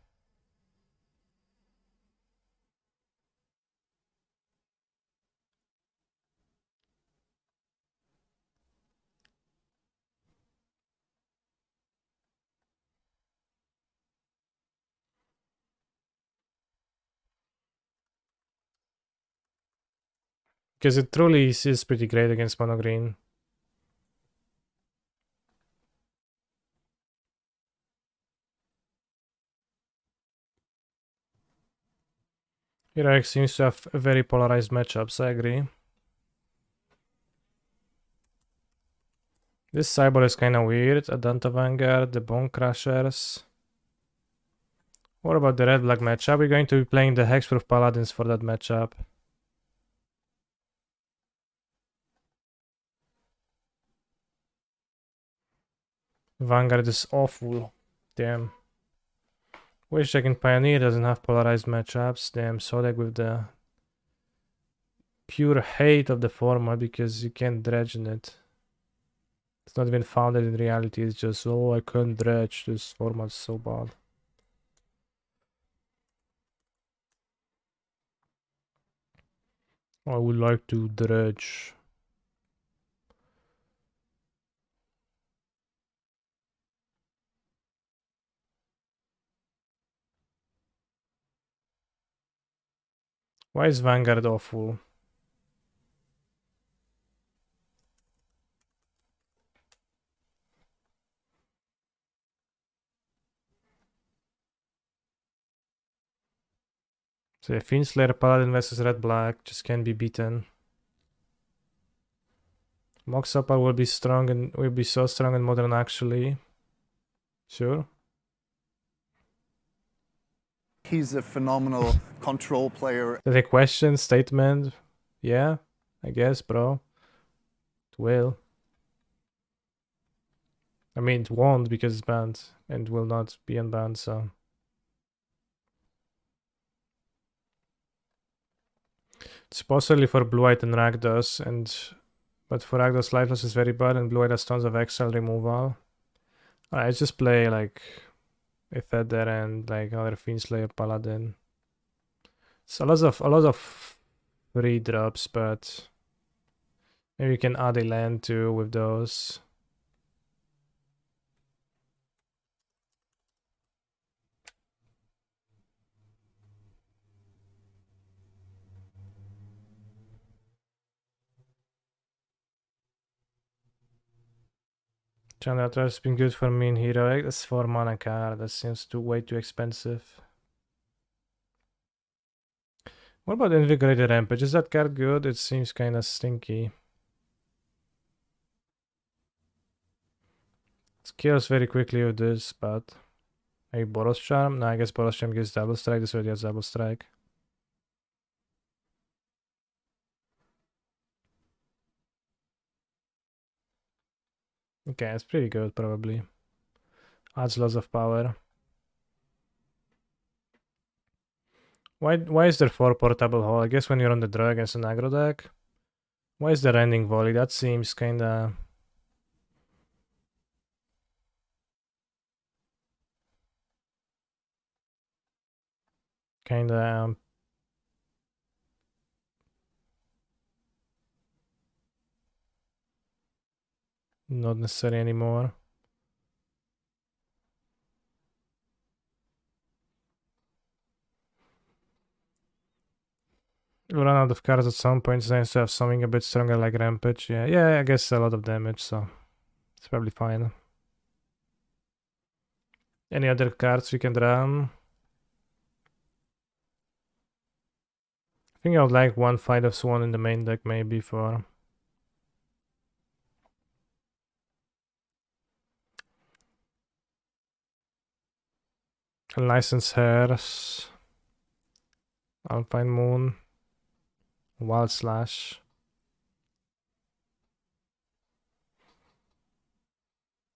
Because it truly is pretty great against mono green. Heroic seems to have very polarized matchups, I agree. This sideboard is kinda weird. Adanta Vanguard, the Bone Crushers. What about the red-black matchup? We're going to be playing the Hexproof Paladins for that matchup. Vanguard is awful. Damn. Wish I can Pioneer doesn't have polarized matchups. Damn, Sodek with the pure hate of the format because you can't dredge in it. It's not even founded in reality, it's just, oh, I couldn't dredge, this format's so bad. I would like to dredge. Why is Vanguard awful? So yeah, Fiendslayer Paladin versus Red Black just can't be beaten. Mox Opal will be strong and will be so strong in Modern actually. Sure. He's a phenomenal control player. Is that a question, statement? Yeah, I guess, bro. It will. I mean, it won't because it's banned and will not be unbanned, so. It's possibly for Blue-White and Rakdos, but for Rakdos, Lifeless is very bad and Blue-White has tons of exile removal. I just play like a Feather and like another Fiendslayer Paladin. It's a lot of free drops, but maybe you can add a land too with those. Chandra has been good for me in Heroic. That's 4 mana card. That seems way too expensive. What about Invigorated Rampage? Is that card good? It seems kinda stinky. It kills very quickly with this, but maybe Boros Charm? No, I guess Boros Charm gives double strike. This already has double strike. Okay, it's pretty good probably. Adds lots of power. Why is there 4 portable hole? I guess when you're on the draw against an aggro deck. Why is there Rending Volley? That seems kinda... not necessary anymore. We'll run out of cards at some point. It's nice to have something a bit stronger like Rampage. Yeah, I guess a lot of damage, so it's probably fine. Any other cards we can run? I think I would like one Fight of Swan in the main deck maybe for... Licensed Hairs. Alpine Moon. Wild Slash.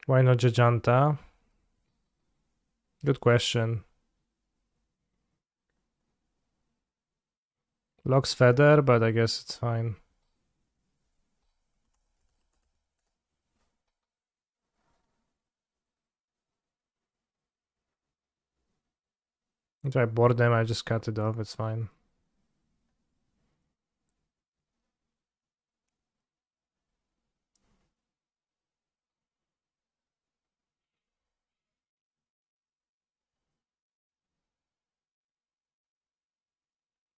Why not Jajanta? Good question. Locks Feather, but I guess it's fine. If I board them, I just cut it off, it's fine.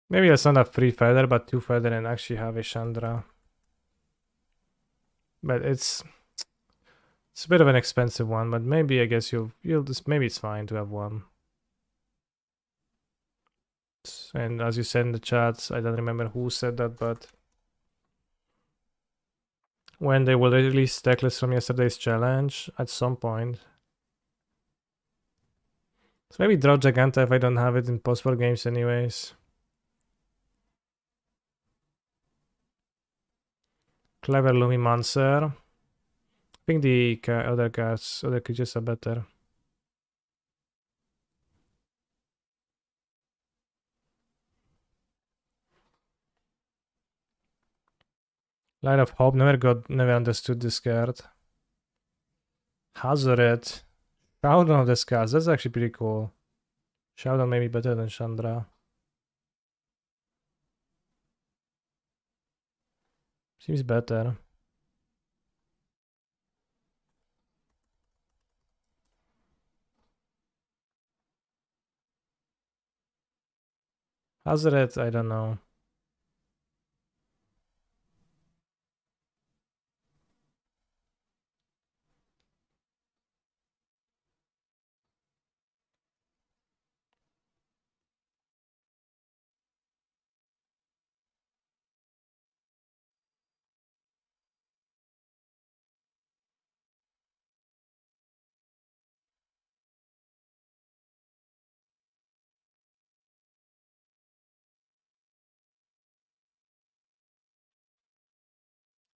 Maybe that's not a 3 feather, but 2 feather and actually have a Chandra. But it's a bit of an expensive one, but maybe I guess you'll just maybe it's fine to have one. And as you said in the chat, I don't remember who said that, but when they will release deck list from yesterday's challenge at some point. So maybe draw Giganta if I don't have it in possible games anyways. Clever Lumimancer. I think the other creatures are better. Light of Hope, never understood this card. Hazoret. Showdown of the Scars, that's actually pretty cool. Showdown may be better than Chandra. Seems better. Hazoret, I don't know.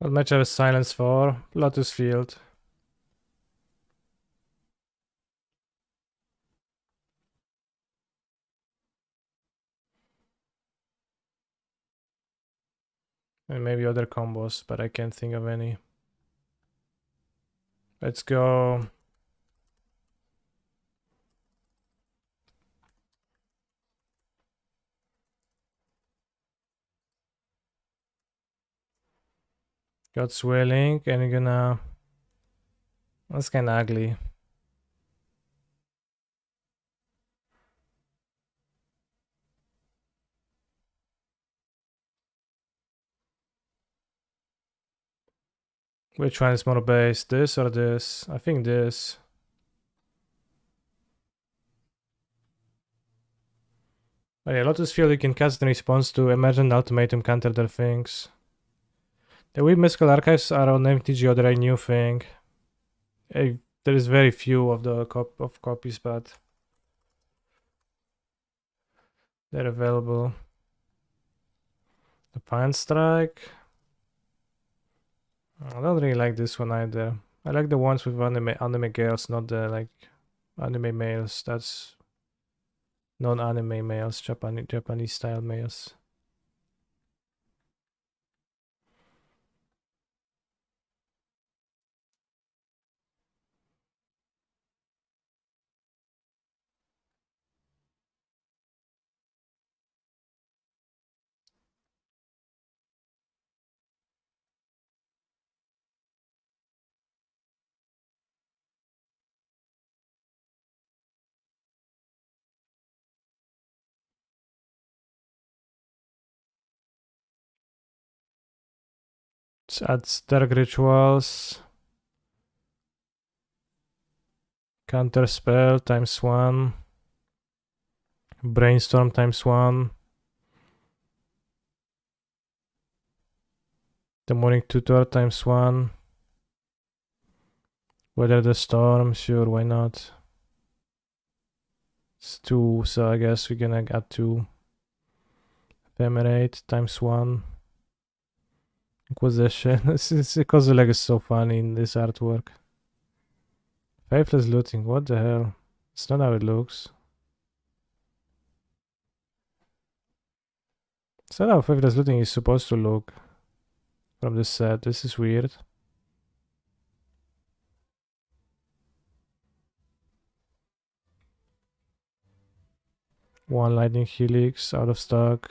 What match I have a silence for? Lotus Field. And maybe other combos, but I can't think of any. Let's go. God's Willing, and you're gonna... That's kinda ugly. Which one is more base? This or this? I think this. Oh yeah, Lotus Field, you can cast in response to Emergent Ultimatum, counter their things. The Weird Mystical Archives are on MTG Other, a new thing. There is very few of the copies, but they're available. The Pine Strike. I don't really like this one either. I like the ones with anime girls, not the like anime males. That's non-anime males, Japanese style males. Adds Dark Rituals. Counter Spell ×1. Brainstorm ×1. Demonic Tutor ×1. Weather the Storm, sure, why not? It's 2, so I guess we're gonna add 2. Ephemerate ×1. Inquisition. Kozilek is so funny in this artwork. Faithless Looting, what the hell? It's not how it looks. It's not how Faithless Looting is supposed to look from this set. This is weird. One Lightning Helix out of stock.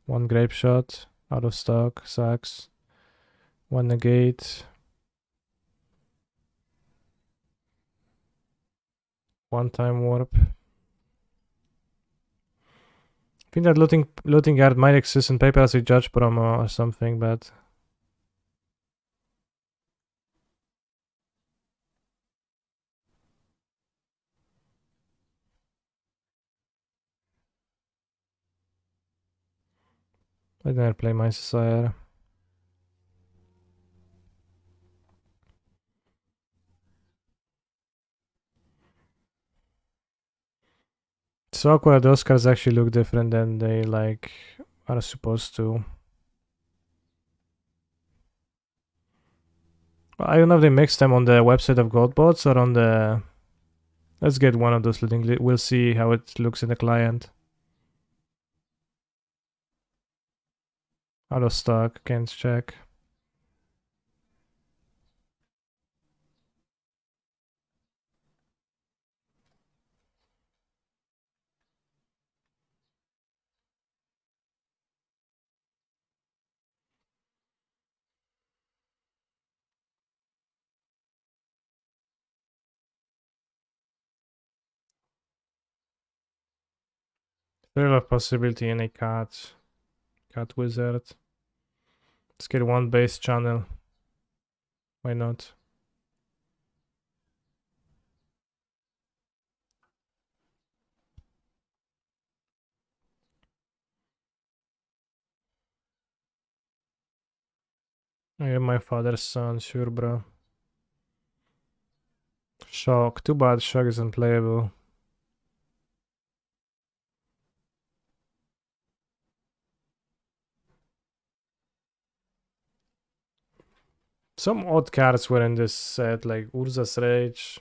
One Grape Shot out of stock. Sucks. One Negate. One Time Warp. I think that looting guard might exist in Paper as a Judge promo or something, but I never play my Society. It's awkward. Those cards actually look different than they like are supposed to. I don't know if they mix them on the website of Goldbots or on the. Let's get one of those. We'll see how it looks in the client. Out of stock. Can't check. Thrill of possibility in a cat wizard. Let's get one base channel. Why not? I am my father's son, sure, bro. Shock. Too bad Shock is unplayable. Some odd cards were in this set, like Urza's Rage.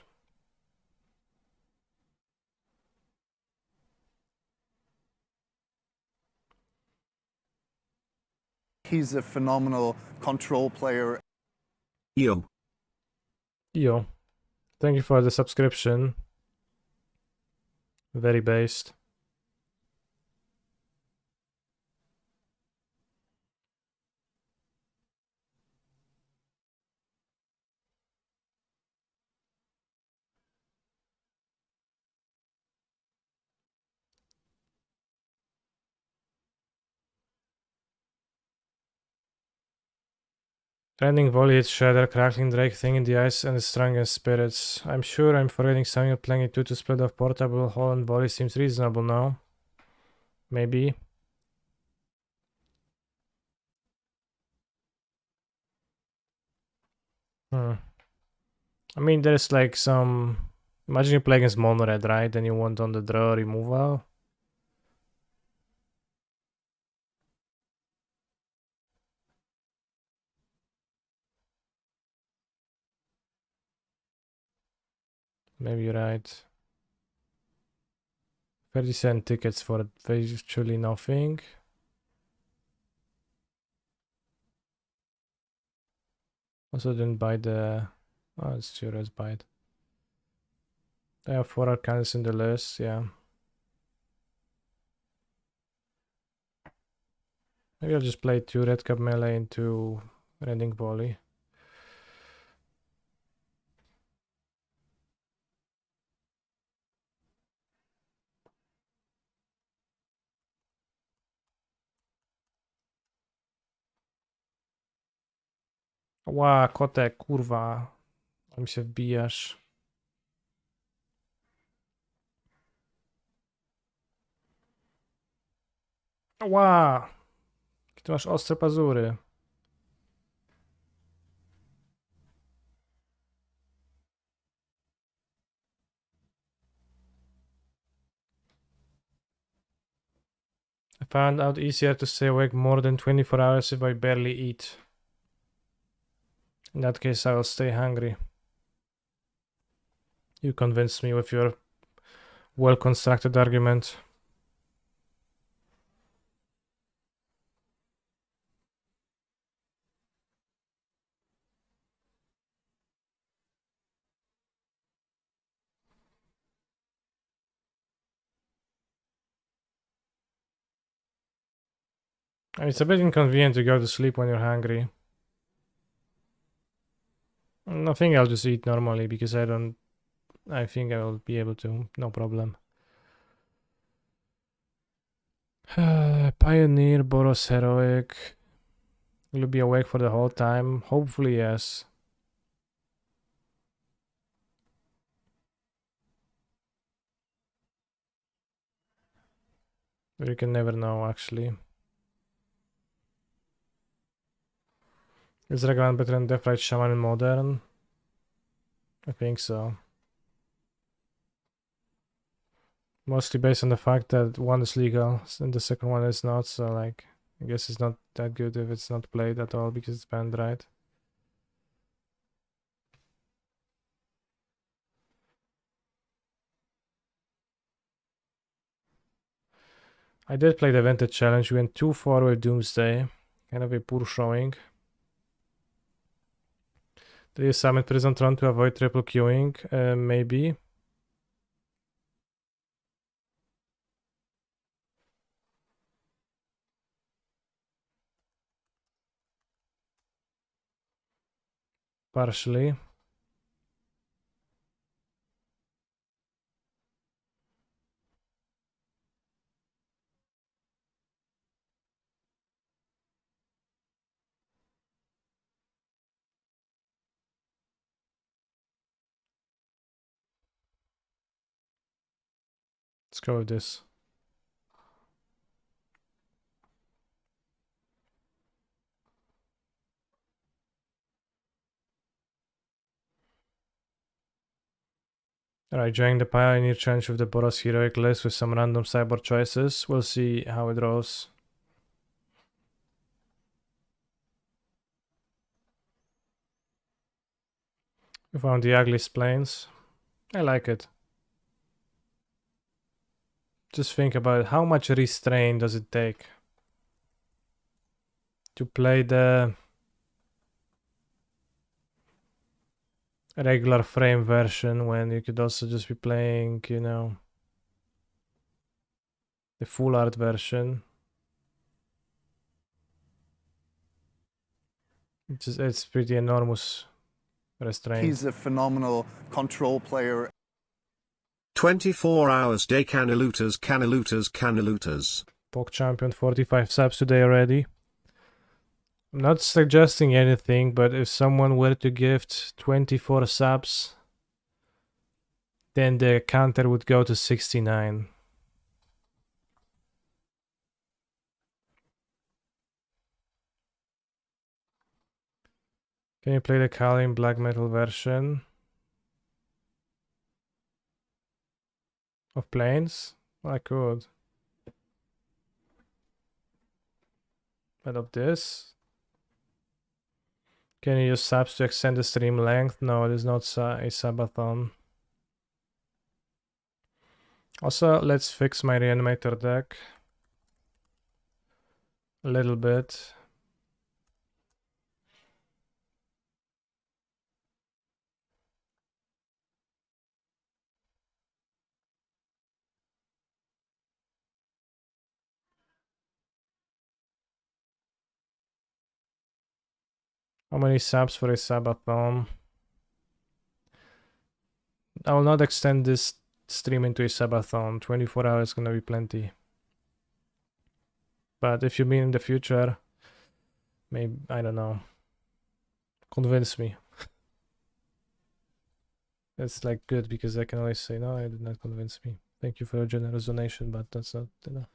He's a phenomenal control player. Yo. Yo. Thank you for the subscription. Very based. Ending volley hits Shredder, crackling Drake thing in the ice and the strongest spirits. I'm sure I'm forgetting something. Playing it 2 to split off portable Holland volley seems reasonable now. Maybe. I mean, there's like some. Imagine you play against Mono Red, right? Then you want on the draw removal. Maybe you're right. 30-cent tickets for virtually nothing. Also didn't buy the. Oh, it's true, let's buy it. I have 4 Arcanas in the list, yeah. Maybe I'll just play 2 Red Cap Melee into Rending Volley. Ła, kotek, kurwa. Mi się wbijasz. Ła! Ty masz ostre pazury. I found out easier to stay awake more than 24 hours if I barely eat. In that case, I will stay hungry. You convinced me with your well-constructed argument. I mean, it's a bit inconvenient to go to sleep when you're hungry. I think I'll just eat normally because I think I will be able to, no problem. Pioneer, Boros Heroic. Will you be awake for the whole time? Hopefully, yes. But you can never know, actually. Is Ragavan better than Deathrite Shaman in Modern? I think so. Mostly based on the fact that one is legal and the second one is not, so like, I guess it's not that good if it's not played at all because it's banned, right? I did play the Vintage Challenge. We went too far with Doomsday. Kind of a poor showing. Do you summon Prison Tron to avoid triple queuing? Maybe. Partially. Let's go with this. Alright, joining the Pioneer Challenge with the Boros Heroic list with some random cyborg choices. We'll see how it rolls. We found the ugliest planes. I like it. Just think about how much restraint does it take to play the regular frame version when you could also just be playing, you know, the full art version. It's pretty enormous restraint. He's a phenomenal control player. 24 hours day Canaluters, Canaluters, Canaluters. Pog Champion 45 subs today already. I'm not suggesting anything, but if someone were to gift 24 subs, then the counter would go to 69. Can you play the Kalin black metal version of Planes? I could. But of this? Can you use subs to extend the stream length? No, it is not a subathon. Also, let's fix my Reanimator deck a little bit. How many subs for a subathon? I will not extend this stream into a subathon. 24 hours is gonna be plenty. But if you mean in the future, maybe, I don't know. Convince me. It's like good because I can always say, no, I did not convince me. Thank you for your generous donation, but that's not enough.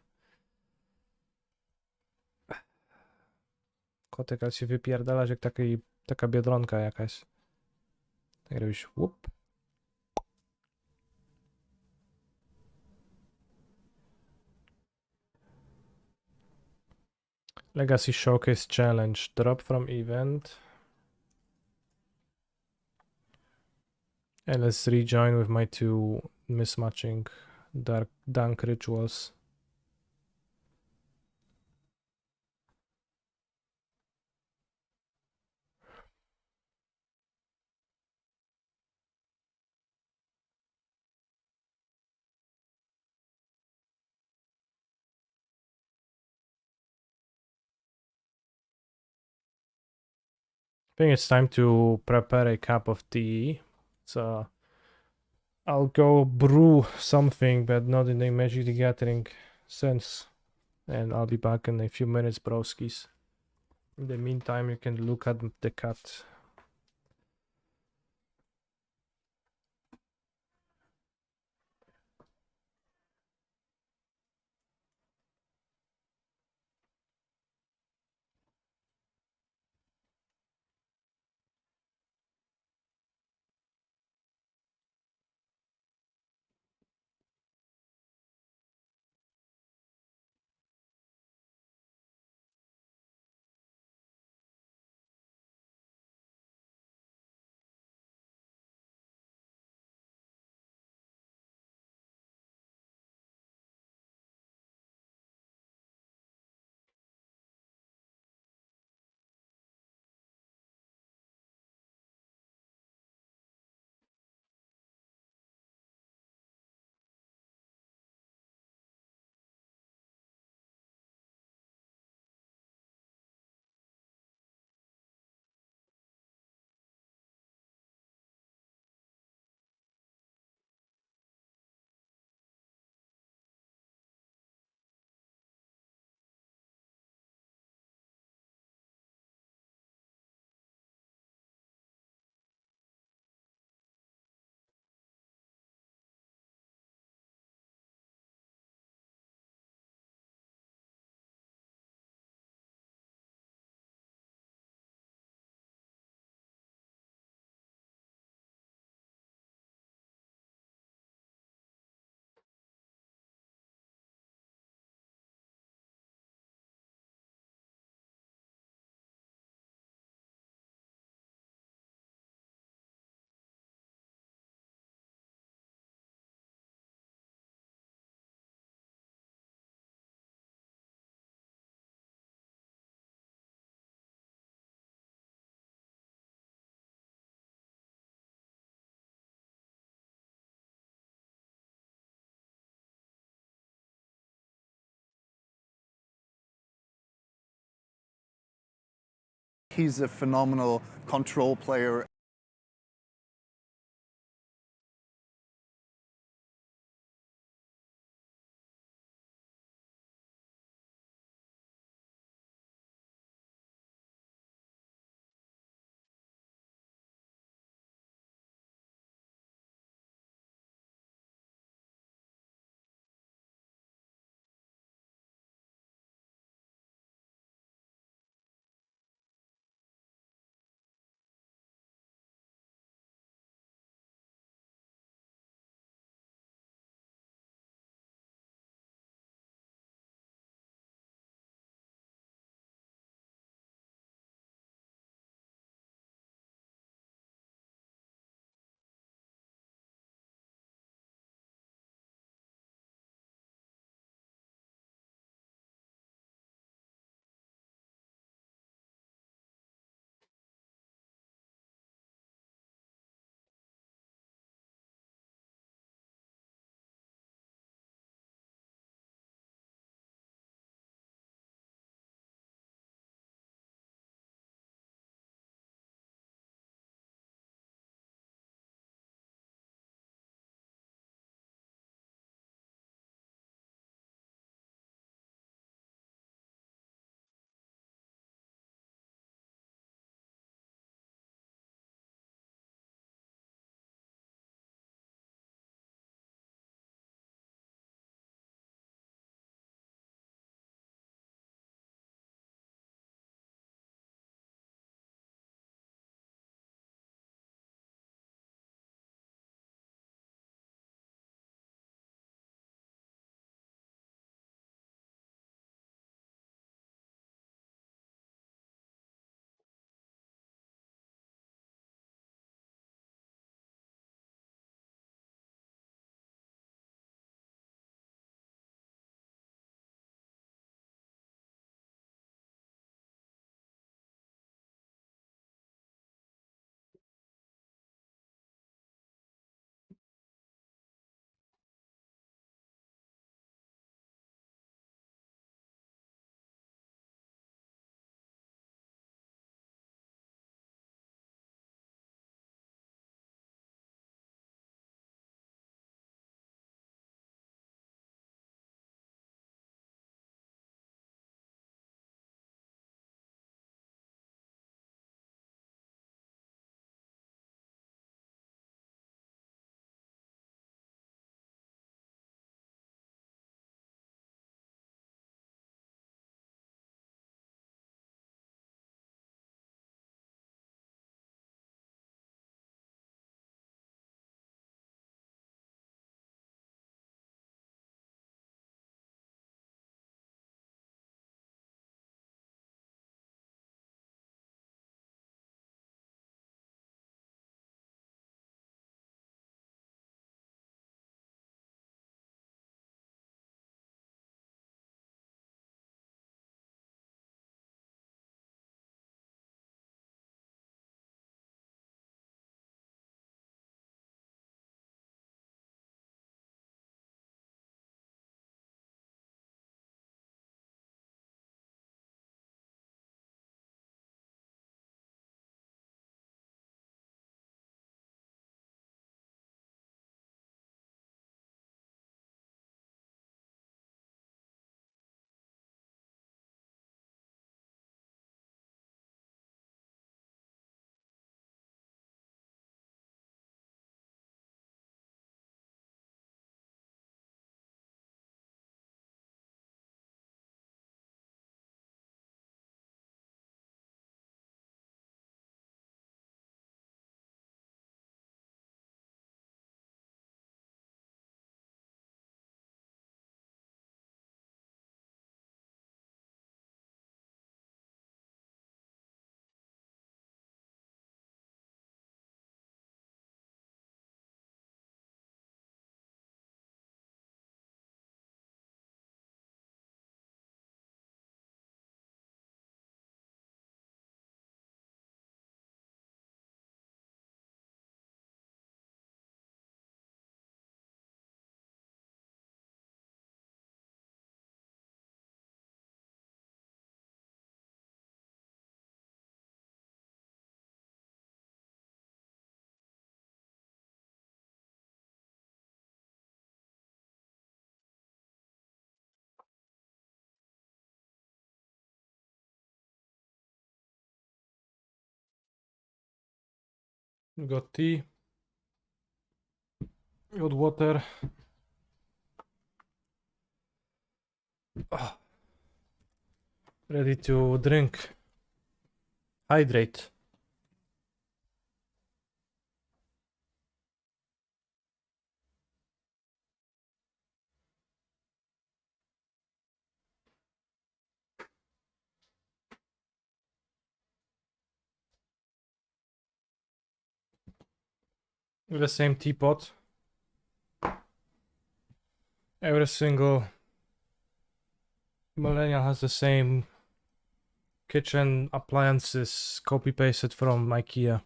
Kotek, ale się wypierdalasz jak taka biedronka jakaś. Tak robisz, whoop. Legacy Showcase Challenge. Drop from event. And let's rejoin with my two mismatching Dark Dunk rituals. I think it's time to prepare a cup of tea. So I'll go brew something, but not in a Magic the Gathering sense. And I'll be back in a few minutes, broskies. In the meantime, you can look at the cat. He's a phenomenal control player. We got tea. Got water. Oh. Ready to drink. Hydrate. With the same teapot. Every single millennial has the same kitchen appliances copy pasted from IKEA.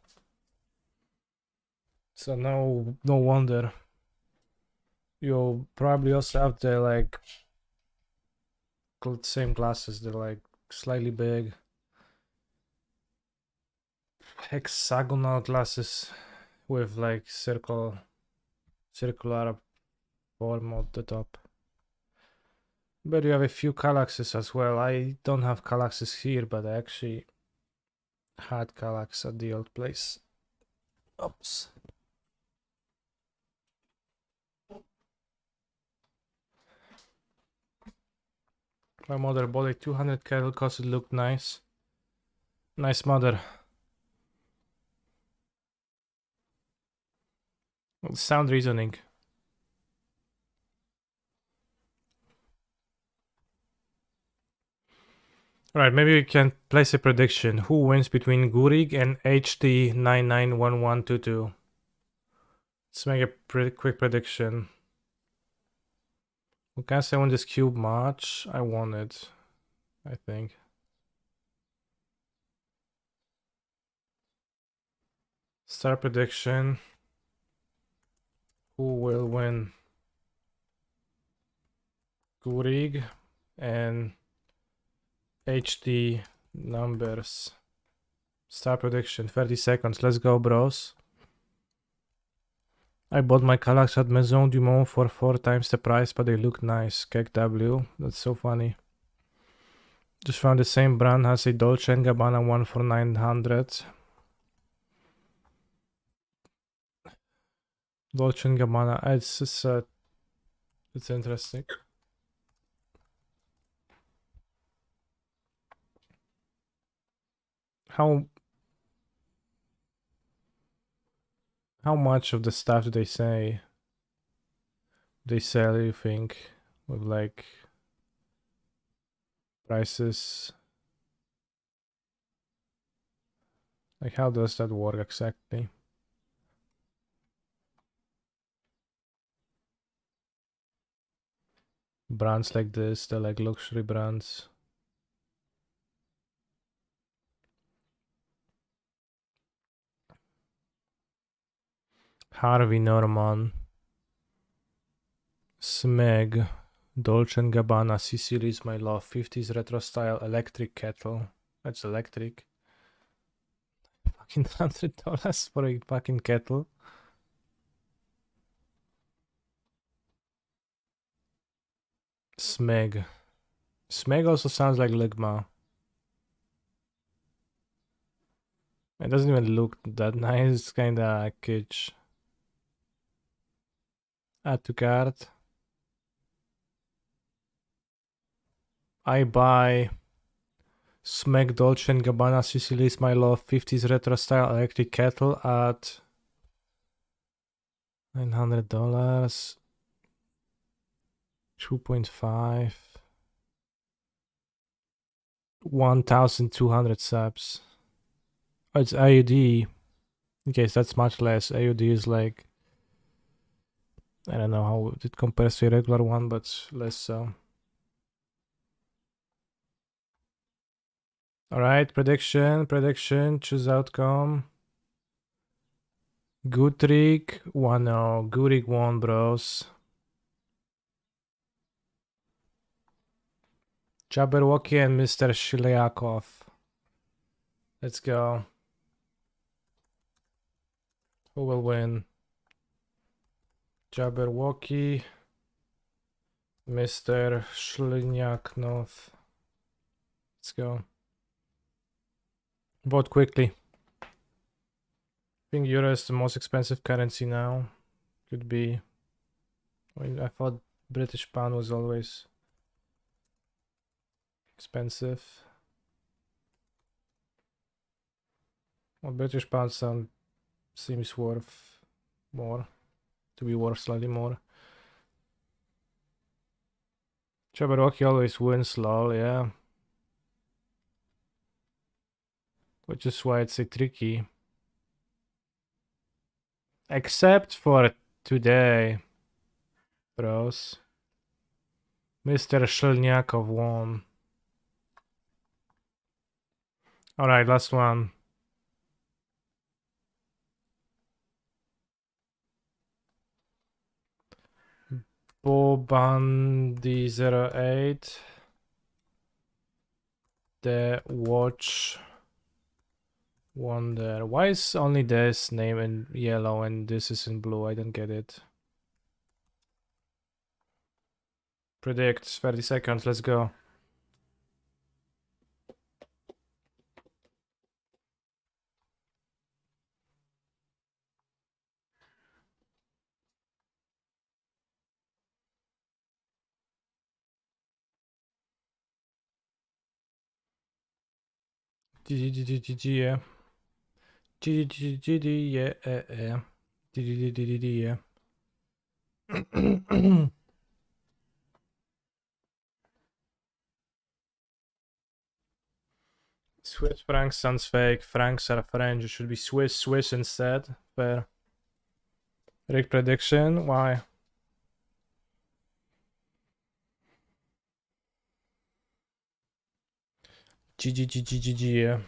So no wonder. You'll probably also have the like same glasses. They're like slightly big, hexagonal glasses with like circular form at the top. But you have a few Kallaxes as well. I don't have Kallaxes here, but I actually had Kallax at the old place. Oops. My mother bought a 200 kettle because it looked nice. Nice mother. Sound reasoning. Alright, maybe we can place a prediction. Who wins between Gurig and HD991122? Let's make a quick prediction. Who can say I won this cube match? I won it, I think. Star prediction. Who will win? Gurig and HD numbers. Star prediction, 30 seconds. Let's go, bros. I bought my Kallax at Maison du Monde for 4 times the price, but they look nice. Kek W. That's so funny. Just found the same brand has a Dolce & Gabbana one for 900. Dolce & Gabbana. It's interesting. How much of the stuff do they say they sell, you think, with like prices? Like, how does that work exactly? Brands like this, they're like luxury brands. Harvey Norman, Smeg, Dolce & Gabbana, Sicily's My Love, 50s retro style electric kettle. That's electric. Fucking $100 for a fucking kettle. Smeg. Smeg also sounds like Ligma. It doesn't even look that nice, it's kinda kitsch. Add to cart. I buy Smeg Dolce & Gabbana Sicily's My Love 50s retro style electric kettle at $900. 2.5. 1,200 subs. Oh, it's AUD. In case that's much less. AUD is like, I don't know how it compares to a regular one, but less so. Alright, prediction, choose outcome. Gurig, 1-0. Gurig won, bros. Jabberwocky and Mr. Shiliakov. Let's go. Who will win? Jabberwocky, Mr. Shlinyakov. Let's go. Vote quickly. think euro is the most expensive currency now. Could be. I mean, I thought British pound was always expensive. Well, British pound seems worth more. To be worth slightly more. Jabberwocky always wins, lol, yeah. Which is why it's so tricky. Except for today, bros. Mr. Shelnyakov won. Alright, last one. Bobandi08. The Watch Wonder. Why is only this name in yellow and this is in blue? I don't get it. Predict 30 seconds, let's go. Yeah. Yeah. Swiss francs sounds fake. Francs are French. It should be Swiss instead. Fair. Rick prediction. Why? GG, yeah.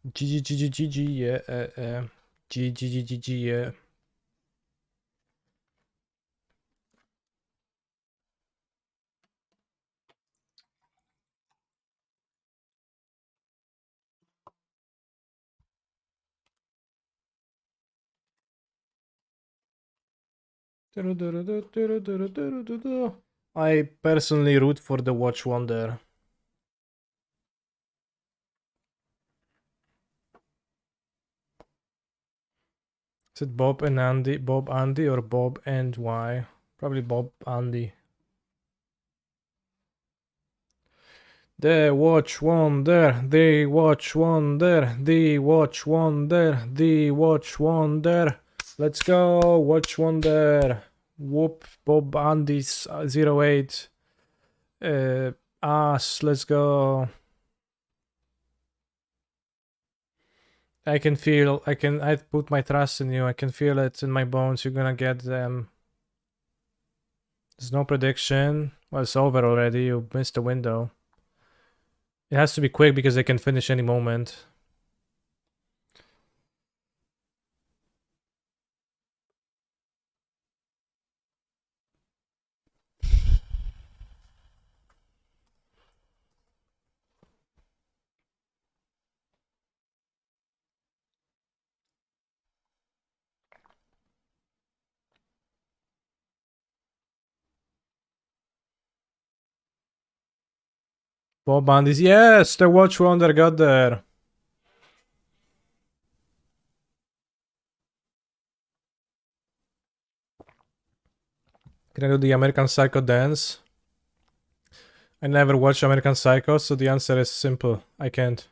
GG, yeah. GG, yeah. I personally root for the Watch Wonder. Is it Bob and Andy? Bob Andy or Bob and Y? Probably Bob Andy. The Watch Wonder, the Watch Wonder, the Watch Wonder, the Watch Wonder. Let's go, Watch Wonder. Whoop, Bob Andy's 08. Ass, let's go. I put my trust in you. I can feel it in my bones. You're gonna get them. There's no prediction. Well, it's over already. You missed the window. It has to be quick because they can finish any moment. Bob Andy's. Yes, the Watch Wonder got there. Can I do the American Psycho dance? I never watched American Psycho, so the answer is simple. I can't.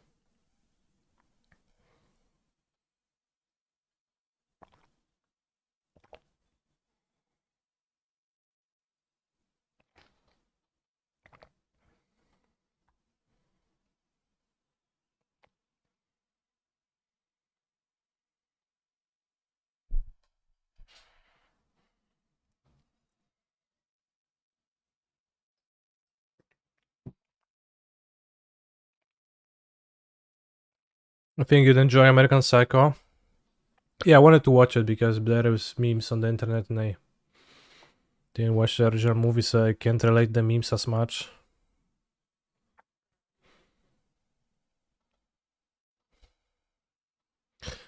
I think you'd enjoy American Psycho. Yeah, I wanted to watch it because there was memes on the internet and I didn't watch the original movie, so I can't relate the memes as much.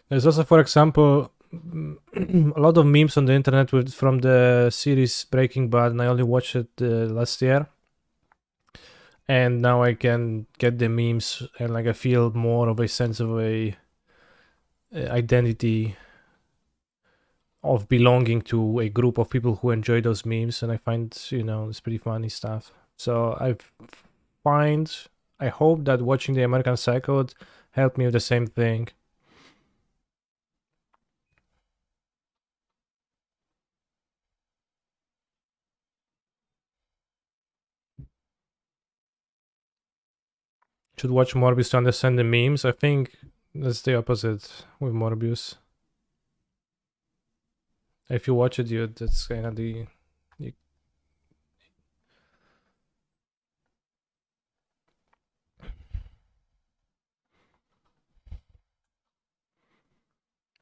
There's also, for example, a lot of memes on the internet from the series Breaking Bad, and I only watched it last year. And now I can get the memes, and like I feel more of a sense of a identity of belonging to a group of people who enjoy those memes, and I find, you know, it's pretty funny stuff. So I hope that watching the American Psycho helped me with the same thing. Should watch Morbius to understand the memes. I think that's the opposite with Morbius. If you watch it, that's kind of the...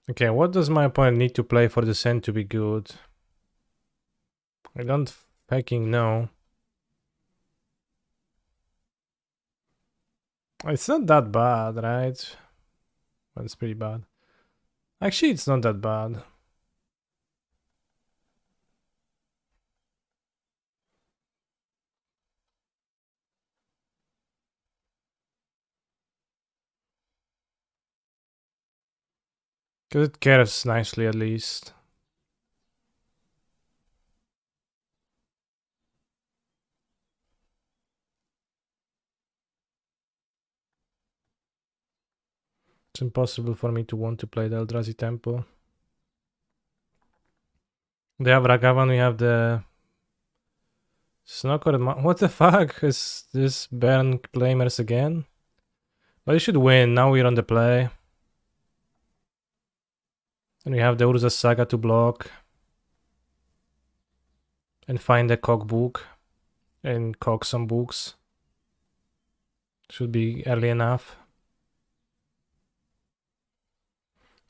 Okay, what does my opponent need to play for the Send to be good? I don't fucking know. It's not that bad, right? Well, it's pretty bad. Actually, it's not that bad. Because it curves nicely, at least. It's impossible for me to want to play the Eldrazi Temple. They have Ragavan, we have the... Snowcore... What the fuck? Is this Baron Claimers again? But you should win, now we're on the play. And we have the Urza Saga to block. And find the Cog book. And Cog some books. Should be early enough.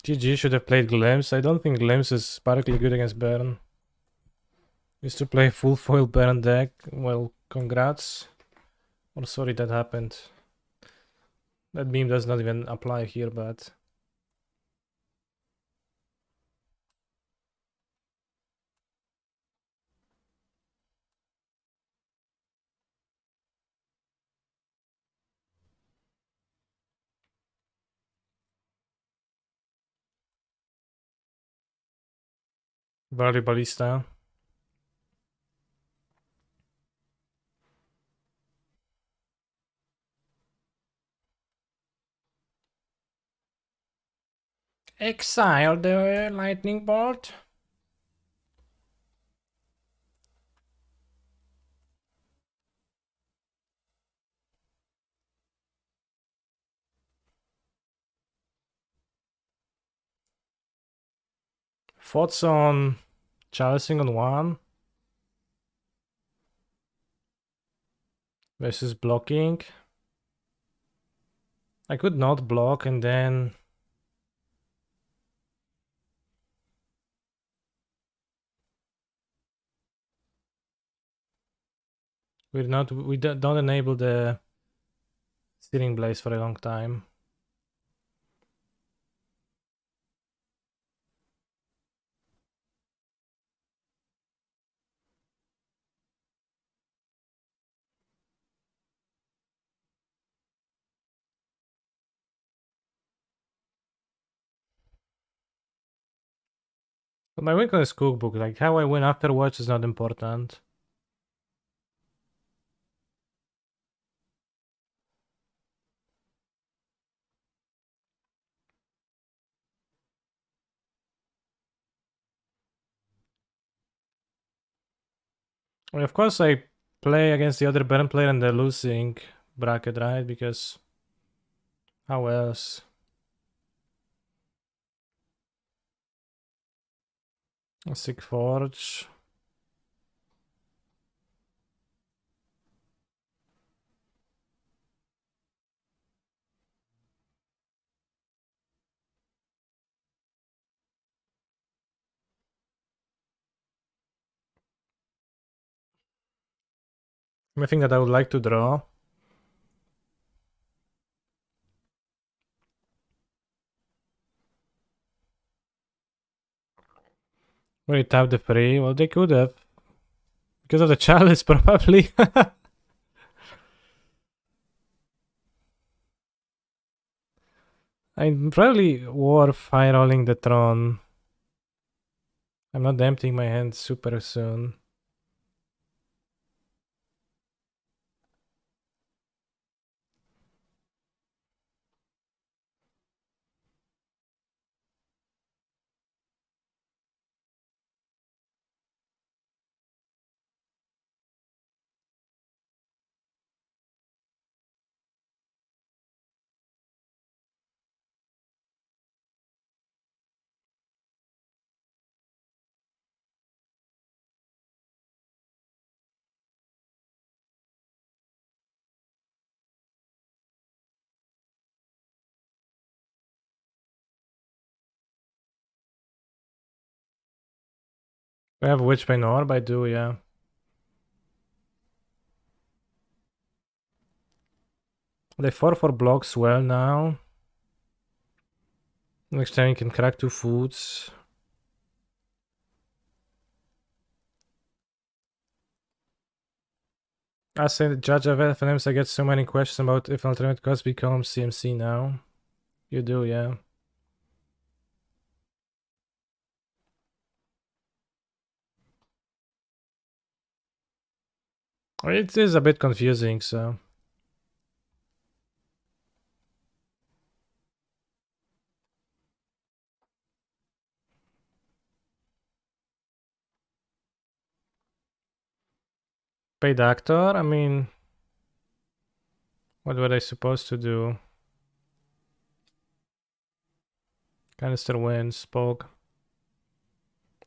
GG should have played Glimpse. I don't think Glimpse is particularly good against Baron. Used to play full foil Baron deck. Well, congrats. Or sorry that happened. That meme does not even apply here, but... Value Ballista. Exile the lightning bolt. Thoughts on chalising on 1 versus blocking. I could not block and then we don't enable the Searing Blaze for a long time. But my win is cookbook, like how I win afterwards is not important. Well, of course I play against the other Baron player in the losing bracket, right? Because how else? Sigforge. I think that I would like to draw. Will it tap the free? Well, they could have. Because of the chalice, probably. I'm probably worth high rolling the Tron. I'm not emptying my hand super soon. We have Witchbane Orb, I do, yeah. They 4/4 blocks well now. Next time you can crack 2 foods. I say the Judge of FNMs, I get so many questions about if alternate cost becomes CMC now. You do, yeah. It is a bit confusing, so. Paid actor? I mean, what were they supposed to do? Canister wins, Pog.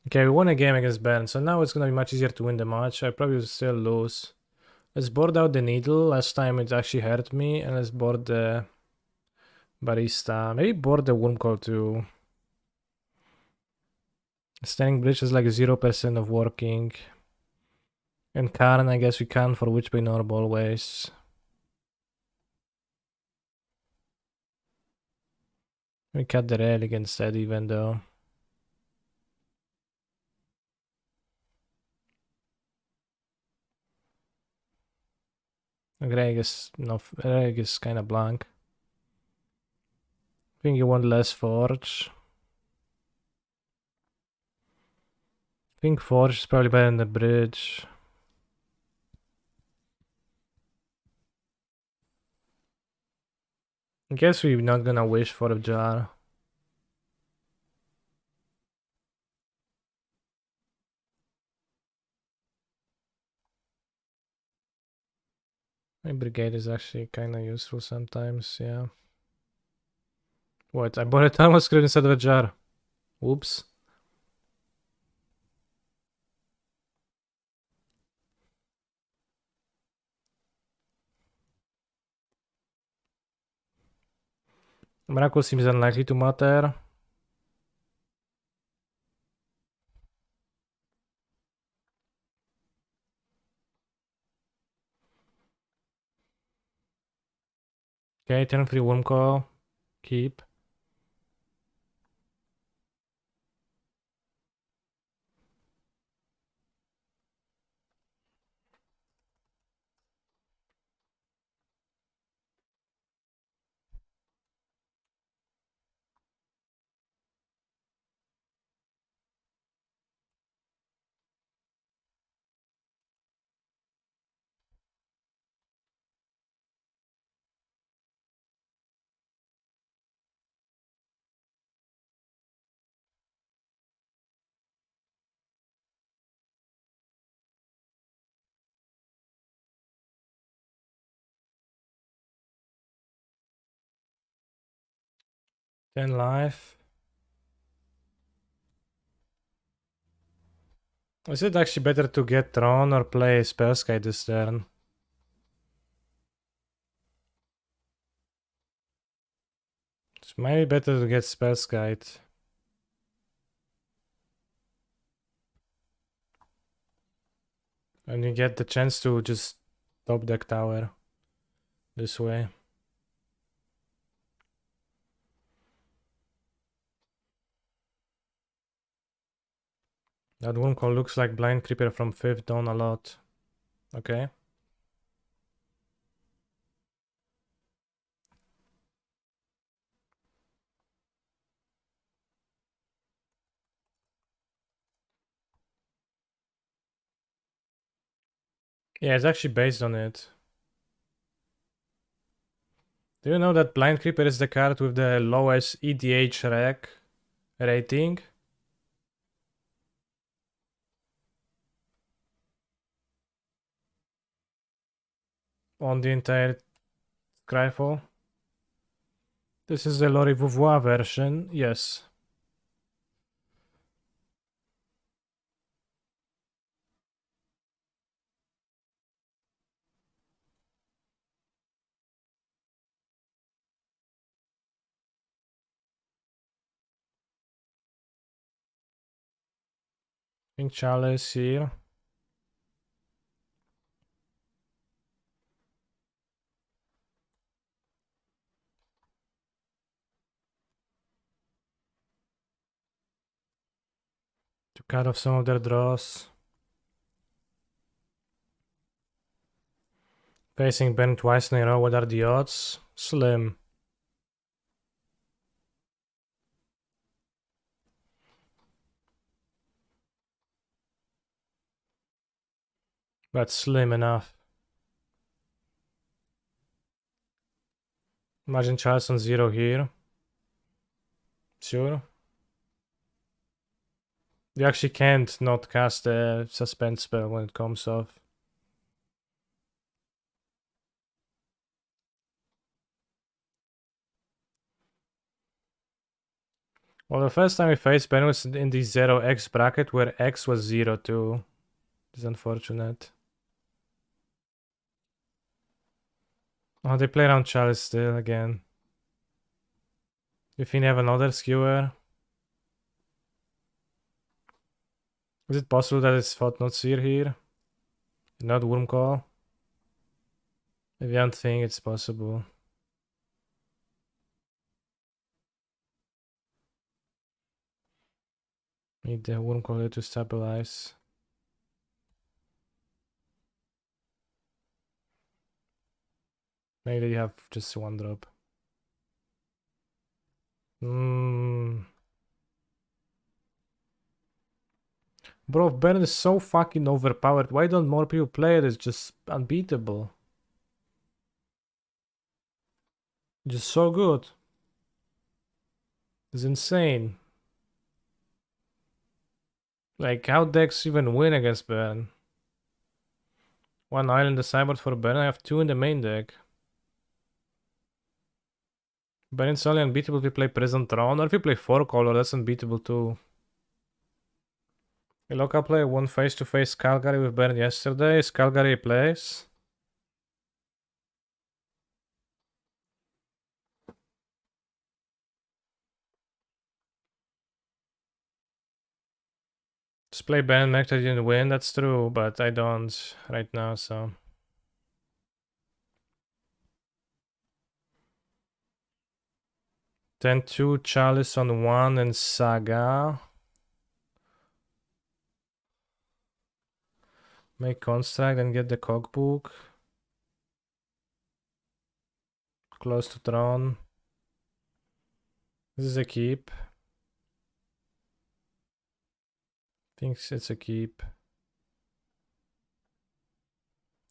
Okay, we won a game against Ben, so now it's gonna be much easier to win the match. I probably will still lose. Let's board out the needle. Last time it actually hurt me, and let's board the barista. Maybe board the Wurmcoil too. Standing bridge is like 0% of working. And Karen, I guess we can for Witchbane Orb always. We cut the relic instead, even though. Greg is no, Greg is kind of blank. I think you want less Forge. I think Forge is probably better than the bridge. I guess we're not gonna wish for a jar. My brigade is actually kind of useful sometimes, yeah. What? I bought a thermal script instead of a jar. Whoops. Miracle seems unlikely to matter. Okay, turn 3 Wurmcoil. Keep. Ten life. Is it actually better to get Tron or play Spellskite this turn? It's maybe better to get Spellskite. And you get the chance to just top deck tower this way. That Wurmcoil looks like Blind Creeper from 5th down a lot. Okay. Yeah, it's actually based on it. Do you know that Blind Creeper is the card with the lowest EDH rec rating? On the entire Scryfall? This is the Lori Vouvois version, yes. Pink Chalice here. To cut off some of their draws. Facing Ben twice in a row, what are the odds? Slim. But slim enough. Imagine Charles on 0 here. Sure. You actually can't not cast the suspend spell when it comes off. Well, the first time we faced Ben was in the 0x bracket where X was 0 too. It's unfortunate. Oh, they play around Chalice still again. If we have another skewer. Is it possible that it's Thought-Knot Seer here? Not Wurmcall? I don't think it's possible. Need the Wurmcall here to stabilize. Maybe you have just one drop. Bro, Baron is so fucking overpowered. Why don't more people play it? It's just unbeatable. Just so good. It's insane. Like, how decks even win against Baron? One island in the sideboard for Baron. I have two in the main deck. Baron's only unbeatable if you play Prison Throne, or if you play 4-color, that's unbeatable too. A local player won face-to-face Calgary with Baron yesterday. Is Calgary a place? Just play Baron, Nectar didn't win, that's true, but I don't right now, so. Then 2 Chalice on 1 and Saga. Make Construct and get the Cogbook. Close to Throne. This is a keep. Thinks it's a keep.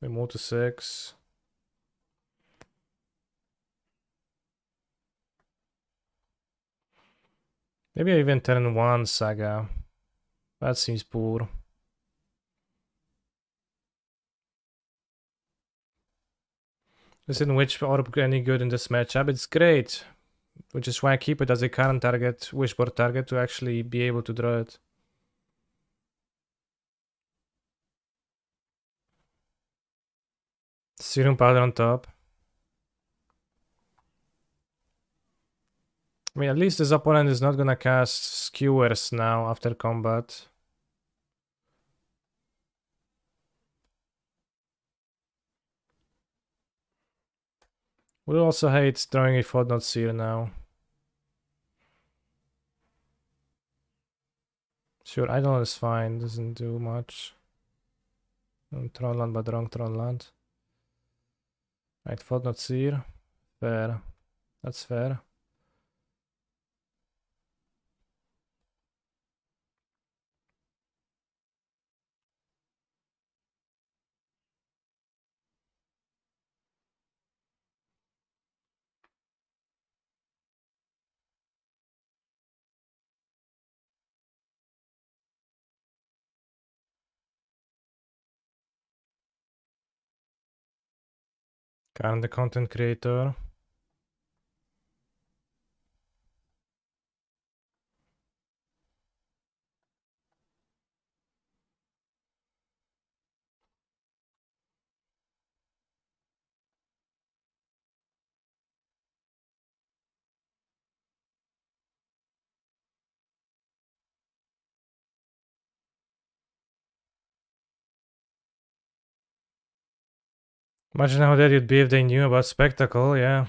We move to 6. Maybe I even turn 1 Saga. That seems poor. Isn't Witch Orb any good in this matchup? It's great. Which is why I keep it as a current target, wishboard target, to actually be able to draw it. Serum Powder on top. I mean, at least this opponent is not gonna cast Skewers now after combat. Would also hate drawing a Thought-Knot Seer now. Sure, Eidolon is fine, doesn't do much. Tronland, but wrong Tronland. Right, Thought-Knot Seer. Fair. That's fair. Kind of content creator. Imagine how dead you'd be if they knew about Spectacle, yeah.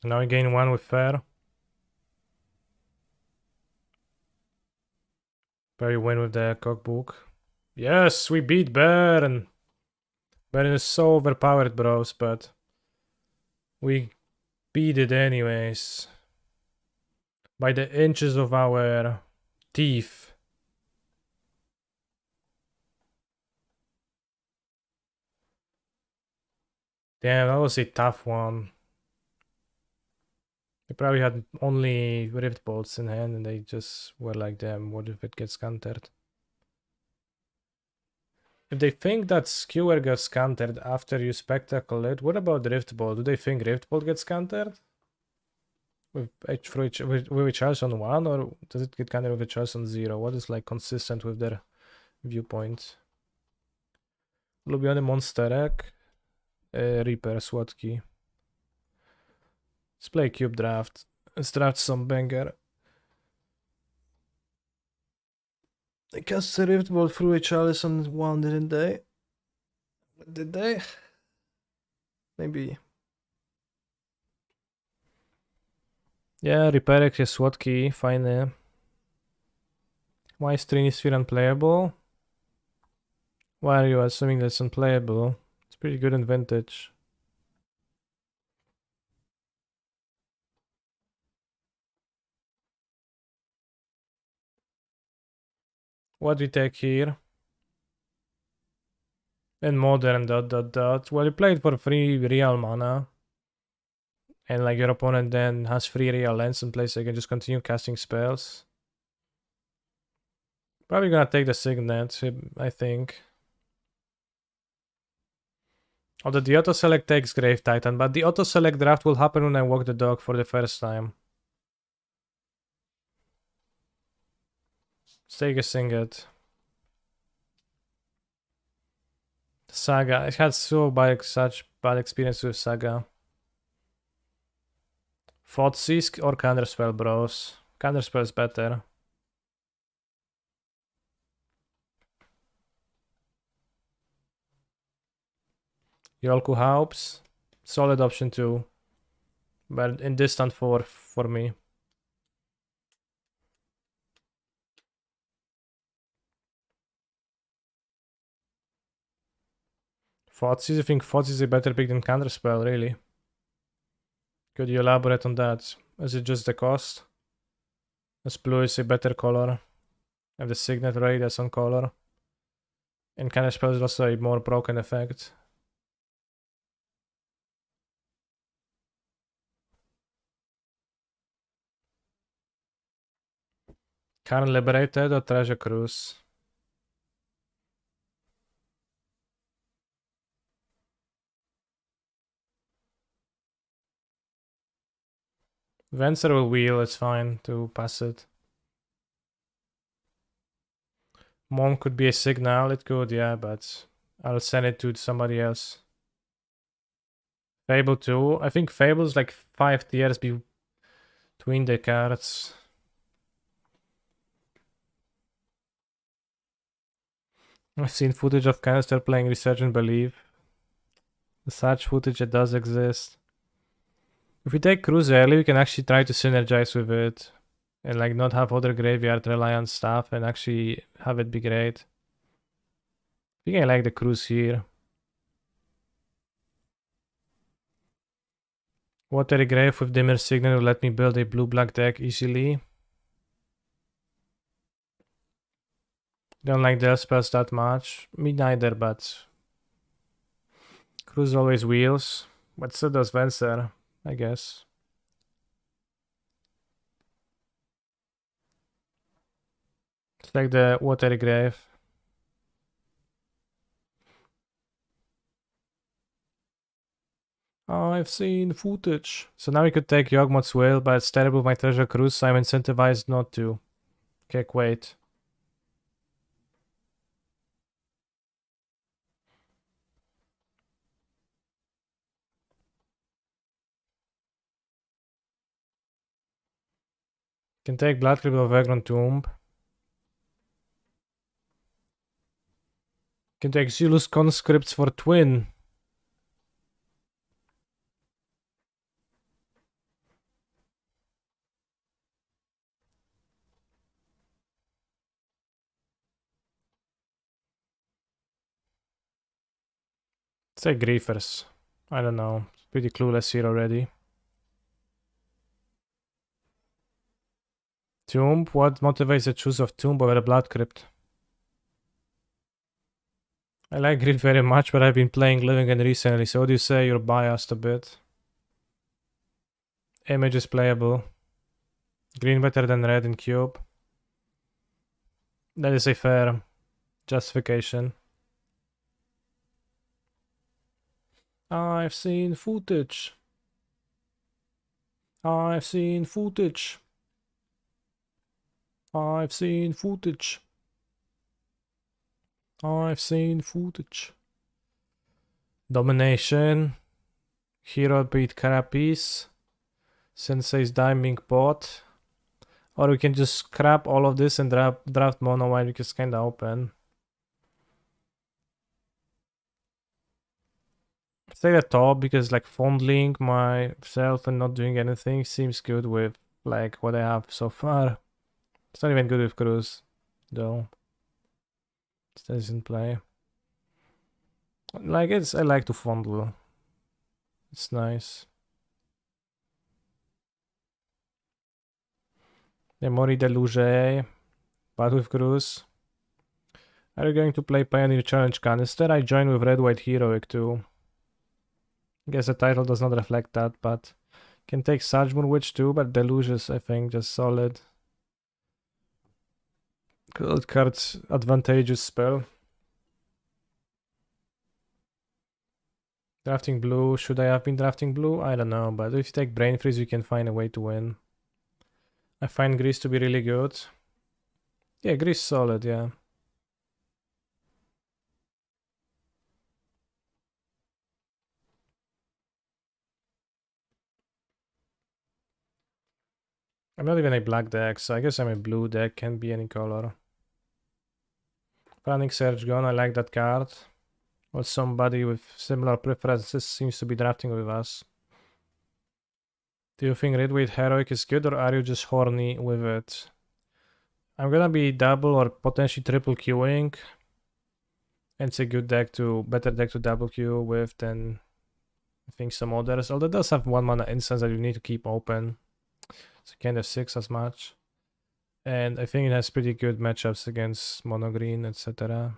Now we gain 1 with Fair. Barry win with the cookbook. Yes, we beat Baron. Baron is so overpowered, bros, but we beat it anyways. By the inches of our teeth. Damn, that was a tough one. They probably had only Rift Bolts in hand and they just were like, damn, what if it gets countered? If they think that Skewer gets countered after you Spectacle it, what about Rift Bolt? Do they think Rift Bolt gets countered? With a choice on 1, or does it get countered with a choice on 0? What is like consistent with their viewpoint? Ulubiony monsterek. Reaper, SWAT key. Let's play cube draft. Let's draft some banger. They cast a Rift Bolt through a chalice on 1, didn't they? Did they? Maybe. Yeah, Reaperek jest słodki, fajny. Why is Trinisphere unplayable? Why are you assuming that's unplayable? It's pretty good in Vintage. What we take here? And modern ... Well, you play it for 3 real mana. And like your opponent then has 3 real lands in place, so you can just continue casting spells. Probably gonna take the Signet, I think. Although the auto-select takes Grave Titan, but the auto-select draft will happen when I walk the dog for the first time. Let's take a Singed. Saga. I had such bad experience with Saga. Thoughtseize or Counterspell, bros? Counterspell is better. Yolku Haups. Solid option too. But in distant for me. Thoughtseize, I think Thoughtseize is a better pick than Counterspell, really. Could you elaborate on that? Is it just the cost? As blue is a better color. And the Signet Radius on color. And Counterspell is also a more broken effect. Karn Liberated or Treasure Cruise? Venser will wheel, it's fine to pass it. Mom could be a signal, it could, yeah, but I'll send it to somebody else. Fable 2. I think Fable's like 5 tiers between the cards. I've seen footage of Canister playing Research and Believe. Such footage, it does exist. If we take Cruise early, we can actually try to synergize with it. And like not have other graveyard rely on stuff and actually have it be great. I think I like the Cruise here. Watery Grave with Dimmer Signet will let me build a blue-black deck easily. Don't like their spells that much. Me neither, but Cruise always wheels. But so does Venser, I guess. It's like the Watery Grave. I've seen footage. So now we could take Yawgmoth's Will, but it's terrible with my Treasure Cruise, so I'm incentivized not to. Okay, wait. Can take Blood Crypt of Vagrant Tomb. Can take Zulus Conscripts for Twin. Say Griefers. I don't know. Pretty clueless here already. Tomb. What motivates the choose of Tomb over a Blood Crypt? I like Grief very much, but I've been playing Living End recently, so what do you say? You're biased a bit. Image is playable. Green better than red in cube. That is a fair justification. I've seen footage. I've seen footage. I've seen footage. I've seen footage. Domination. Hero beat Carapace. Sensei's Diming Pot. Or we can just scrap all of this and draft Mono White, which is kinda open. Stay at top because like fondling myself and not doing anything seems good with like what I have so far. It's not even good with Cruise though. Stays in play. Like I like to fondle. It's nice. Memory Deluge, but with Cruise. Are you going to play Pioneer Challenge Canister? I joined with Red White Heroic too. I guess the title does not reflect that, but can take Sargemoon Witch too, but Deluge is, I think, just solid. Cold card's advantageous spell. Drafting blue. Should I have been drafting blue? I don't know, but if you take Brain Freeze, you can find a way to win. I find Grease to be really good. Yeah, Grease solid, yeah. I'm not even a black deck, so I guess I'm a blue deck, can be any color. Panic Surge Gun, I like that card. Well, somebody with similar preferences seems to be drafting with us. Do you think Red White Heroic is good, or are you just horny with it? I'm gonna be double or potentially triple queuing. And it's a good deck better deck to double queue with than I think some others. Although it does have 1 mana instance that you need to keep open. So you can't have 6 as much. And I think it has pretty good matchups against mono green, etc.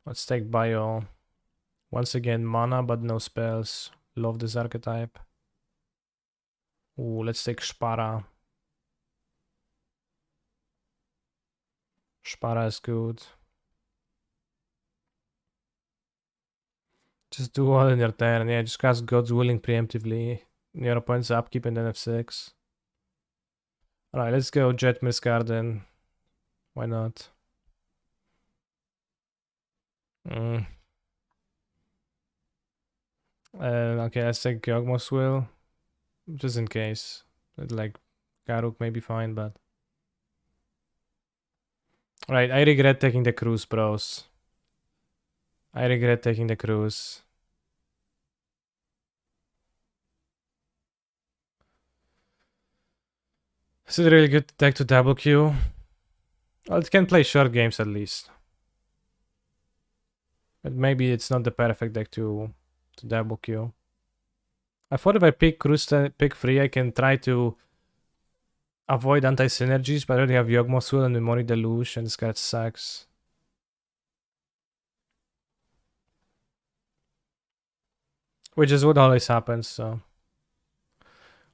Let's take Bio. Once again, mana but no spells. Love this archetype. Ooh, let's take Spara. Spara is good. Just do all in your turn. Yeah, just cast God's Willing preemptively. Your opponent's upkeep and then F6. Alright, let's go Jetmir's Garden. Why not? Okay, let's take Yawgmoth's Will. Just in case. Like, Garruk may be fine, but... Right, I regret taking the Cruise, bros. I regret taking the Cruise. Is it a really good deck to double queue? Well, it can play short games at least. But maybe it's not the perfect deck to double queue. I thought if I pick Cruise, pick 3, I can try to avoid anti-synergies, but I already have Yawgmoth's Will and Memory Deluge, and this card sucks. Which is what always happens, so...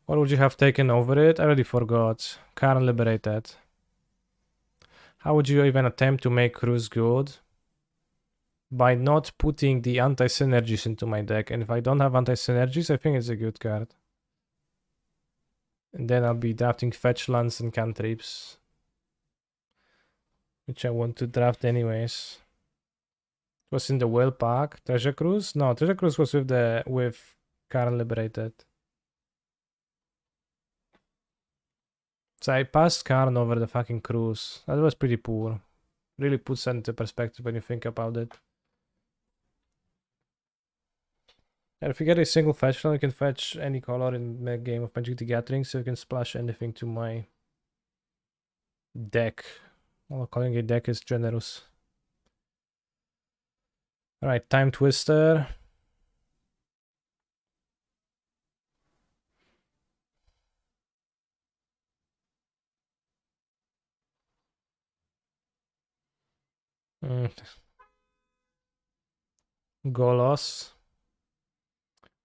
What would you have taken over it? I already forgot. Karn liberated. How would you even attempt to make Cruz good? By not putting the anti-synergies into my deck. And if I don't have anti-synergies, I think it's a good card. And then I'll be drafting fetch lands and cantrips, which I want to draft anyways. It was in the Whale pack. Treasure Cruise? No, Treasure Cruise was with Karn liberated. So I passed Karn over the fucking Cruise. That was pretty poor. Really puts that into perspective when you think about it. And if you get a single fetch land, you can fetch any color in the game of Magic the Gathering, so you can splash anything to my deck. Well, calling a deck is generous. Alright, Time Twister. Golos.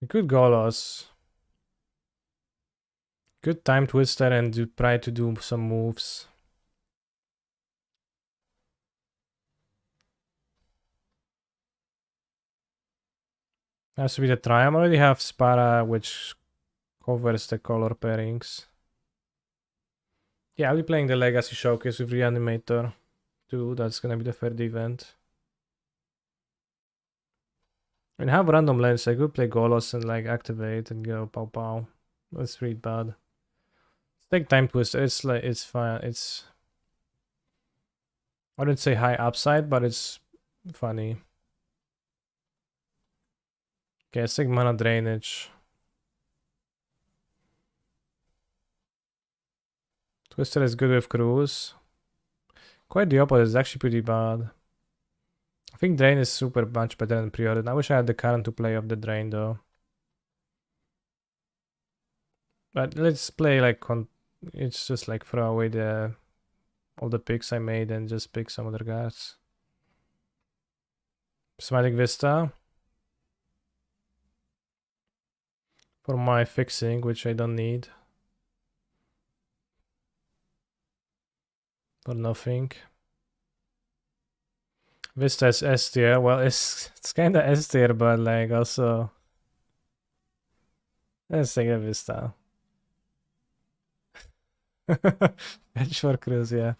Good Golos. Good Time Twister and try to do some moves. Has to be the Triumph. I already have Spara, which covers the color pairings. Yeah, I'll be playing the Legacy Showcase with Reanimator too. That's gonna be the third event. I mean, have random lands. I could play Golos and like activate and go pow pow. That's really bad. Let's take Time Twister. It's like it's fine. It's, I wouldn't say high upside, but it's funny. Okay, let's take Mana Drainage. Twister is good with Cruise. Quite the opposite. It's actually pretty bad. I think Drain is super much better than Preordain. I wish I had the current to play off the Drain though. But let's play like it's just like throw away all the picks I made and just pick some other guys. Prismatic Vista. For my fixing, which I don't need. For nothing. Vista is S tier. Well, it's kind of S tier, but like also. Let's take a Vista. Fetch for Cruise, yeah.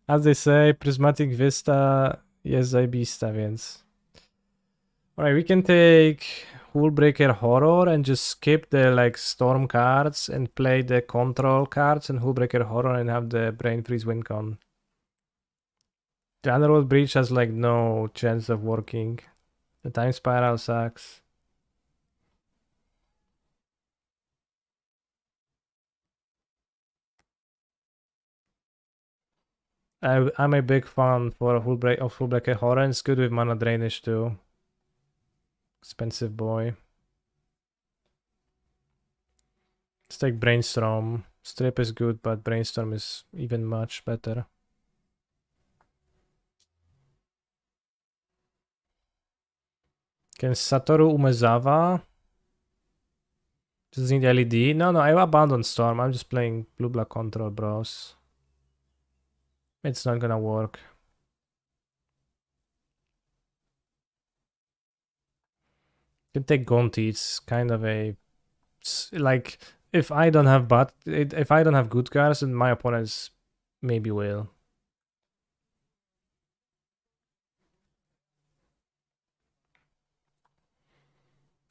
As they say, Prismatic Vista jest zajebista, więc. Alright, we can take Hullbreaker Horror and just skip the like Storm cards and play the control cards and Hullbreaker Horror and have the Brain Freeze win con. The Underworld Breach has like no chance of working. The Time Spiral sucks. I'm a big fan for Hullbreaker Horror, and it's good with Mana Drainage too. Expensive boy. Let's take Brainstorm. Strip is good, but Brainstorm is even much better. Can Satoru Umezawa just need LED? No, I abandoned Storm. I'm just playing blue-black control, bros. It's not gonna work. You can take Gonti. It's kind of a like if I don't have good cards, then my opponents maybe will.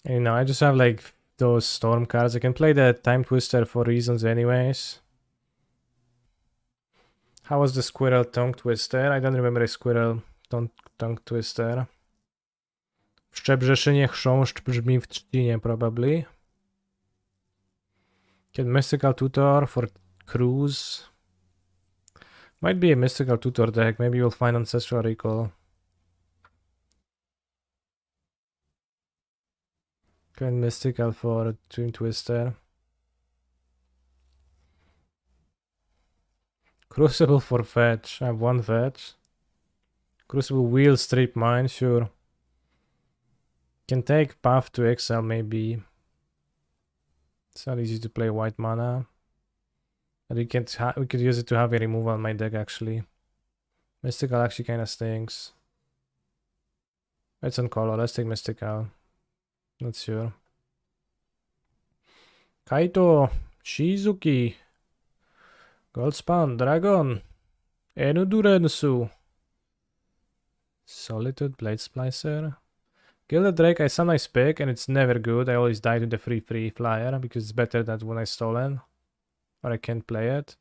And, you know, I just have like those Storm cards. I can play the Time Twister for reasons anyways. How was the Squirrel Tongue Twister? I don't remember a Squirrel Tongue Twister. W Szczebrzeszynie chrząszcz brzmi w trzcinie, probably. Get Mystical Tutor for Cruise. Might be a Mystical Tutor deck. Maybe you'll find Ancestral Recall. Get Mystical for Twin Twister. Crucible for fetch. I have one fetch. Crucible will strip mine, sure. Can take Path to Exile maybe. It's not easy to play white mana. And we could use it to have a removal on my deck actually. Mystical actually kinda stinks. It's on color, let's take Mystical. Not sure. Kaito, Shizuki, Goldspan, Dragon, Enudurensu, Solitude, Blade Splicer. Gilded Drake I sometimes pick and it's never good. I always die to the free flyer because it's better than when I stolen. Or I can't play it.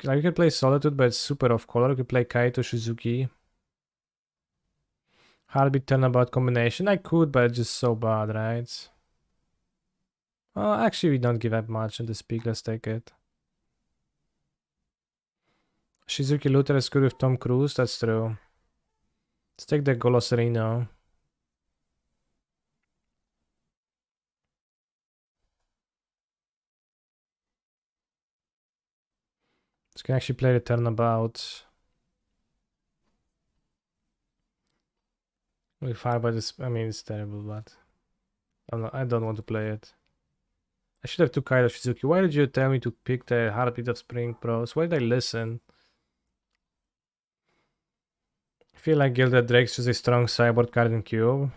Like you can play Solitude, but it's super off color. You can play Kaito, Shizuki. Heartbeat Turnabout combination. I could, but it's just so bad, right? Actually, we don't give up much in this peak. Let's take it. Shizuki Luther is good with Tom Cruise. That's true. Let's take the Golosarino. This can actually play the Turnabout. With fire, but this, I mean, it's terrible, but I don't want to play it. I should have took Kaito Shizuki. Why did you tell me to pick the Heartbeat of Spring Pros? Why did I listen? I feel like Gilded Drake's just a strong sideboard card in Cube.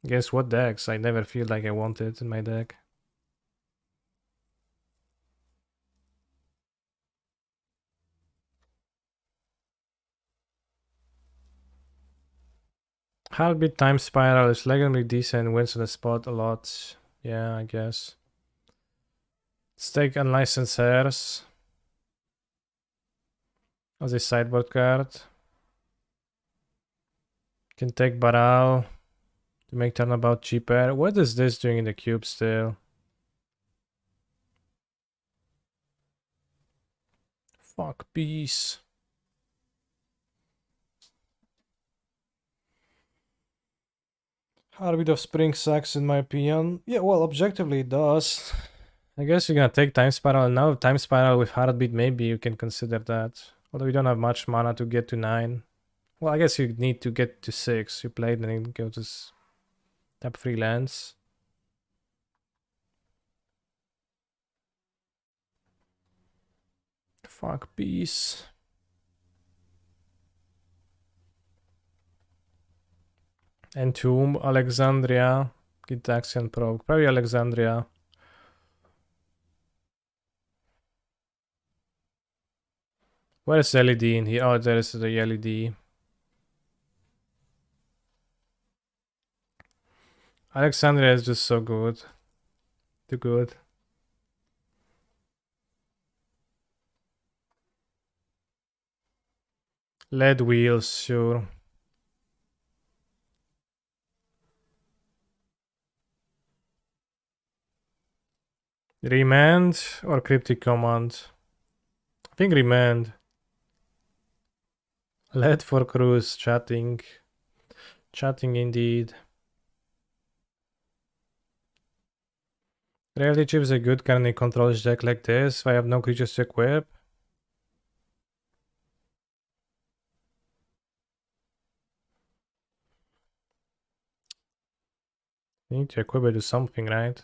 Guess what decks? I never feel like I want it in my deck. Heartbeat Time Spiral is legendary decent, wins on the spot a lot. Yeah, I guess. Let's take Unlicensed Heirs as a sideboard card. Can take Baral to make Turnabout cheaper. What is this doing in the cube still? Fuck peace. Heartbeat of Spring sucks in my opinion. Yeah, well, objectively it does. I guess you're gonna take Time Spiral, and now Time Spiral with Heartbeat, maybe you can consider that. Although we don't have much mana to get to 9. Well, I guess you need to get to 6. You play, then you go to tap 3 lands. Fuck peace. Entomb, Alexandria, Gitaxian Probe. Probably Alexandria. Where is LED in here? Oh, there is the LED. Alexandria is just so good. Too good. Lead wheels, sure. Remand or Cryptic Command? I think Remand. Lead for Cruise, chatting. Chatting indeed. Reality Chip is a good card in a controls deck like this. I have no creatures to equip. You need to equip it to something, right?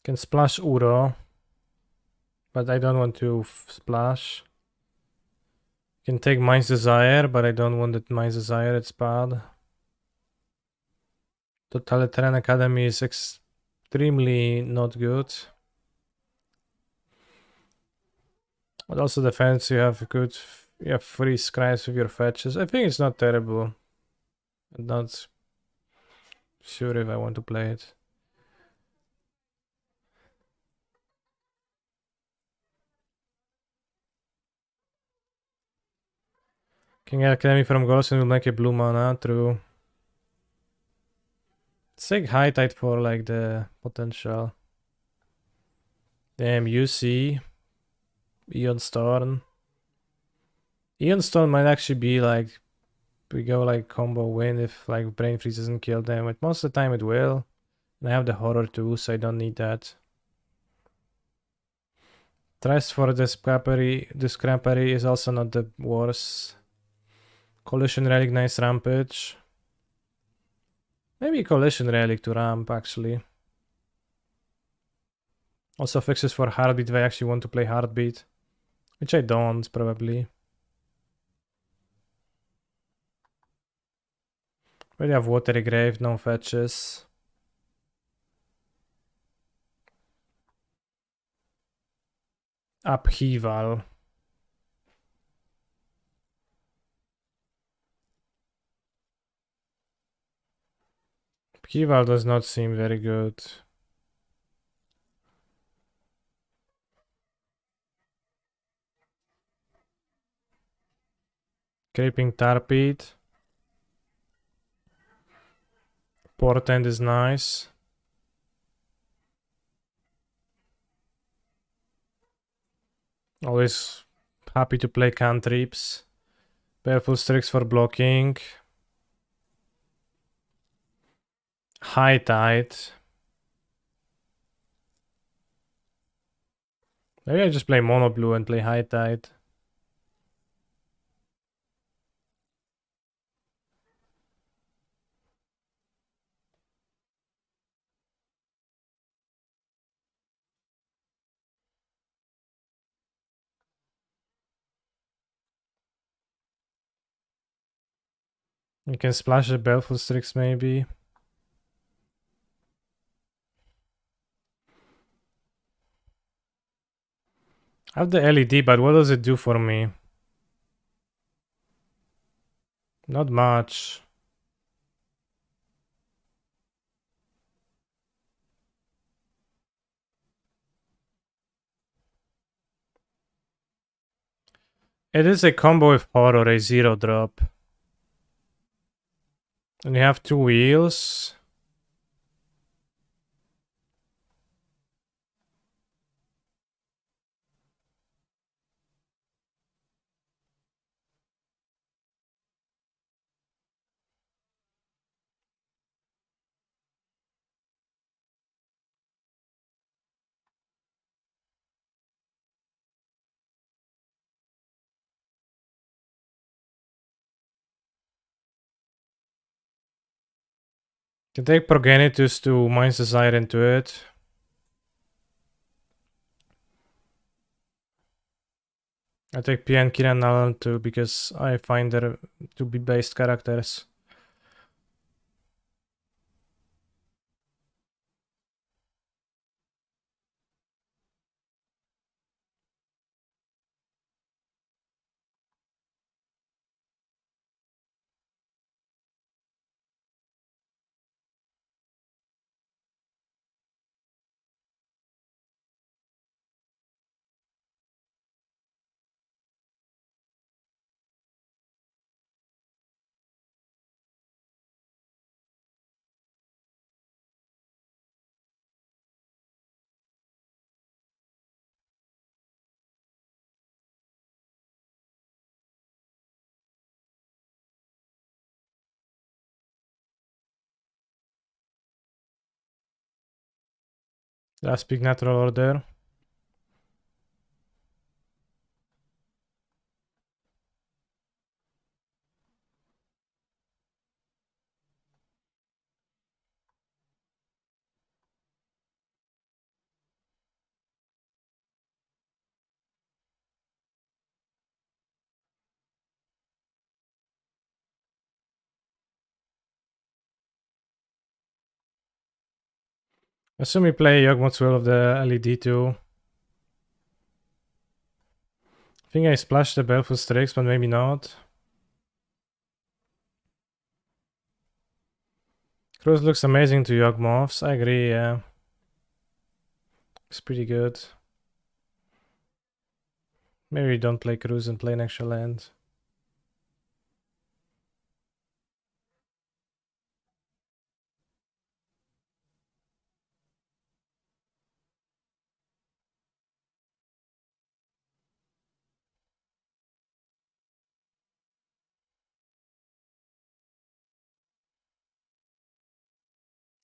Can splash Uro, but I don't want to splash. Can take Mind's Desire, but I don't want that Mind's Desire, it's bad. Totalitarian Academy is extremely not good. But also defense, you have free scribes with your fetches. I think it's not terrible. I'm not sure if I want to play it. King Academy from Golson will make a blue mana, true. Let's take High Tide for like the potential. Damn, UC. Eon Storm. Eon Storm might actually be like, we go like combo win if like Brain Freeze doesn't kill them. But most of the time it will. And I have the horror too, so I don't need that. Threats for the Scrappery is also not the worst. Collision Relic, nice rampage. Maybe Collision Relic to ramp, actually. Also fixes for Heartbeat if I actually want to play Heartbeat. Which I don't, probably. Already have Watery Grave, no fetches. Upheaval. Upheaval does not seem very good. Creeping Tarpede. Portent is nice. Always happy to play cantrips. Baleful Strix for blocking. High Tide. Maybe I just play Mono Blue and play High Tide. You can splash a Baleful Strix maybe. I have the LED, but what does it do for me? Not much. It is a combo with Horror, a 0-drop. And you have 2 wheels. Can take Progenitus to Mines Desire into it. I take Pia and Kiran Nalan too because I find them to be based characters. Last big natural order. Assume we play Yawgmoth's Will of the LED too. I think I splashed the Baleful Strix, but maybe not. Cruise looks amazing to Yawgmoths. I agree, yeah. It's pretty good. Maybe we don't play Cruise and play an extra land.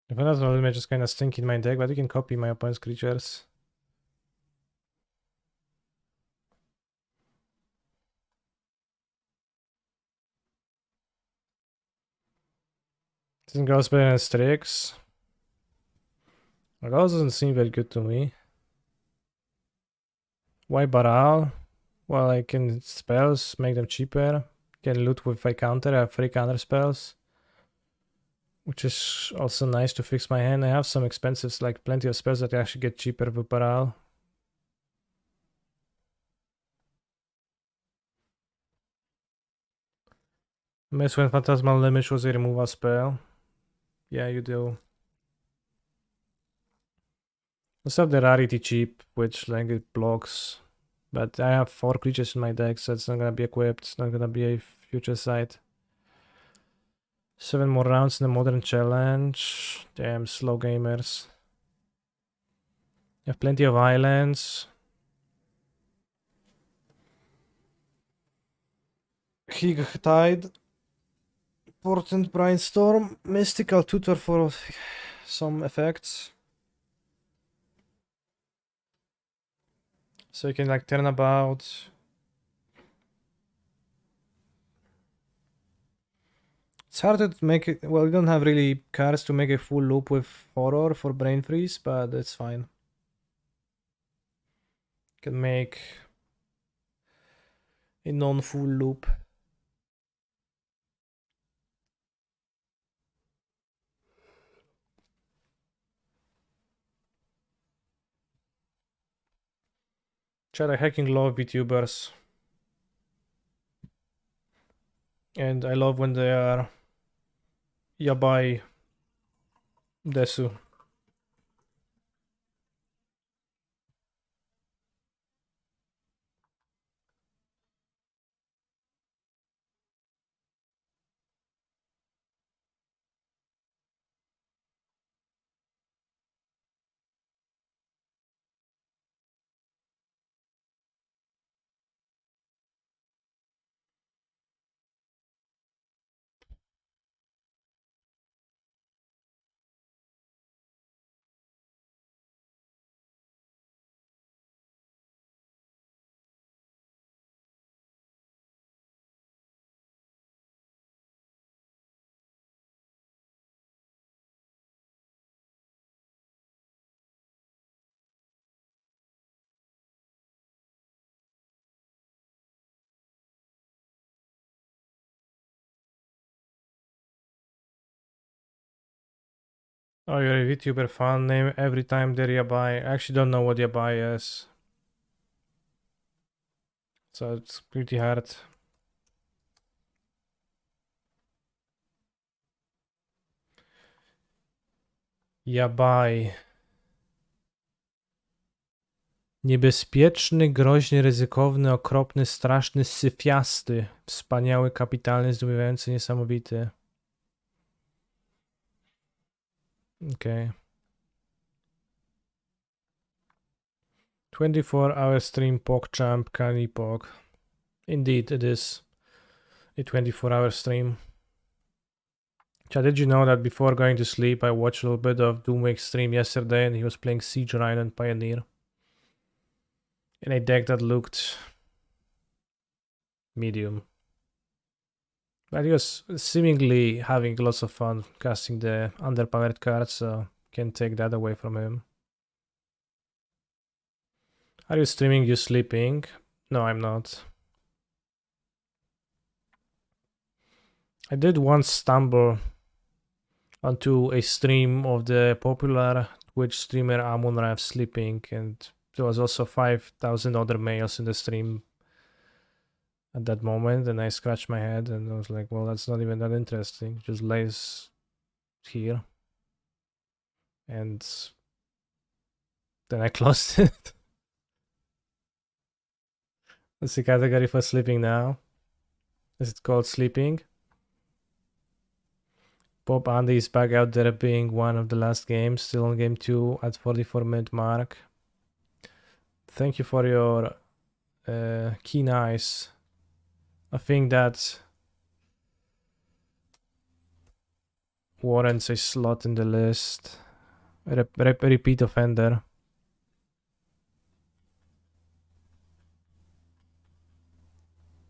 The Phantasmal Image is kinda stinky in my deck, but you can copy my opponent's creatures. Isn't Gauss better than Strix? Gauss doesn't seem very good to me. Why Baral? Well, I can spells, make them cheaper. Can loot with a counter, I have 3 counter spells. Which is also nice to fix my hand. I have some expensive, like plenty of spells that actually get cheaper with Baral. Miss when Phantasmal Limit was a removal spell. Yeah, you do. Let's have the rarity cheap, which like it blocks. But I have 4 creatures in my deck, so it's not gonna be equipped. It's not gonna be a future sight. 7 more rounds in the Modern Challenge. Damn, slow gamers. You have plenty of islands. Tide. Portent Brainstorm. Mystical Tutor for some effects. So you can like turn about. It's hard to make it. Well, we don't have really cards to make a full loop with horror for Brain Freeze, but it's fine. Can make a non-full loop. Chat, I hacking love VTubers. And I love when they are Yabai Desu. Oh, you're a VTuber fan. Name every time they're Yabai. I actually don't know what Yabai is. So it's pretty hard. Yabai. Niebezpieczny, groźny, ryzykowny, okropny, straszny, syfiasty. Wspaniały, kapitalny, zdumiewający, niesamowity. Okay. 24-hour stream PogChamp, Kani Pog. Indeed, it is a 24-hour stream. Chad, did you know that before going to sleep, I watched a little bit of Doomwake's stream yesterday and he was playing Siege Rhino and Pioneer in a deck that looked medium. But he was seemingly having lots of fun casting the underpowered cards, so can't take that away from him. Are you streaming, you sleeping? No, I'm not. I did once stumble onto a stream of the popular Twitch streamer Amun-Ra sleeping, and there was also 5,000 other males in the stream at that moment, and I scratched my head and I was like, well, that's not even that interesting. Just lays here. And then I closed it. What's the category for sleeping now? Is it called sleeping? Bob Andy is back out there being one of the last games, still on game 2 at 44-minute mark. Thank you for your keen eyes. I think that warrants a slot in the list. Repeat offender.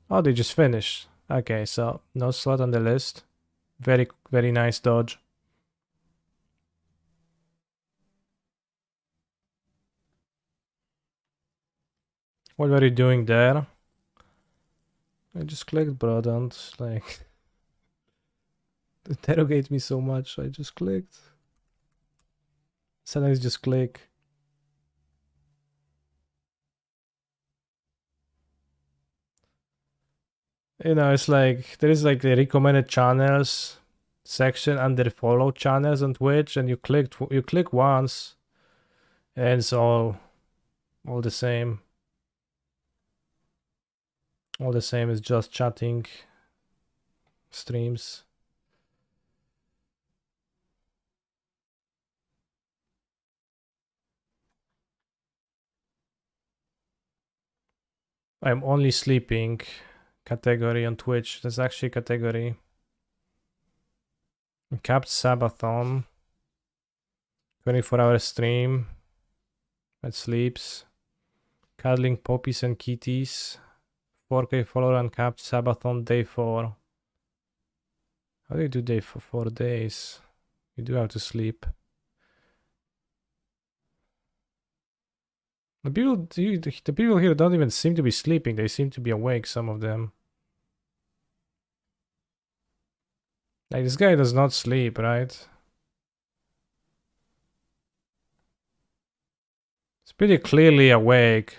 Oh, they just finished. Okay, so no slot on the list. Very, very nice dodge. What were you doing there? I just clicked, bro. Don't like interrogate me so much. I just clicked. Sometimes just click. You know, it's like there is like the recommended channels section under follow channels on Twitch, and you click once, and it's all the same. All the same is just chatting streams. I'm only sleeping category on Twitch. There's actually a category. Capped Sabathon. 24-hour stream. That sleeps. Cuddling poppies and kitties. 4K follower uncapped Sabathon day 4. How do you do day for 4 days? You do have to sleep. The people here don't even seem to be sleeping. They seem to be awake, some of them. Like, this guy does not sleep, right? It's pretty clearly awake.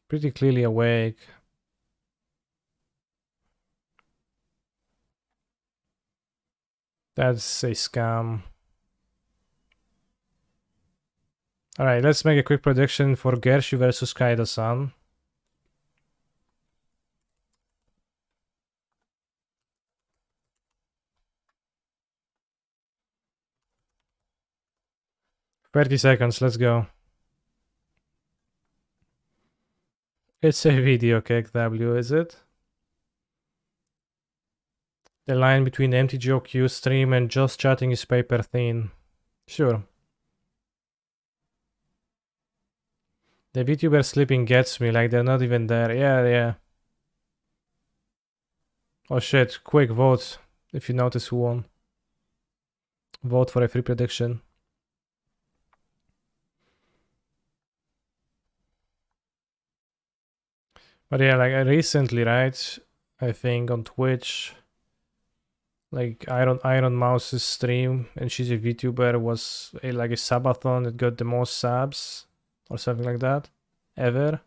Pretty clearly awake. That's a scam. Alright, let's make a quick prediction for Gershi versus Kaido-san. "30 seconds, let's go." It's a video, KW, is it? The line between MTGOQ stream and just chatting is paper thin. Sure. The VTuber sleeping gets me, like they're not even there. Yeah. Oh shit, quick vote if you notice who won. Vote for a free prediction. But yeah, like recently, right? I think on Twitch, like Iron Mouse's stream, and she's a VTuber, was like a subathon that got the most subs or something like that ever.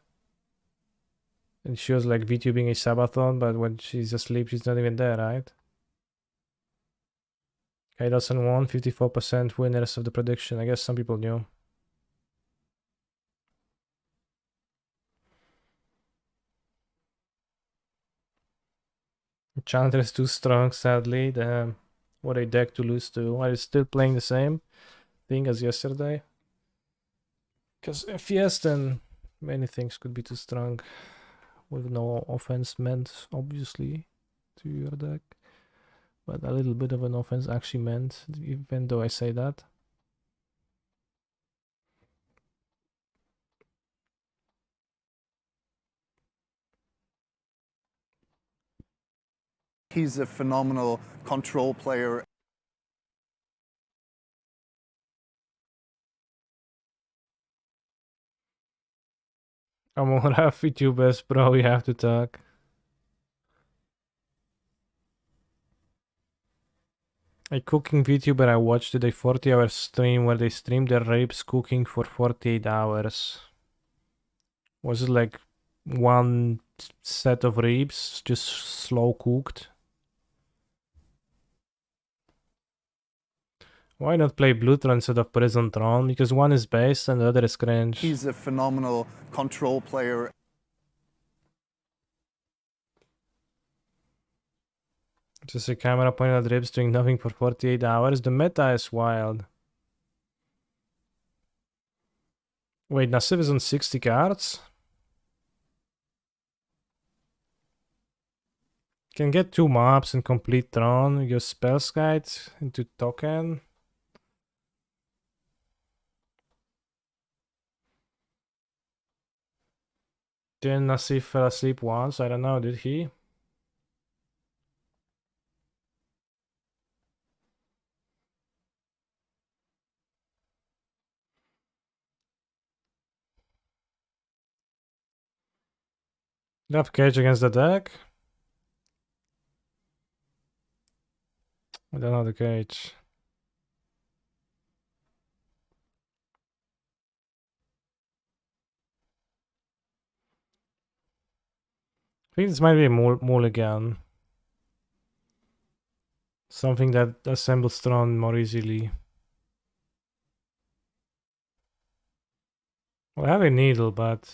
And she was like VTubing a subathon, but when she's asleep, she's not even there, right? Kaido-san won, 54% winners of the prediction. I guess some people knew. Challenger is too strong, sadly. Damn. What a deck to lose to. Are you still playing the same thing as yesterday? Because if yes, then many things could be too strong. With no offense meant, obviously, to your deck. But a little bit of an offense actually meant, even though I say that. He's a phenomenal control player. Among half VTubers, bro, we have to talk. A cooking VTuber I watched did a 40-hour stream where they streamed their ribs cooking for 48 hours. Was it like one set of ribs, just slow cooked? Why not play Blutron instead of Prison Throne? Because one is base and the other is cringe. He's a phenomenal control player. Just a camera pointing at ribs doing nothing for 48 hours. The meta is wild. Wait, Nassif is on 60 cards? Can get 2 mobs and complete Throne. You go Spellskite into token. Then Nassif fell asleep once. I don't know, did he? You have Cage against the deck? I don't know the Cage. I think this might be a mulligan. Something that assembles Tron more easily. Well, I have a needle, but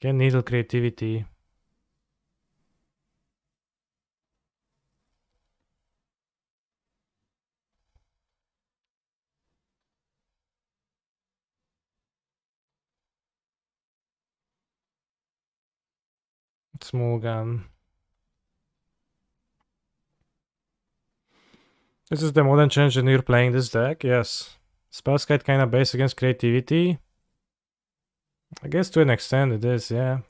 can needle creativity. Small gun. This is the modern challenge and you're playing this deck? Yes. Spellskite kinda based against creativity. I guess to an extent it is, yeah.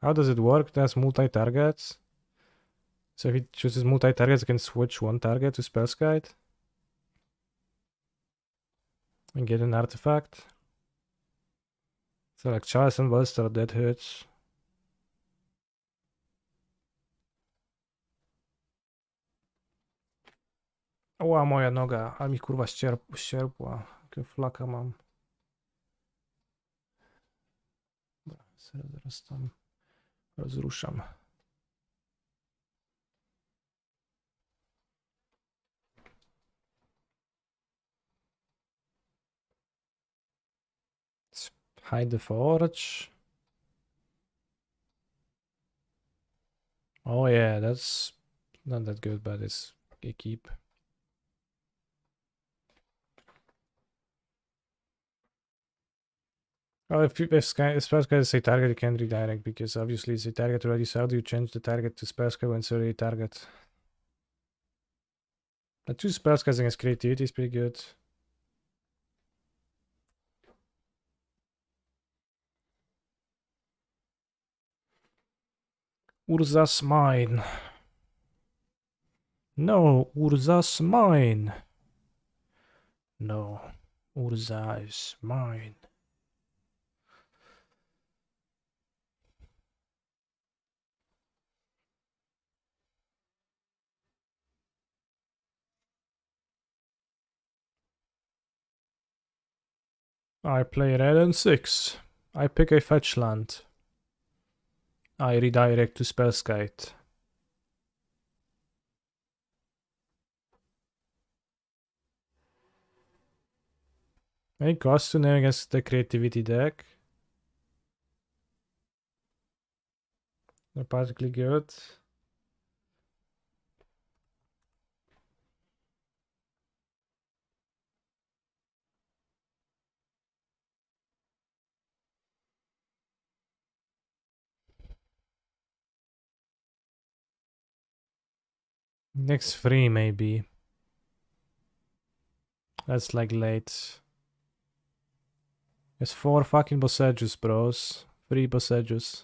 How does it work? It has multi-targets. So if it chooses multi-targets, it can switch one target to Spellskite. And get an artifact. So like Chalice and Buster, that hurts. Oła, moja noga, a mi kurwa ścierpła. Jakie flaka mam. Zaraz tam rozruszam. Hide the forge. Oh yeah, that's not that good, but it's a keep. Oh, if Spellsky is a target, you can't redirect because obviously it's a target already. So how do you change the target to Spellsky when it's already a target? The two Spellskies against creativity is pretty good. Urza's mine. No, Urza's mine. No, Urza is mine. I play red and 6. I pick a fetch land. I redirect to Spellskite. Any cost to name against the creativity deck? Not particularly good. Next free maybe. That's like late. It's 4 fucking Bossejus, bros. 3 Bossejus.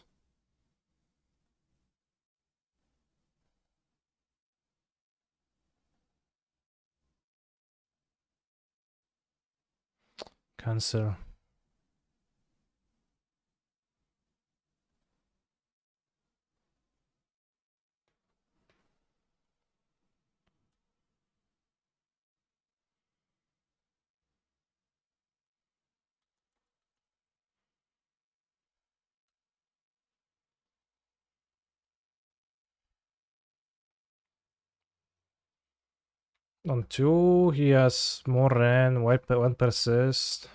Cancel. On 2, he has more Ren, 1 persist.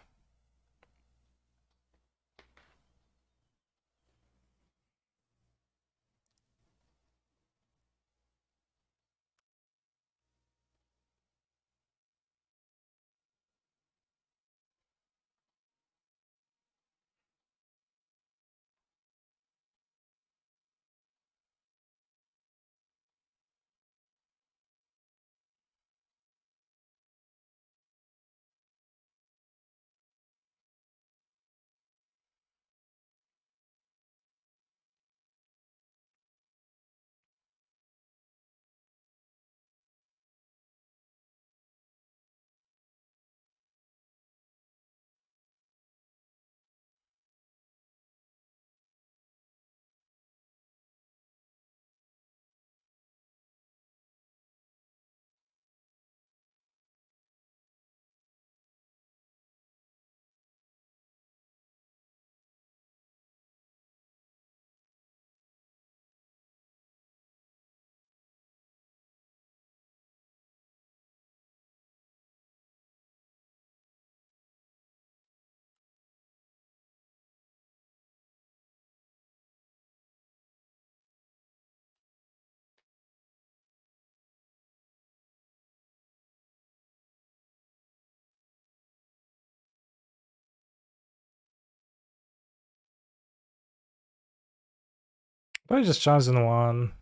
Probably just chosen one.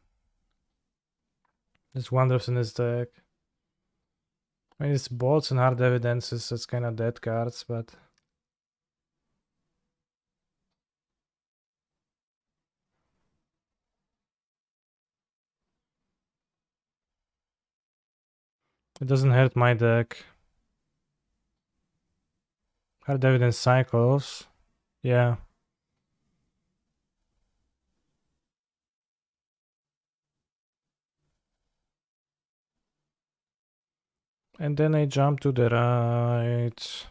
There's wonders in his deck. I mean, it's bolts and hard evidences, so it's kind of dead cards, but it doesn't hurt my deck. Hard evidence cycles. Yeah. And then I jump to the right.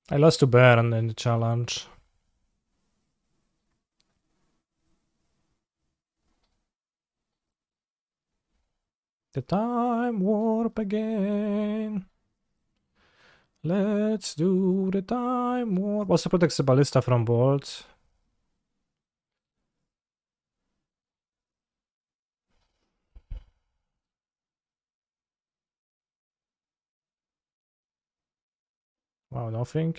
I lost to Baron in the challenge. The time warp again. Let's do the time warp. Also protects the ballista from bolts. Wow, nothing.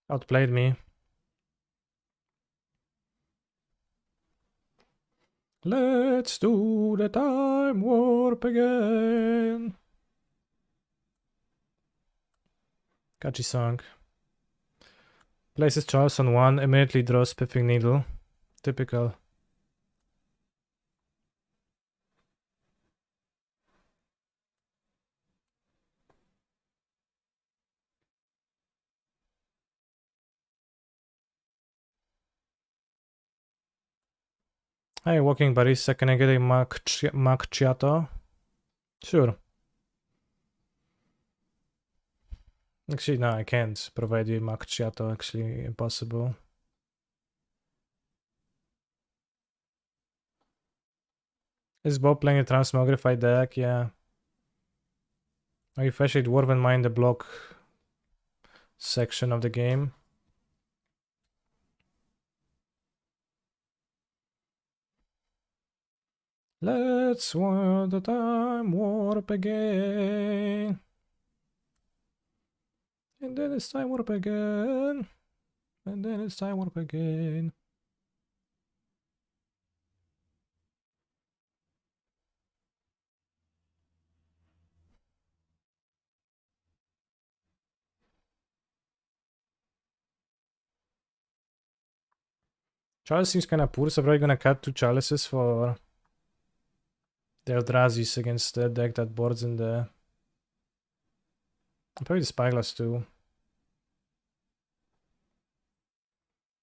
Outplayed me. Let's do the time warp again. Catchy song. Places Charles on 1, immediately draws Spiffing Needle. Typical. Hey, Walking Barista, can I get a macchiato? Sure. Actually, no, I can't provide you macchiato. Actually, impossible. Is Bob playing a Transmogrified deck? Yeah. Are you especially Dwarven Mine the block section of the game? Let's want the time warp again. And then it's time warp again. And then it's time warp again. Chalice seems kind of poor, so probably gonna cut 2 chalices for the Eldrazi's against the deck that boards in the... Probably the Spyglass too.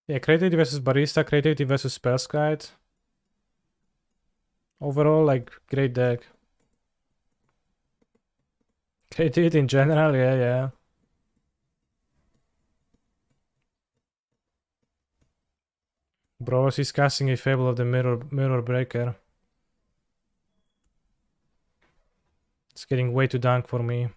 Yeah, Creativity versus Barista, Creativity versus Spellskite. Overall, like, great deck. Creativity in general, yeah. Bro, he's casting a Fable of the Mirror Breaker. It's getting way too dank for me.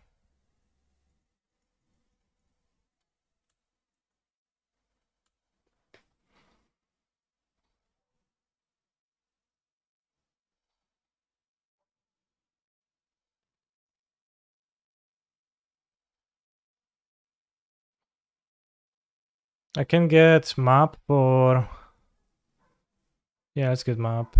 I can get map for... Yeah, let's get map.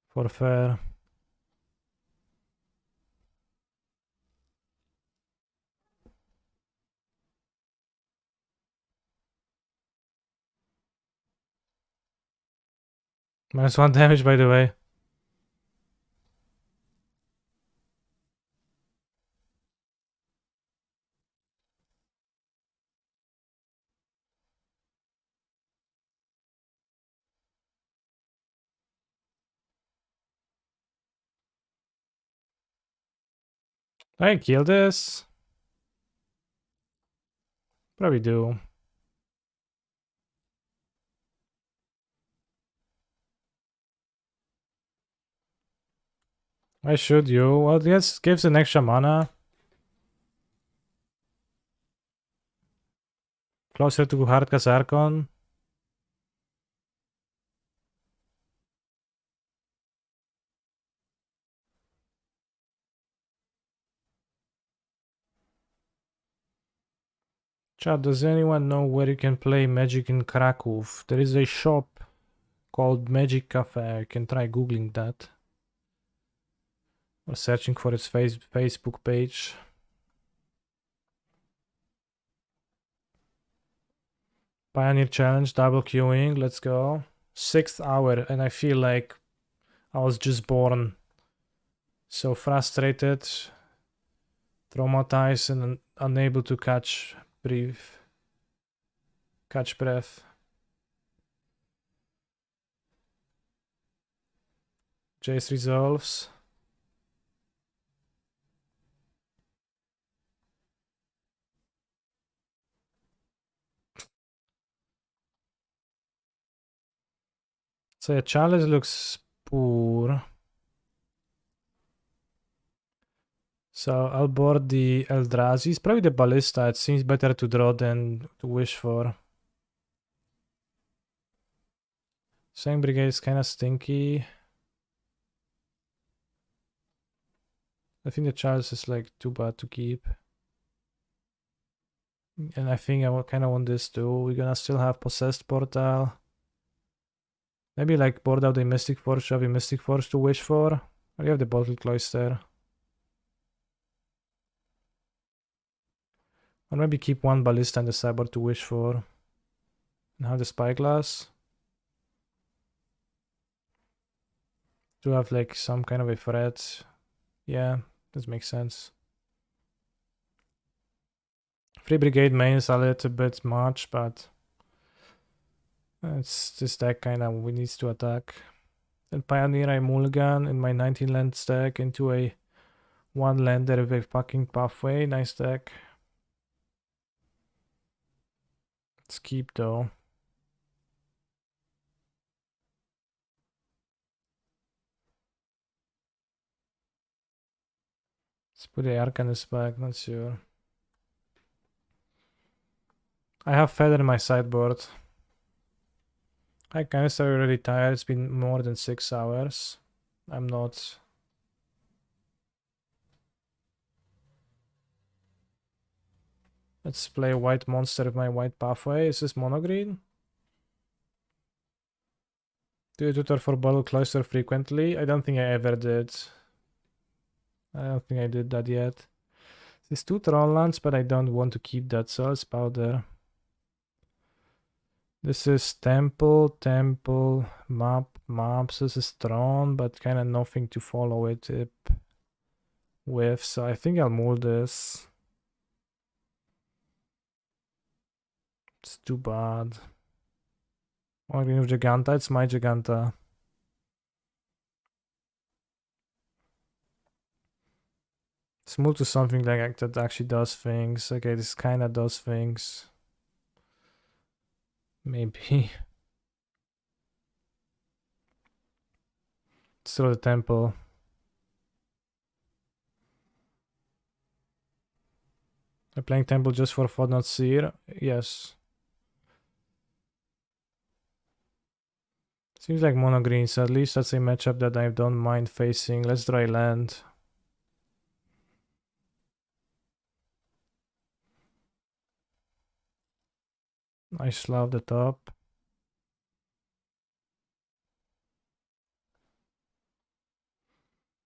For fair. -1 damage, by the way. I kill this? Probably do. Why should you? Well, yes, gives an extra mana. Closer to Hardcast Archon. Chat, does anyone know where you can play Magic in Krakow? There is a shop called Magic Cafe. You can try googling that. Or searching for its Facebook page. Pioneer Challenge, double queuing, let's go. 6th hour, and I feel like I was just born. So frustrated, traumatized, and unable to catch breath. Jace resolves. So yeah, challenge looks poor. So I'll board the Eldrazi. It's probably the Ballista. It seems better to draw than to wish for. Same Brigade is kind of stinky. I think the challenge is like too bad to keep. And I think I kind of want this too. We're gonna still have Possessed Portal. Maybe like board out a Mystic Force, have a Mystic Force to wish for. Or you have the Bottle Cloister. Or maybe keep one Ballista and the Cyborg to wish for. And have the Spyglass. To have like some kind of a threat. Yeah, this makes sense. Free Brigade main is a little bit much, but it's this deck kind of we needs to attack. And Pioneer I mulligan in my 19 land stack into a 1 lander with a fucking pathway. Nice deck. Let's keep though. Let's put the Arcanist back, not sure. I have Feather in my sideboard. I kind of started already tired. It's been more than 6 hours. I'm not. Let's play a white monster with my white pathway. Is this mono green? Do you tutor for Bottle Cloister frequently? I don't think I ever did. I don't think I did that yet. There's 2 Tron lands, but I don't want to keep that, so let's powder. This is Temple, Maps. This is Tron, but kind of nothing to follow it with, so I think I'll move this. It's too bad. Oh, green with Giganta, it's my Giganta. Let's move to something like that actually does things. Okay, this kind of does things. Maybe. Let's throw the Temple. I'm playing Temple just for Fodnot Seer. Yes. Seems like mono green, so at least that's a matchup that I don't mind facing. Let's dry land. I slap the top.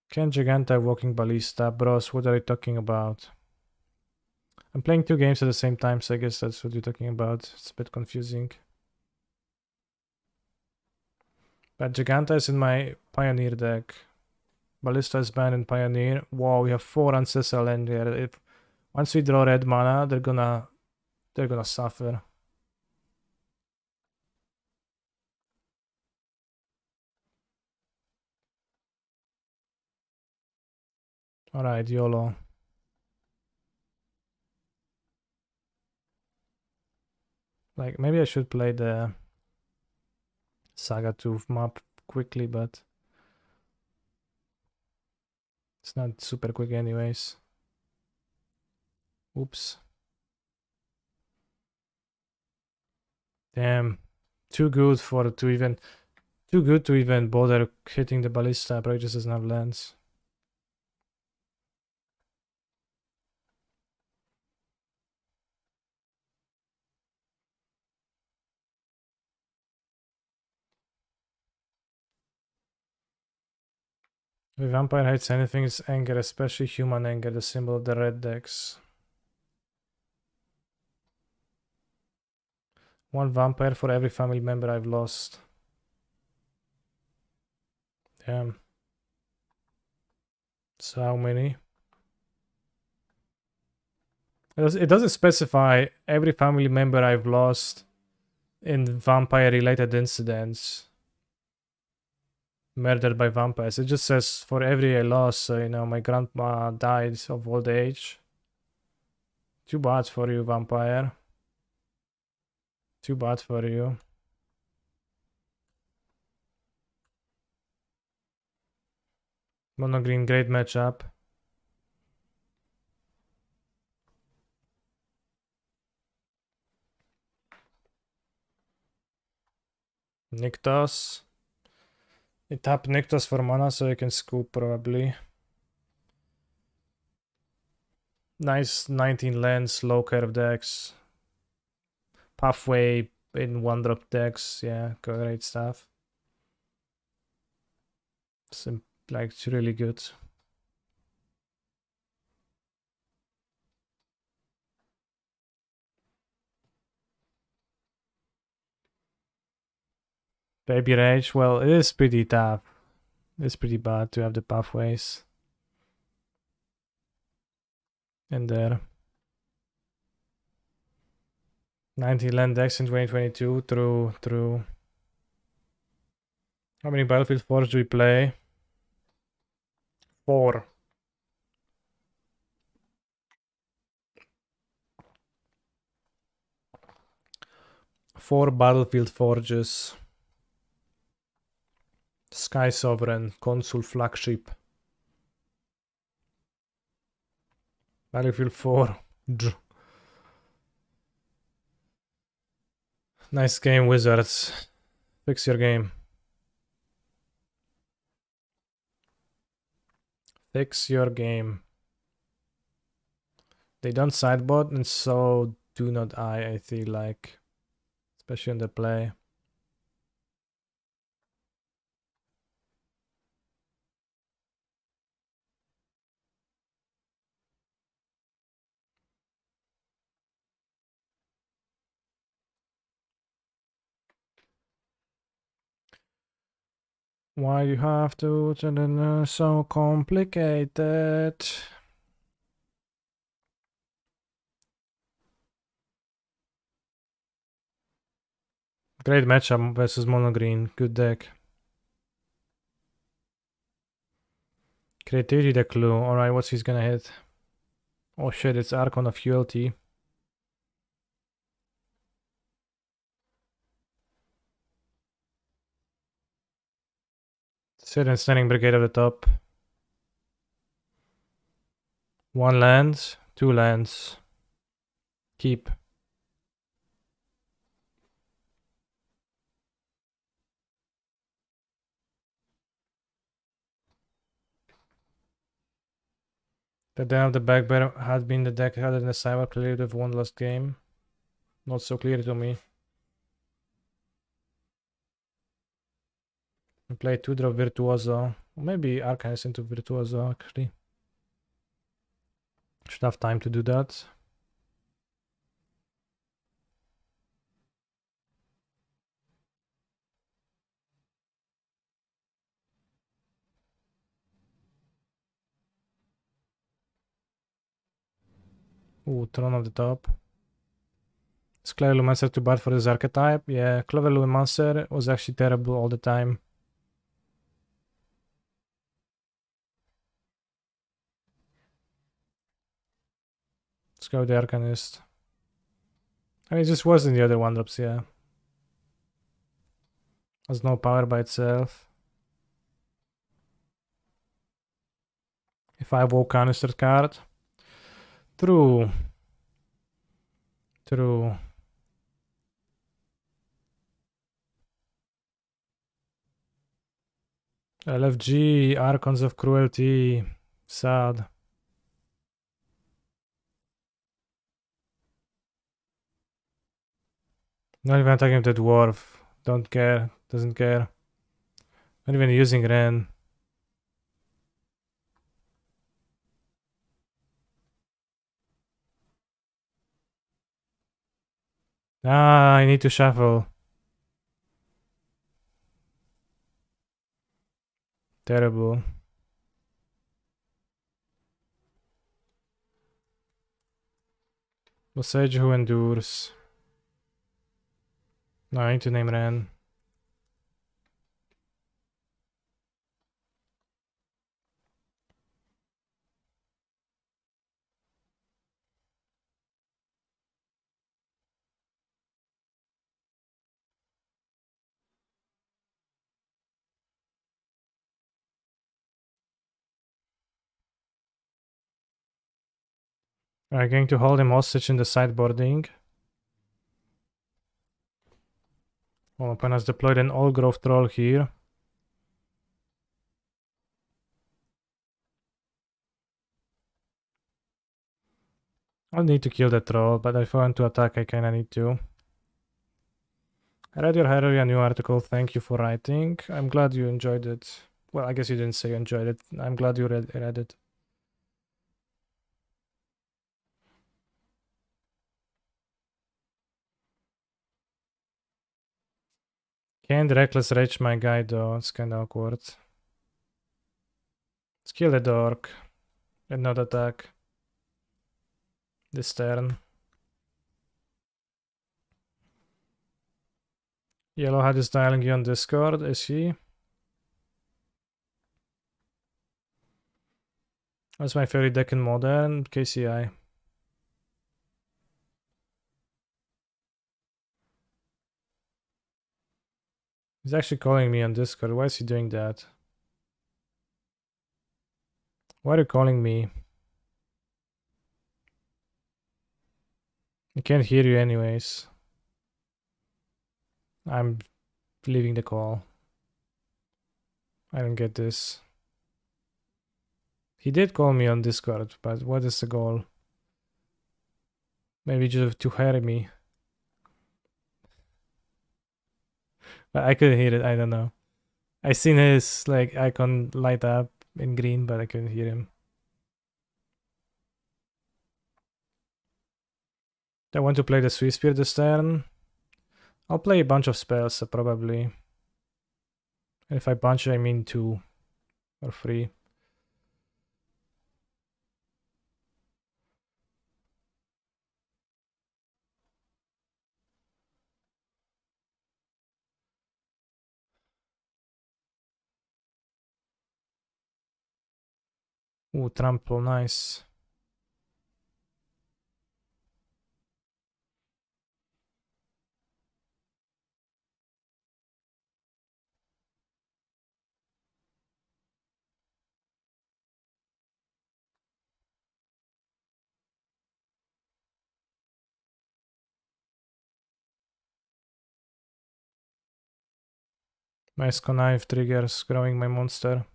Ken Giganta walking Ballista. Bros, what are you talking about? I'm playing 2 games at the same time, so I guess that's what you're talking about. It's a bit confusing. But Giganta is in my Pioneer deck. Ballista is banned in Pioneer. Wow, we have 4 Ancestral Land here. If once we draw red mana, they're gonna suffer. Alright, YOLO. Like, maybe I should play the Saga 2 map quickly, but It's not super quick anyways. Oops. Damn. Too good to even bother hitting the ballista. Probably just doesn't have lens. If vampire hates anything, it's anger, especially human anger, the symbol of the red decks. One vampire for every family member I've lost. Damn. So how many? It doesn't specify every family member I've lost in vampire-related incidents. Murdered by vampires. It just says for every loss. So, you know, my grandma died of old age. Too bad for you, vampire. Too bad for you. Mono green, great matchup. Nykthos. You tap Nykthos for mana so you can scoop probably. Nice 19 lens, low curve decks. Pathway in 1-drop decks. Yeah, great stuff. Like, it's really good. Baby Rage, well, it is pretty tough. It's pretty bad to have the pathways in there. 90 land decks in 2022 through. How many Battlefield 4s do we play? 4. Four Battlefield Forges. Sky Sovereign, Consul Flagship. Battlefield 4. Nice game, Wizards. Fix your game. Fix your game. They don't sideboard, and so do not I feel like. Especially in the play. Why you have to turn so complicated? Great matchup versus mono green. Good deck. Creativity the clue. Alright, what's he's gonna hit? Oh shit, it's Archon of ULT. Sit and Standing Brigade at the top. 1 land, 2 lands. Keep. The Den of the Bugbear had been the deck had in the Cyber, clearly they've won last game. Not so clear to me. We play 2-drop Virtuoso. Or maybe Arcanist into Virtuoso actually. Should have time to do that. Ooh, Throne of the top. Is Clever Lumancer too bad for this archetype? Yeah, Clever Lumancer was actually terrible all the time. Let's go with the Arcanist. I mean, it just wasn't the other 1-drops, yeah. Has no power by itself. If 5-0 canister card. True. True. LFG, Archons of Cruelty. Sad. Not even attacking the dwarf. Don't care. Doesn't care. Not even using Ren. Ah, I need to shuffle. Terrible. Osage who endures. No, I need to name Ren. We're going to hold him hostage in the sideboarding. Well, opponent has deployed an Old Growth Troll here. I'll need to kill the troll, but if I want to attack, I kinda need to. I read your Hyreria new article. Thank you for writing. I'm glad you enjoyed it. Well, I guess you didn't say you enjoyed it. I'm glad you read it. Can't Reckless Rage my guy though. It's kinda awkward. Let's kill the dork and not attack this turn. Yellowhead is dialing you on Discord, is he? That's my favorite deck in Modern, KCI. He's actually calling me on Discord. Why is he doing that? Why are you calling me? I can't hear you anyways. I'm leaving the call. I don't get this. He did call me on Discord, but what is the goal? Maybe just to hire me. But I couldn't hear it, I don't know. I seen his like icon light up in green, but I couldn't hear him. I want to play the Swiss Spear this turn. I'll play a bunch of spells, probably. And if I bunch, I mean 2 or 3. Ooh, trample, nice. Nice connive triggers growing my monster.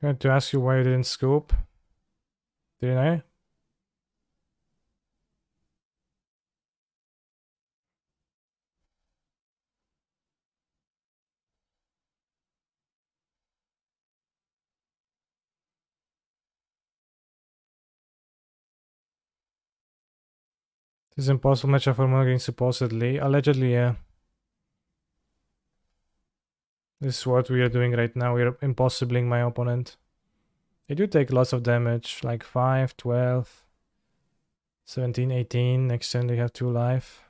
I had to ask you why you didn't scoop. Didn't I? This is impossible matchup for Morgan supposedly. Allegedly, yeah. This is what we are doing right now. We are impossibling my opponent. They do take lots of damage, like 5, 12, 17, 18. Next turn they have 2 life.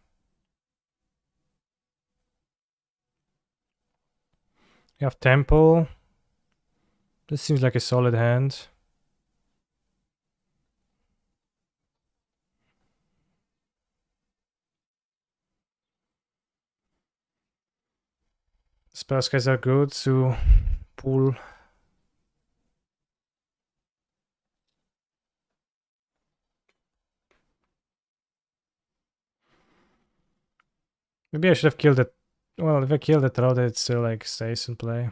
You have Temple. This seems like a solid hand. Spells guys are good to pull. Maybe I should have killed it. Well, if I kill the Trout, it still like stays in play.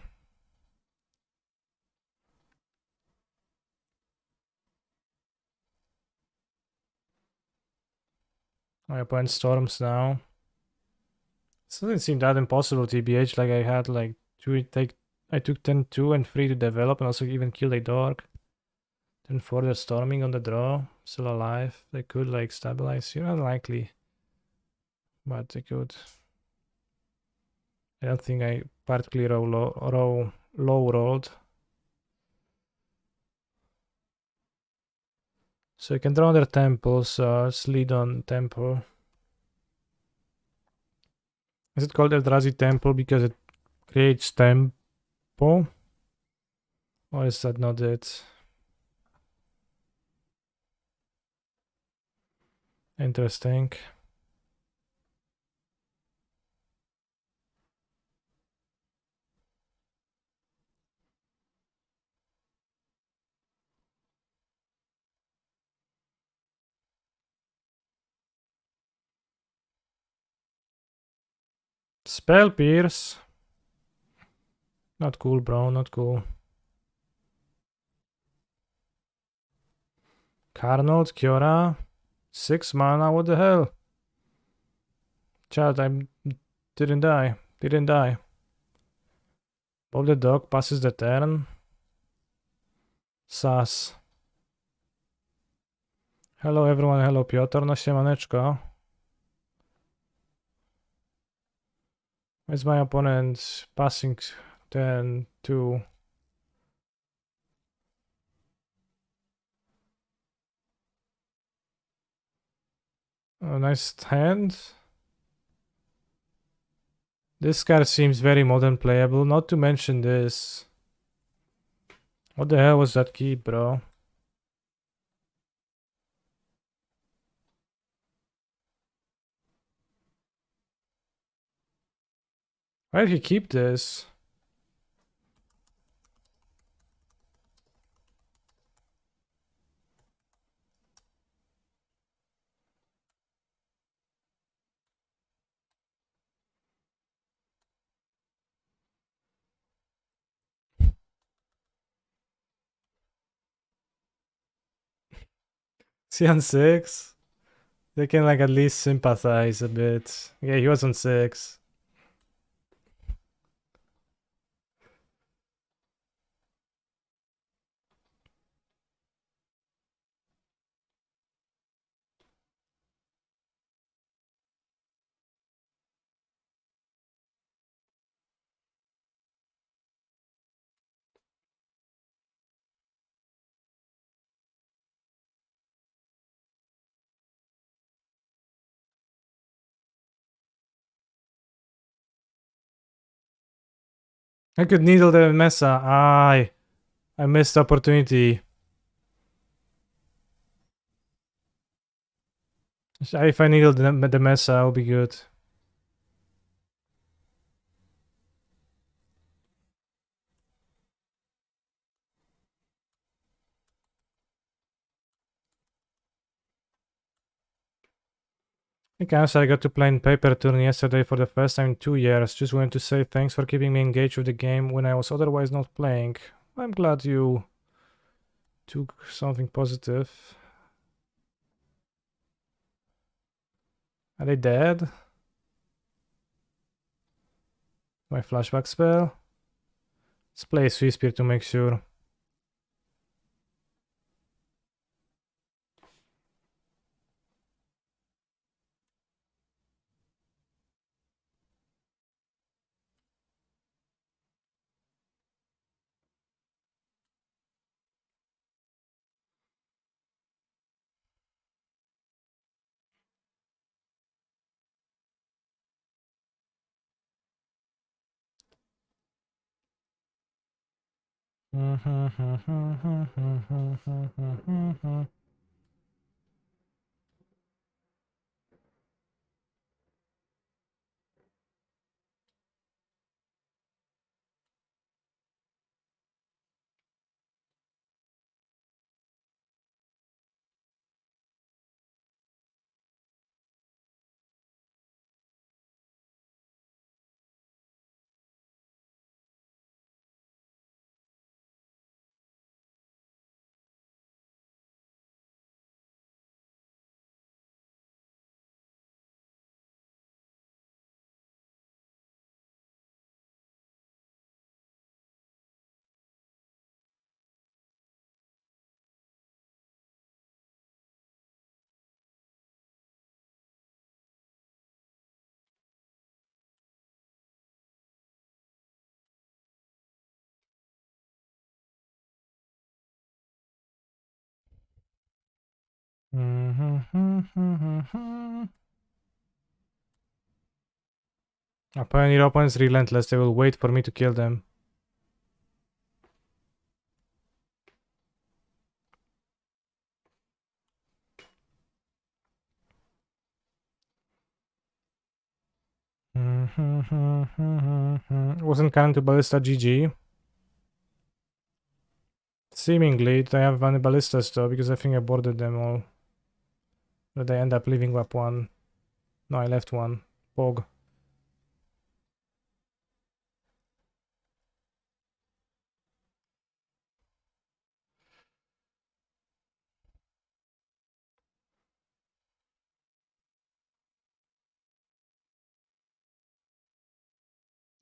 My opponent storms now. It doesn't seem that impossible, TBH. Like I had like I took 10-2 and 3 to develop, and also even killed a dog. Then further storming on the draw, still alive. They could like stabilize. You're unlikely, but they could. I don't think I particularly low rolled. So you can draw their temples. Let's lead on temple. Is it called Eldrazi Temple because it creates tempo? Or is that not it? Interesting. Spell Pierce. Not cool, bro. Not cool. Carnold, Kiora. 6 mana. What the hell? Chat, I didn't die. Didn't die. Bob the dog passes the turn. Sas. Hello everyone, hello Piotr, no siemaneczko. Where's my opponent passing turn 2? Oh, nice hand. This card seems very modern playable, not to mention this. What the hell was that keep, bro? Why did he keep this? Is he on 6? They can like at least sympathize a bit. Yeah, he was on 6. I could needle the Mesa. I missed the opportunity. If I needle the Mesa, I'll be good. Hey Cancer, I got to play in Paper Turn yesterday for the first time in 2 years. Just wanted to say thanks for keeping me engaged with the game when I was otherwise not playing. I'm glad you took something positive. Are they dead? My flashback spell? Let's play Swiss Spear to make sure. A Pioneer opponent is relentless, they will wait for me to kill them. Wasn't cannon to Ballista GG. Seemingly, they have any ballistas though, because I think I boarded them all. But I end up leaving up one. No, I left one. Pog.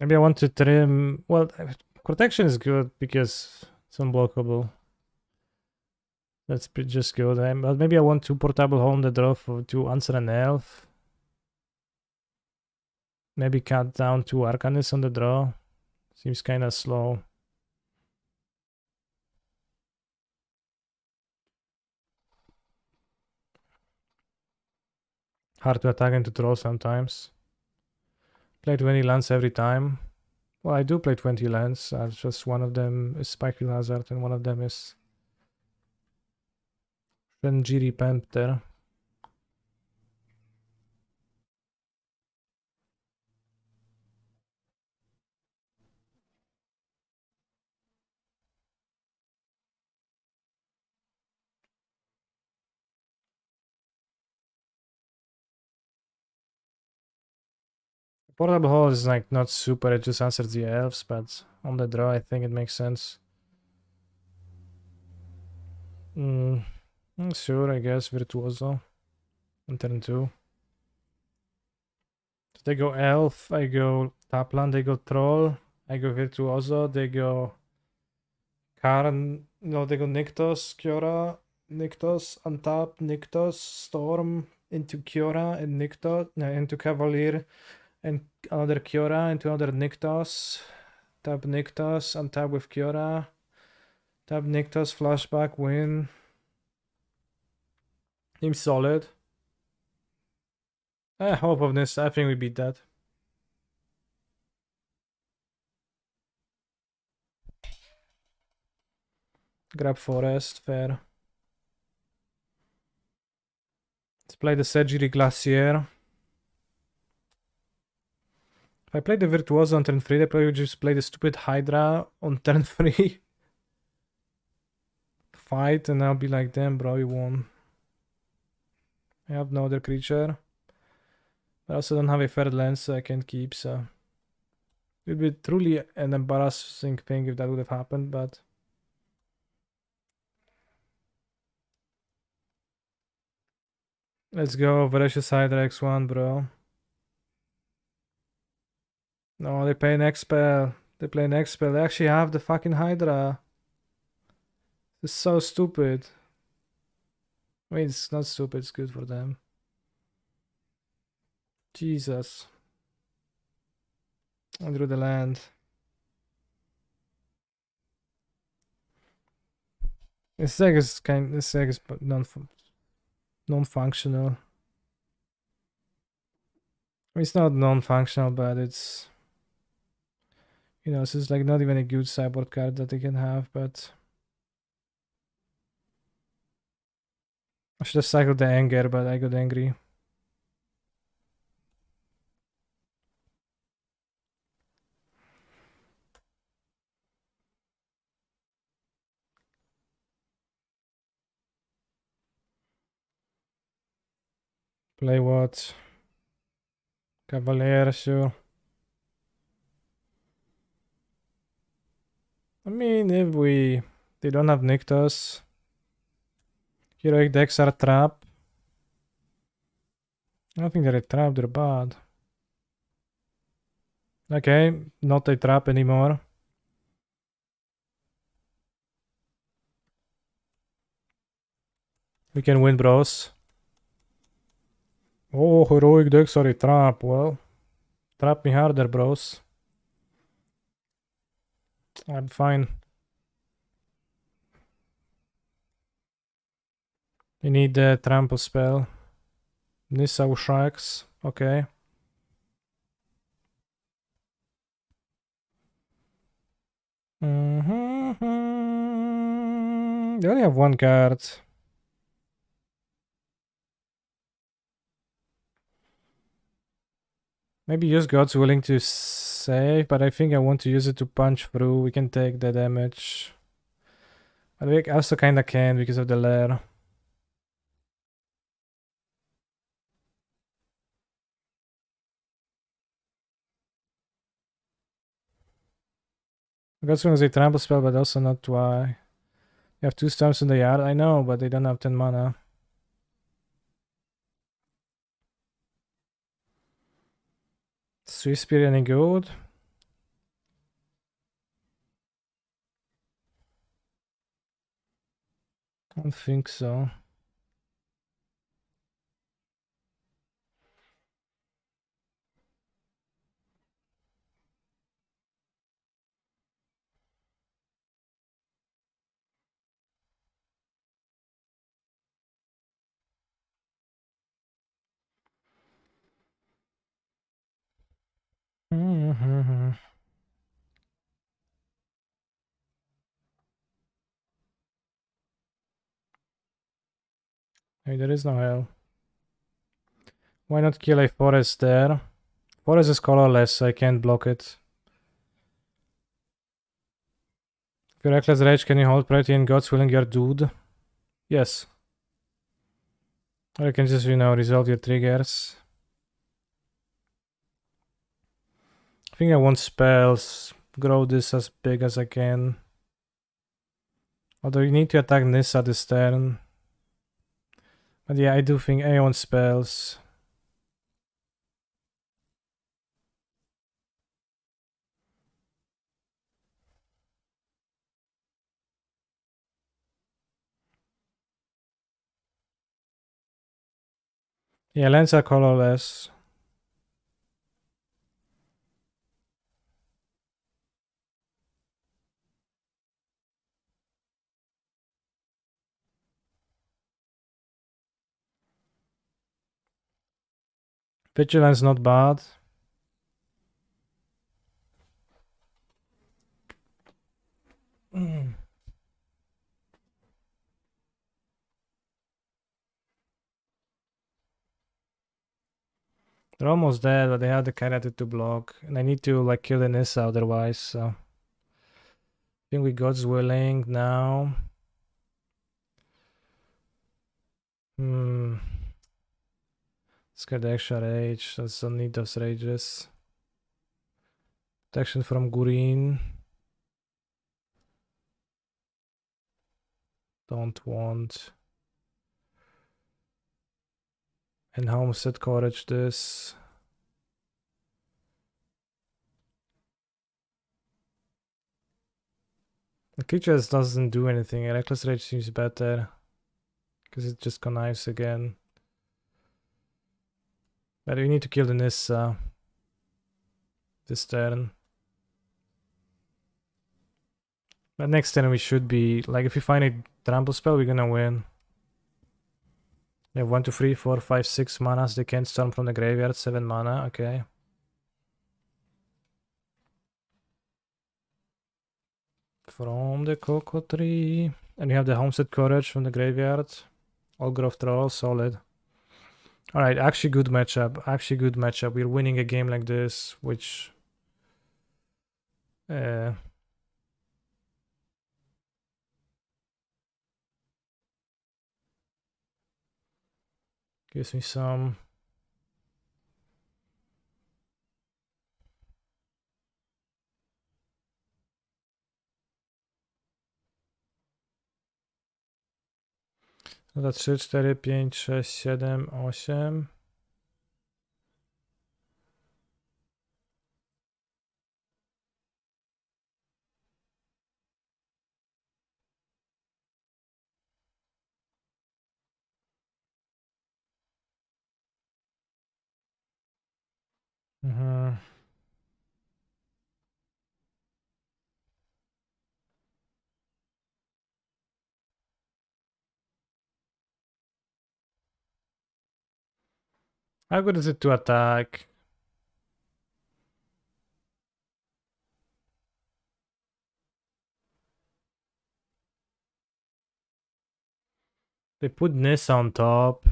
Maybe I want to trim... Well, protection is good because it's unblockable. That's just good. But maybe I want to portable home the draw to answer an elf. Maybe cut down 2 Arcanists on the draw. Seems kinda slow. Hard to attack and to draw sometimes. Play 20 lands every time. Well, I do play 20 lands. Just one of them is Spikefield Hazard and one of them is Shenjiri Panther. Portable Hall is like not super, it just answers the elves, but on the draw I think it makes sense. Sure, I guess Virtuoso on turn 2. So they go elf, I go Tapland, they go troll, I go Virtuoso, they go Karn, no, they go Nykthos, Kiora, Nykthos, untap, Nykthos, Storm into Kiora and Nykthos, no, into Cavalier. And another Kiora into another Nykthos. Tap Nykthos, untap with Kiora. Tap Nykthos, flashback, win. Seems solid. Hope of this, I think we beat that. Grab Forest, fair. Let's play the Sejiri Glacier. If I play the Virtuoso on turn 3, they probably would just play the stupid Hydra on turn 3. Fight, and I'll be like, damn, bro, you won. I have no other creature. I also don't have a fair lens, so I can't keep, so... It would be truly an embarrassing thing if that would have happened, but... Let's go, Voracious Hydra X1, bro. No, they play next spell. They play next spell. They actually have the fucking Hydra. It's so stupid. I mean, it's not stupid, it's good for them. Jesus. I drew the land. This egg is non-functional. It's not non-functional, but it's... You know, this is like not even a good sideboard card that they can have, but I should have cycled the anger, but I got angry. Play what? Cavalier, sure. I mean, if they don't have Nykthos, heroic decks are a trap. I don't think they're a trap, they're bad. Okay, not a trap anymore. We can win, bros. Oh, heroic decks are a trap. Well, trap me harder, bros. I'm fine. You need the trample spell. Nissa Ushax. Okay. They only have one card. Maybe use God's Willing to save, but I think I want to use it to punch through. We can take the damage. But we also kinda can because of the lair. God's Willing is a trample spell, but also not why. You have 2 stumps in the yard, I know, but they don't have 10 mana. Swift Spear any good? I don't think so. Hey, there is no hell. Why not kill a forest there? Forest is colorless, so I can't block it. If you're Reckless Rage, can you hold Priority in God's Willing your dude? Yes. Or you can just, you know, resolve your triggers. I think I want spells. Grow this as big as I can. Although you need to attack Nissa this turn. But yeah, I do think I want spells. Yeah, lands are colorless. Vigilance not bad. They're almost dead, but they have the Kinetic to block. And I need to like kill the Nissa otherwise, so. I think we God's Willing now. Let's get the extra rage. Let's don't need those rages. Protection from Gurin. Don't want. And Homestead Courage this. The creature just doesn't do anything. Reckless Rage seems better. Because it just connives again. But we need to kill the Nissa. This turn. But next turn we should be... Like if we find a trample spell, we're gonna win. They have 1, 2, 3, 4, 5, 6 manas. They can't storm from the graveyard. 7 mana, okay. from the Cocoa Tree. And you have the Homestead Courage from the graveyard. Olgrove Troll, solid. Alright, actually good matchup. Actually good matchup. We're winning a game like this, which... gives me some... No to 3, 4, 5, 6, 7, 8. How good is it to attack? They put Nissa on top.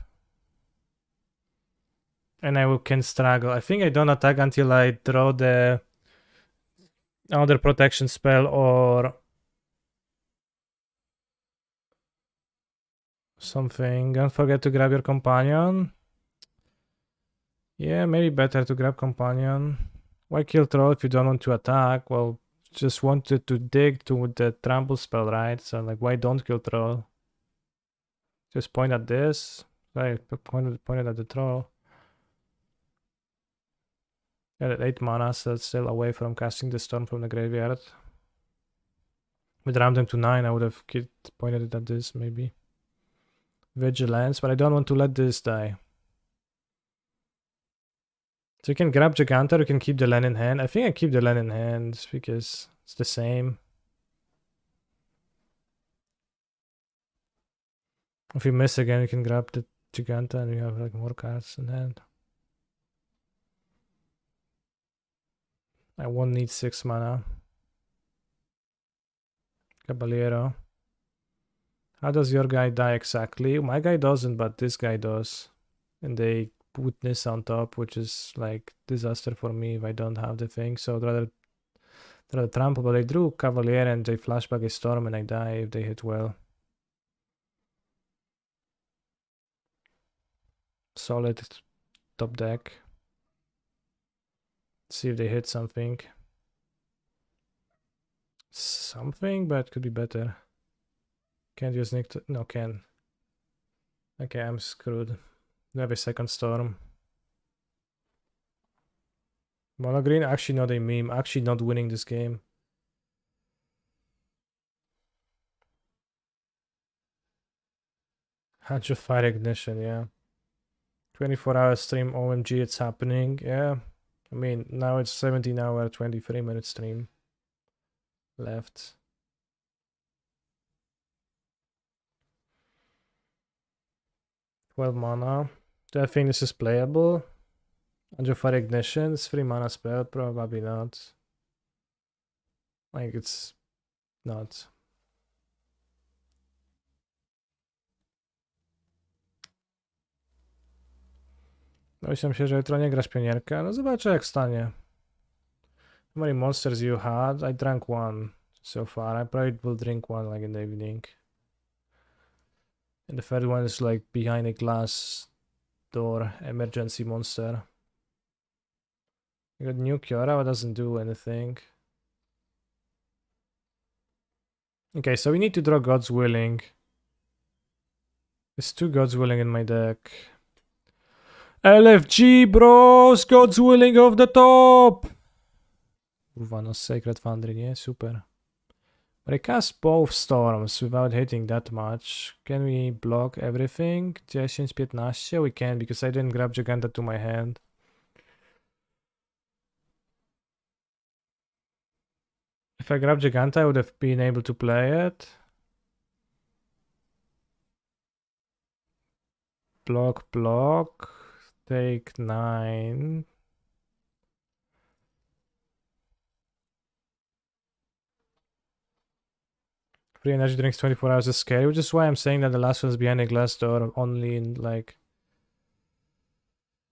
And I can struggle. I think I don't attack until I draw the another protection spell or something. Don't forget to grab your companion. Yeah, maybe better to grab companion. Why kill troll if you don't want to attack? Well, just wanted to dig to the trample spell, right? So like, why don't kill troll? Just point at this. Right, pointed at the troll. Yeah, at 8 mana, so it's still away from casting the storm from the graveyard. With rammed him to 9, I would have pointed it at this, maybe. Vigilance, but I don't want to let this die. So you can grab Giganta, you can keep the land in hand. I think I keep the land in hand because it's the same. If you miss again, you can grab the Giganta and you have like more cards in hand. I won't need 6 mana. Caballero. How does your guy die exactly? My guy doesn't, but this guy does. And they put this on top, which is like disaster for me if I don't have the thing. So I'd rather trample, but they drew Cavalier and they flashback a storm and I die if they hit well. Solid top deck. See if they hit something. Something, but could be better. Can't use Nick. No, can. Okay, I'm screwed. We have a second storm. Mono green, actually not a meme. Actually not winning this game. Hancho Fire Ignition, yeah. 24-hour stream, OMG, it's happening. Yeah. I mean, now it's 17-hour, 23-minute stream left. £12 mana. Do I think this is playable? Hancho Fire Ignition, it's 3 mana spell, probably not. Like, it's not. Myślałem się, że jutro nie grasz pionierkę. No zobaczę jak stanie. How many monsters you had? I drank one so far. I probably will drink one like in the evening. And the third one is like behind a glass door emergency monster. You got new Kiora, but doesn't do anything. Okay, so we need to draw God's Willing. There's 2 God's Willing in my deck. LFG, bros! God's Willing off the top! Urvanos Sacred Foundry, yeah, super. But I cast both storms without hitting that much. Can we block everything? 10, 15? We can, because I didn't grab Giganta to my hand. If I grabbed Giganta, I would have been able to play it. Block, block. Take 9. Free energy drinks 24 hours is scary, which is why I'm saying that the last one's behind a glass door, only in like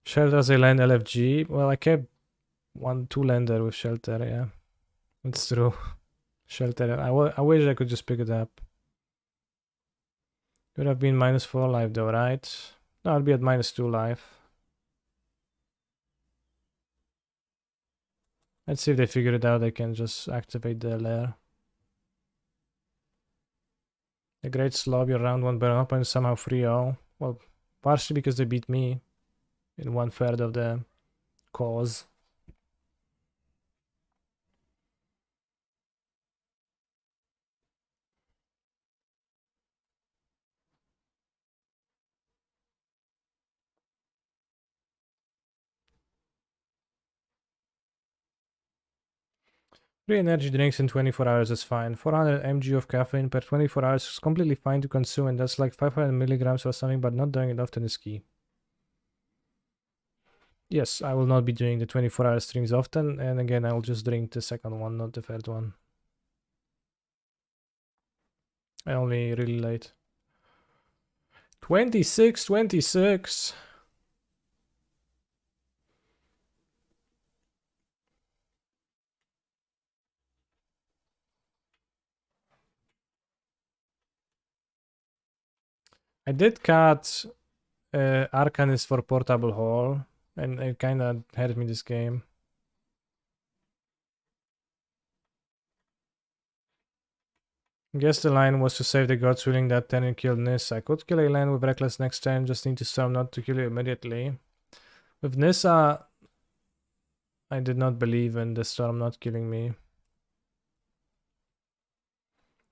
shelter as a land LFG. Well, I kept 2 lander with shelter, yeah. It's true. Shelter. I wish I could just pick it up. Could have been -4 life though, right? No, I'll be at -2 life. Let's see if they figure it out. They can just activate the lair. The Great Slob, your round 1 burn up and somehow 3-0. Well, partially because they beat me in 1/3 of the cause. Free energy drinks in 24 hours is fine. 400 mg of caffeine per 24 hours is completely fine to consume, and that's like 500 milligrams or something, but not doing it often is key. Yes, I will not be doing the 24-hour streams often, and again, I will just drink the second one, not the third one. I only really late. 26. I did cut Arcanist for Portable Hall, and it kinda hurt me this game. Guess the line was to save the gods willing that turn and kill Nissa. I could kill a land with Reckless next turn, just need to storm not to kill you immediately. With Nissa, I did not believe in the storm not killing me.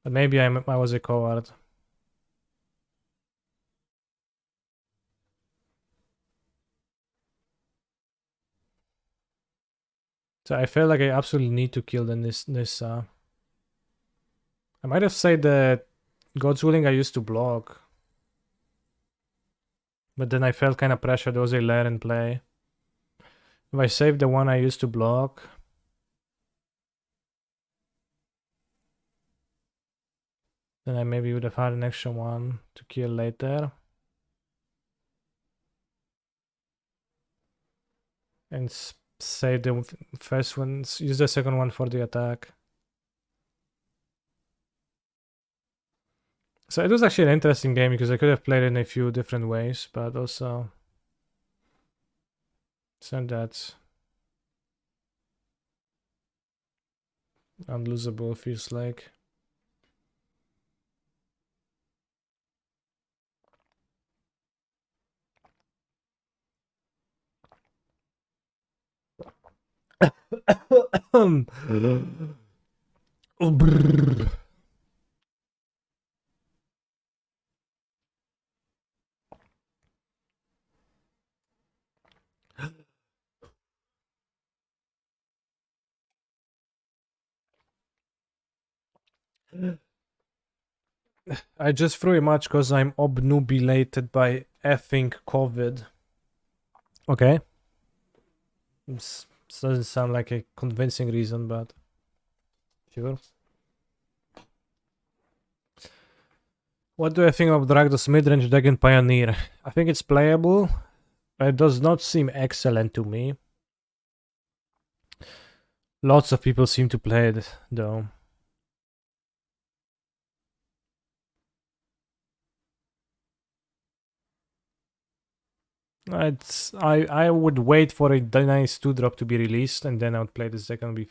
But maybe I was a coward. So I felt like I absolutely need to kill the Nissa. I might have said that God's Willing I used to block. But then I felt kind of pressured. There was a lair in play. If I saved the one I used to block, then I maybe would have had an extra one to kill later. And save the first one, use the second one for the attack. So it was actually an interesting game because I could have played it in a few different ways, but also send that unlosable feels like. Oh, brrr. I just threw a match because I'm obnubilated by effing COVID. Okay. This doesn't sound like a convincing reason, but sure. What do I think of Dragdos mid-range deck in Pioneer? I think it's playable. It does not seem excellent to me. Lots of people seem to play it, though. I would wait for a nice 2-drop to be released, and then I would play this deck and be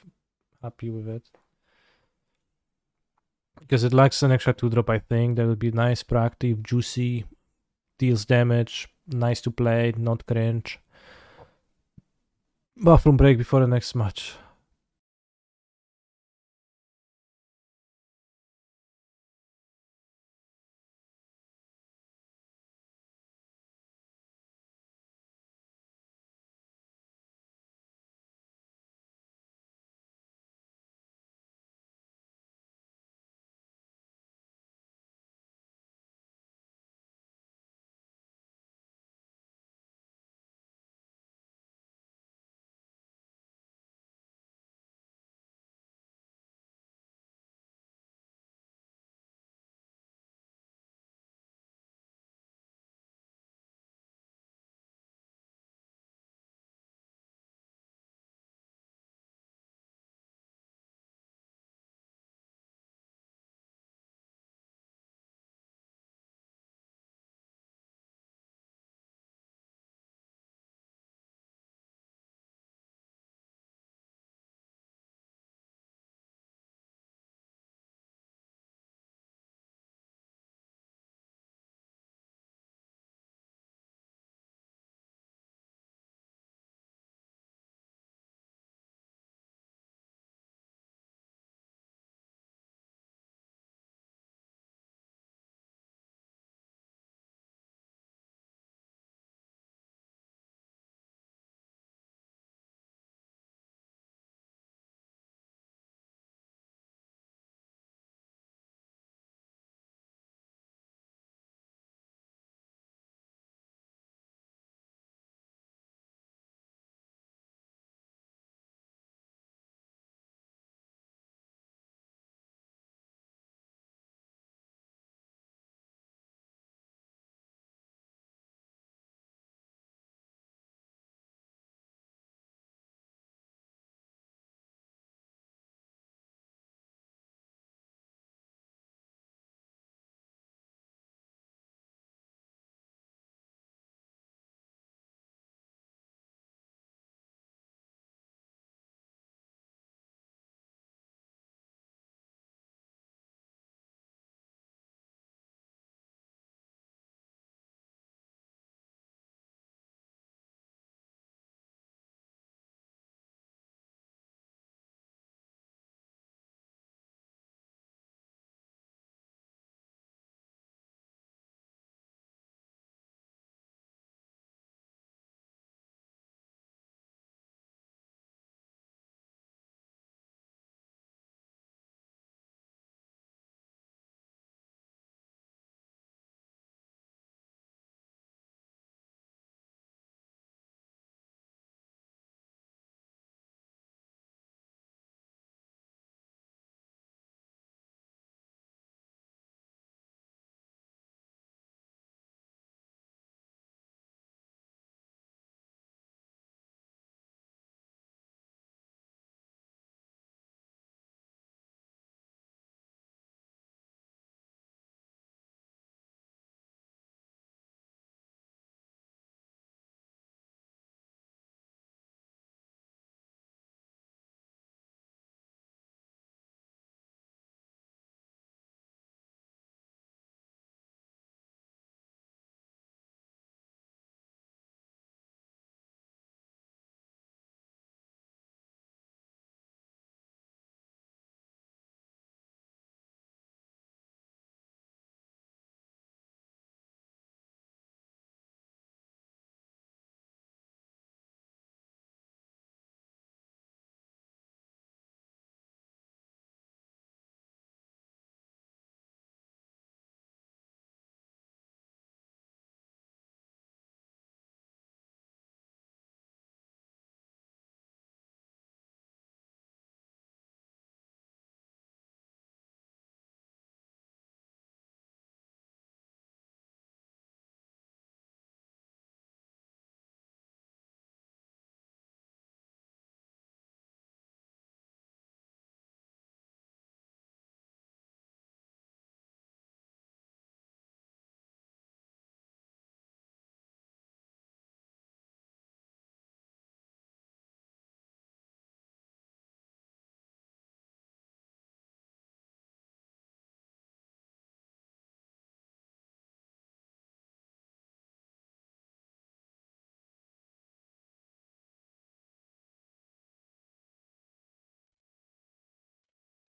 happy with it. Because it lacks an extra 2-drop, I think. That would be nice, proactive, juicy, deals damage, nice to play, not cringe. Bathroom break before the next match.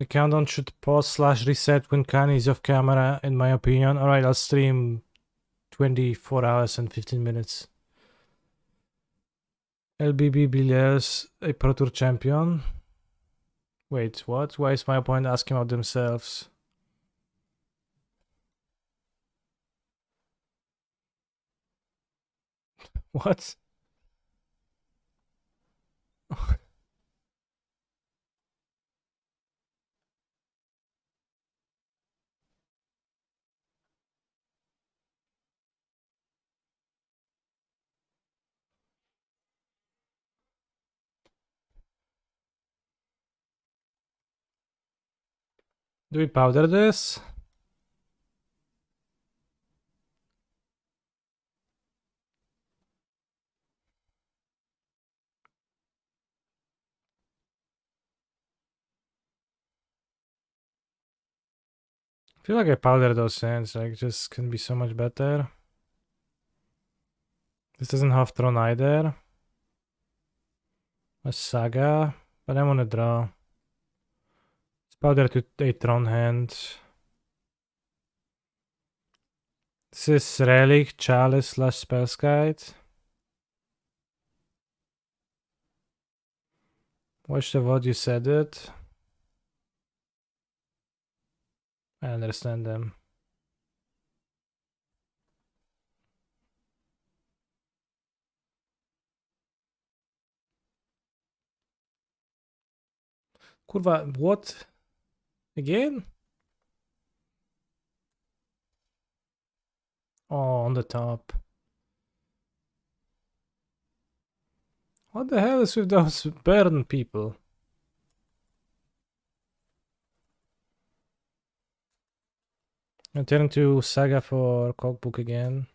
The countdown should pause/reset when Kanye is off camera, in my opinion. Alright, I'll stream 24 hours and 15 minutes. LBB Billiers, a Pro Tour champion. Wait, what? Why is my opponent asking about themselves? What? Do we powder this? I feel like I powdered those sands, like just can be so much better. This doesn't have Tron either. A Saga, but I want to draw. Let's powder to a Tron hand. This is Relic, Chalice / Spellskite. Watch the VOD, you said it. I understand them. Kurwa, what? Again? Oh, on the top. What the hell is with those burn people? I turn to Saga for Cookbook again.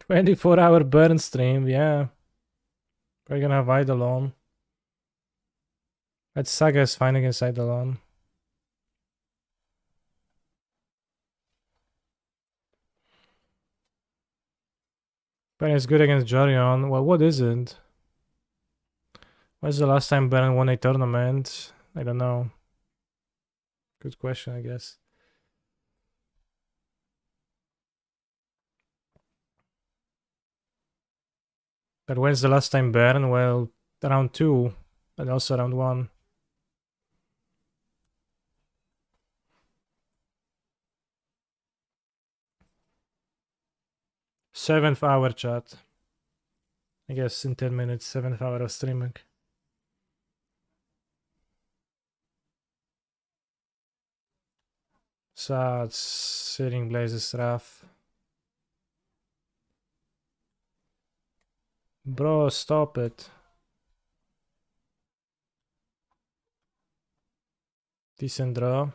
24-hour burn stream, yeah. We're gonna have Eidolon. That Saga is fine against Eidolon. But it's good against Jorion. Well, what isn't? When's the last time Baron won a tournament? I don't know. Good question, I guess. But when's the last time Baron? Well, round 2, and also round 1. Seventh hour chat. I guess in 10 minutes, 7th hour of streaming. Sad, Searing Blaze is rough. Bro, stop it. Decent draw.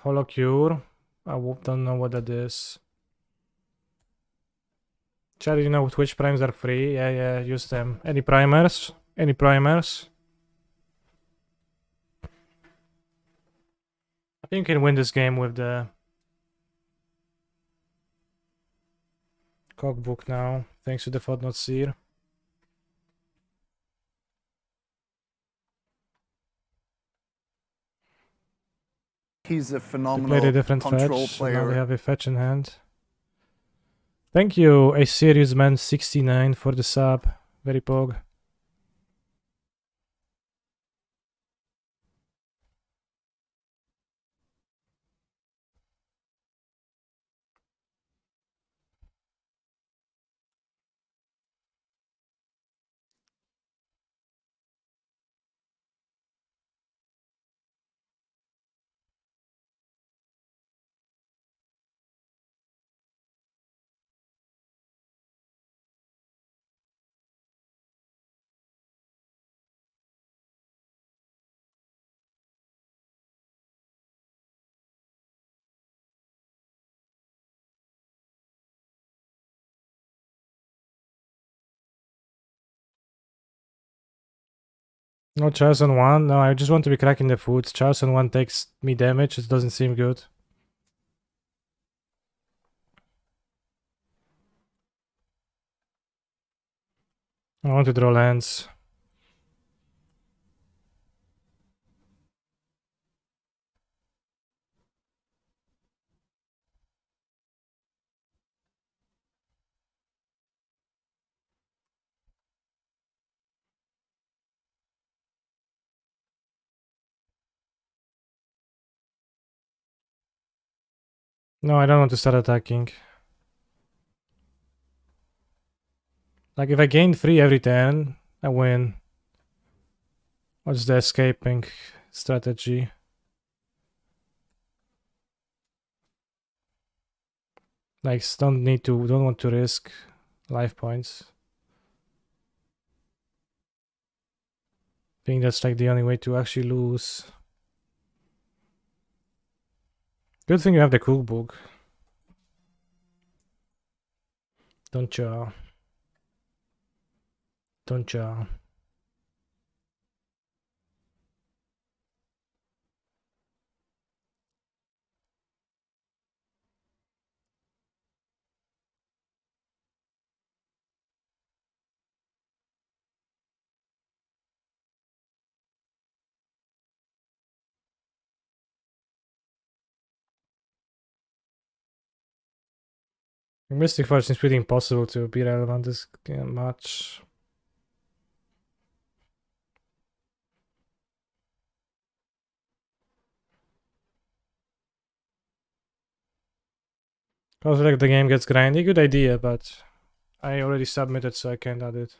Holocure. I don't know what that is. Charlie, you know Twitch primes are free. Yeah, use them. Any primers? Any primers? I think you can win this game with the Cookbook now, thanks to the Footnote Seer. He's a They phenomenal played a different control fetch, so now they player. have a fetch in hand. Thank you, a serious man 69 for the sub. Very pog. No Charles on 1. No, I just want to be cracking the foods. Charles on 1 takes me damage. It doesn't seem good. I want to draw lands. No, I don't want to start attacking. Like, if I gain 3 every turn, I win. What's the escaping strategy? Like, don't want to risk life points. I think that's like the only way to actually lose. Good thing you have the cookbook. Don't ya? Don't ya? Mystic Force is pretty impossible to be relevant this match. Cause like the game gets grindy, good idea, but I already submitted, so I can't add it.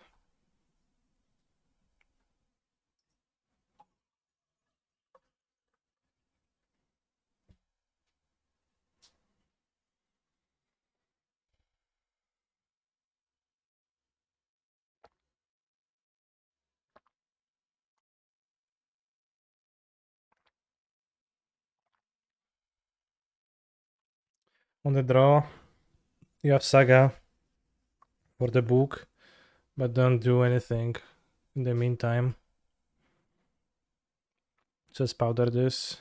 On the draw, you have Saga for the book, but don't do anything in the meantime. Just powder this.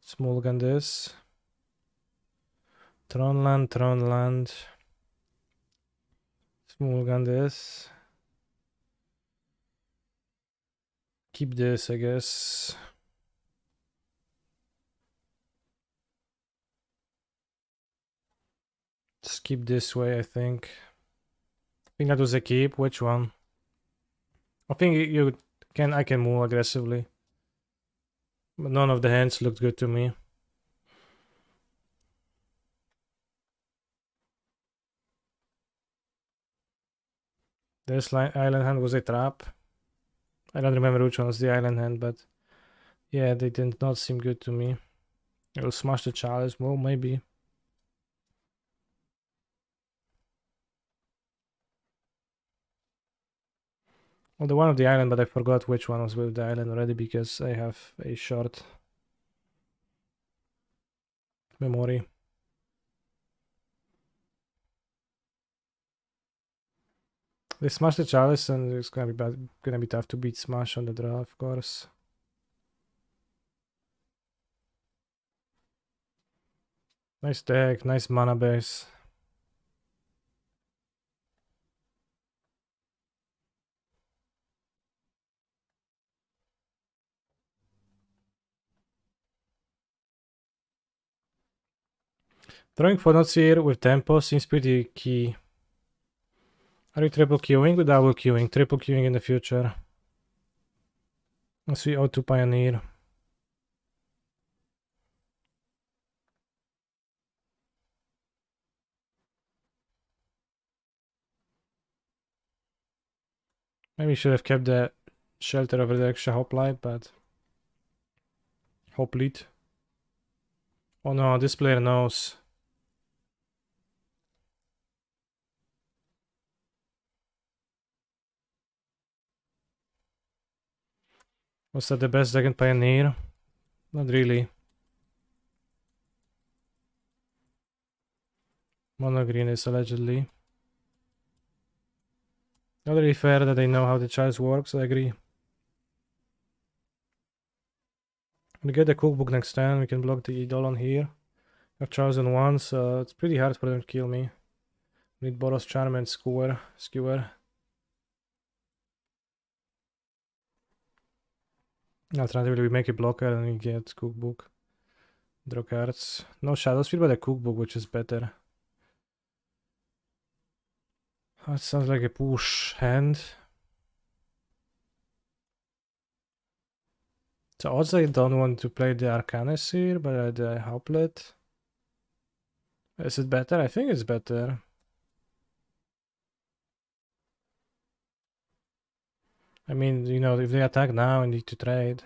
Smulgan this. Tronland. Smulgan this. Keep this, I guess. Skip this way, I think. I think that was a keep. Which one? I think I can move aggressively. But none of the hands looked good to me. This island hand was a trap. I don't remember which one was the island hand, but yeah, they did not seem good to me. It will smash the chalice. Well, maybe. Well, the one of the island, but I forgot which one was with the island already because I have a short memory. They smash the chalice, and it's gonna be tough to beat smash on the draw, of course. Nice deck, nice mana base. Throwing photos here with tempo seems pretty key. Are you triple queuing or double queuing? Triple queuing in the future. Let's see O2 Pioneer. Maybe should have kept the shelter over the extra hoplite, but hoplite. Oh no, this player knows. Was that the best deck in Pioneer? Not really. Mono green is allegedly. Not really fair that they know how the chalice works, I agree. We get the cookbook next turn, we can block the Eidolon here. I've chosen one, so it's pretty hard for them to kill me. Need Boros Charm and Skewer. Alternatively, we make a blocker and we get Cookbook. Draw cards. No Shadowspeed, but a Cookbook, which is better. That sounds like a push hand. So odds I don't want to play the Arcanist here, but the Hoplet. Is it better? I think it's better. I mean, you know, if they attack now, I need to trade.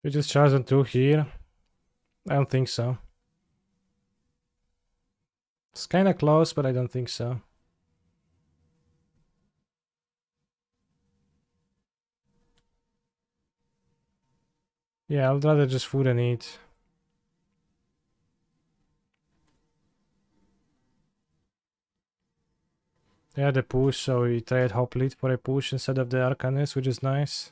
We just charge on 2 here. I don't think so. It's kind of close, but I don't think so. Yeah, I'd rather just food and eat. They had a push, so we trade Hoplet for a push instead of the Arcanist, which is nice.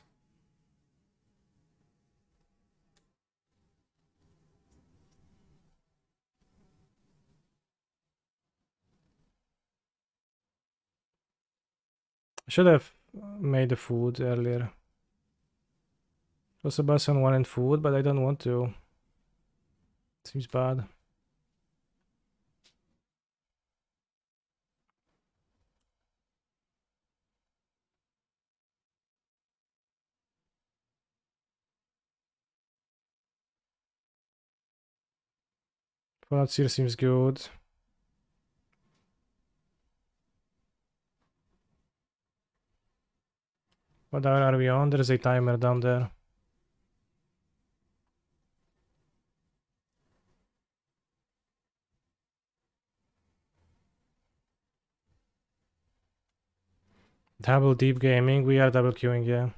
I should have made the food earlier. Also Sebastian wanted food, but I don't want to. Seems bad. Fallout here seems good. What hour are we on? There's a timer down there. Double deep gaming. We are double queuing, yeah.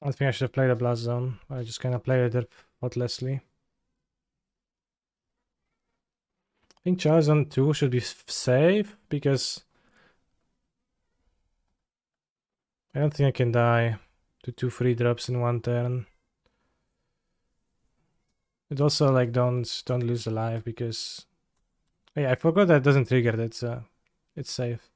I think I should have played a Blast Zone. I just kind of played it thoughtlessly. I think Charge on 2 should be safe because I don't think I can die to 2 free drops in 1 turn. It also like don't lose the life because yeah, I forgot that doesn't trigger that, it's safe.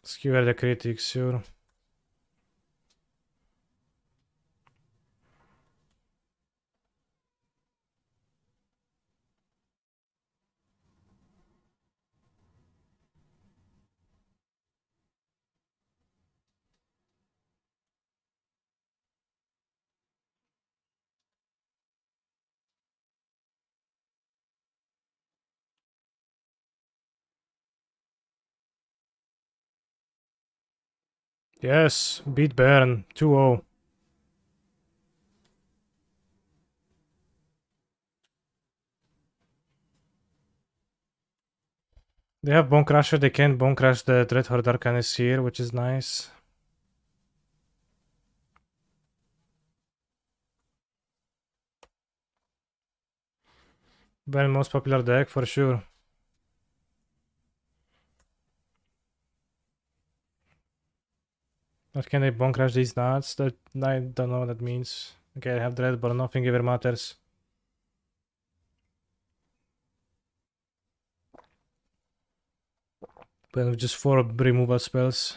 Skewer the critics, sure. Yes, beat Baron 2-0. They have Bone Crusher, they can Bone Crush the Dreadhorde Arcanist here, which is nice. Very most popular deck for sure. But can they bonk crash these nuts? That I don't know what that means. Okay, I have dread, but nothing ever matters. But with just 4 removal spells.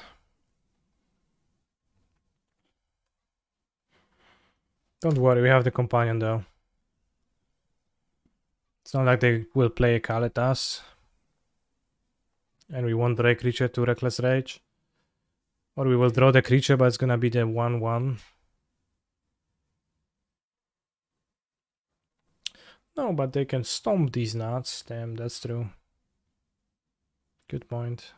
Don't worry, we have the companion though. It's not like they will play a Kalitas. And we won't draw a creature to Reckless Rage. Or we will draw the creature, but it's gonna be the 1/1. No, but they can stomp these nuts. Damn, that's true. Good point.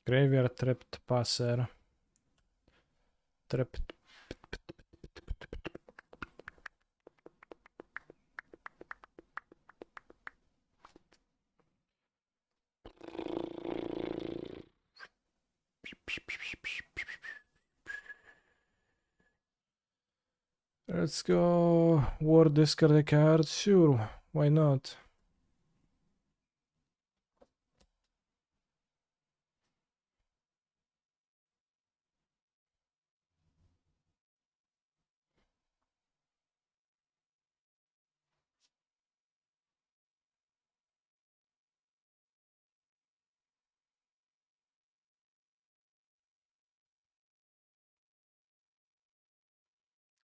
Graveyard Trapped Passer. Trapped. Let's go. War discard a card. Sure, why not?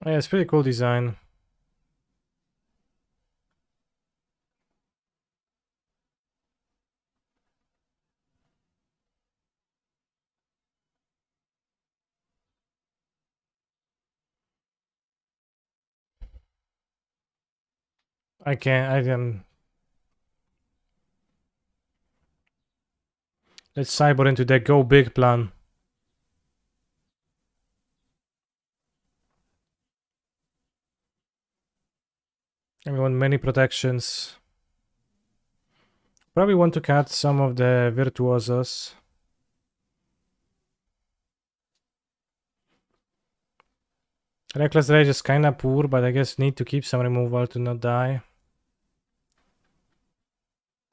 Yeah, it's pretty cool design. I can. Let's cyber into the go big plan. And we want many protections. Probably want to cut some of the Virtuosos. Reckless Rage is kinda poor, but I guess need to keep some removal to not die.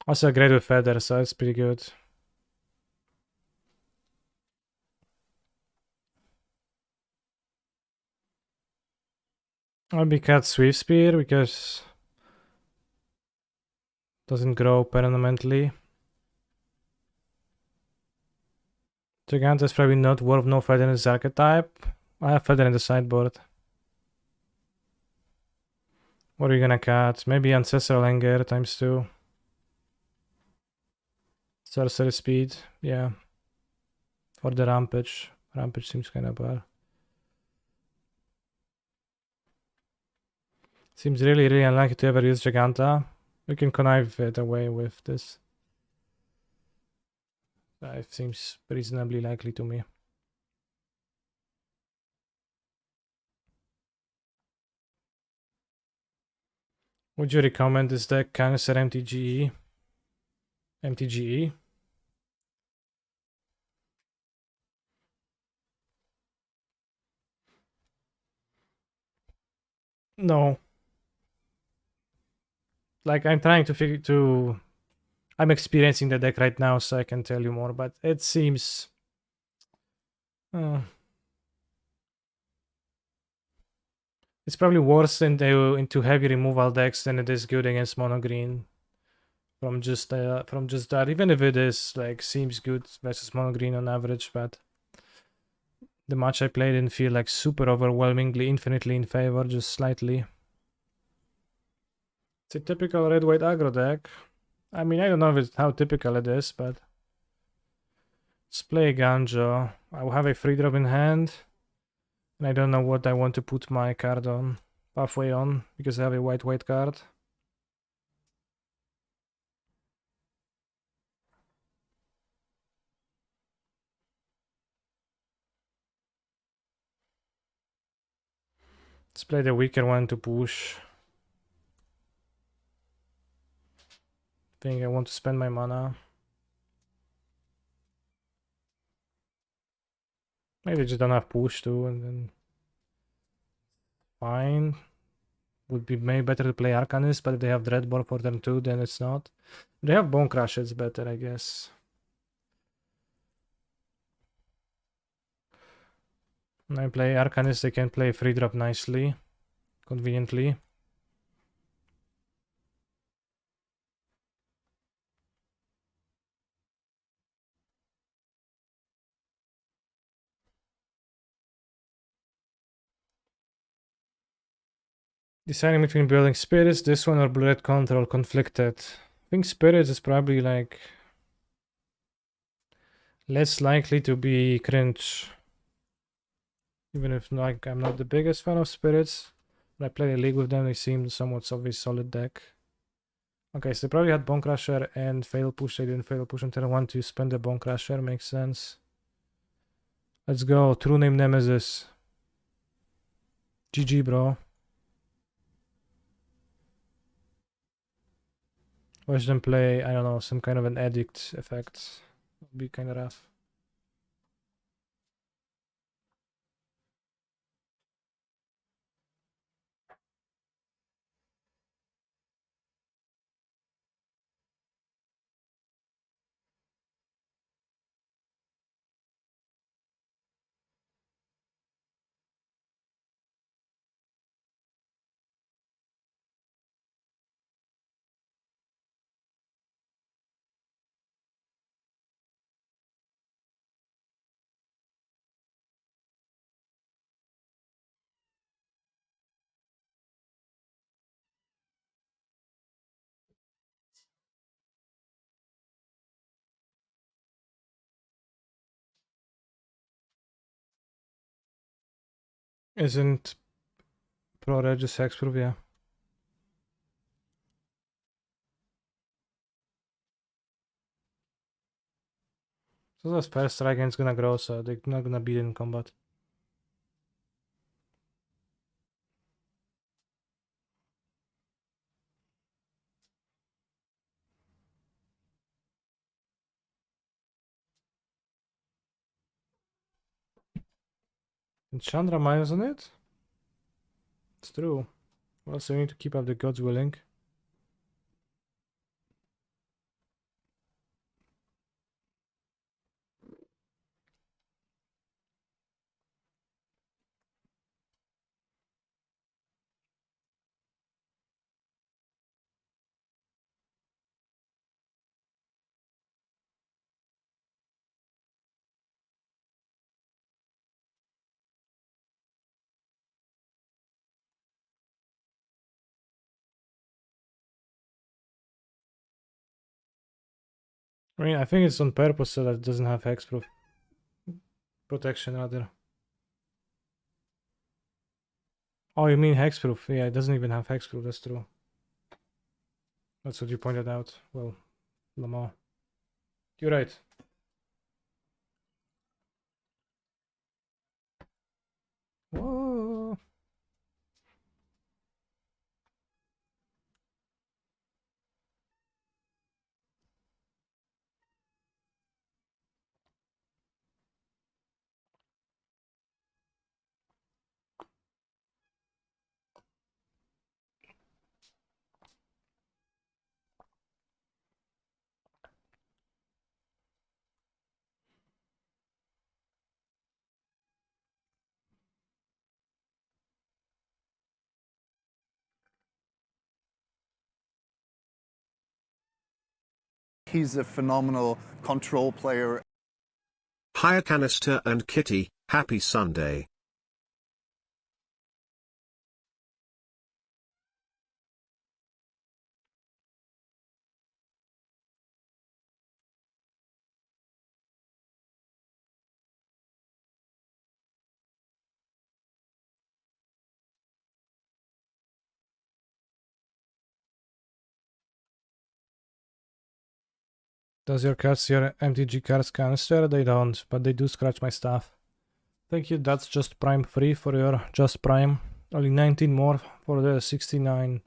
Also great with Feather, so it's pretty good. I'll be cut Swift Spear because doesn't grow permanently. Gigant is probably not worth no Feather in his archetype. I have Feather in the sideboard. What are you gonna cut? Maybe Ancestral Anger times 2. Sorcery Speed, yeah. Or the Rampage. Rampage seems kinda bad. Seems really, really unlikely to ever use Giganta. We can connive it away with this. It seems reasonably likely to me. Would you recommend this deck, Cancer MTGE? MTGE? No. Like, I'm trying to figure to... I'm experiencing the deck right now, so I can tell you more, but it seems... it's probably worse into heavy removal decks than it is good against mono green. From just that, even if it is like seems good versus mono green on average, but the match I played didn't feel like super overwhelmingly infinitely in favor, just slightly. It's a typical red-white aggro deck. I mean, I don't know how typical it is, but let's play Ganjo. I will have a free drop in hand, and I don't know what I want to put my card on, pathway on, because I have a white card. Let's play the weaker one to push. Think I want to spend my mana. Maybe just don't have push too, and then fine. would be maybe better to play Arcanist, but if they have Dreadbore for turn 2, then it's not. If they have Bone Crush, it's better, I guess. When I play Arcanist, they can play 3-drop nicely, conveniently. Deciding between building Spirits, this one or Blue-Red Control, conflicted. I think Spirits is probably like less likely to be cringe. Even if like I'm not the biggest fan of Spirits. When I play a league with them, they seem somewhat of a solid deck. Okay, so they probably had Bone Crusher and Fatal Push. They didn't Fatal Push on turn 1 to spend the Bone Crusher, makes sense. Let's go, True Name Nemesis. GG, bro. Watch them play, I don't know, some kind of an Edict effect. Would be kind of rough. Isn't Pro Regis Hexproof? Yeah. So the Spell Strike is gonna grow, so they're not gonna beat in combat. And Chandra Miles on it? It's true. Well, so we need to keep up the God's willing. I mean, I think it's on purpose so that it doesn't have hexproof protection rather. Oh, you mean hexproof? Yeah, it doesn't even have hexproof, that's true. That's what you pointed out. Well, Lamar. You're right. Whoa. He's a phenomenal control player. Hire Canister and Kitty, happy Sunday. Does your cat see your MTG cards canister? They don't, but they do scratch my stuff. Thank you, that's just Prime free for your Just Prime. Only 19 more for the 69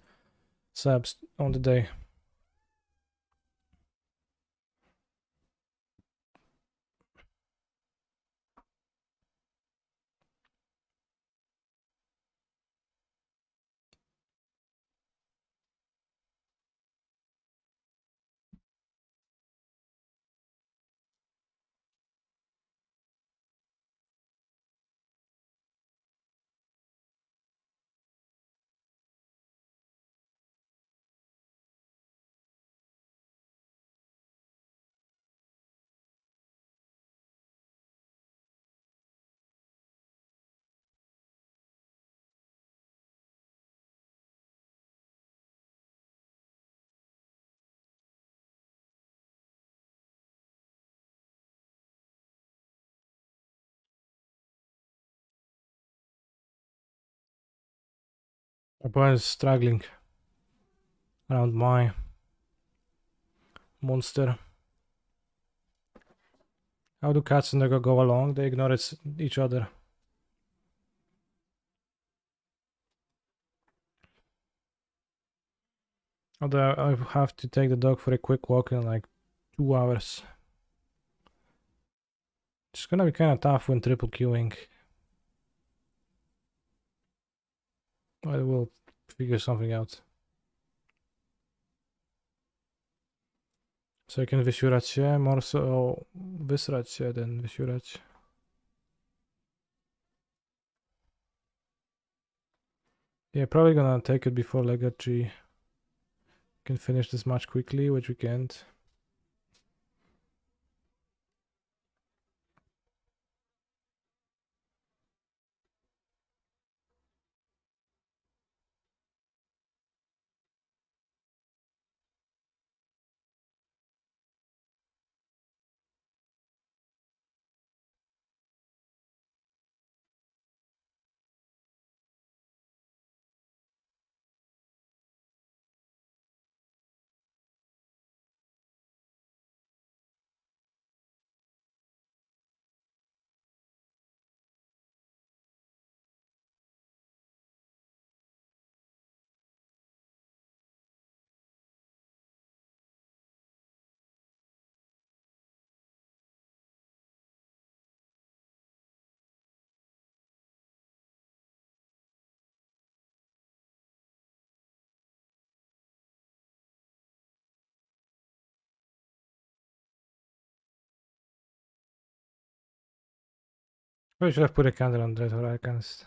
subs on the day. opponent is struggling around my monster. How do cats and Naga go along? They ignore each other. Although I have to take the dog for a quick walk in like 2 hours. It's gonna be kinda tough when triple queuing. I will figure something out. Second wysiurać się, more so wysrać się than wysiurać. Yeah, probably gonna take it before Legat G. Can finish this match quickly, which we can't. I should have put a candle on Dread Hurricanes.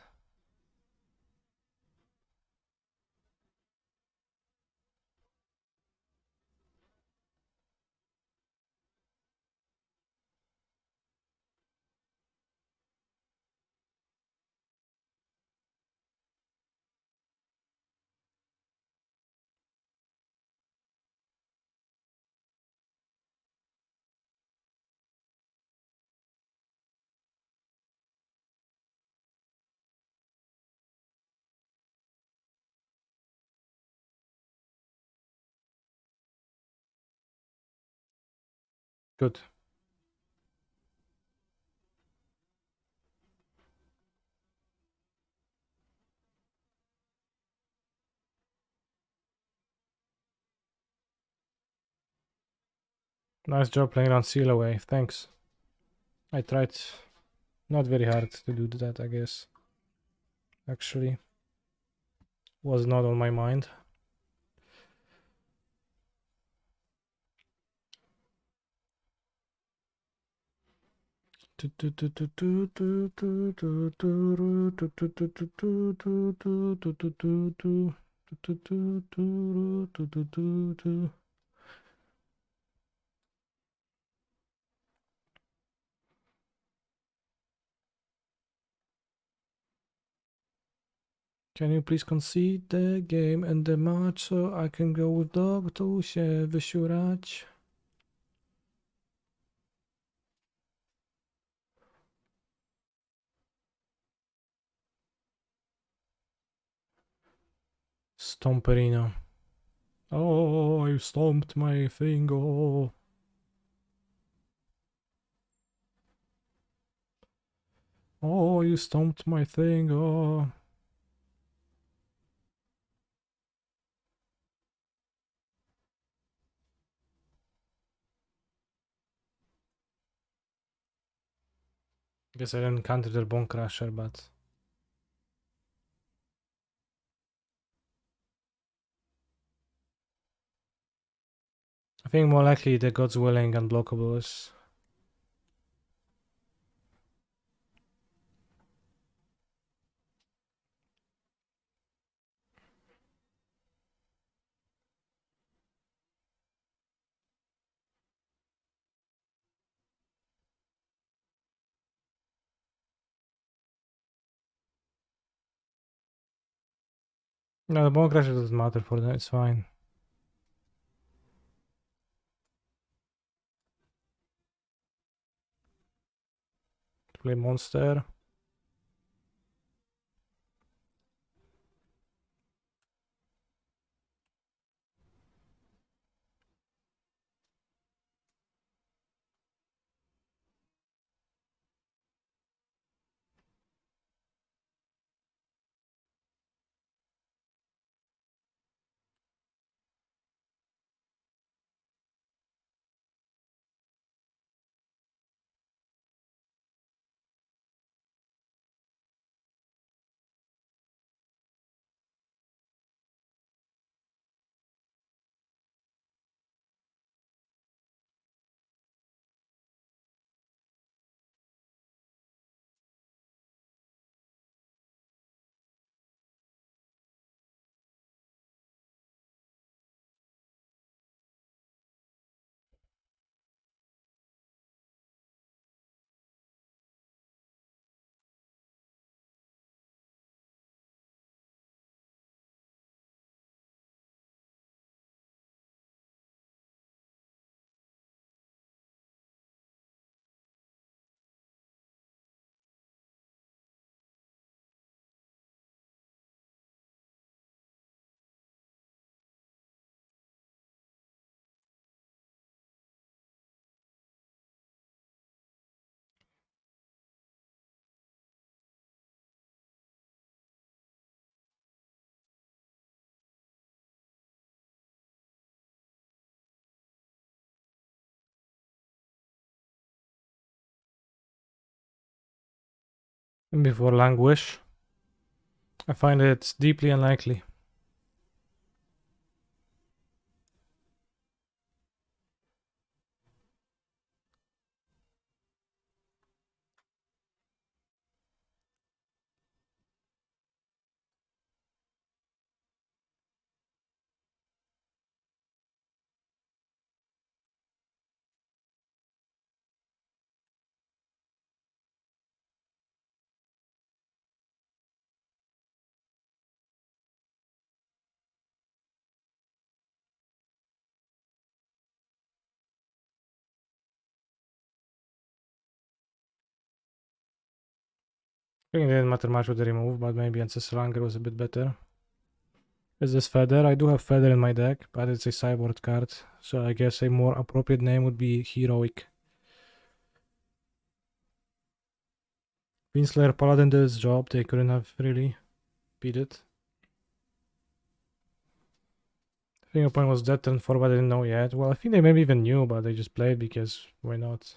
Good. Nice job playing around Seal away, thanks. I tried not very hard to do that, I guess. Actually, was not on my mind. Can you please concede the game and the match so I can go with dog to się wysiurać? Stomperino. Oh, you stomped my thing. Oh. Oh, you stomped my thing. Oh. Guess I didn't counter their Bone Crusher, but I think more likely the God's Willing unblockable is. No, the Bone Crusher doesn't matter for them, it's fine. Play monster. before Languish. I find it deeply unlikely. I think it didn't matter much with the remove, but maybe Ancestral Anger was a bit better. Is this Feather? I do have Feather in my deck, but it's a sideboard card, so I guess a more appropriate name would be Heroic. Fiendslayer Paladin did its job, they couldn't have really beat it. Fingerpoint was dead turn 4, but I didn't know yet. Well, I think they maybe even knew, but they just played because why not?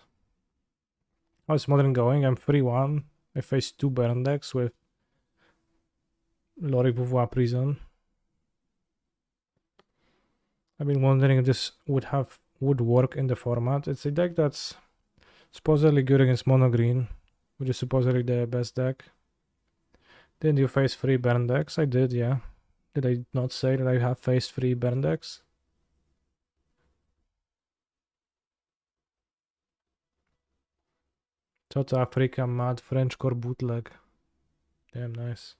How's Modern going? I'm 3-1. I faced 2 Baron decks with Lori Beauvoir Prison. I've been wondering if this would work in the format. It's a deck that's supposedly good against mono green, which is supposedly the best deck. Didn't you face 3 Baron decks? I did, yeah. Did I not say that I have faced 3 Baron decks? South Africa Mad French Core Bootleg. Damn nice.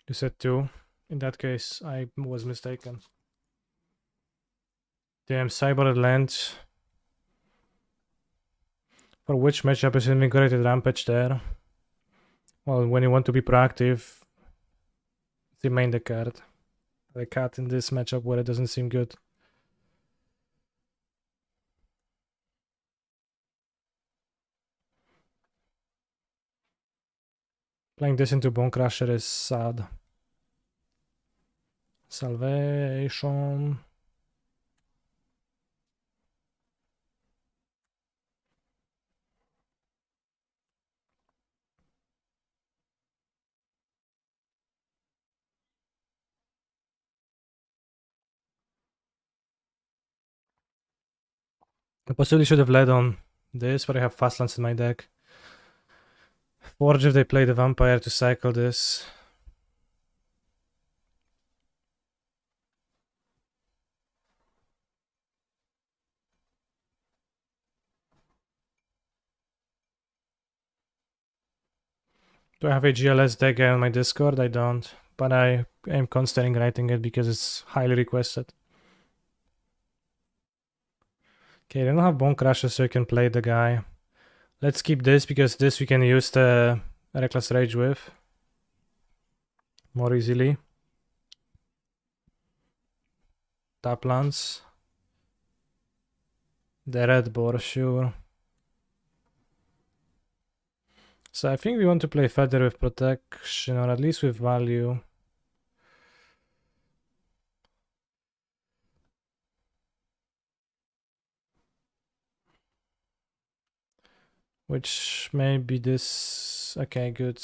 You said 2. In that case, I was mistaken. Damn, Cyber land. For which matchup is Invigorated Rampage there? Well, when you want to be proactive, remain the card. The cat in this matchup where it doesn't seem good. Playing this into Bone Crusher is sad. Salvation. I possibly should have led on this, but I have Fastlands in my deck. Forge if they play the Vampire to cycle this. Do I have a GLS deck on my Discord? I don't, but I am considering writing it because it's highly requested. Okay, I don't have Bone Crusher, so you can play the guy. Let's keep this because this we can use the Reckless Rage with more easily. Tap lands. The red boar, sure. So I think we want to play Feather with protection, or at least with value. Which may be this. Okay, good.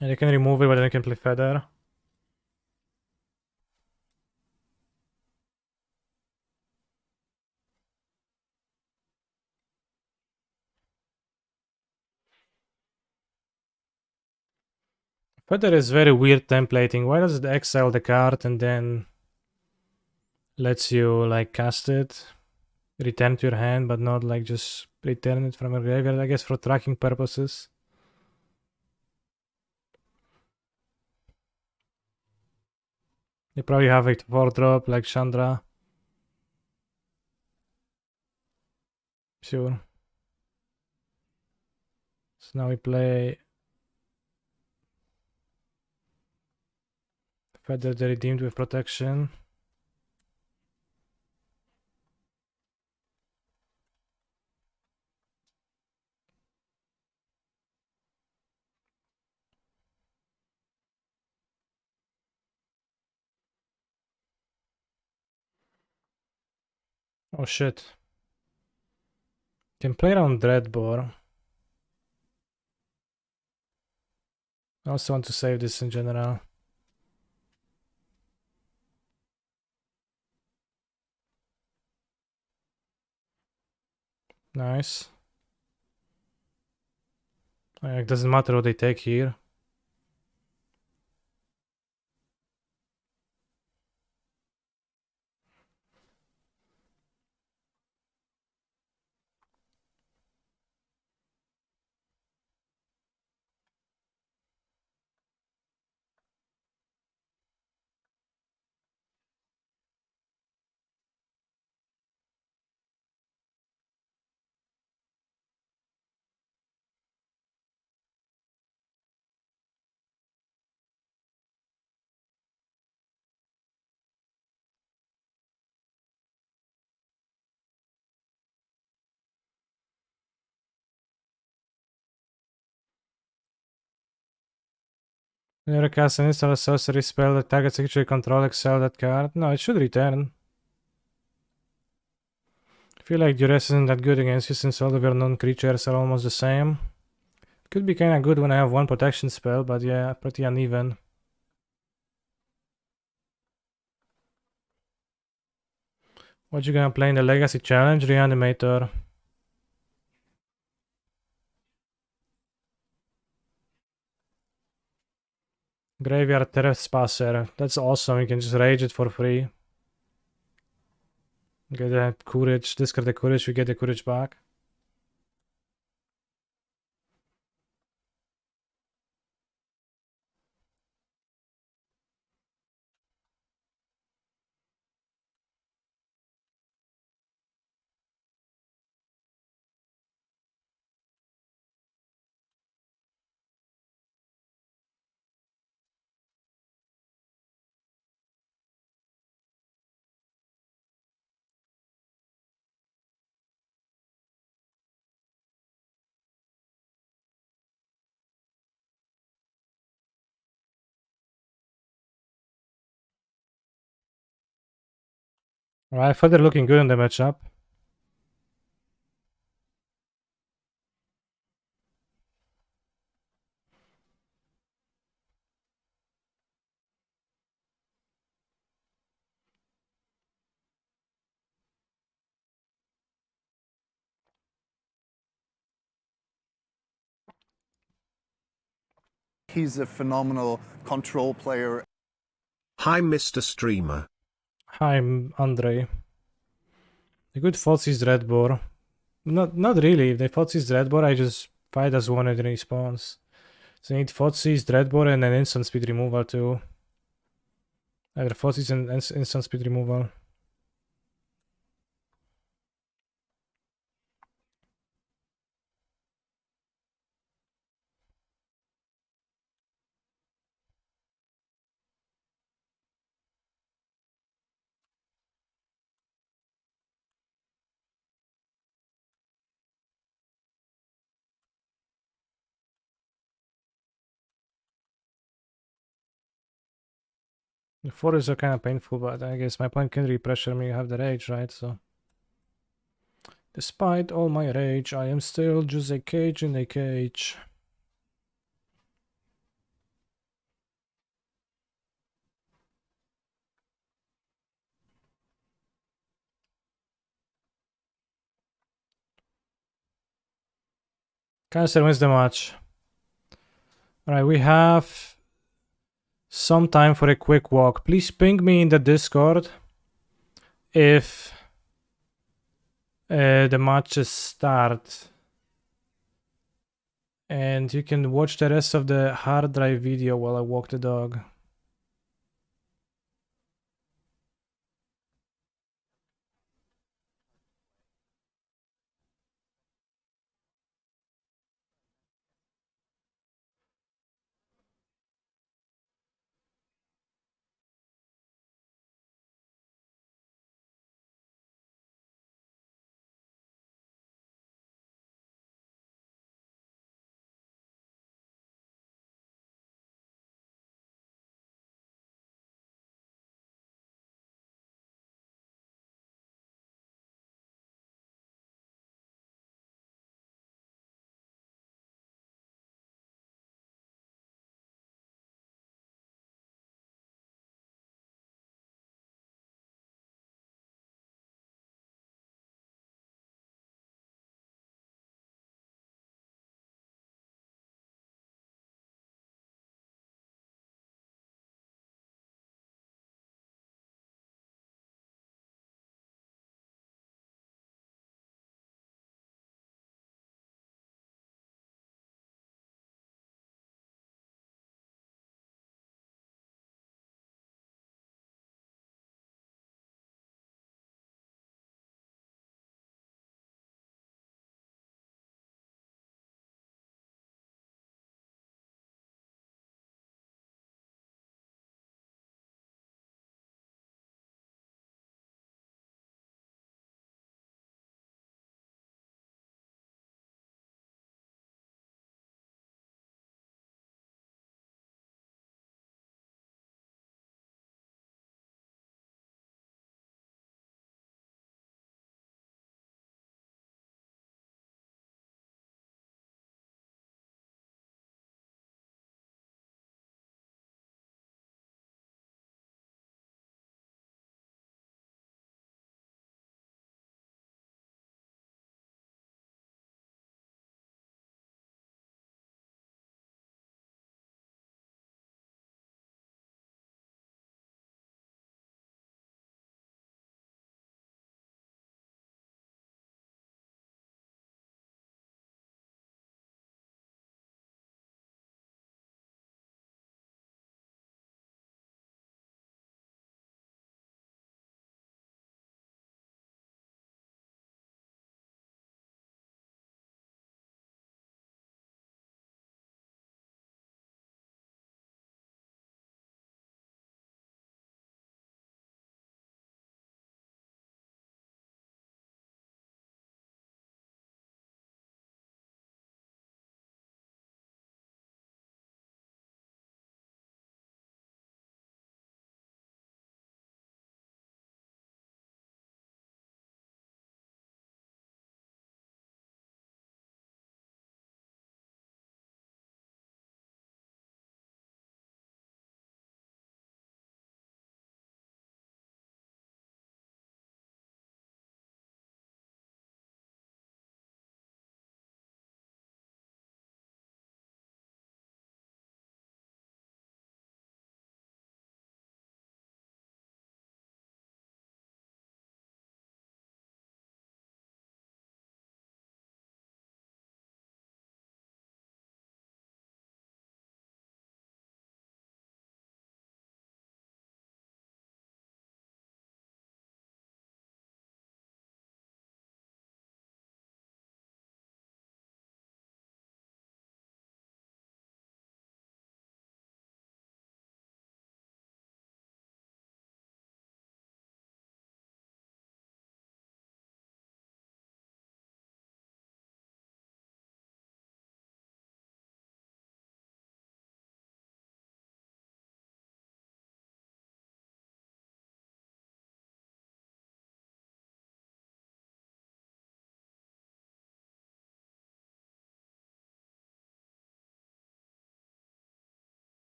And you can remove it, but then you can play Feather. Feather is very weird templating. Why does it exile the card and then lets you like cast it, return to your hand, but not like just return it from your graveyard? I guess for tracking purposes. They probably have a 4-drop like Chandra. Sure. So now we play Feather the Redeemed with protection. Oh shit. Can play around Dreadbore. I also want to save this in general. Nice. It doesn't matter what they take here. When you cast and install a sorcery spell that targets creature you control, exile that card. No, it should return. I feel like Duress isn't that good against you since all of your non-creatures are almost the same. Could be kinda good when I have one protection spell, but yeah, pretty uneven. What you gonna play in the Legacy Challenge? Reanimator. Graveyard Trespasser. That's awesome, you can just rage it for free. Get that courage, discard the courage, you get the courage back. Alright, I thought they're looking good in the matchup. He's a phenomenal control player. Hi, Mr. Streamer. Hi, Andre. The good Thoughtseize Dreadbore. Not really. If they Thoughtseize Dreadbore, I just fight as one in response. So I need Thoughtseize Dreadbore and then instant speed removal too. Either Thoughtseize and instant speed removal. The 4s are kind of painful, but I guess my opponent can repressure me. I have the rage, right? So, despite all my rage, I am still just a cage in a cage. Cancer wins the match. Alright, we have some time for a quick walk. Please ping me in the Discord if the matches start. And you can watch the rest of the hard drive video while I walk the dog.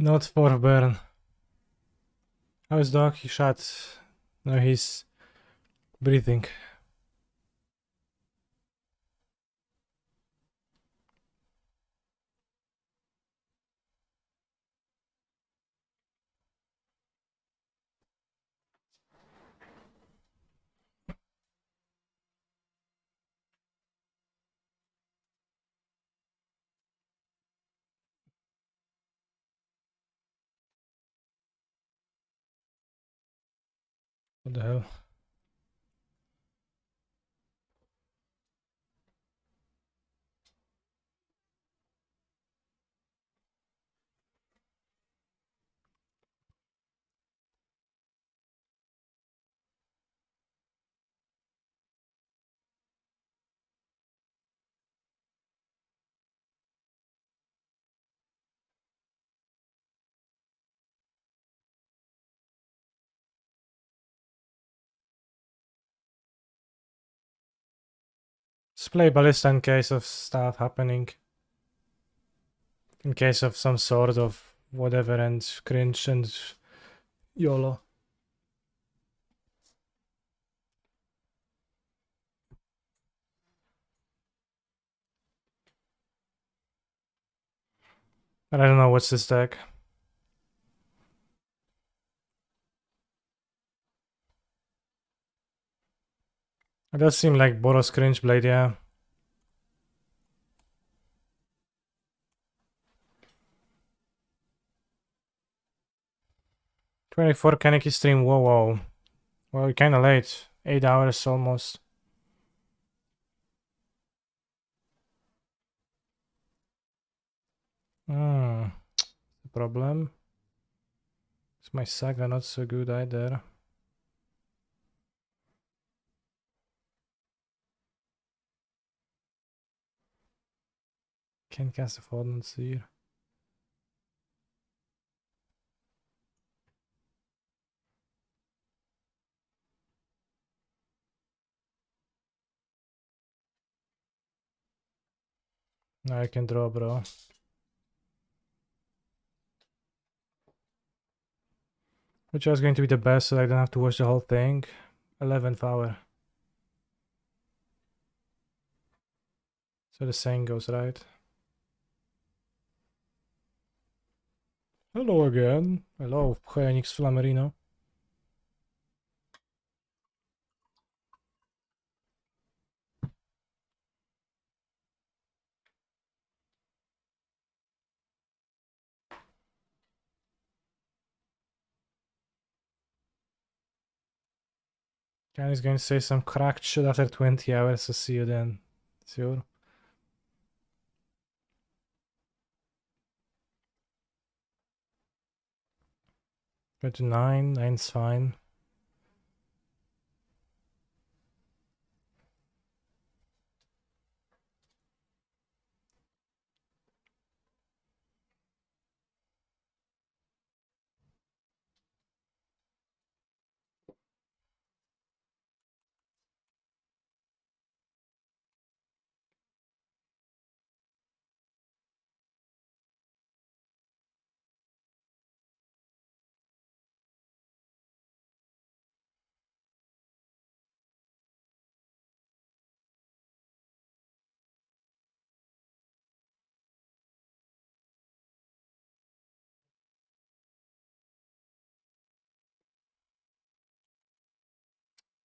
Not for burn. How is dog? He shot. No, he's breathing. What the hell? Let's play Ballista in case of stuff happening. In case of some sort of whatever and cringe and YOLO. But I don't know what's this deck. It does seem like Boros Cringe Blade, yeah. $24 Kaneki stream, whoa. Well, we're kinda late. 8 hours almost. The problem is my Saga not so good either. Can't cast a Fordance here. Now I can draw, bro. Which was going to be the best so I don't have to watch the whole thing. 11th hour. So the saying goes right. Hello again. Hello, Phoenix Flamerino. Ken is going to say some cracked shit after 20 hours, so see you then. Sure. Go to 9. 9's fine.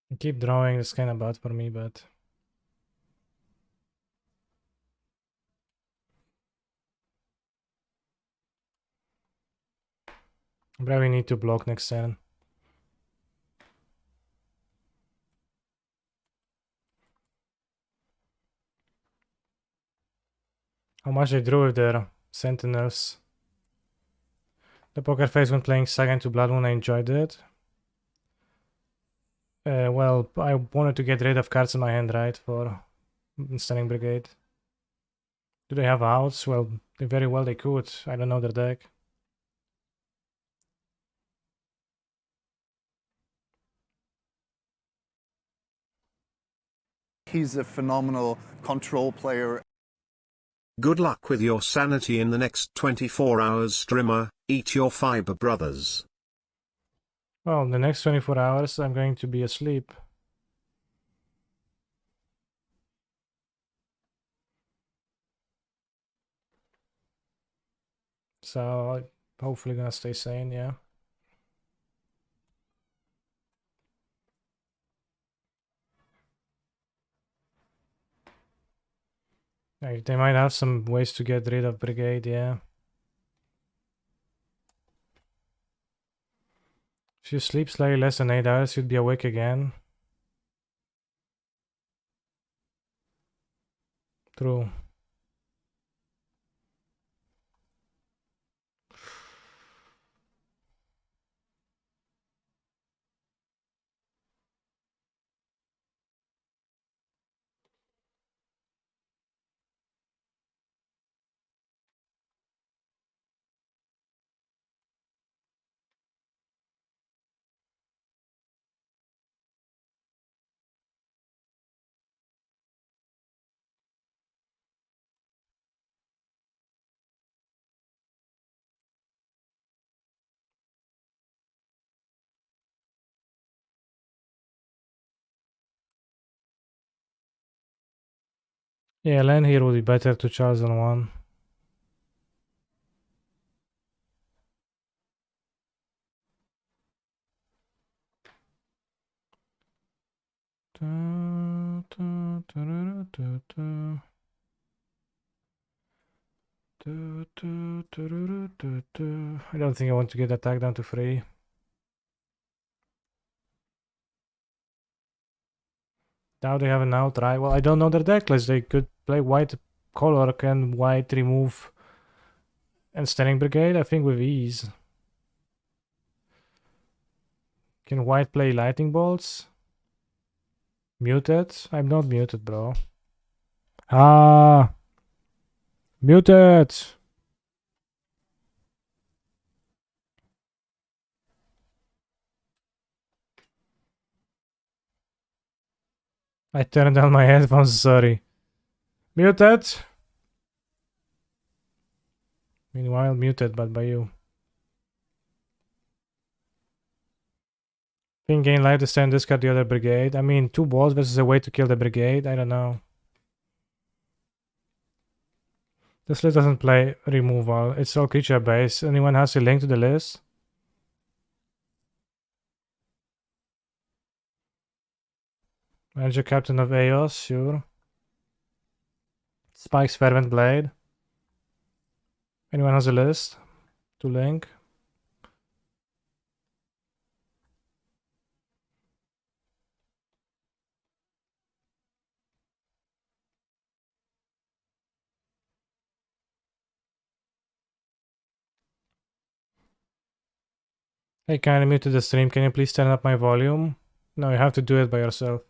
I keep drawing, it's kind of bad for me, but... I probably need to block next turn. How much I drew with their Sentinels. The poker face when playing Saga into Blood Moon, I enjoyed it. Well, I wanted to get rid of cards in my hand, right, for Stunning Brigade. Do they have outs? Well, very well they could. I don't know their deck. He's a phenomenal control player. Good luck with your sanity in the next 24 hours, streamer. Eat your fiber, brothers. Well, the next 24 hours I'm going to be asleep. So, hopefully gonna stay sane, yeah. Like, they might have some ways to get rid of Brigade, yeah. If you sleep slightly less than 8 hours, you'd be awake again. True. Yeah, land here would be better to charge than one. I don't think I want to get attack down to 3. Now they have an out, right? Well, I don't know their deck list. They could play white color, can white remove and standing brigade, I think, with ease. Can white play lightning bolts? Muted? I'm not muted, bro. Ah! Muted! I turned down my headphones, sorry. Muted! Meanwhile, muted, but by you. Think gain life to stand discard the other brigade. I mean, 2 balls versus a way to kill the brigade. I don't know. This list doesn't play removal. It's all creature based. Anyone has a link to the list? Manager Captain of Eos, sure. Spike's Fervent Blade. Anyone has a list to link? Hey, kindly muted the stream. Can you please turn up my volume? No, you have to do it by yourself.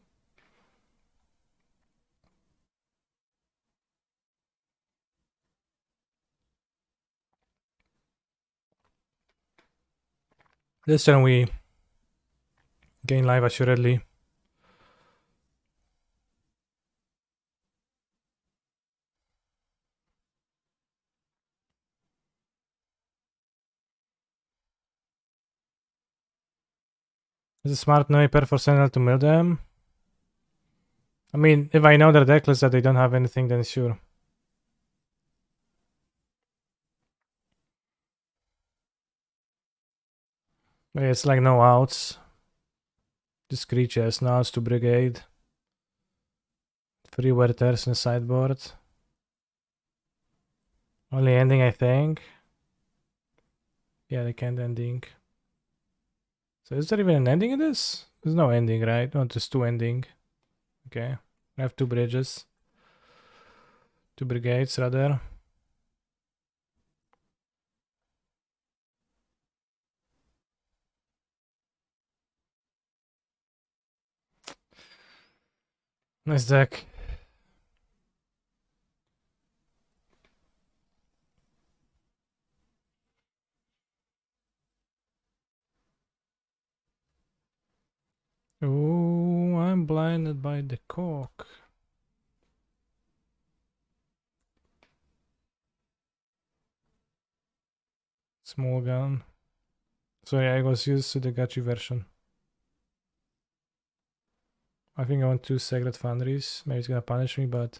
This turn we gain life assuredly. Is it smart no pair for Sentinel to mill them? I mean, if I know their deck list that they don't have anything, then sure. It's like no outs. Just creatures, no outs to brigade. 3 Werthers in the sideboard. Only ending, I think. Yeah, they can't ending. So is there even an ending in this? There's no ending, right? No, just 2 ending. Okay. I have 2 bridges. 2 brigades, rather. Nice deck. Oh, I'm blinded by the cock. Small gun. So yeah, I was used to the gachi version. I think I want 2 Sacred Foundries. Maybe it's gonna punish me, but...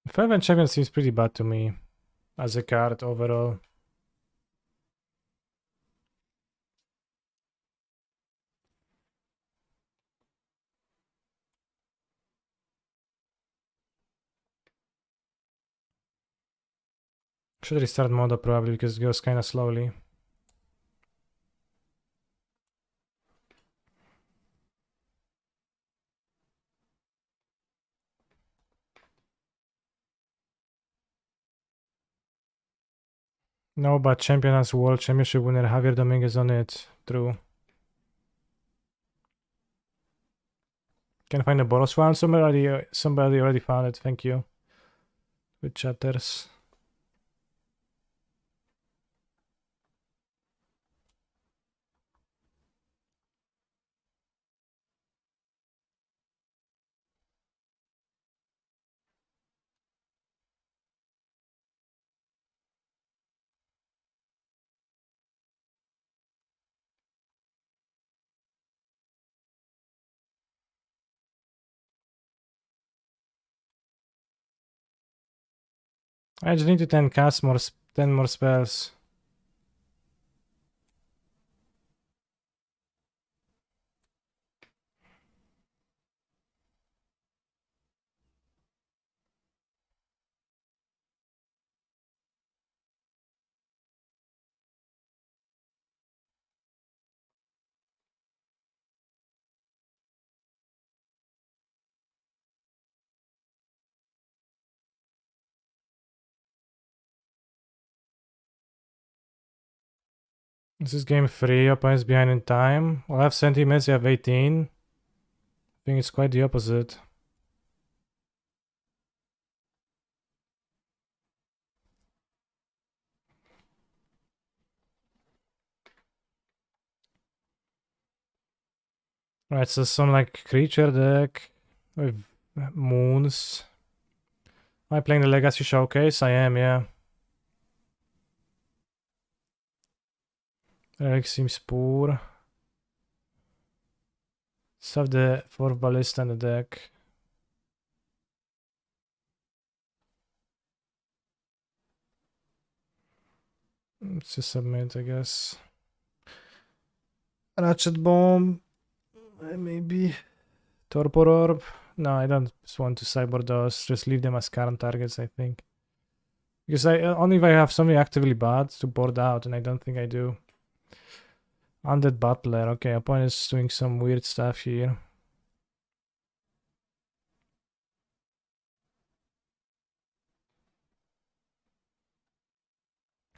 Five Champion seems pretty bad to me as a card overall. Should restart Modo probably because it goes kinda slowly. No, but Champion has World Championship winner Javier Dominguez on it. True. Can I find a Boros one? Somebody already found it. Thank you. With chatters. I just need to 10 cast more, 10 more spells. This is game 3, opponent's behind in time. We'll have sentiments, you have 18. I think it's quite the opposite. Right, so some like creature deck with moons. Am I playing the Legacy Showcase? I am, yeah. Relic seems poor. Let's have the 4th Ballista in the deck. Let's just submit, I guess. Ratchet Bomb. Maybe. Torpor Orb. No, I don't want to cyber those. Just leave them as current targets, I think. Because only if I have something actively bad to board out, and I don't think I do. Undead Butler. Okay, opponent is doing some weird stuff here.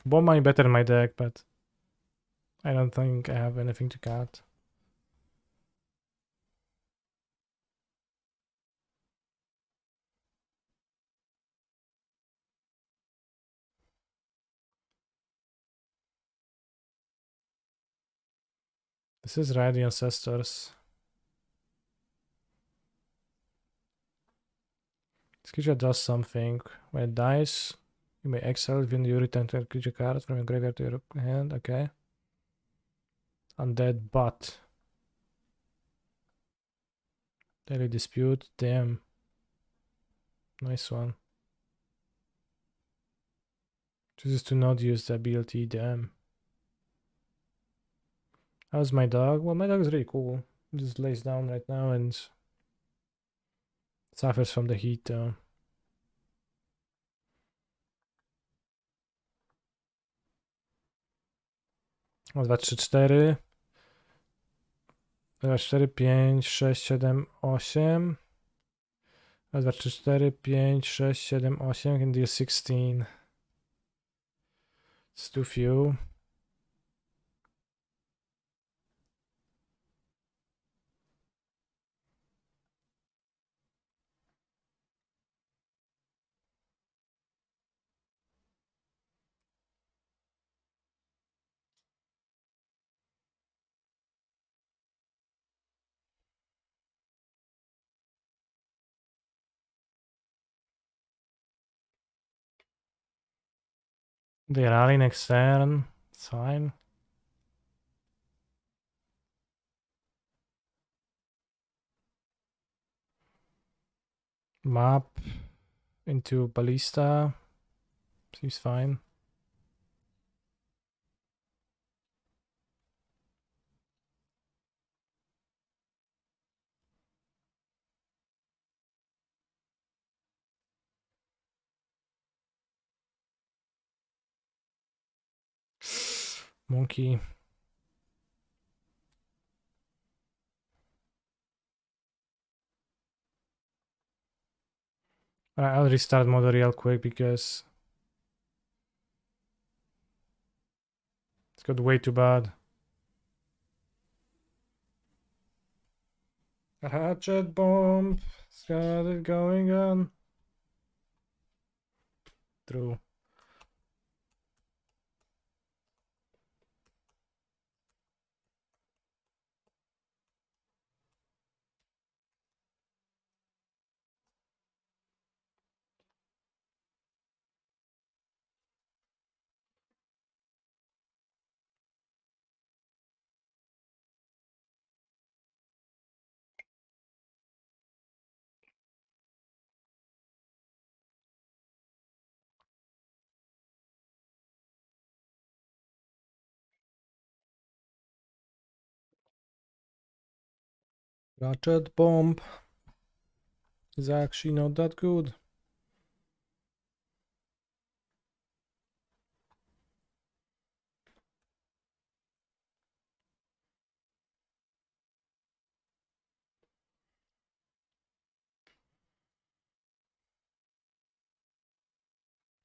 Bomb money better in my deck, but I don't think I have anything to cut. This is Ride the Ancestors. This creature does something. When it dies, you may exile when you return a creature card from your graveyard to your hand. Okay. Undead Butt. Daily Dispute. Damn. Nice one. Chooses to not use the ability. Damn. How's my dog? Well, my dog is really cool. He just lays down right now and suffers from the heat though. O, 2, 3, 4. 2, 4, 5, 6, 7, 8. 2, 3, 4, 5, 6, 7, 8. I can deal 16. It's too few. They rally next turn. It's fine. Map into Ballista. Seems fine. Monkey. I'll restart mode real quick because it's got way too bad. A hatchet bomb. It's got it going on. True. Hatchet bomb is actually not that good.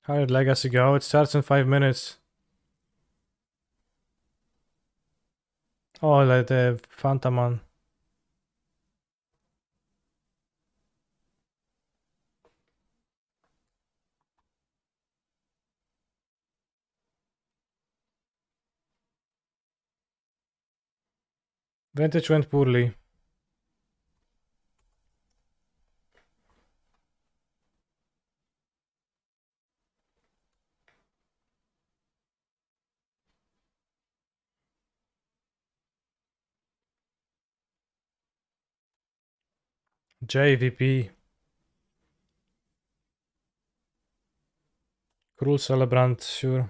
How did Legacy go? It starts in 5 minutes. Oh, like the Phantaman. Vintage went poorly. JVP. Cruel Celebrant, sure.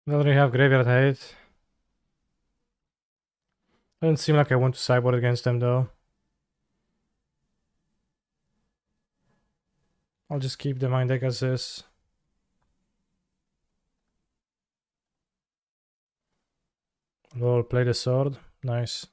They already have Graveyard Hate. Doesn't seem like I want to sideboard against them though. I'll just keep the mind deck as is. We'll play the sword. Nice.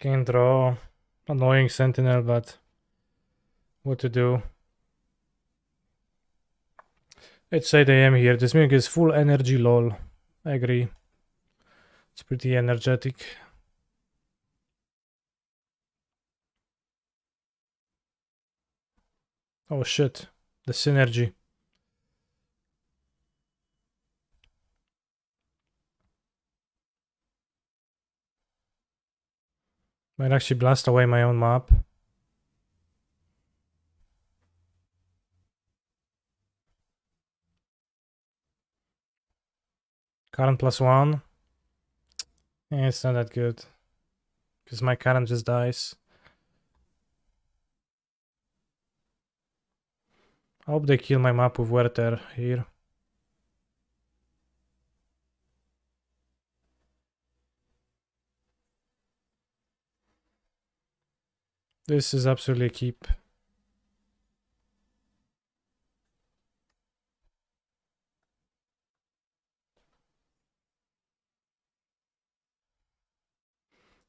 Can't draw. Annoying sentinel, but what to do? It's 8 AM here. This music is full energy, lol. I agree. It's pretty energetic. Oh shit. The synergy. Might actually blast away my own map. Current +1. Yeah, it's not that good. Because my current just dies. I hope they kill my map with Werther here. This is absolutely a keep.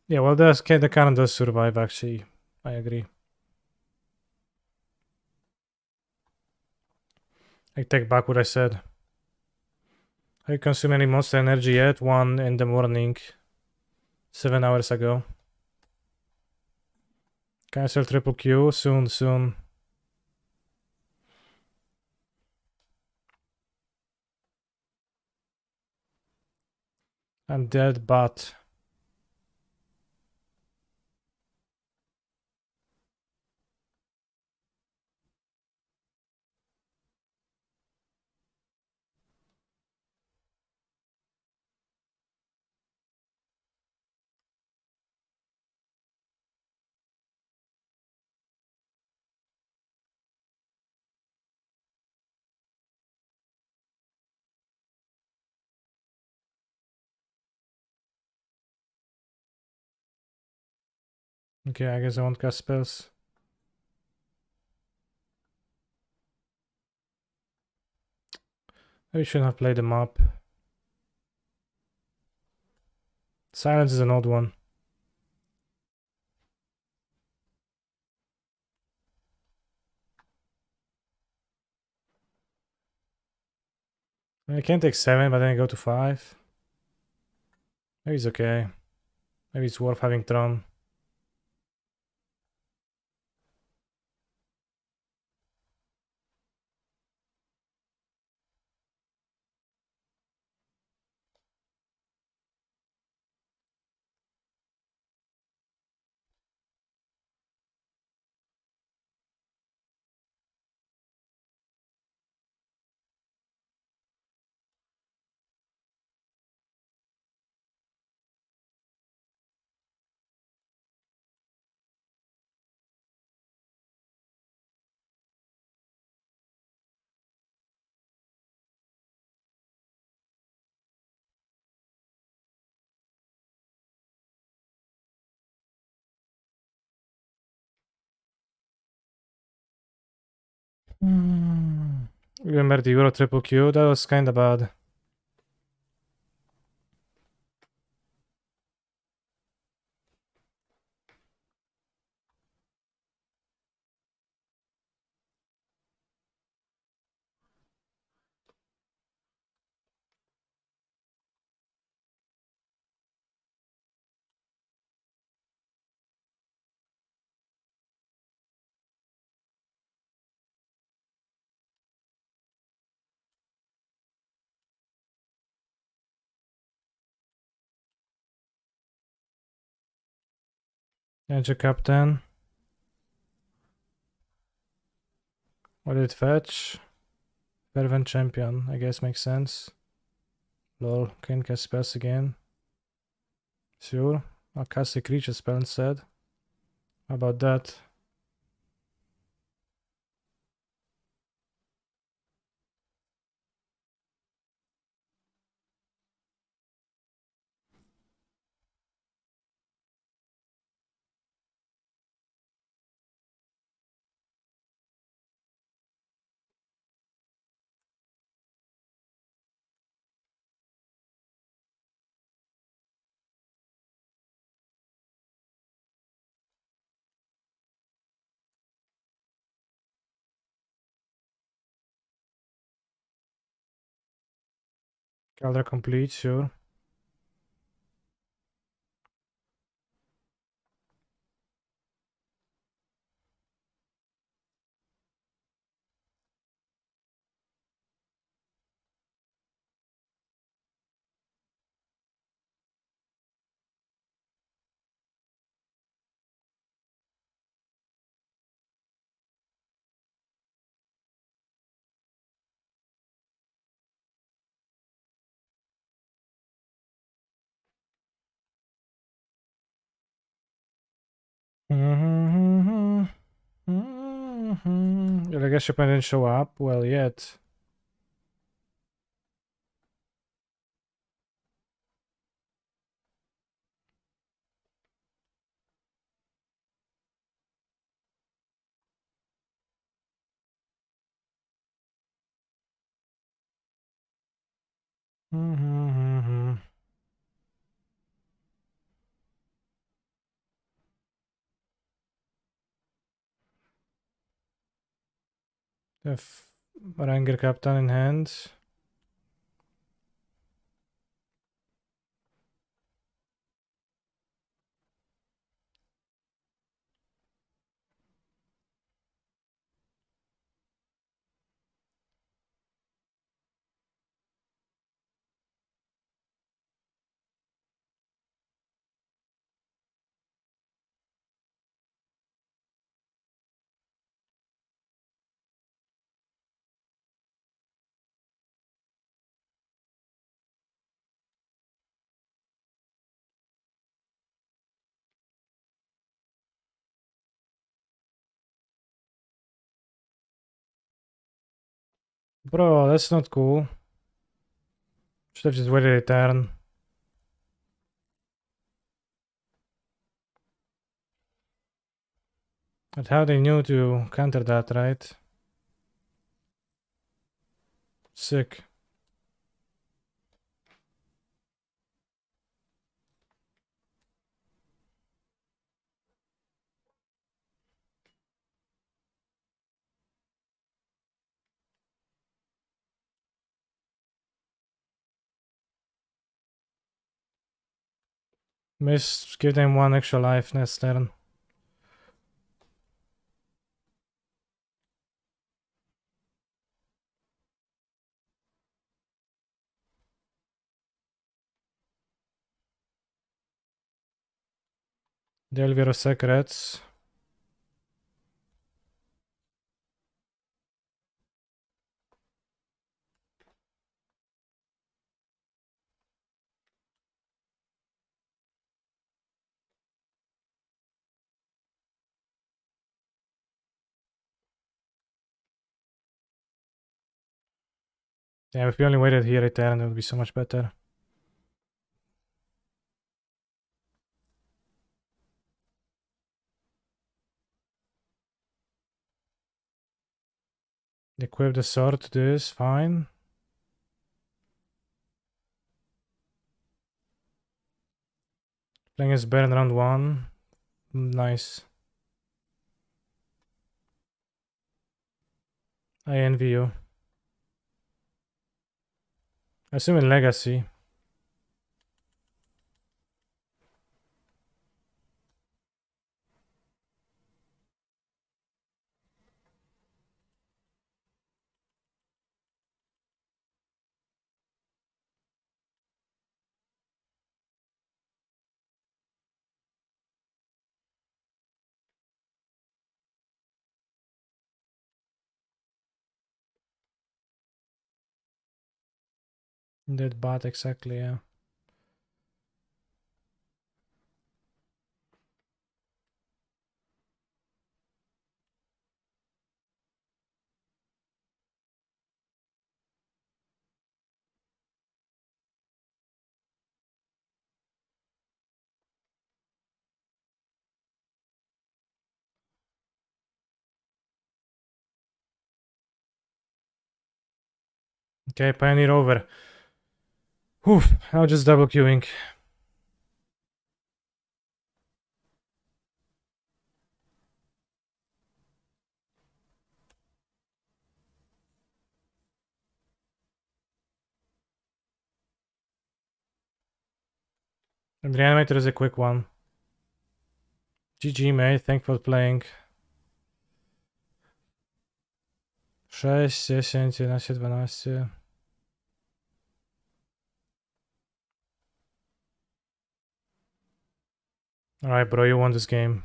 Yeah, well, the current does survive, actually. I agree. I take back what I said. Have you consumed any monster energy yet? 1 in the morning. 7 hours ago. Cancel triple Q. Soon. I'm dead, but... Okay, I guess I won't cast spells. I shouldn't have played the map. Silence is an odd one. I can't take 7, but then I go to 5. Maybe it's okay. Maybe it's worth having Tron. Remember the Euro triple Q? That was kinda bad. Ninja Captain. What did it fetch? Fervent Champion, I guess makes sense. Lol, can cast spells again. Sure, I'll cast a creature spell instead. How about that? Caldera complete, sure. I guess Japan didn't show up well yet. Have Ranger Captain in hand. Bro, that's not cool. Should have just waited a turn. But how they knew to counter that, right? Sick. Miss, give them 1 extra life next turn. Delviro Secrets. Yeah, if we only waited here a turn, it would be so much better. Equip the sword to this, fine. Playing as Baron round 1. Nice. I envy you. I assume in Legacy. That bot, exactly, yeah. Okay, Pioneer over. Oof, now just double queuing. And Reanimator is a quick one. GG, mate. Thanks for playing. 6, 10, 11, 12. Alright, bro, you won this game.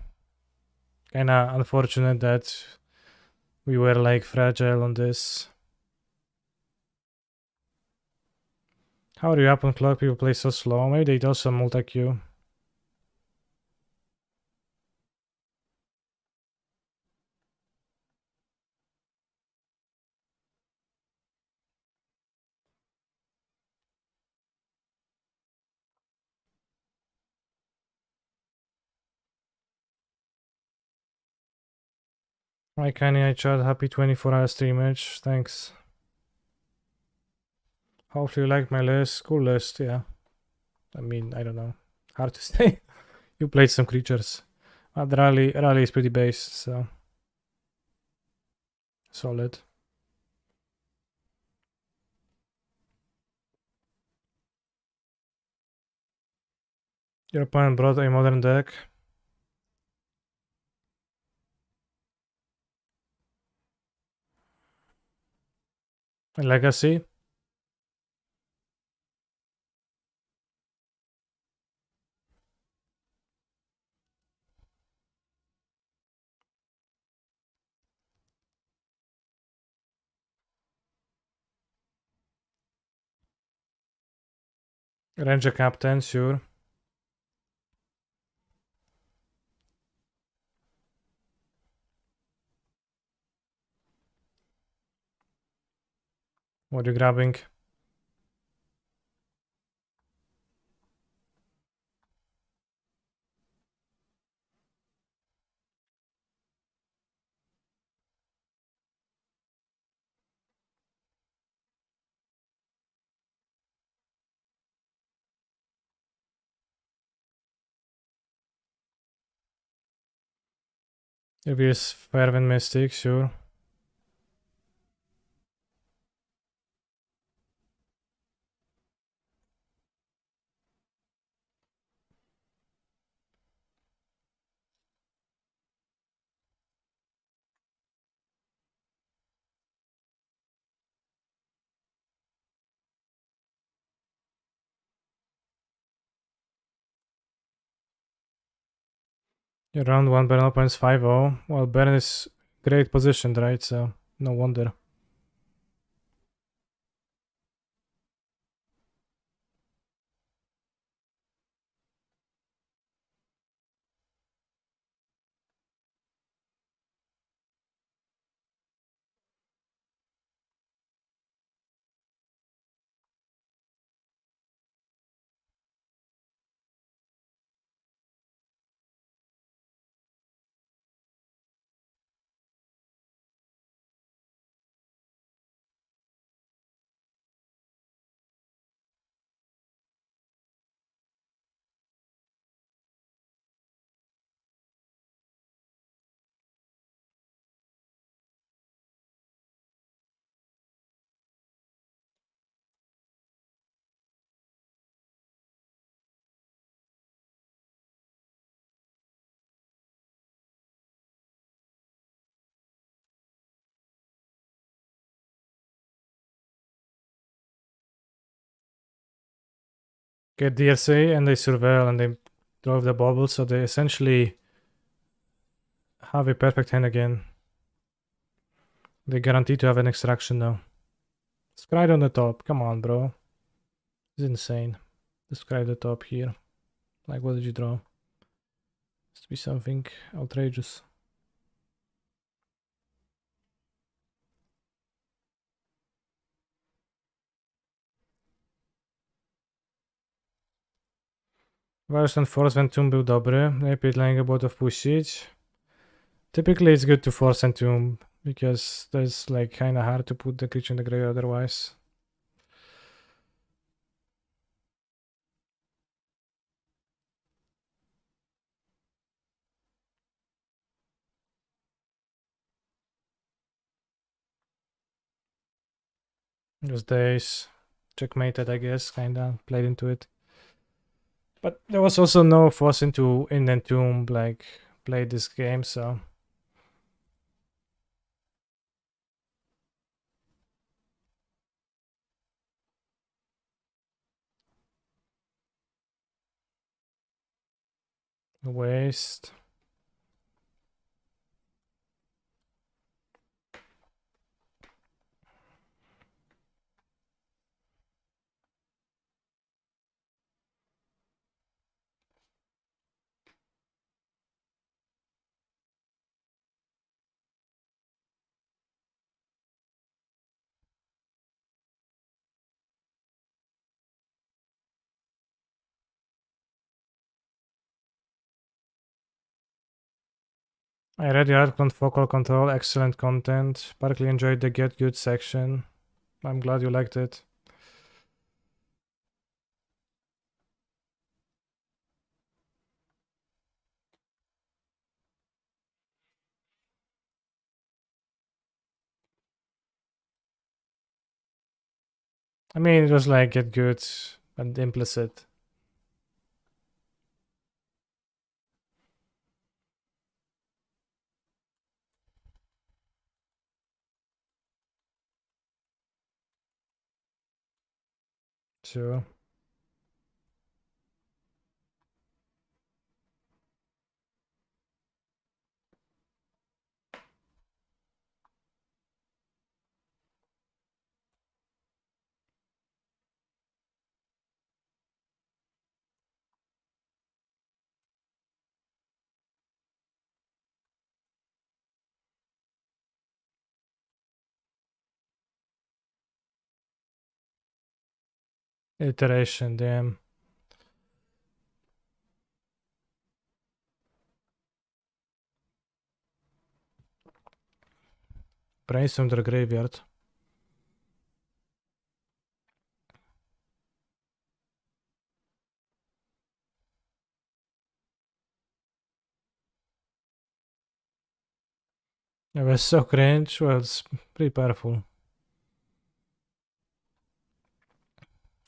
Kinda unfortunate that we were like fragile on this. How are you up on clock? People play so slow. Maybe they do some multi-queue. Hi Kenny, I chat. Happy 24-hour streamage. Thanks. Hopefully you like my list. Cool list, yeah. I mean, I don't know. Hard to say. You played some creatures. But rally is pretty base, so solid. Your opponent brought a modern deck. A legacy. Ranger Captain, sure. What are you grabbing? If it's Fairwind Mystic, sure. You're round 1, Baron opponent's 5-0. Well, Baron is great positioned, right? So, no wonder. Get DSA and they surveil and they drove the bubble, so they essentially have a perfect hand again. They guarantee to have an extraction now. Scry on the top. Come on, bro. It's insane. Describe the top here. Like, what did you draw? Must be something outrageous. Warstone Force Ventum był dobry. Lepiej dla niego było to wpuścić. Typically it's good to Force Entomb because there's like kinda hard to put the creature in the graveyard otherwise. Just days. Checkmated, I guess, kinda. Played into it. But there was also no force into Entomb like play this game, so waste. I read your article on focal control, excellent content. Particularly enjoyed the get good section. I'm glad you liked it. I mean, it was like get good and implicit. Sure. Iteration, damn. Brainstorm the graveyard. It was so cringe. Well, it's pretty powerful.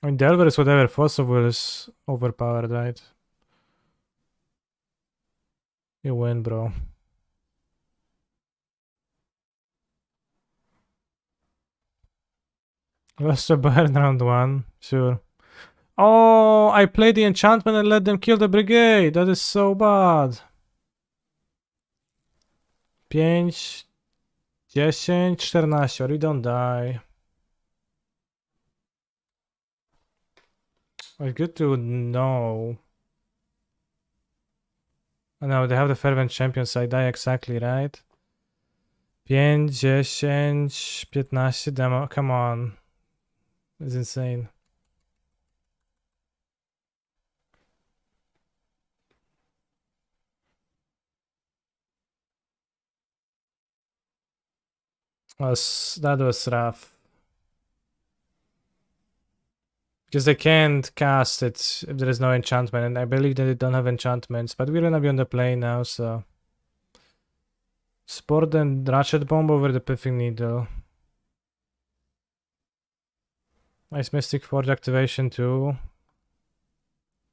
I mean, Delver is whatever Fossil Will is overpowered, right? You win, bro. Was a burn round 1, sure. Oh, I played the enchantment and let them kill the brigade. That is so bad. 5, 10, 14, or you don't die. Well, good to know. Oh no, they have the Fervent Champion, so I die exactly, right? 5, 10, 15 demo. Come on. It's insane. That was rough. Because they can't cast it if there is no enchantment, and I believe that they don't have enchantments, but we're gonna be on the play now, so... Sport and Ratchet Bomb over the Pithing Needle. Nice Mystic Forge activation too.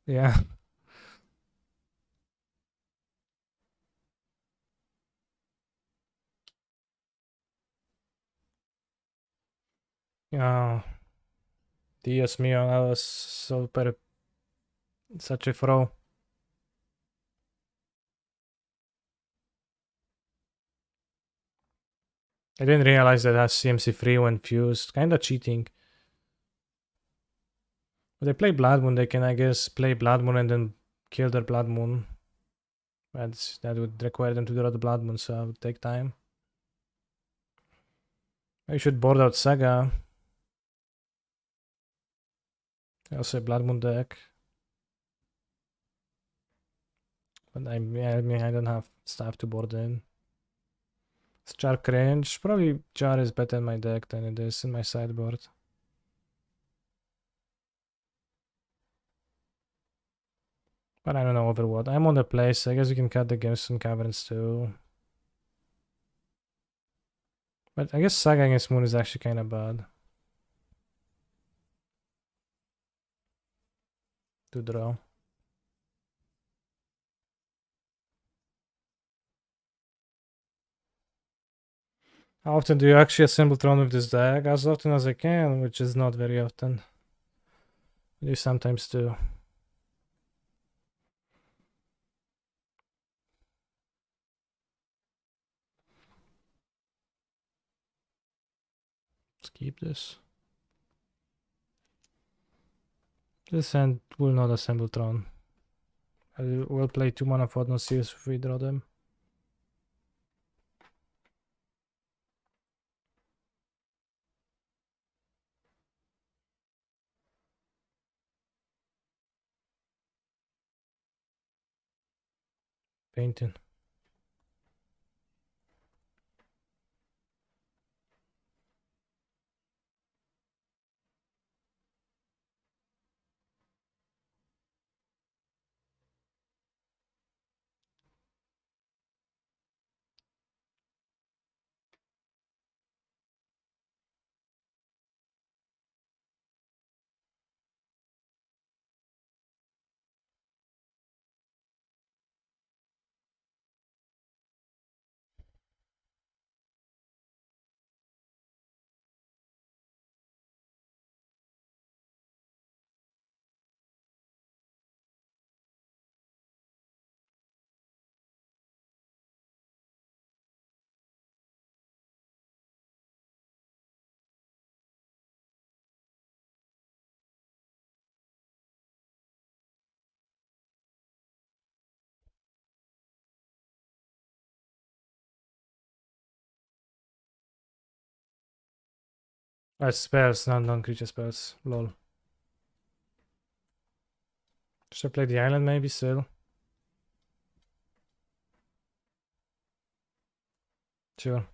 Yeah. Oh. Dios mío, that was such a throw. I didn't realize that it has CMC free when fused. Kinda cheating. If they play Blood Moon, they can, I guess, play Blood Moon and then kill their Blood Moon. That would require them to draw the Blood Moon, so it would take time. I should board out Saga. Also a Blood Moon deck. But I mean, I don't have stuff to board in. Jar cringe. Probably Jar is better in my deck than it is in my sideboard. But I don't know over what. I'm on the place. So I guess you can cut the Gemstone Caverns too. But I guess Saga against Moon is actually kind of bad. To draw. How often do you actually assemble Tron with this deck? As often as I can, which is not very often. You sometimes do. Let's keep this. This hand will not assemble Tron. I will play 2 mana for no Seals if we draw them. Painting. Spells, not non-creature spells. Lol. Should I play the island maybe still? Sure.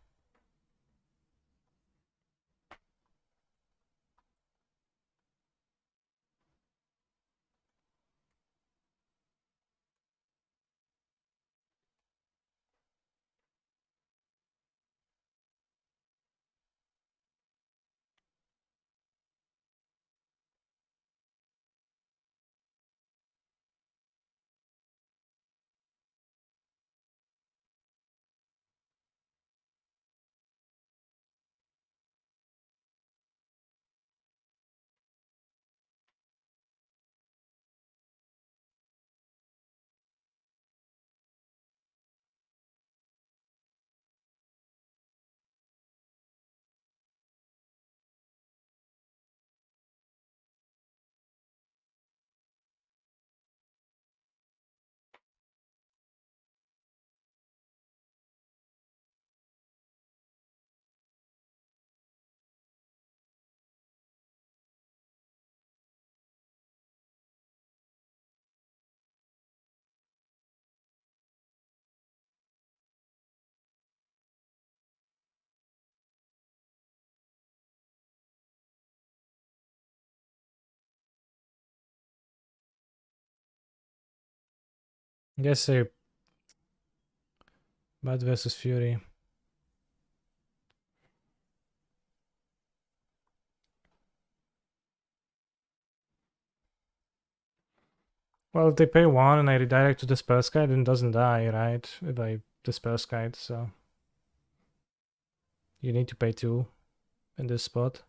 Guess a Bad versus Fury. Well, if they pay 1 and I redirect to the Disperse Guide, then it doesn't die, right? If I Disperse Guide, so you need to pay 2 in this spot.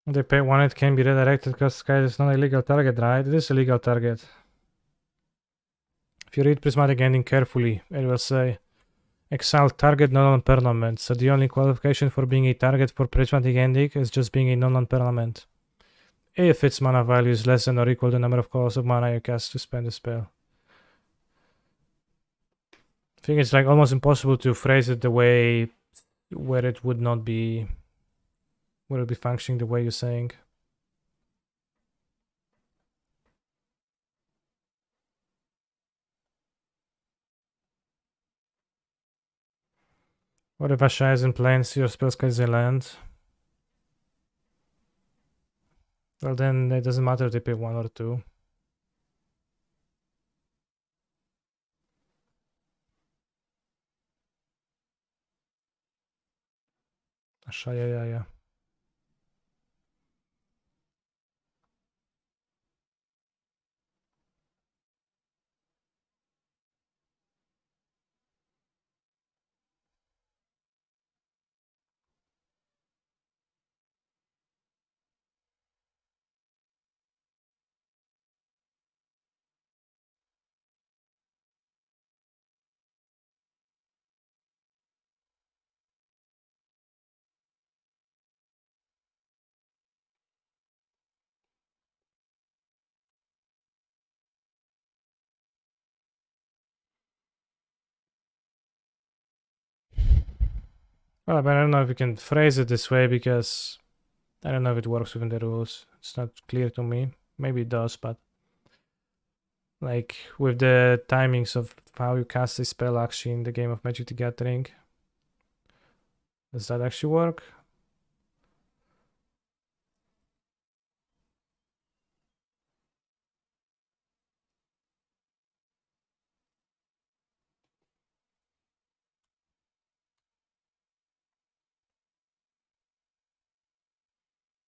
They pay 1, it can be redirected because Sky is not a legal target, right? It is a legal target. If you read Prismatic Ending carefully, it will say exile target non-land permanent. So the only qualification for being a target for Prismatic Ending is just being a non-land permanent. If its mana value is less than or equal to the number of colors of mana you cast to spend the spell. I think it's like almost impossible to phrase it the way where it would not be Will it be functioning the way you're saying? What if Asha isn't playing, so your spells case land? Well, then it doesn't matter if they pick 1 or 2. Asha, yeah. Well, but I don't know if you can phrase it this way because I don't know if it works within the rules. It's not clear to me. Maybe it does, but like with the timings of how you cast a spell actually in the game of Magic the Gathering, does that actually work?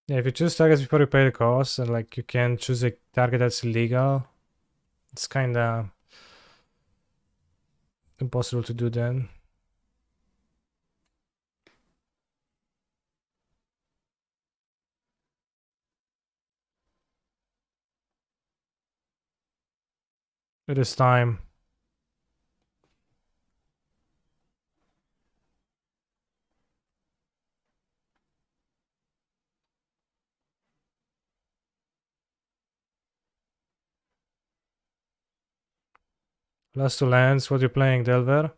Yeah, if you choose targets before you pay the cost and like you can choose a target that's illegal, it's kinda impossible to do then. It is time. Last 2 lands, what you playing, Delver?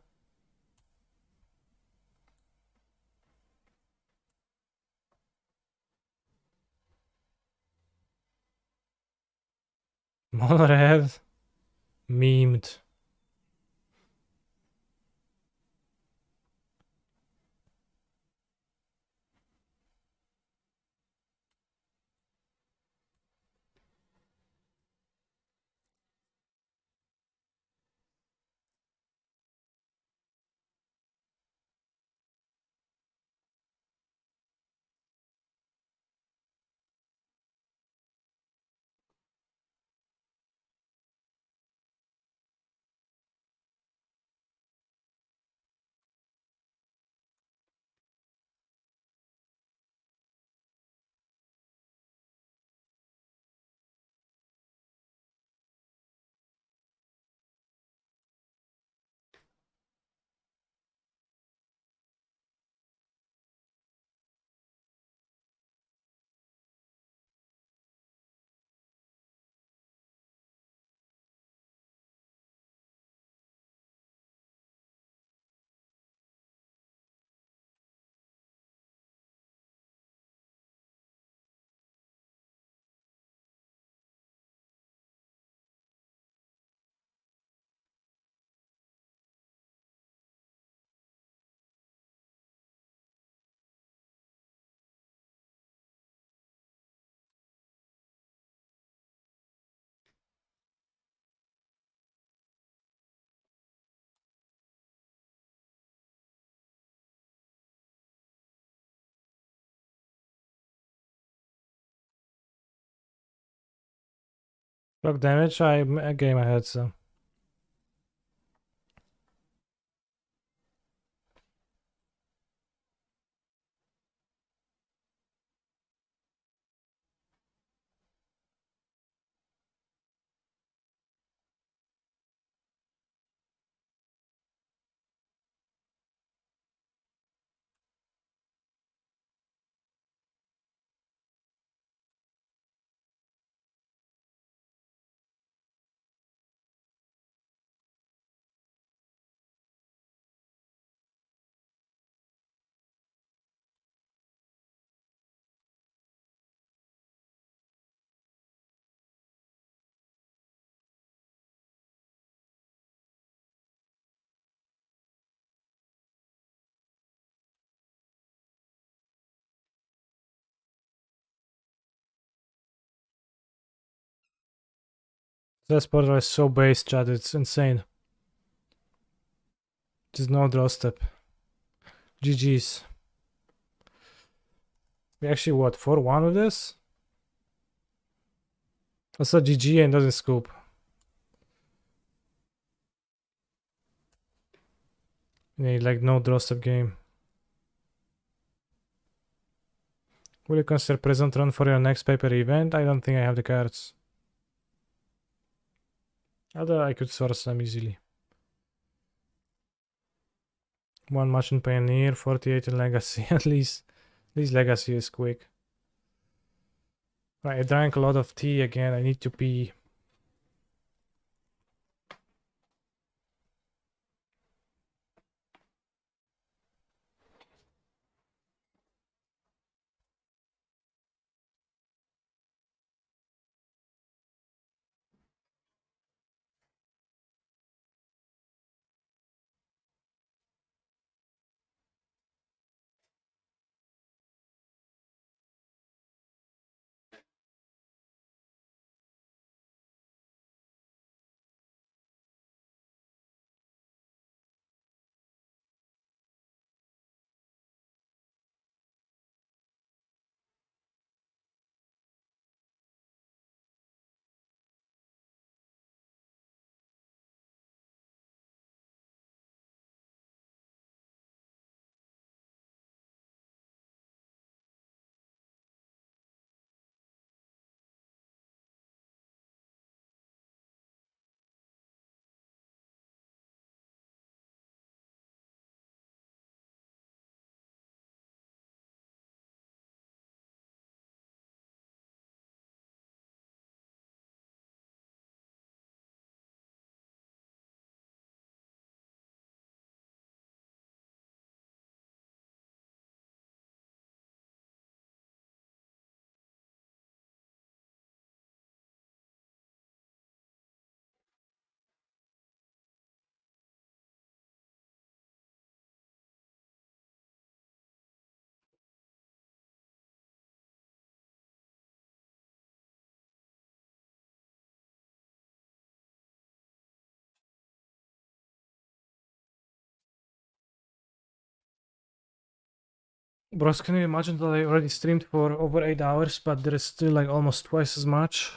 Mono red? Memed. Block damage, I'm a game ahead, so. This portal is so base, chat, it's insane. There's no draw step. GG's. We actually, what, 4-1 with this? That's a GG and doesn't scoop. Yeah, like no draw step game. Will you consider present run for your next paper event? I don't think I have the cards. Although I could source them easily. 1 match in Pioneer, 48 in Legacy. At least Legacy is quick. Right, I drank a lot of tea again. I need to pee. Bros, can you imagine that I already streamed for over 8 hours, but there is still like almost twice as much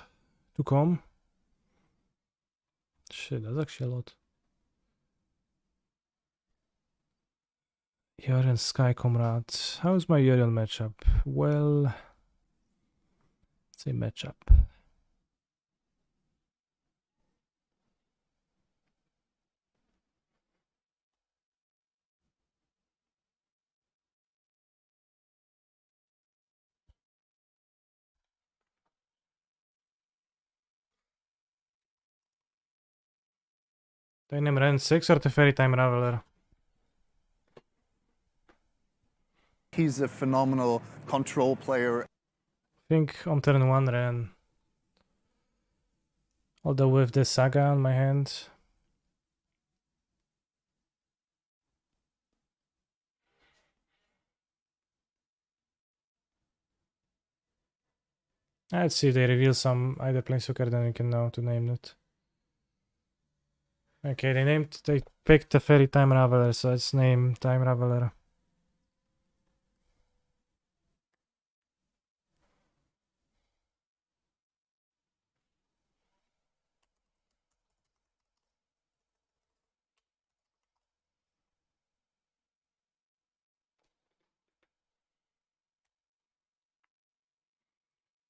to come? Shit, that's actually a lot. Yorion Sky Comrade. How's my Yorion matchup? Well, let's say matchup. Dynam Ren 6 or Teferi Time Raveler? He's a phenomenal control player. I think on turn 1 Ren. Although with the Saga on my hand. Let's see if they reveal some either Planeswalker, then we can know to name it. Okay, they picked the Fairy Time Raveler, so let's name Time Raveler.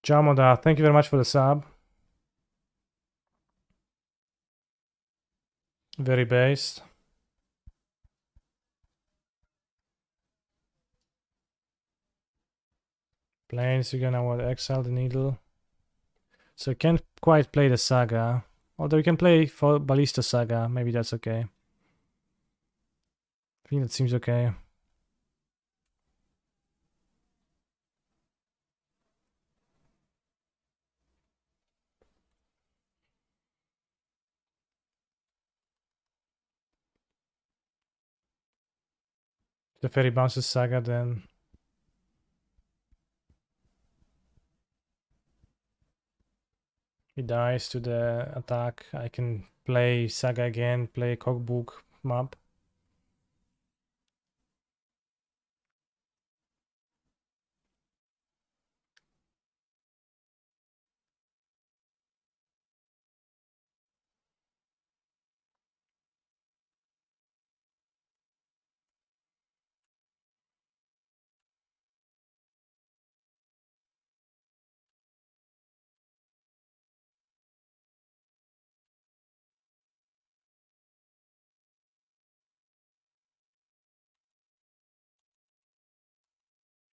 Jamoda, thank you very much for the sub. Very based. Planes, you're gonna want to exile the needle. So you can't quite play the Saga. Although you can play for Ballista Saga, maybe that's okay. I think that seems okay. The Fairy bounces Saga then. He dies to the attack. I can play Saga again, play Cockbook map.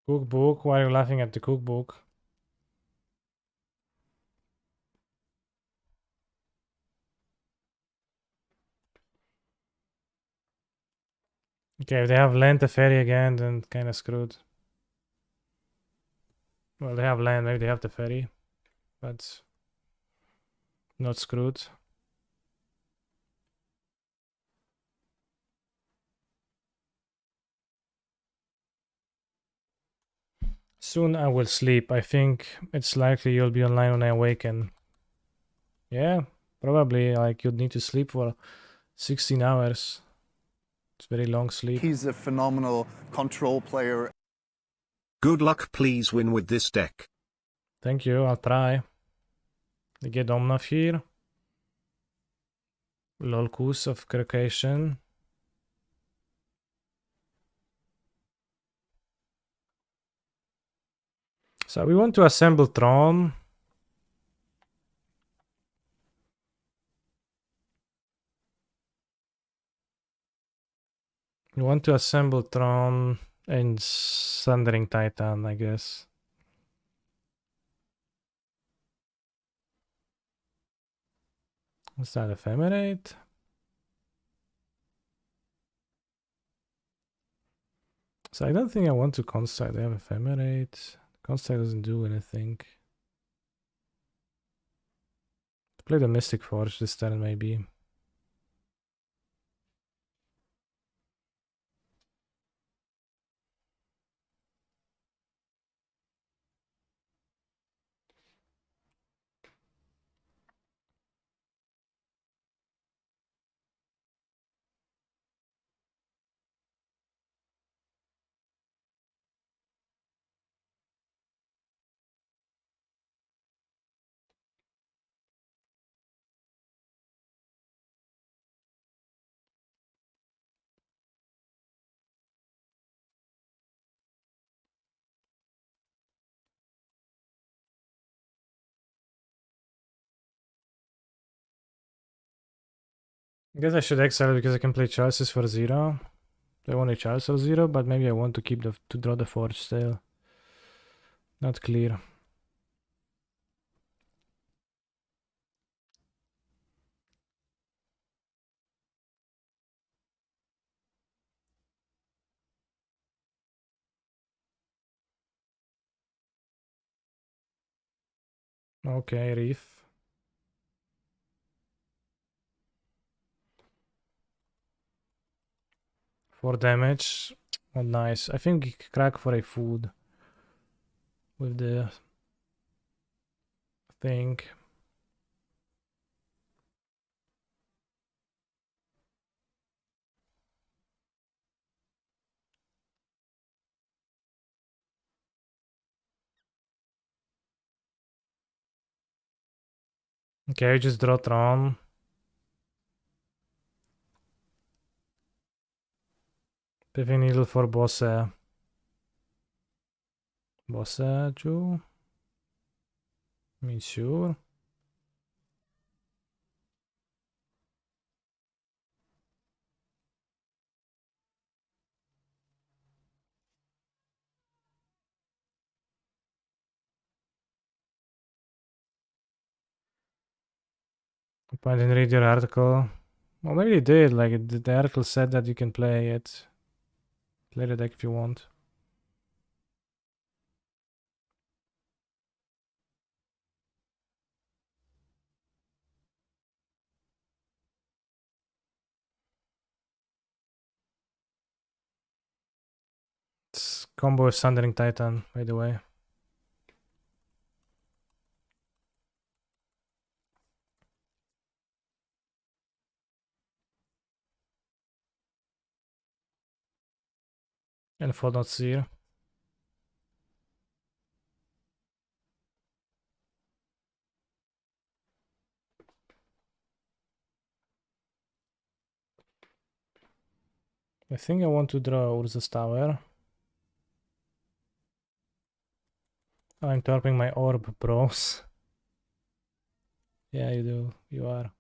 Cookbook? Why are you laughing at the cookbook? Okay, if they have land Teferi again, then kinda screwed. Well, they have land, maybe they have Teferi, but not screwed. Soon I will sleep. I think it's likely you'll be online when I awaken. Yeah, probably. Like, you'd need to sleep for 16 hours. It's very long sleep. He's a phenomenal control player. Good luck, please win with this deck. Thank you, I'll try. We get Omnath here. Lolkus of Creation. So we want to assemble Tron. We want to assemble Tron and Sundering Titan, I guess. What's that, Ephemerate? So I don't think I want to Constact. They have Ephemerate. Constact doesn't do anything. Play the Mystic Forge this turn, maybe. I guess I should exile because I can play Chalices for 0. I want a Chalice for 0, but maybe I want to keep to draw the Forge still. Not clear. Okay, Reef. For damage. Oh, nice. I think crack for a food. With the thing. Okay, just draw Tron. Pithing Needle for Bosse. Bosse, Ju? I mean, sure. I didn't read your article. Well, maybe they did. Like, the article said that you can play it. Play the deck if you want. It's combo with Sundering Titan, by the way. En Fodnotsir. I think I want to draw Urza's Tower. I'm torping my orb, bros. Yeah, you do. You are.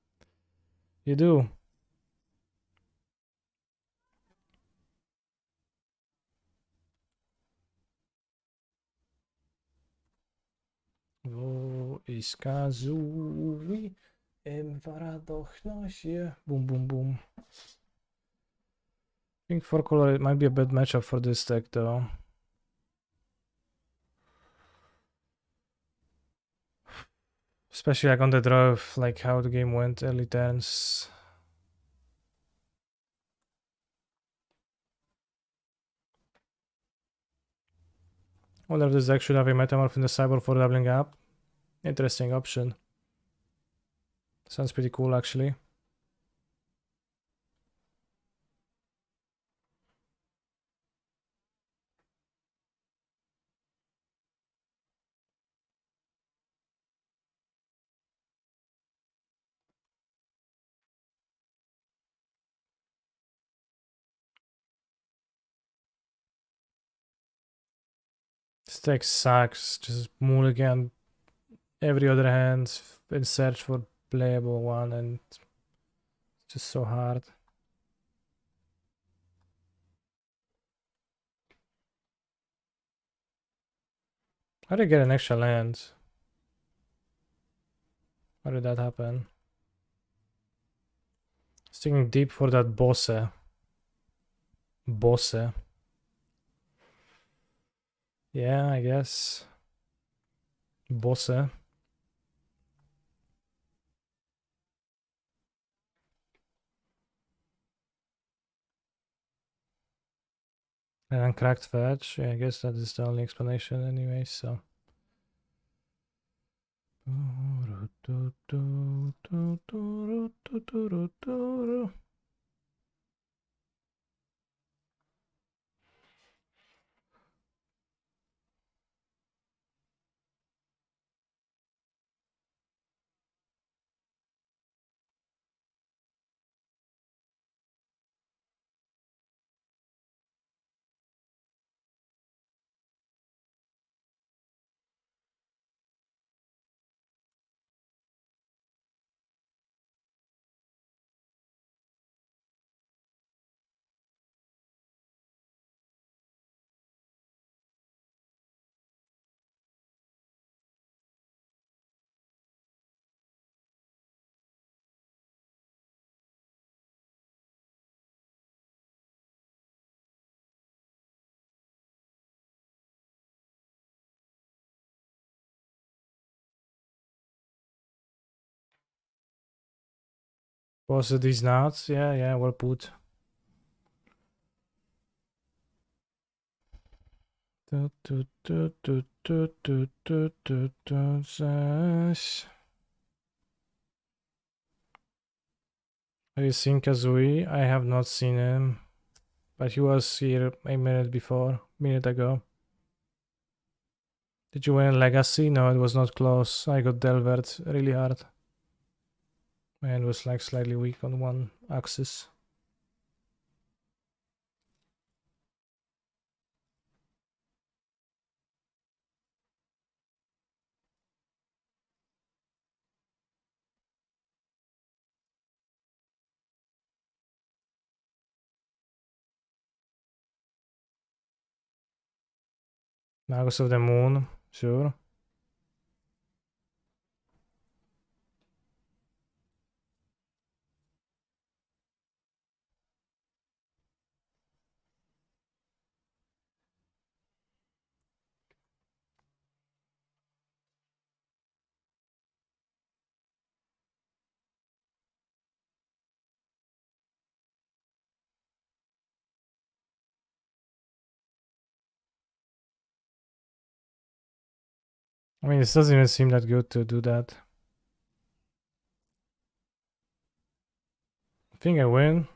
You do. Wo ist Kazooie? War er doch noch hier. Boom, boom, boom. I think 4 color it might be a bad matchup for this deck though. Especially like on the draw of like how the game went early turns. Wonder if this deck should have a Metamorph in the sideboard for doubling up. Interesting option. Sounds pretty cool actually. This deck sucks. Just mulligan every other hand in search for playable one, and it's just so hard. How did I get an extra land? How did that happen? Sticking deep for that Bosse. Bosse. Yeah, I guess. Bosse. And uncracked fetch. Yeah, I guess that is the only explanation anyway, so. Was it these nuts? Yeah, well put. Have you seen Kazooie? I have not seen him, but he was here a minute ago. Did you win Legacy? No, it was not close. I got Delvered really hard. My hand was like slightly weak on one axis. Magus of the Moon, sure. I mean, it doesn't even seem that good to do that. I think I win.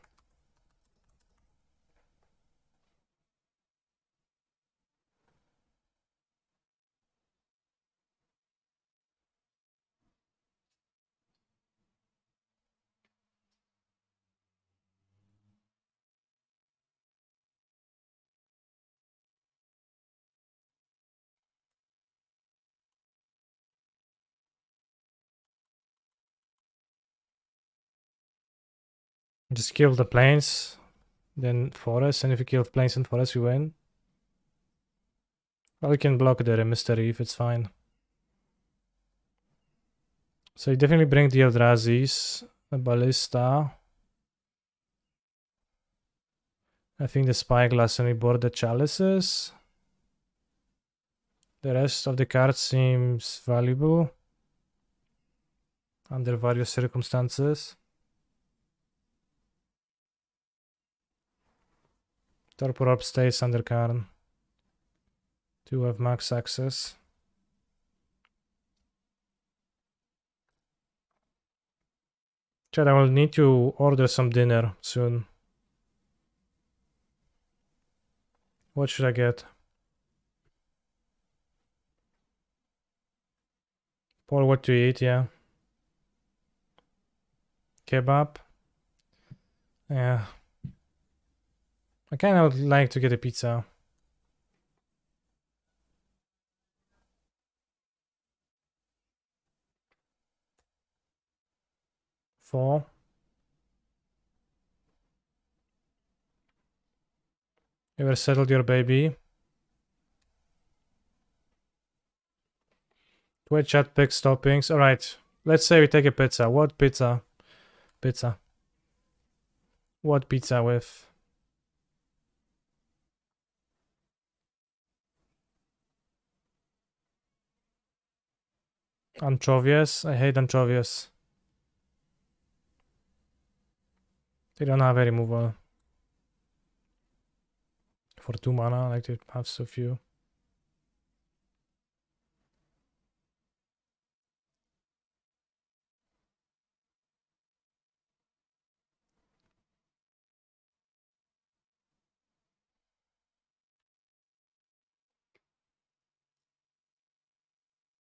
Just kill the plains, then forest, and if you kill plains and forest, you win. Well, you can block the mystery if it's fine. So you definitely bring the Eldrazi's, the Ballista. I think the Spyglass, and we board the Chalices. The rest of the cards seems valuable under various circumstances. Torpor Orb stays under Karn to have max access. Chad, I will need to order some dinner soon. What should I get? Paul, what to eat, yeah. Kebab. Yeah. I kinda would like to get a pizza. Four. You ever settled your baby? Twitch chat picks toppings. Alright. Let's say we take a pizza. What pizza? Pizza. What pizza with? Anchovies? I hate anchovies. They don't have a removal. For 2 mana, I like to have so few.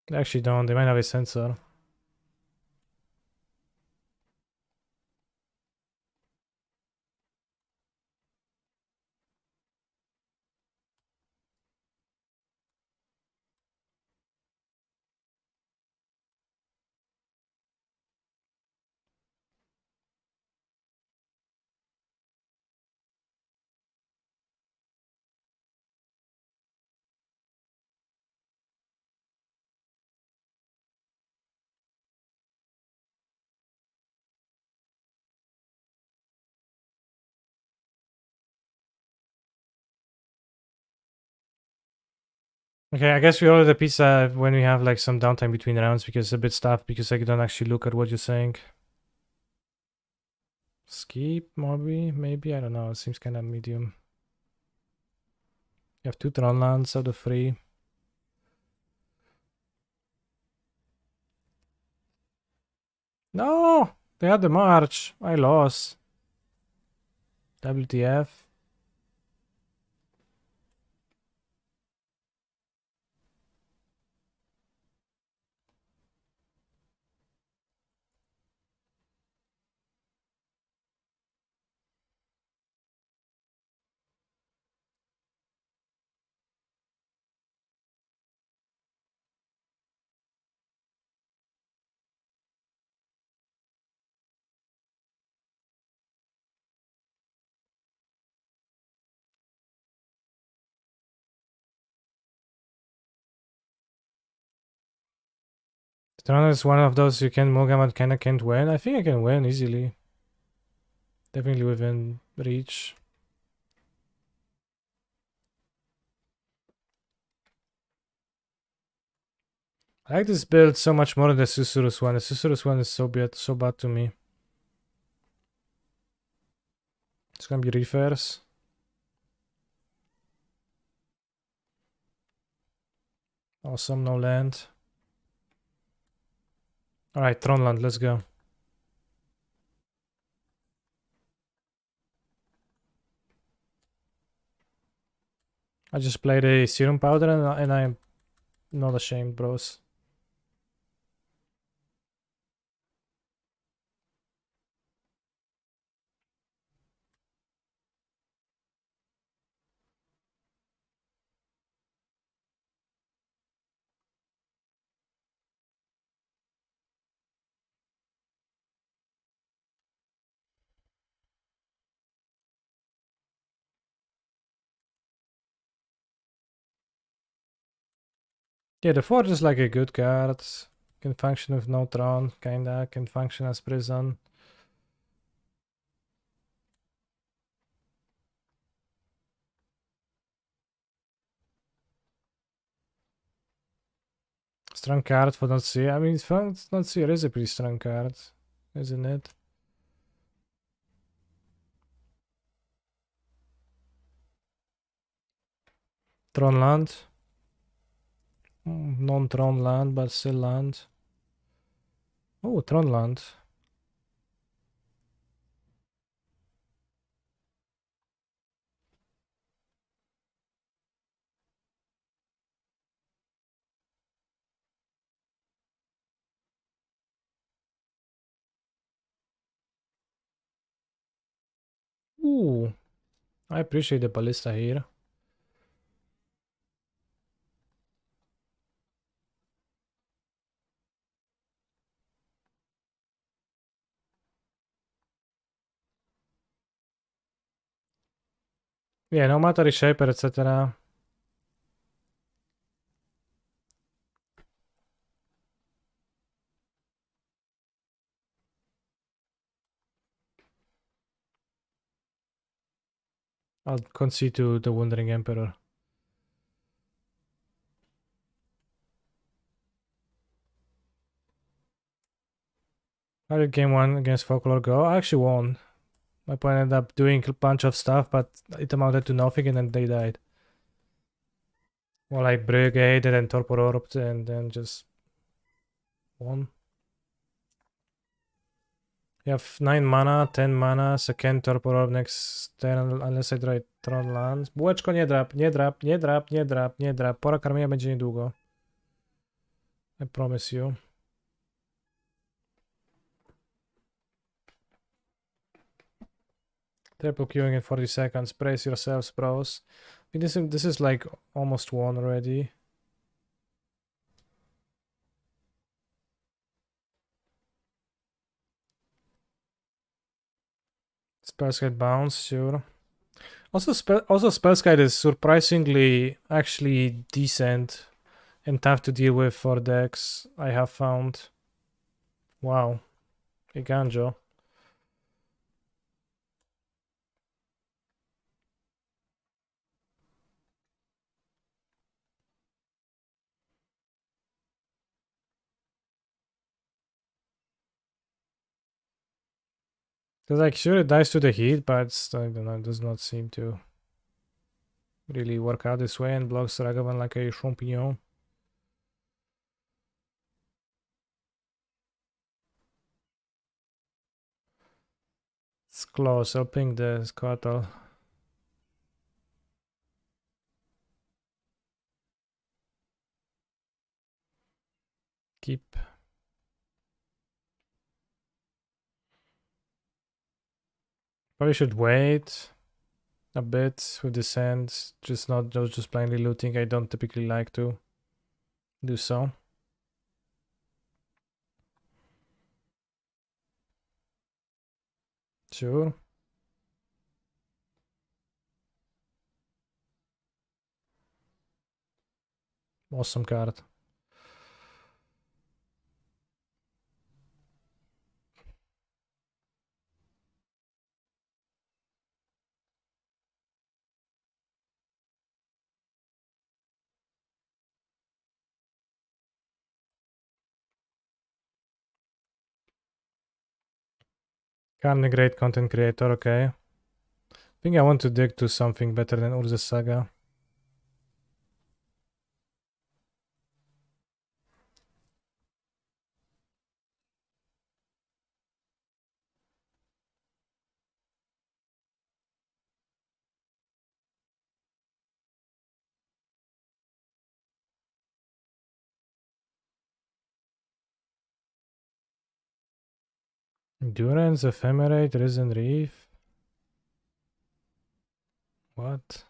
They actually don't. They might have a sensor. Okay, I guess we order the pizza when we have like some downtime between rounds because it's a bit stuff because I don't actually look at what you're saying. Skip, maybe, I don't know. It seems kind of medium. You have 2 Tron lands out of 3. No! They had the march. I lost. WTF. Tron is one of those you can Mogam and kinda can't win. I think I can win easily. Definitely within reach. I like this build so much more than the Susurrus one. The Susurrus one is so bad to me. It's gonna be refers. Awesome, no land. Alright, Tronland, let's go. I just played a Serum Powder and I'm not ashamed, bros. Yeah, the Forge is like a good card. Can function with no Tron, kinda. Can function as prison. Strong card for not see. I mean, it's fun. Not see is a pretty strong card, isn't it? Tron land. Non-Tron land, but still land. Oh, Tron land. Ooh, I appreciate the ballista here. Yeah, no matter shaper, etc. I'll concede to the Wandering Emperor. How did game one against Folklore go? I actually won. My opponent ended up doing a bunch of stuff, but it amounted to nothing and then they died. Well, I Brigade and then Torpor Orbed and then just won. You have 9 mana, 10 mana, second Torpor Orb next turn, unless I draw Tron Lands. Bułeczko nie drap, nie drap, nie drap, nie drap, nie drap. Pora karmienia będzie niedługo. I promise you. Triple queuing in 40 seconds. Brace yourselves, bros. I think this is like almost won already. Spellskite bounce, sure. Also, Spellskite is surprisingly actually decent and tough to deal with for decks, I have found. Wow. Iganjo. Because like sure it dies to the heat, but I don't know, it does not seem to really work out this way and blocks Ragavan like a champignon. It's close. I'll ping the Squirtle. Keep. Probably should wait a bit with the sand. Just blindly looting. I don't typically like to do so. Sure. Awesome card. Kinda great content creator, okay. I think I want to dig to something better than Urza's Saga. Durance, Ephemerate, Risen Reef. What?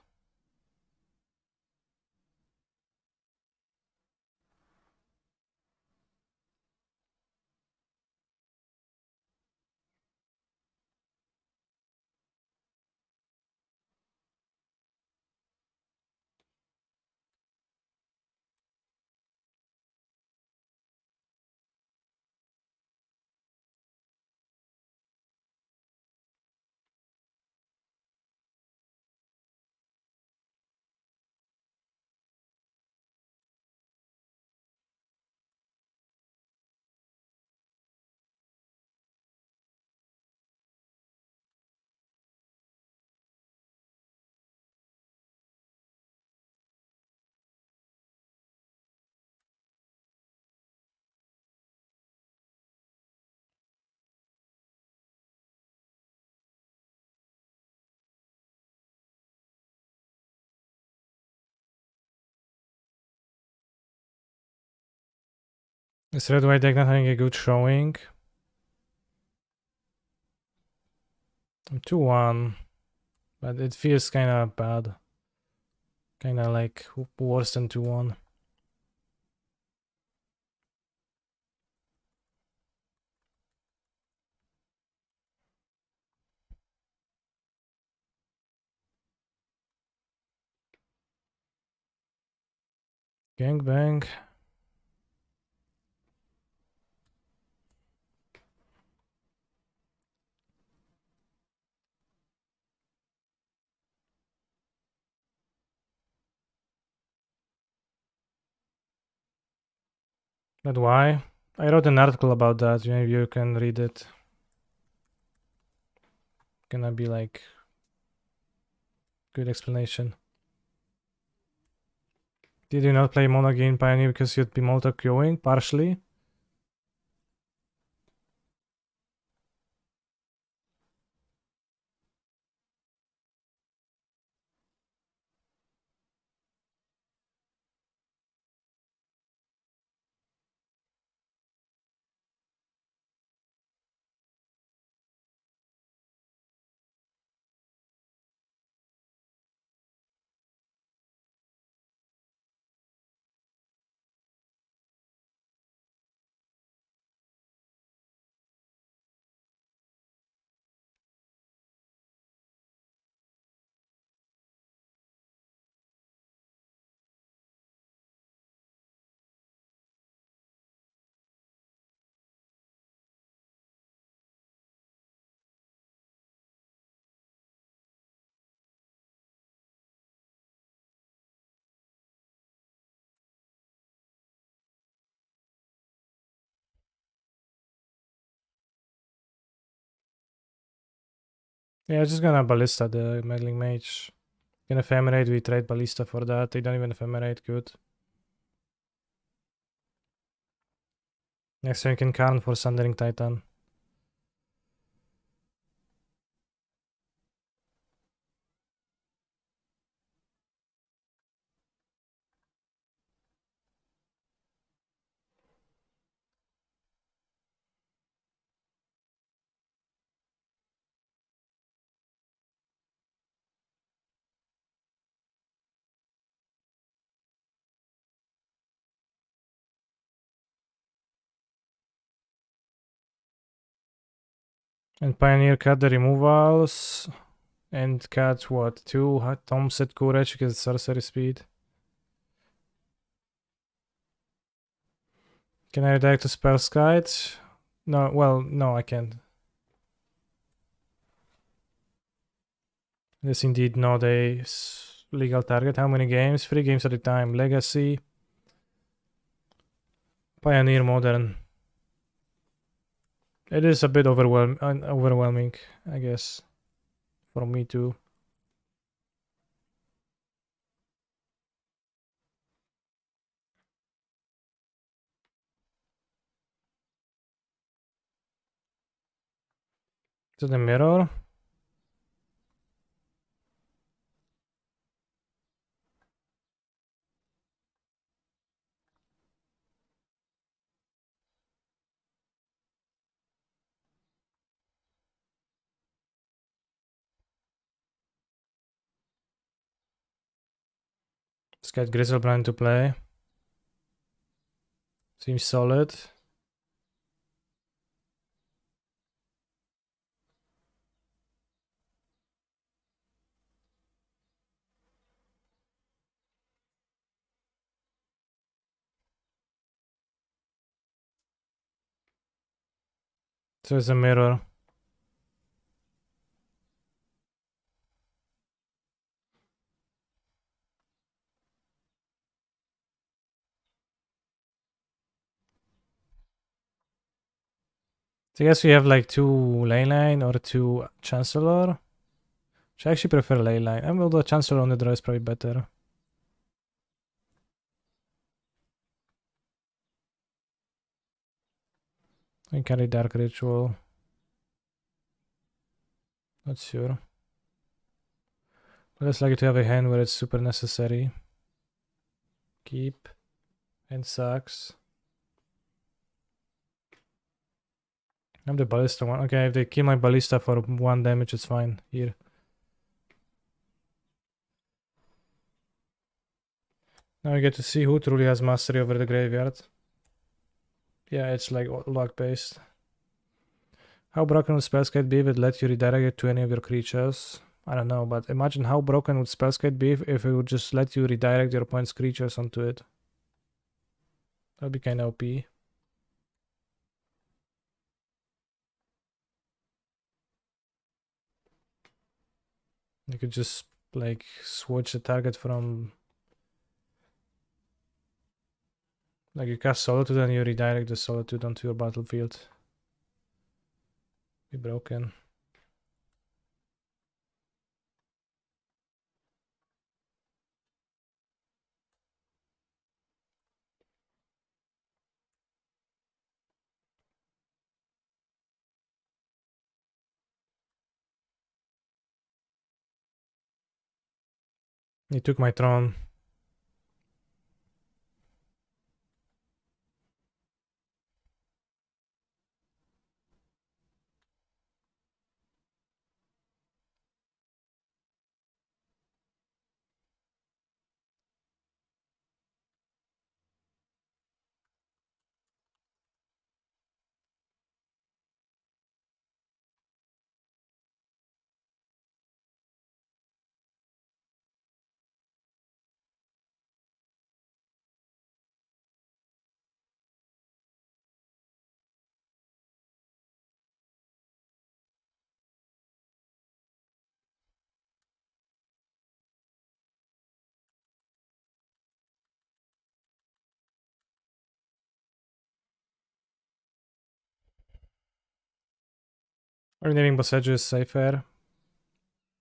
Is red white deck not having a good showing? I'm 2-1, but it feels kinda bad. Kinda like worse than 2-1. Gangbang. But why? I wrote an article about that. Maybe you can read it. Gonna be like good explanation. Did you not play Mono Game Pioneer because you'd be multi queuing? Partially. Yeah, just gonna Ballista the Meddling Mage. Can Ephemerate, we trade Ballista for that. They don't even Ephemerate, good. Next turn you can Karn for Sundering Titan. And Pioneer cut the removals. And cut what? 2 Tom set Courage because sorcery speed. Can I redact to Spellskite? No, well, no, I can't. This indeed not a legal target. How many games? 3 games at a time. Legacy. Pioneer Modern. It is a bit overwhelming, I guess. For me too. To the mirror. Let's get Griselbrand to play. Seems solid. So it's a mirror. So I guess we have like 2 Leyline or 2 Chancellor. I actually prefer Leyline. And although Chancellor on the draw is probably better. I carry Dark Ritual. Not sure. But it's likely to have a hand where it's super necessary. Keep. And sucks. I'm the ballista one. Okay, if they kill my ballista for 1 damage, it's fine. Here. Now you get to see who truly has mastery over the graveyard. Yeah, it's like luck based. How broken would Spellskite be if it let you redirect it to any of your creatures? I don't know, but imagine how broken would Spellskite be if it would just let you redirect your opponent's creatures onto it. That'd be kinda OP. You could just like switch the target from like you cast Solitude and you redirect the Solitude onto your battlefield. Be broken. He took my throne. Renaming Boseiju is safer.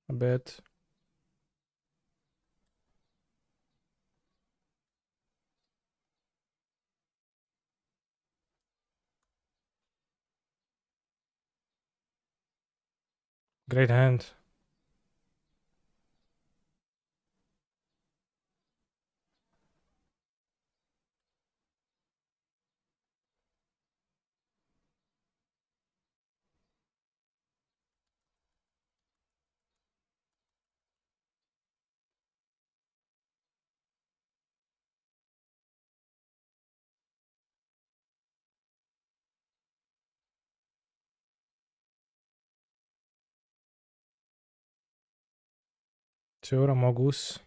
A bit. Great hand. Sure, Amogus.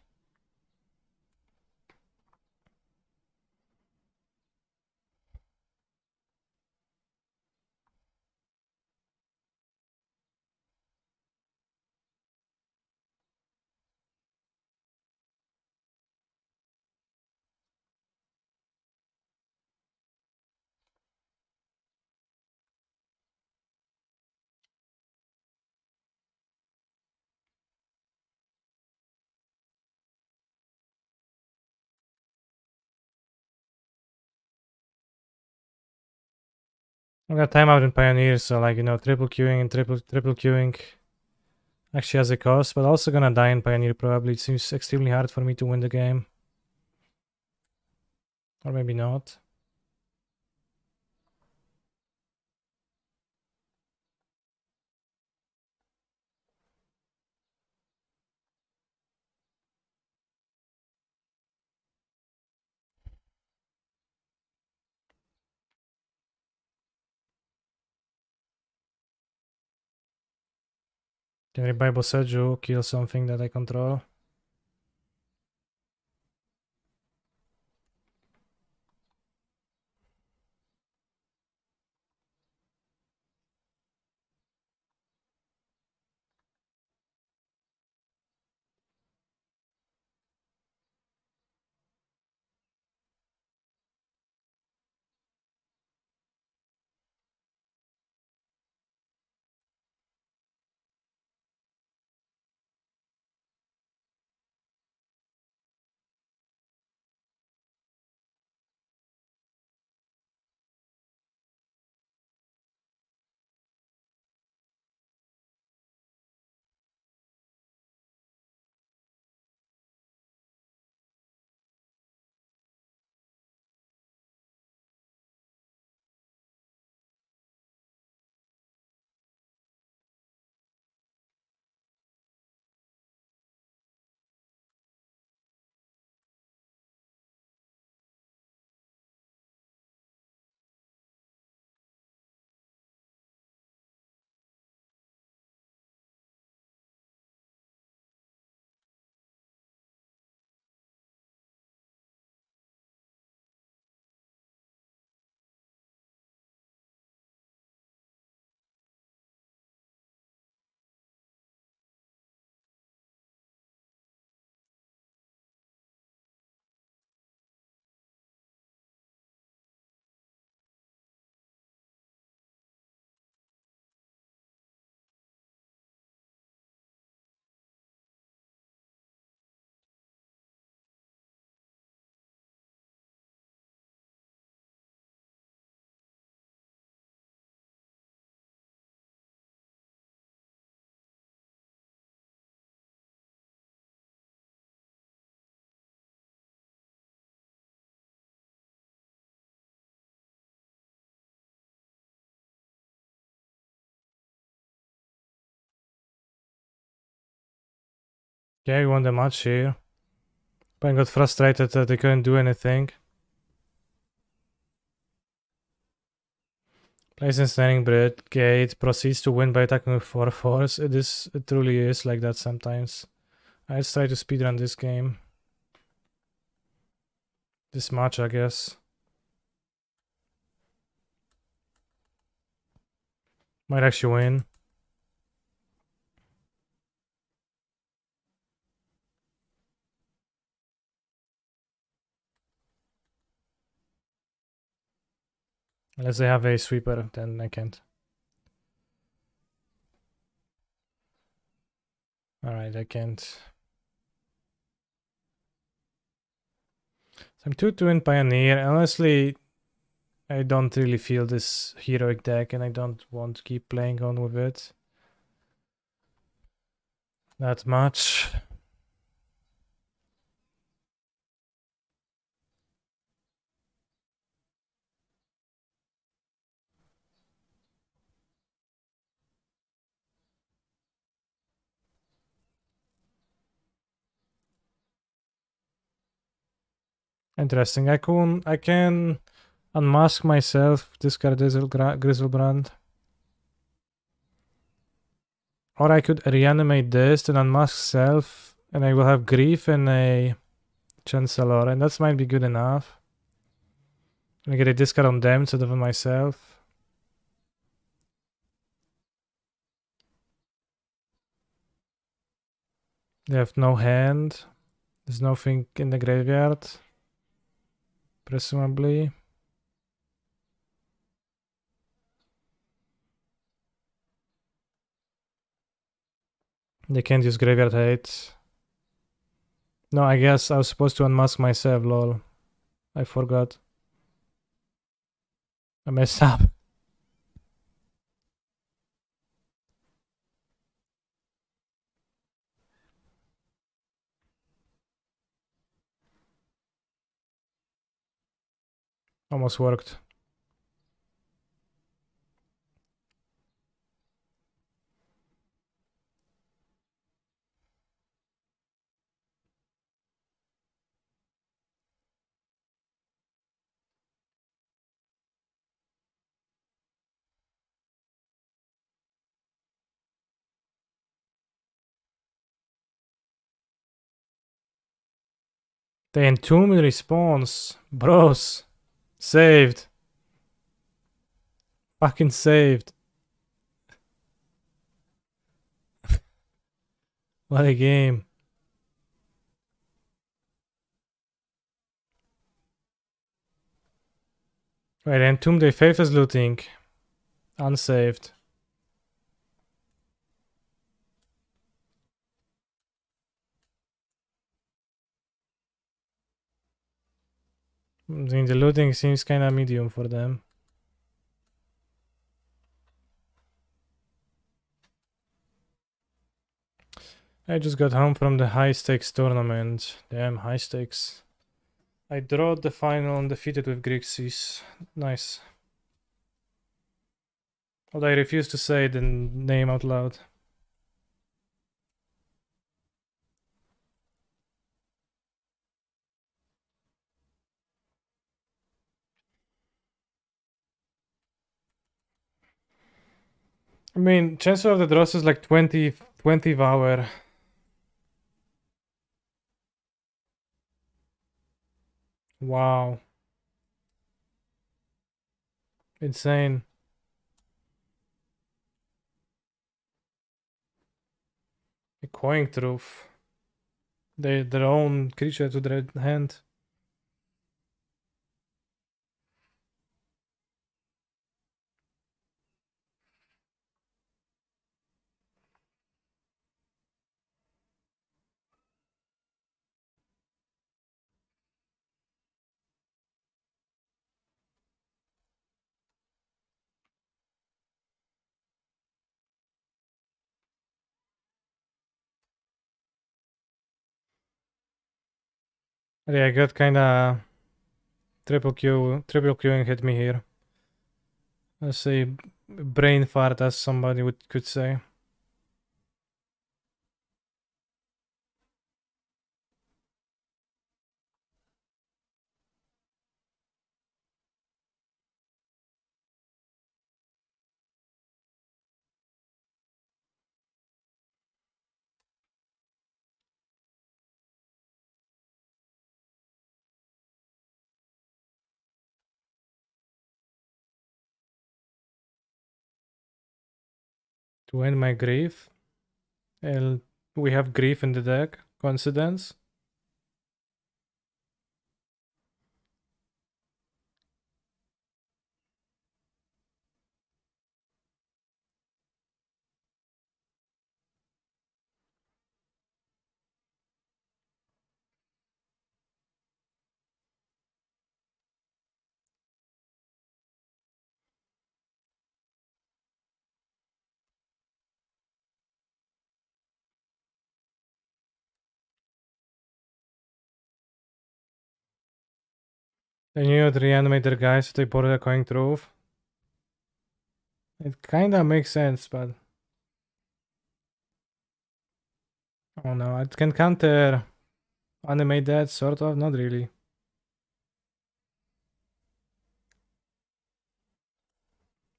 I got timeout in Pioneer, so like, you know, triple queuing and triple queuing actually has a cost, but also gonna die in Pioneer probably. It seems extremely hard for me to win the game. Or maybe not. Can I buy Boseiju, kill something that I control? Yeah, we won the match here. But I got frustrated that they couldn't do anything. Plays in standing bread. Gate proceeds to win by attacking with 4-4s. It truly is like that sometimes. Let's try to speedrun this game. This match, I guess. Might actually win. Unless they have a sweeper, then I can't. Alright, I can't. So I'm 2-2 in Pioneer. Honestly, I don't really feel this heroic deck and I don't want to keep playing on with it that much. Interesting. I can unmask myself, discard Griselbrand. Or I could reanimate this and unmask self, and I will have Grief and a Chancellor, and that might be good enough. I get a discard on them instead of on myself. They have no hand. There's nothing in the graveyard. Presumably. They can't use Graveyard Hate. No, I guess I was supposed to unmask myself, lol. I forgot. I messed up. Almost worked. The Entomb in response. Bros. Saved. Fucking saved. What a game. Right, Entomb they faith is looting. Unsaved. I mean, the looting seems kinda medium for them. I just got home from the high stakes tournament. Damn, high stakes. I drawed the final and defeated with Grixis. Nice. But I refuse to say the name out loud. I mean, Chancellor of the Dross is like 20 power. Wow. Insane. Echoing Truth. Their own creature to their hand. Yeah, I got kinda triple Qing hit me here. Let's say brain fart, as somebody could say. To end my grief. And we have grief in the deck. Coincidence? They knew to reanimate their guys, so they bought a coin trove. It kinda makes sense, but... Oh no, it can counter... animate that, sort of? Not really.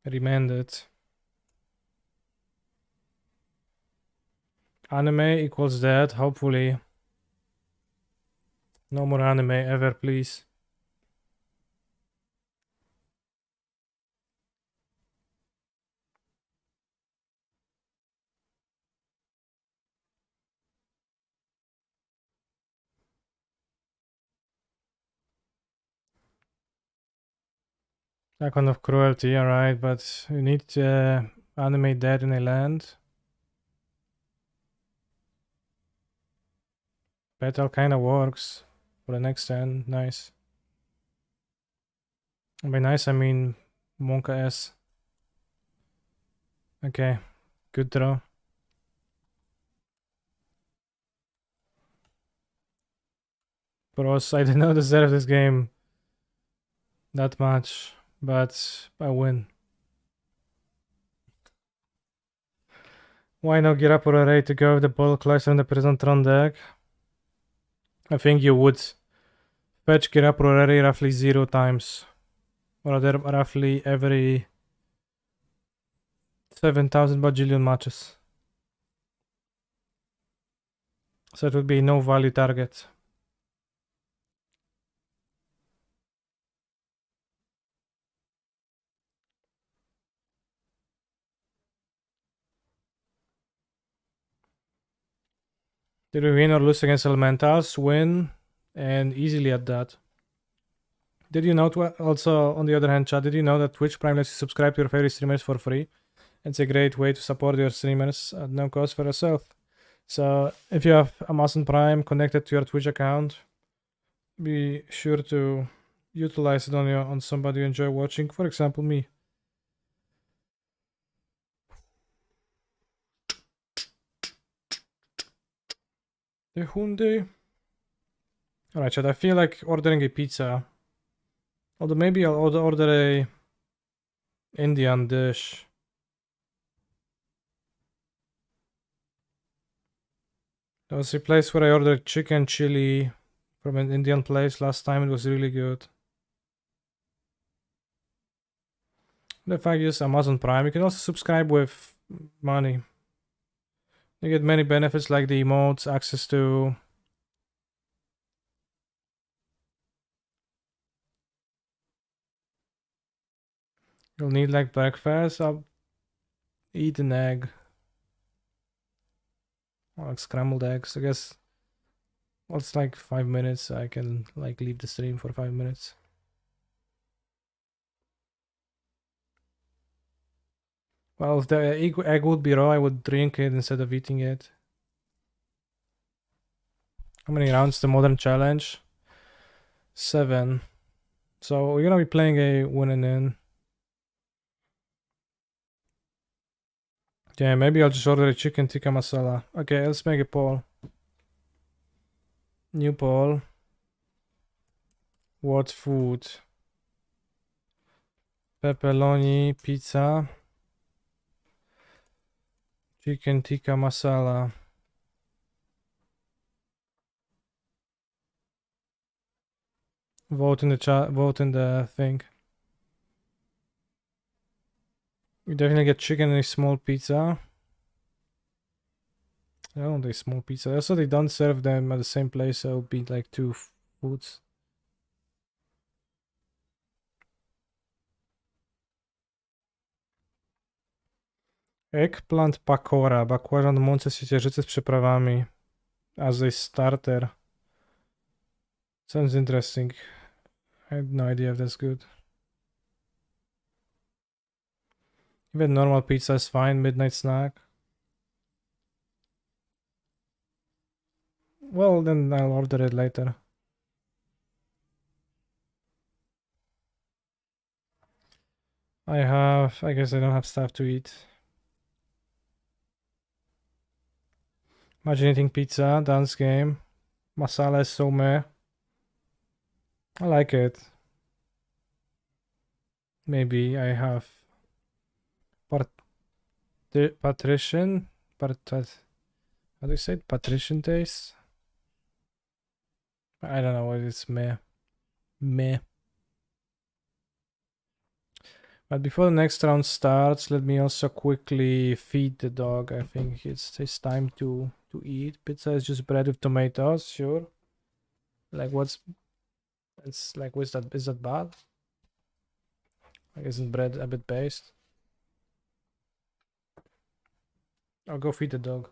Remand it. Anime equals that, hopefully. No more anime ever, please. That kind of cruelty, alright, but you need to animate that in a land. Battle kinda works for the next turn, nice. By nice, I mean Monka S. Okay, good draw. Bros, I did not deserve this game that much, but I win. Why not get up or ready to go with the ball collector in the Prison Tron deck? I think you would fetch get up already roughly 0 times. Or rather, roughly every 7,000 bajillion matches. So it would be no value target. Did we win or lose against Elementals? Win, and easily at that. Did you know, also on the other hand, chat, did you know that Twitch Prime lets you subscribe to your favorite streamers for free? It's a great way to support your streamers at no cost for yourself. So if you have Amazon Prime connected to your Twitch account, be sure to utilize it on somebody you enjoy watching, for example me. The Hyundai. Alright, chat, I feel like ordering a pizza. Although maybe I'll order a Indian dish. There was a place where I ordered chicken chili from an Indian place last time. It was really good. If I use Amazon Prime, you can also subscribe with money. You get many benefits like the emotes, access to you'll need like breakfast. I'll eat an egg. Or like scrambled eggs. I guess well, it's like 5 minutes. I can like leave the stream for 5 minutes. Well, if the egg would be raw, I would drink it instead of eating it. How many rounds the modern challenge? 7. So we're gonna be playing a win and in. Yeah, maybe I'll just order a chicken tikka masala. Okay, let's make a poll. New poll. What food? Pepperoni, pizza, chicken tikka masala. Vote in the chat, vote in the thing. You definitely get chicken and a small pizza. I don't want a small pizza. Also, they don't serve them at the same place, so it'll be like 2 foods. Eggplant pakora, bakłażan w mące z ciecierzycy z przyprawami. As a starter. Sounds interesting. I have no idea if that's good. Even normal pizza is fine, midnight snack. Well, then I'll order it later. I guess I don't have stuff to eat. Imagine eating pizza, dance game. Masala is so meh. I like it. Maybe I have patrician, how do you say it? Patrician taste? I don't know what it's meh. Meh. But before the next round starts, let me also quickly feed the dog. I think it's time to eat. Pizza is just bread with tomatoes, sure. Like it's like is that bad? Like isn't bread a bit based? I'll go feed the dog.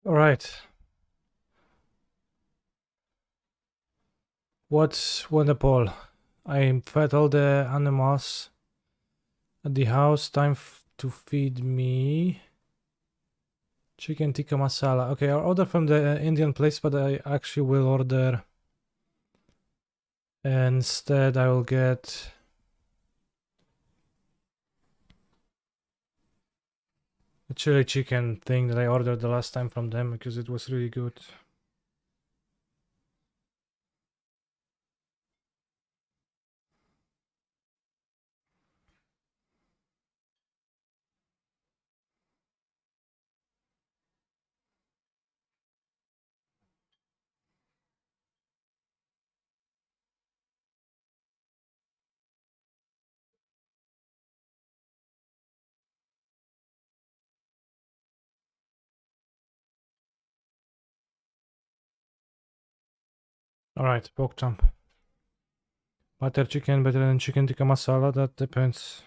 Alright. What's Wonderpole? I fed all the animals at the house. Time to feed me. Chicken tikka masala. Okay, I'll order from the Indian place, but I actually will order. Instead, I will get the chili chicken thing that I ordered the last time from them because it was really good. Alright, pork chop. Butter chicken better than chicken tikka masala? That depends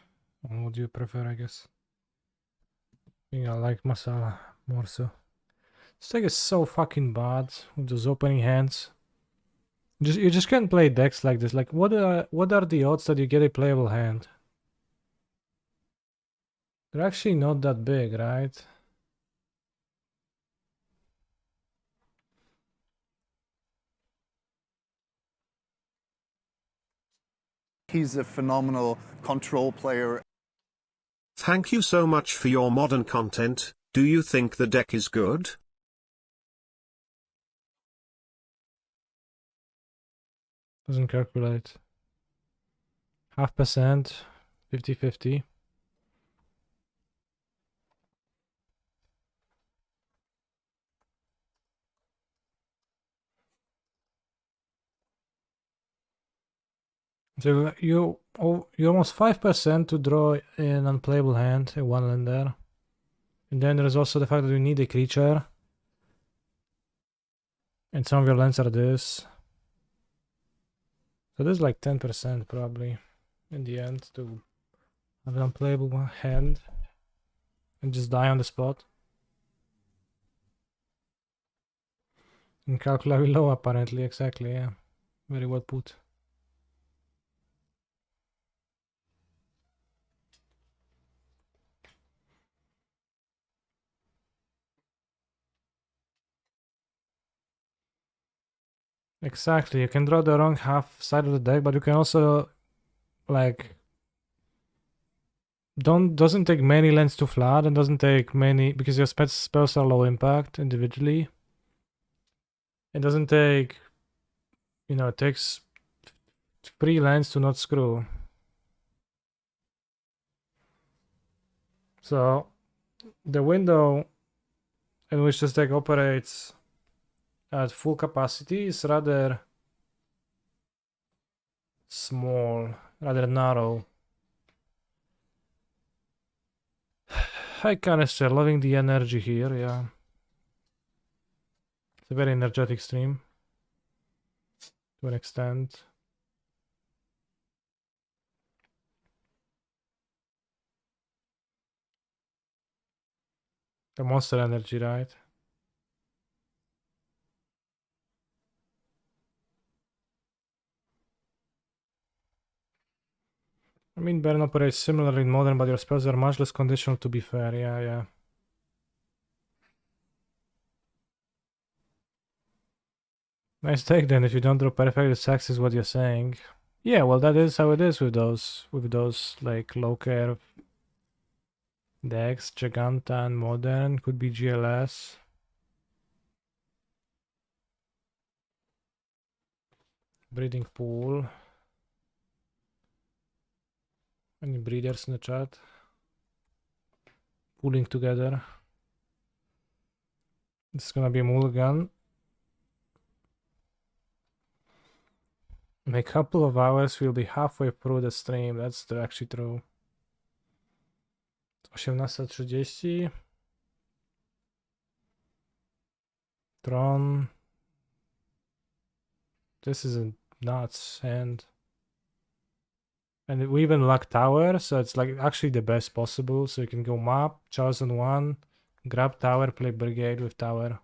on what you prefer, I guess. I think I like masala more so. This deck is so fucking bad with those opening hands. You just can't play decks like this. Like, what are the odds that you get a playable hand? They're actually not that big, right? He's a phenomenal control player. Thank you so much for your modern content. Do you think the deck is good? Doesn't calculate. 0.5%, 50-50. So you almost 5% to draw an unplayable hand, a one-lander. And then there's also the fact that you need a creature. And some of your lands are this. So there's like 10% probably in the end to have an unplayable hand and just die on the spot. Incalculably low apparently, exactly, yeah. Very well put. Exactly, you can draw the wrong half side of the deck, but you can also like doesn't take many lands to flood and doesn't take many because your spells are low impact individually. It doesn't take, you know, it takes 3 lands to not screw. So the window in which this deck operates at full capacity is rather small, rather narrow. Hi Canister, loving the energy here, yeah. It's a very energetic stream to an extent. The monster energy, right? I mean, Baron operates similarly in Modern, but your spells are much less conditional, to be fair. Yeah, yeah. Nice take then. If you don't draw perfect, it sucks is what you're saying. Yeah, well, that is how it is with those like low curve decks. Giganta and Modern could be GLS. Breeding pool. Any breeders in the chat? Pooling together. This is gonna be a mulligan. In a couple of hours, we'll be halfway through the stream. That's actually true. 18:30. Tron. This is a nuts hand. And we even luck tower, so it's like actually the best possible. So you can go map, chosen one, grab tower, play brigade with tower.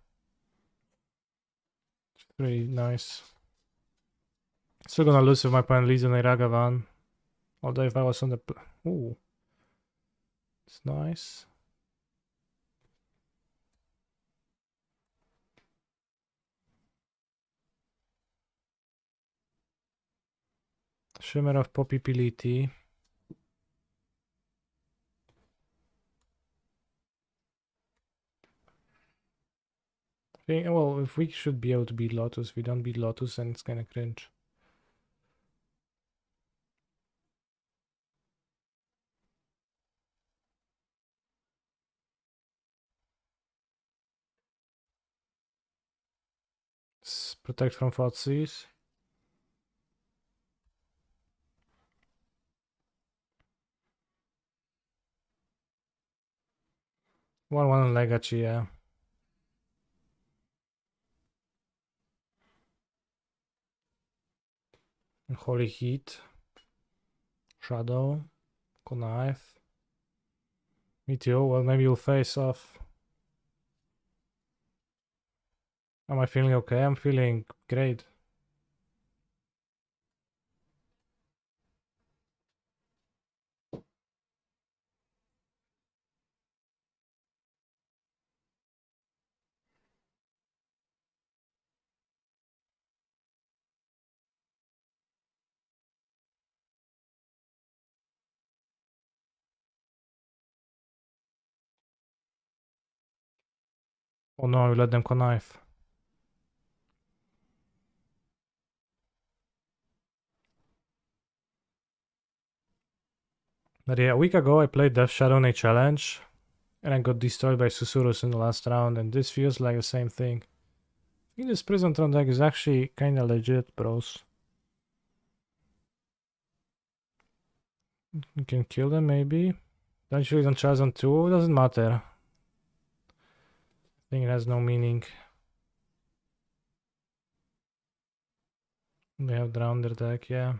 Pretty nice. Still gonna lose if my opponent leads on a Ragavan. Although if I was on the... Ooh. It's nice. Shimmer of Poppy Piliti. Well, if we should be able to beat Lotus, we don't beat Lotus, and it's kinda cringe. Protect from Thoughtseize. 1/1 Legacy, yeah. Holy Heat. Shadow. Connive. Meteor, well, maybe you'll face off. Am I feeling okay? I'm feeling great. Oh no, we let them connive. But yeah, a week ago I played Death Shadow in a challenge, and I got destroyed by Susurrus in the last round, and this feels like the same thing. I think this Prison Throne deck is actually kinda legit, bros. You can kill them, maybe. Don't you on Charge on 2? It doesn't matter. I think it has no meaning. They have drowned their deck, yeah.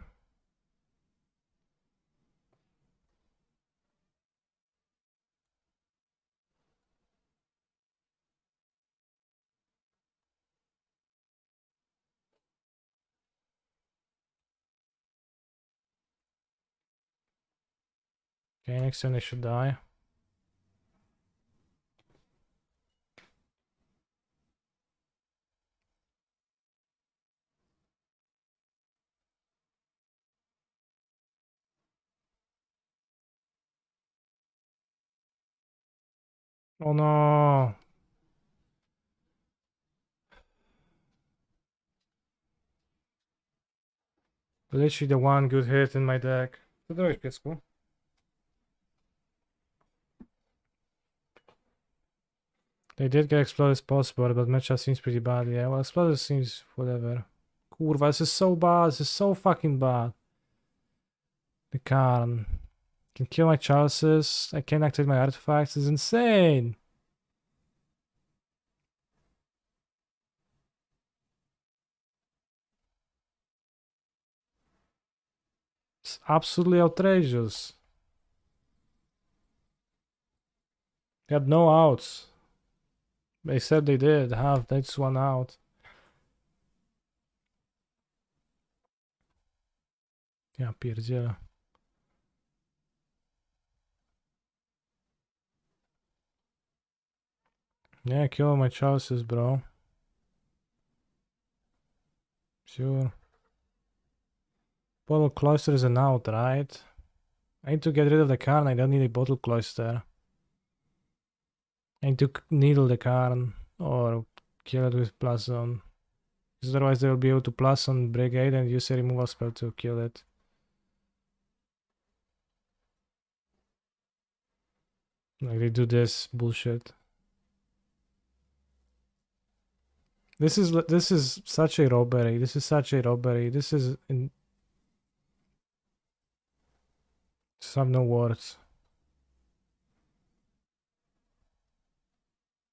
Okay, next turn they should die. Oh no! Literally the one good hit in my deck. To do it, Pisco. They did get Exploded possible, but matchup seems pretty bad. Yeah, well, Exploded seems whatever. Kurva, this is so bad. This is so fucking bad. The Karn. Can kill my Charleses. I can't activate my artifacts. It's insane. It's absolutely outrageous. They had no outs. They said they did have. That's one out. Ja pierdzielę. Yeah, kill my Charleses, bro. Sure. Bottle Cloister is an out, right? I need to get rid of the Karn. I don't need a Bottle Cloister. I need to needle the Karn or kill it with Plus Zone. Because otherwise they will be able to plus on Brigade and use a removal spell to kill it. Like they do this bullshit. This is such a robbery. This is such a robbery. This is just have no words.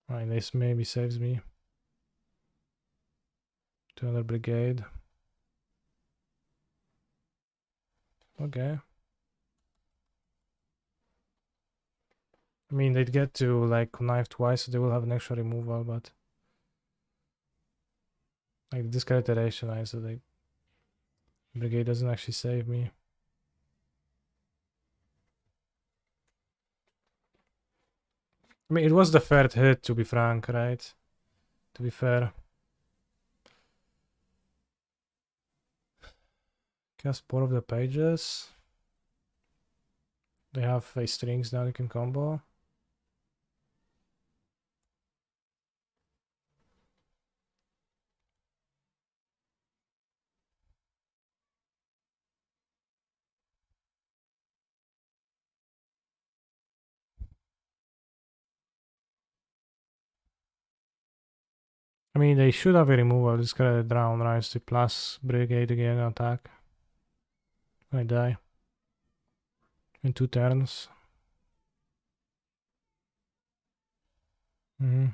Alright, this maybe saves me. To another Brigade. Okay. I mean, they'd get to like connive twice, so they will have an extra removal, but Like this characterization, I said like brigade doesn't actually save me. I mean, it was the third hit, to be frank, right? To be fair. Cast 4 of the pages. They have a strings now you can combo. I mean, they should have a removal. Just gotta drown Rise to plus brigade again attack. I die. In 2 turns. Mm-hmm.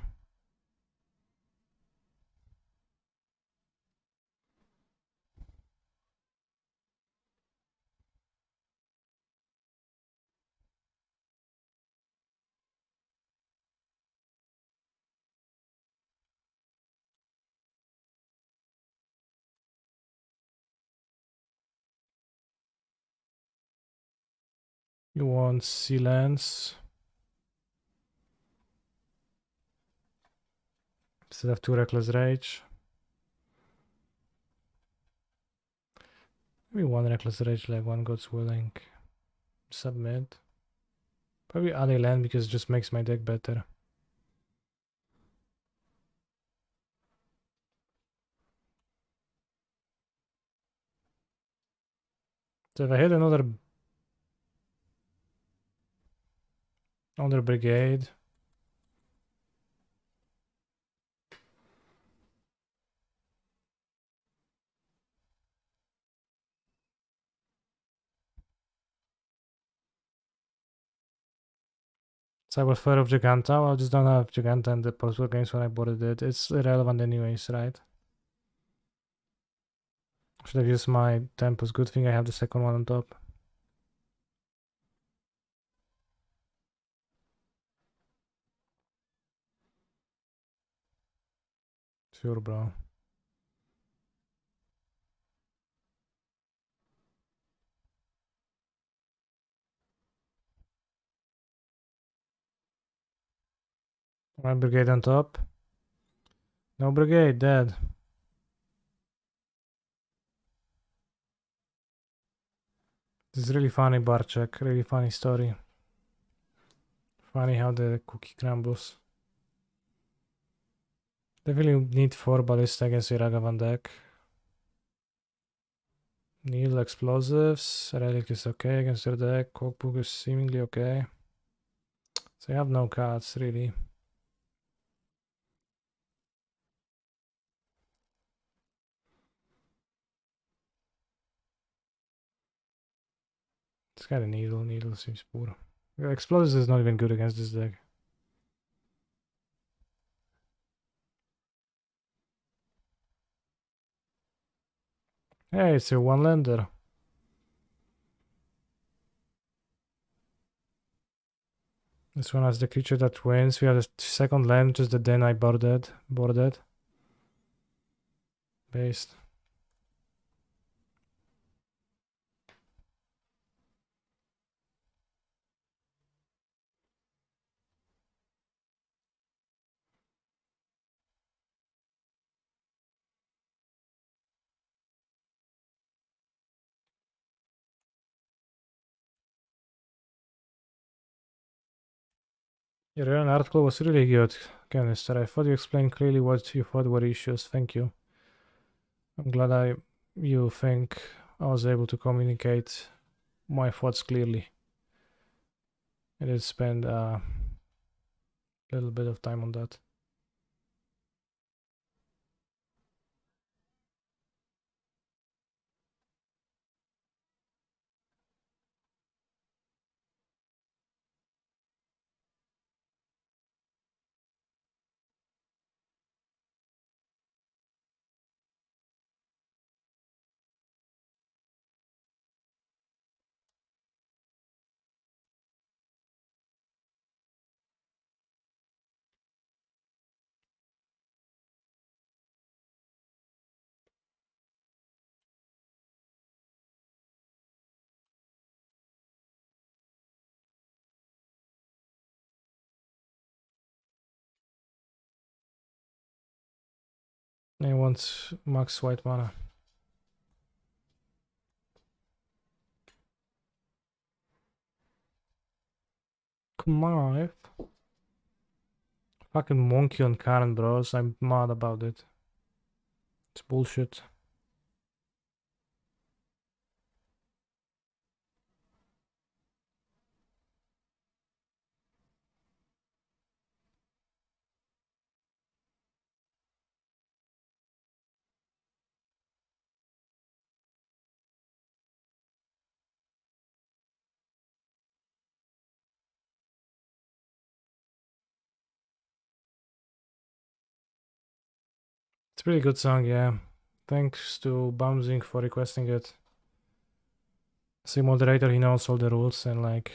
You want Sea Lance. Instead of 2 Reckless Rage. Maybe 1 Reckless Rage, like 1 God's Willing. Submit. Probably add a land because it just makes my deck better. So if I hit another brigade. So I was fair of Giganta. I just don't have Giganta in the possible games when I bought it. It's irrelevant anyways, right? Should have used my Tempest. Good thing I have the second one on top. Sure, bro. One brigade on top. No brigade, dead. This is really funny, Barczek. Really funny story. Funny how the cookie crumbles. Definitely need 4 ballista against the Ragavan deck. Needle explosives. Relic is okay against their deck. Cookbook is seemingly okay. So I have no cards, really. It's got a needle. Needle seems poor. Explosives is not even good against this deck. Hey, it's a 1-lander. This one has the creature that wins. We have the second land, which is the Den I boarded. Based. Your Iron article was really good, Canister. I thought you explained clearly what you thought were issues. Thank you. I'm glad you think I was able to communicate my thoughts clearly. I did spend a little bit of time on that. I want max white mana. Come Fucking monkey on Karen, bros. I'm mad about it. It's bullshit. It's a pretty good song, yeah. Thanks to Bamzing for requesting it. As a moderator, he knows all the rules and like,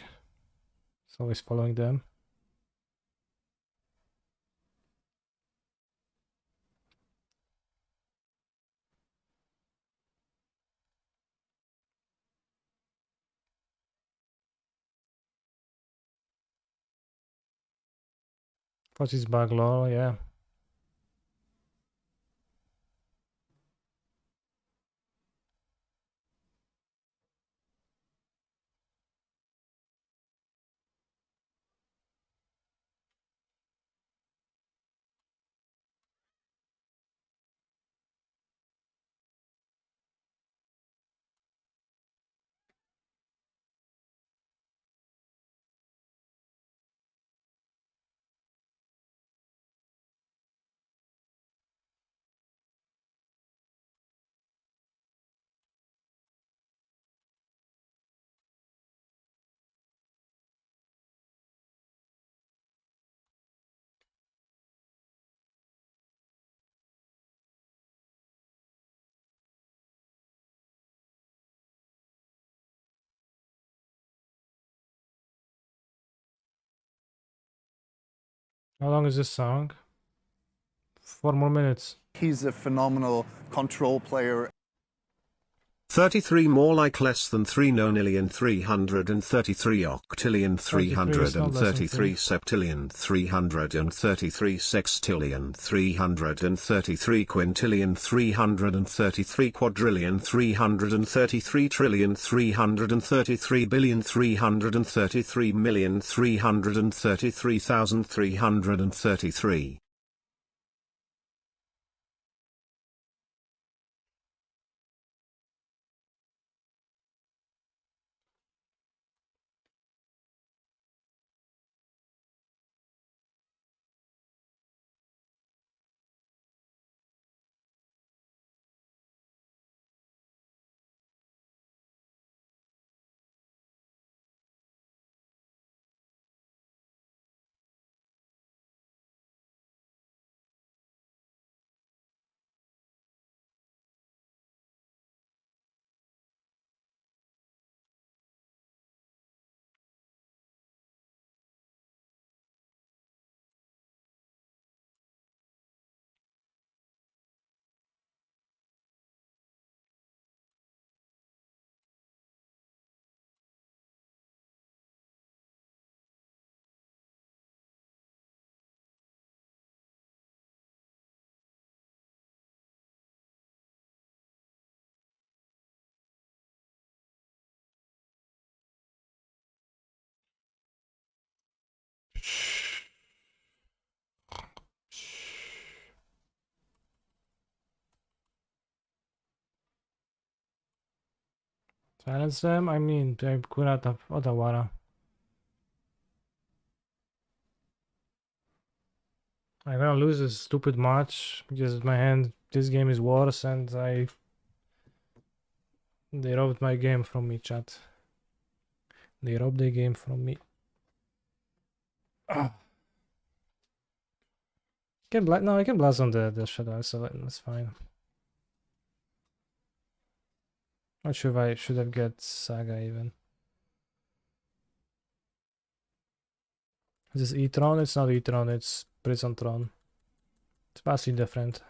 he's always following them. What's his bug law? Yeah. How long is this song? 4 more minutes. He's a phenomenal control player. 33 more like less than 3 nonillion 333 octillion 333 septillion 333 sextillion 333 quintillion 333 quadrillion 333 trillion 333 billion 333 million 333,333. Silence them? I mean, they could have Odawara. I'm gonna lose this stupid match because my hand, this game is worse and they robbed my game from me, chat. They robbed the game from me. Ah. I can blast on the shadow, so that's fine. Not sure if I should have get Saga even. Is this E-Tron? It's not E-Tron, it's Prison Tron. It's vastly different.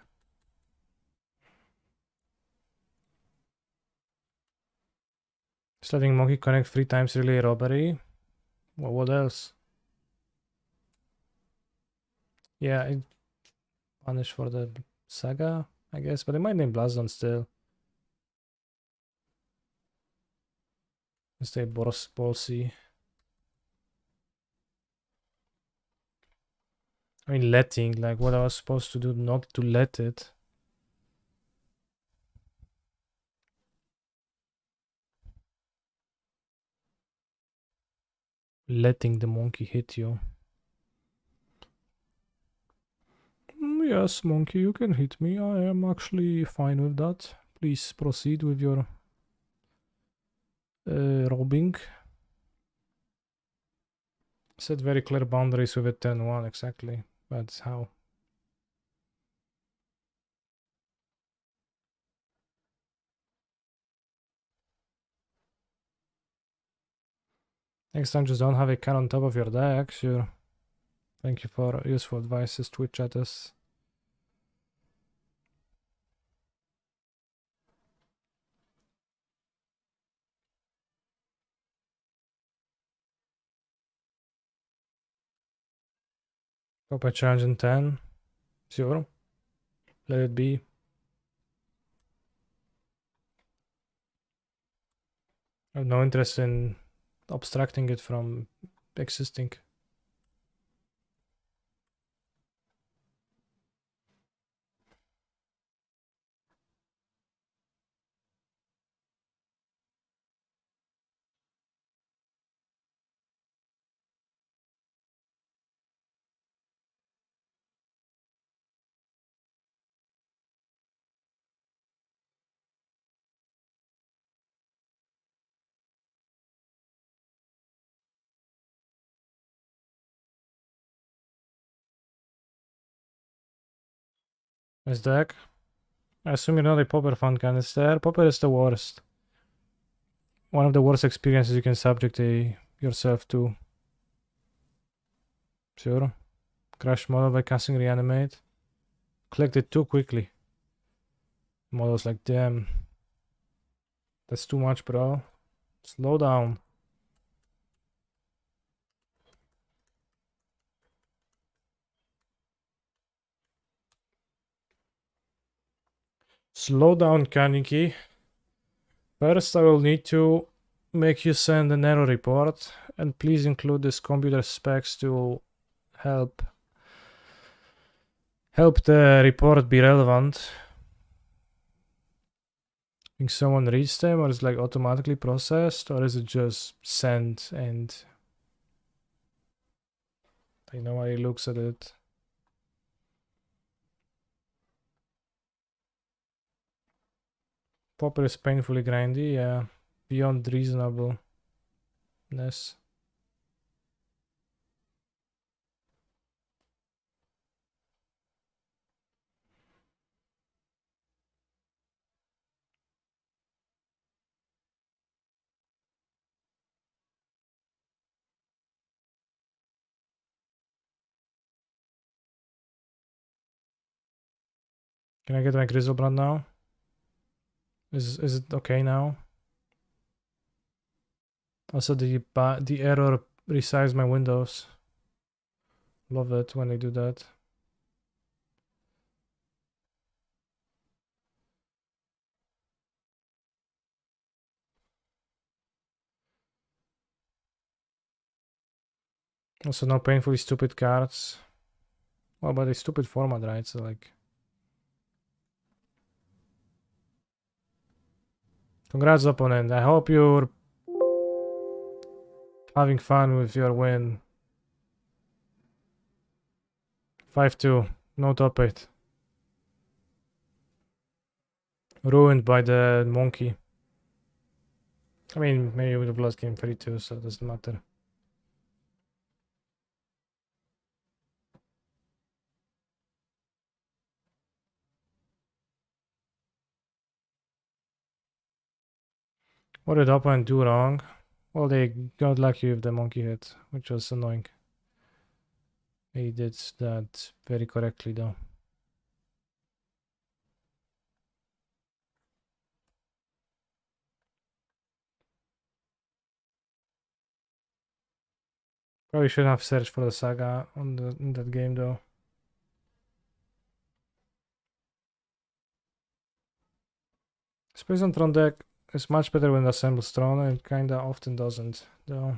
Just letting Monkey connect 3 times really a robbery. Well, what else? Yeah, I punish for the Saga. I guess, but they might name Blazdon still. Stay Ballsy. I mean, letting, like what I was supposed to do not to let it. Letting the monkey hit you. Yes, monkey, you can hit me. I am actually fine with that. Please proceed with your robbing. Set very clear boundaries with a 10-1, exactly. That's how. Next time, just don't have a cat on top of your deck, sure. Thank you for useful advices, Twitch chatters. Copper challenge in 10. Sure. Let it be. I have no interest in abstracting it from existing. Nice deck. I assume you know the Popper fun can is there. Popper is the worst. One of the worst experiences you can subject yourself to. Sure. Crash model by casting reanimate. Clicked it too quickly. Model's like, damn. That's too much, bro. Slow down. Slow down, Kaneki. First, I will need to make you send an error report, and please include this computer specs to help the report be relevant. Think someone reads them, or is it like automatically processed, or is it just sent and I know why he looks at it. Popper is painfully grindy, yeah, beyond reasonableness. Can I get my Griselbrand now? Is it okay now? Also, the error resized my windows. Love it when they do that. Also, no painfully stupid cards. Well, but a stupid format, right? So like, congrats, opponent. I hope you're having fun with your win. 5-2. No top 8. Ruined by the monkey. I mean, maybe we would have lost game 3-2, so it doesn't matter. What did opponent do wrong? Well, they got lucky with the monkey hit, which was annoying. He did that very correctly, though. Probably shouldn't have searched for the saga in that game, though. Space Tron deck is much better when it assembles Tron, and it kinda often doesn't, though.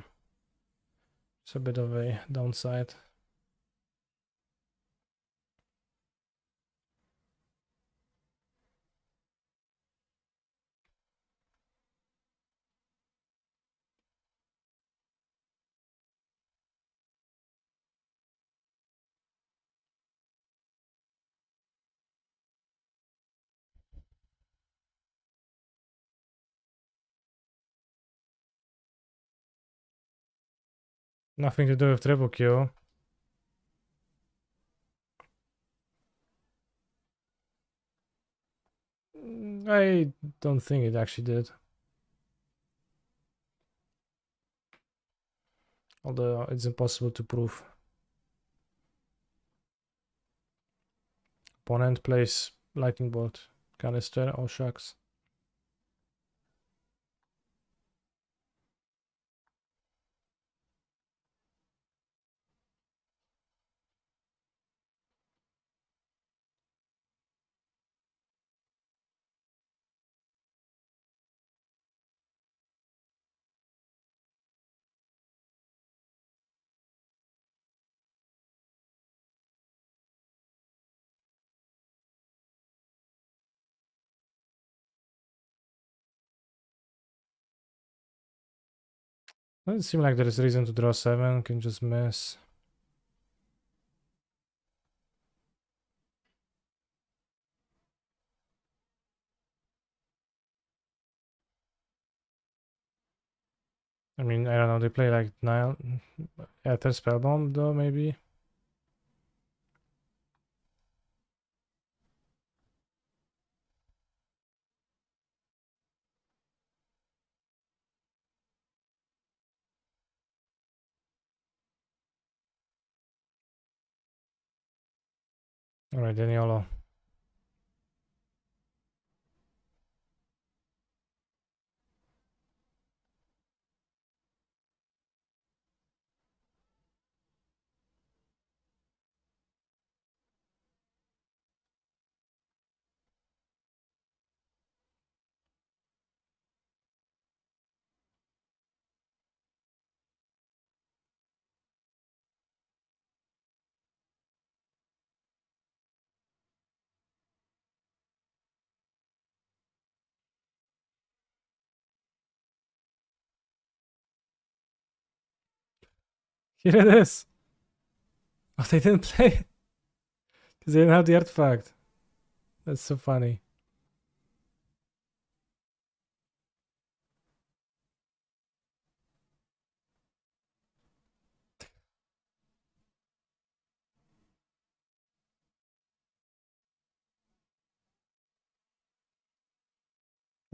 It's a bit of a downside. Nothing to do with triple Q. I don't think it actually did. Although it's impossible to prove. Opponent plays lightning bolt, canister, oh shucks. Doesn't seem like there is reason to draw 7, can just miss. I mean, I don't know, they play like 9 Ether Spellbomb though, maybe. Alright, Daniolo. Here it is! Oh, they didn't play because they didn't have the artifact. That's so funny.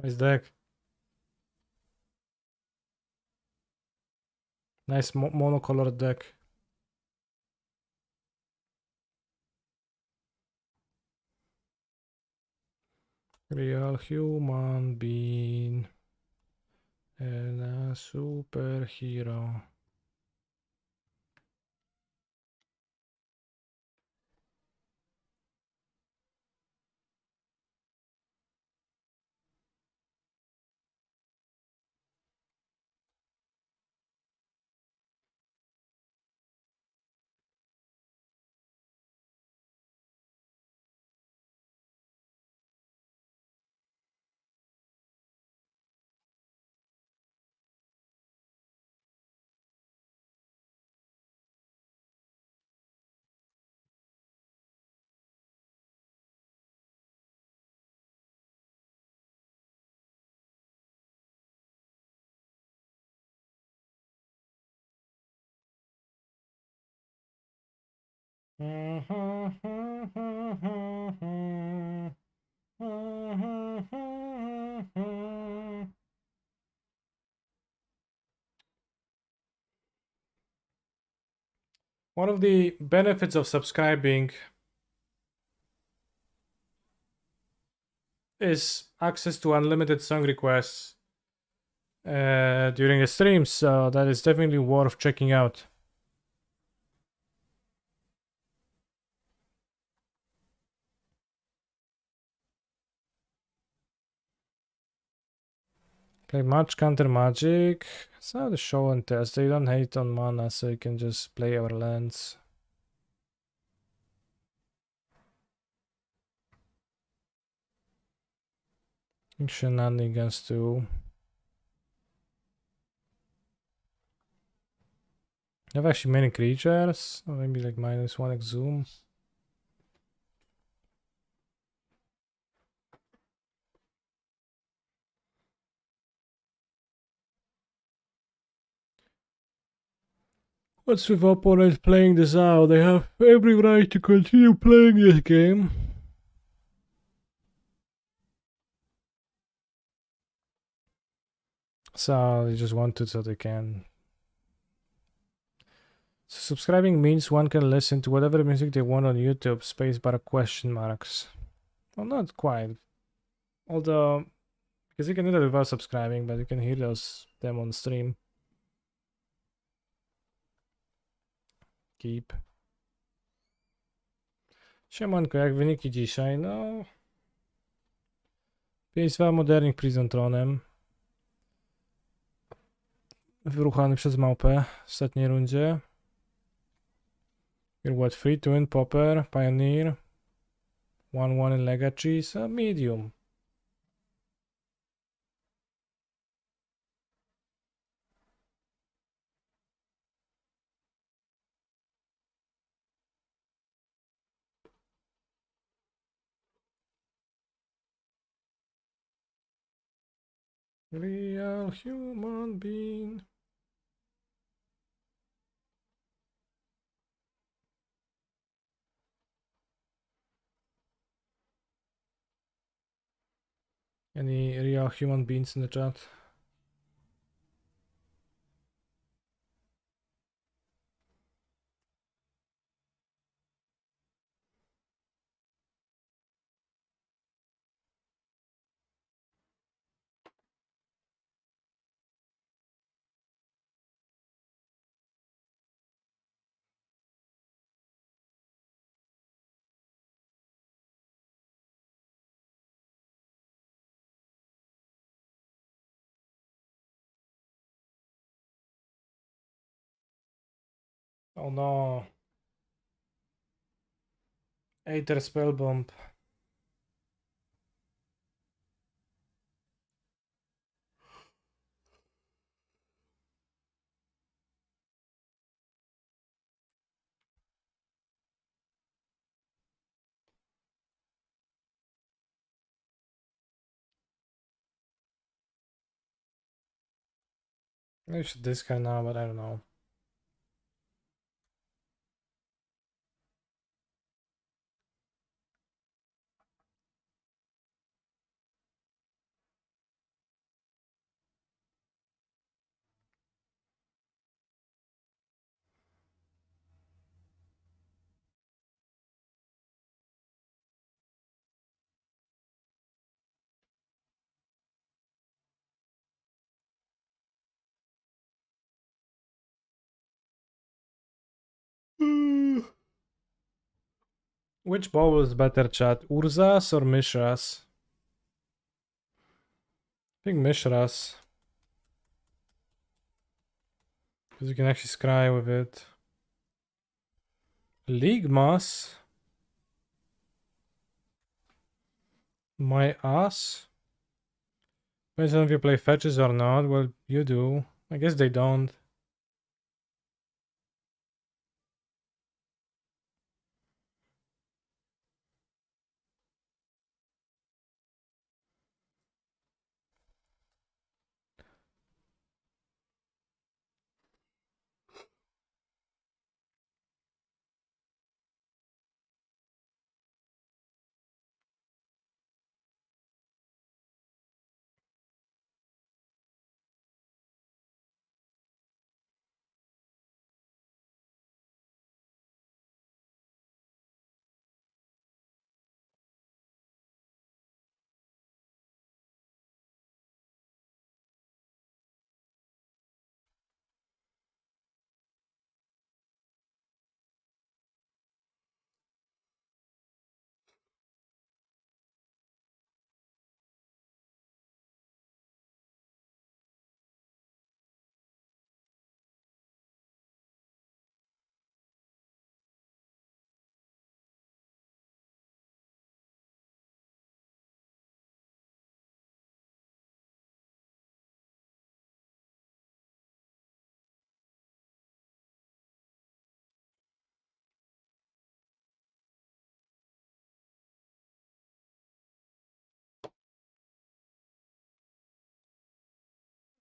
Nice deck. Nice monocolored deck. Real human being and a superhero. One of the benefits of subscribing is access to unlimited song requests during a stream, so that is definitely worth checking out. Play much counter magic. It's not a show and test. They don't hate on mana, so you can just play our lands. Shenanigans too. You have actually many creatures. Or maybe like -1 exhume. What's with opponents playing this out? They have every right to continue playing this game. So they just want to so they can. So subscribing means one can listen to whatever music they want on YouTube, spacebar question marks. Well, not quite. Although, because you can do that without subscribing, but you can hear them on stream. Keep. Siemanko, jak wyniki dzisiaj? No... 5-2 Modernik Prison Tronem. Wyruchany przez małpę w ostatniej rundzie. You're what, 3 to win Popper, Pioneer, 1-1 in Legacy, so medium. Real human being. Any real human beings in the chat? Oh no. Aether Spellbomb. I should discard now, but I don't know. Which bowl is better, chat? Urza's or Mishra's? I think Mishra's. Because you can actually scry with it. Ligmas? My ass? Depends on if you play fetches or not. Well, you do. I guess they don't.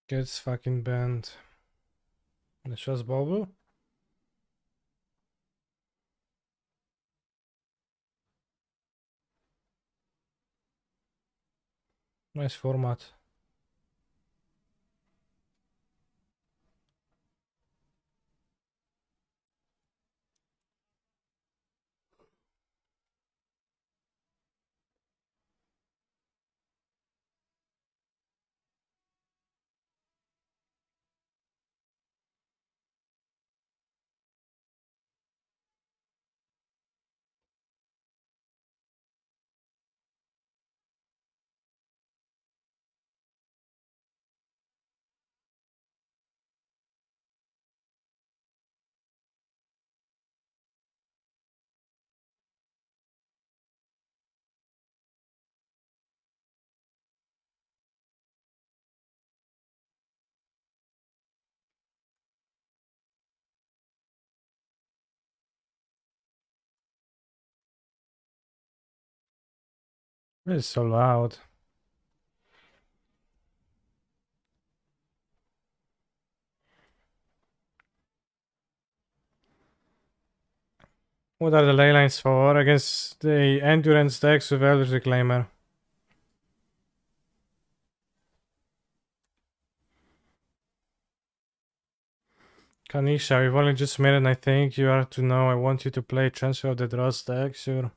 Gets fucking banned. It's just bubble. Nice format. It's so loud. What are the ley lines for? Against the endurance decks with Eldritch Reclaimer. Kanisha, we've only just met and I think you are to know I want you to play Transfer of the Dross deck, sure.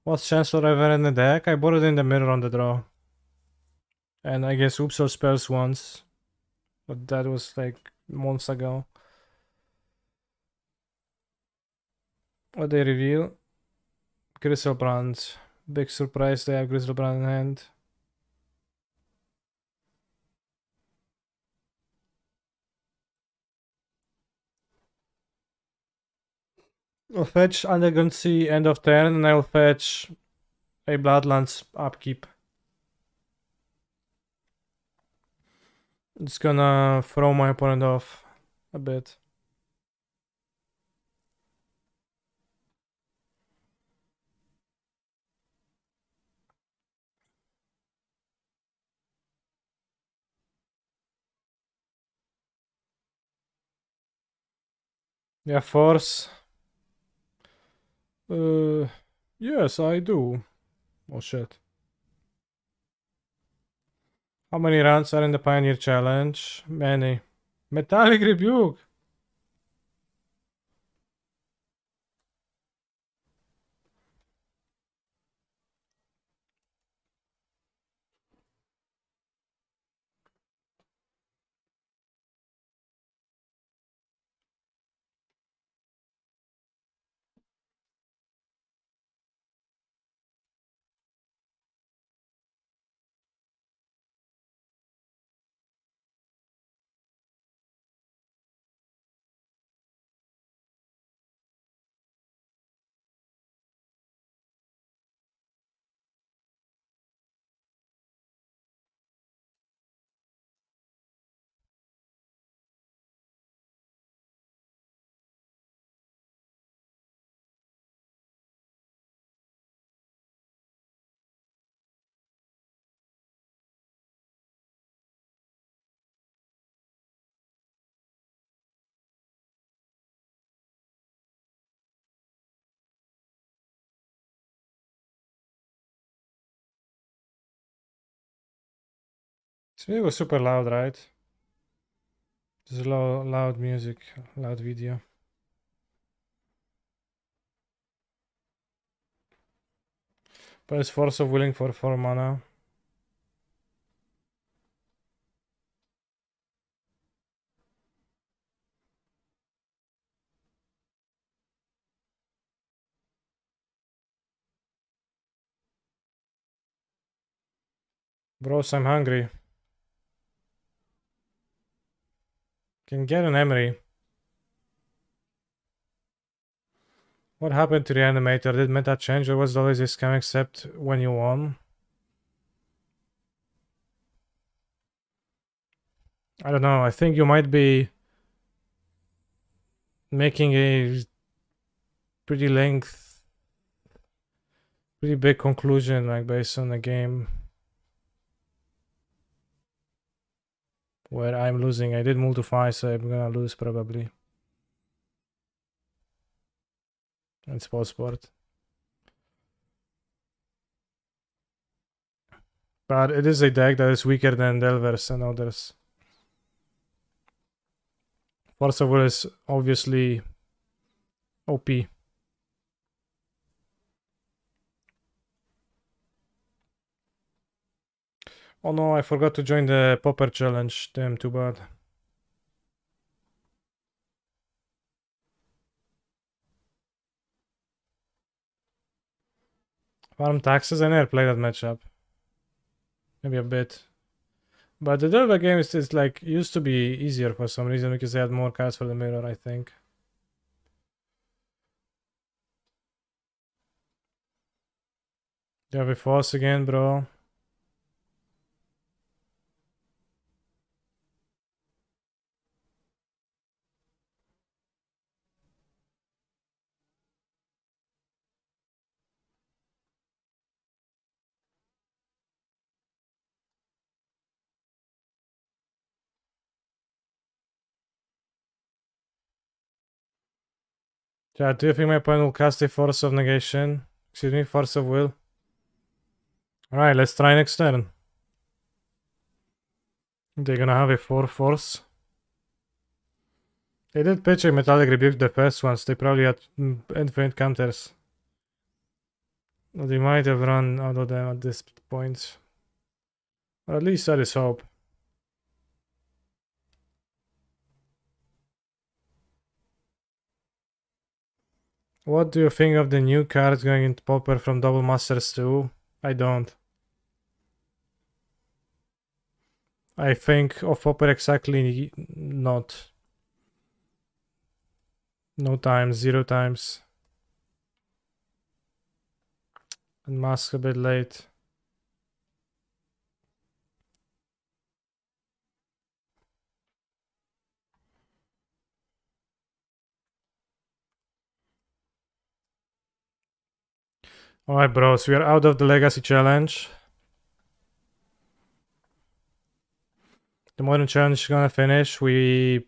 What's Chancellor ever in the deck? I bought it in the mirror on the draw. And I guess Oops or Spells once. But that was like months ago. What they reveal? Griselbrand. Big surprise, they have Griselbrand in hand. I'll fetch Underground Sea end of turn and I'll fetch a Bloodlands upkeep. It's gonna throw my opponent off a bit. Yeah, force. Yes, I do. Oh shit. How many rounds are in the Pioneer Challenge? Many. Metallic Rebuke. This video was super loud, right? This is loud music, loud video. But it's Force of Willing for 4 mana. Bros, I'm hungry. Can get an Emery. What happened to the animator? Did meta change or was it always this scam except when you won? I don't know. I think you might be making a pretty big conclusion, like based on the game where I'm losing. I did multiply, so I'm gonna lose probably. It's sport. But it is a deck that is weaker than Delvers and others. Force of Will is obviously OP. Oh no, I forgot to join the Popper challenge. Damn, too bad. Farm Taxes? I never played that matchup. Maybe a bit. But the Delver game is like used to be easier for some reason because they had more cards for the mirror, I think. Do you have a force again, bro? Yeah, do you think my opponent will cast a Force of Negation? Excuse me, Force of Will? Alright, let's try next turn. They're gonna have a 4 Force. They did pitch a Metallic Rebuke the first ones. They probably had infinite counters. Well, they might have run out of them at this point. Or at least that is hope. What do you think of the new cards going into Popper from Double Masters 2? I don't. I think of Popper exactly not. No times, 0 times. And Mask a bit late. Alright, bros, we are out of the Legacy Challenge. The Modern Challenge is gonna finish. 1,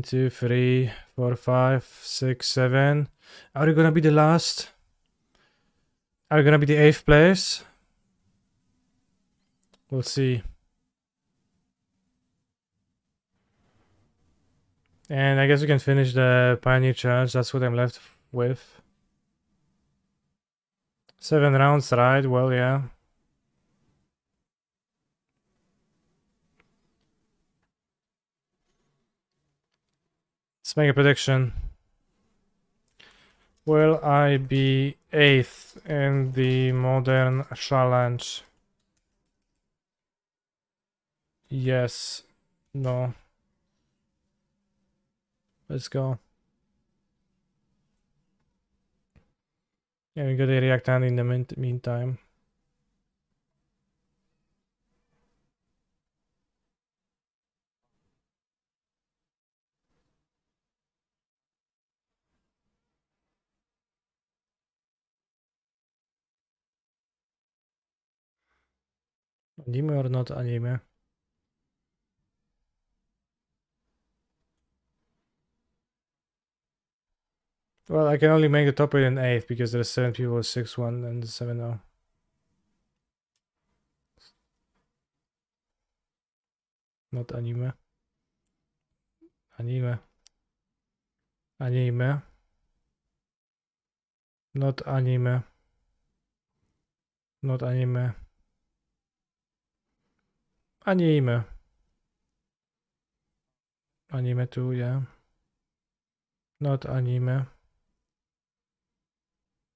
2, 3, 4, 5, 6, 7. Are we gonna be the last? Are we gonna be the 8th place? We'll see. And I guess we can finish the Pioneer Challenge. That's what I'm left with. 7 rounds, right? Well, yeah. Let's make a prediction. Will I be 8th in the Modern Challenge? Yes. No. Let's go. Yeah, we got a react hand in the meantime. Anime or not anime? Well, I can only make the top 8 and 8th because there's 7 people, 6-1 and 7-0. Not anime. Anime. Anime. Not anime. Not anime. Anime. Anime too, yeah. Not anime.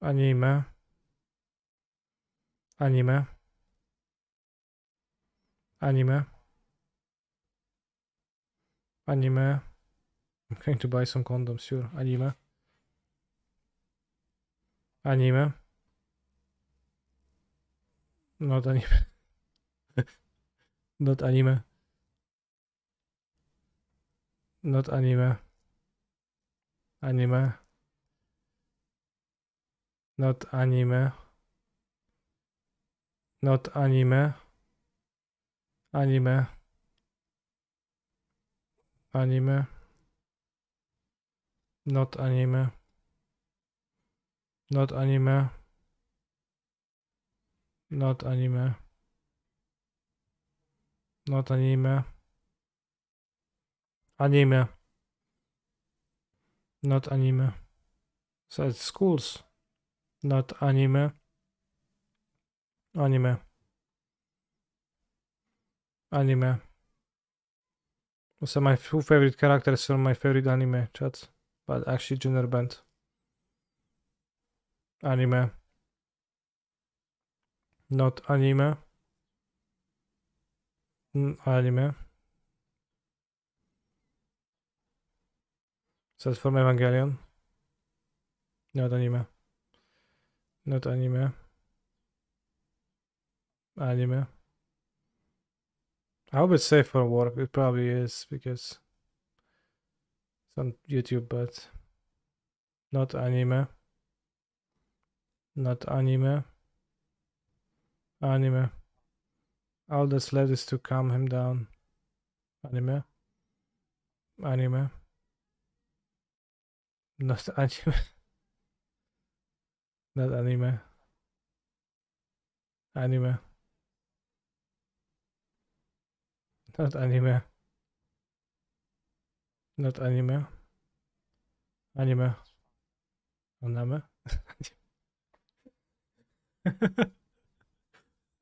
Anime. Anime. Anime. Anime. I'm going to buy some condoms, sure. Anime. Anime. Not anime. Not anime. Not anime. Anime. Not anime. Not anime. Anime. Anime. Not anime. Not anime. Not anime. Not anime. Anime. Not anime. So it's schools. Not anime. Anime. Anime. So my two favorite characters from my favorite anime, chat. But actually junior band. Anime. Not anime. Anime. So it's from Evangelion. Not anime. Not anime. Anime. I hope it's safe for work. It probably is because it's on YouTube, but not anime. Not anime. Anime. All that's left is to calm him down. Anime. Anime. Not anime. Not anime. Anime. Not anime. Not anime. Anime. Anime.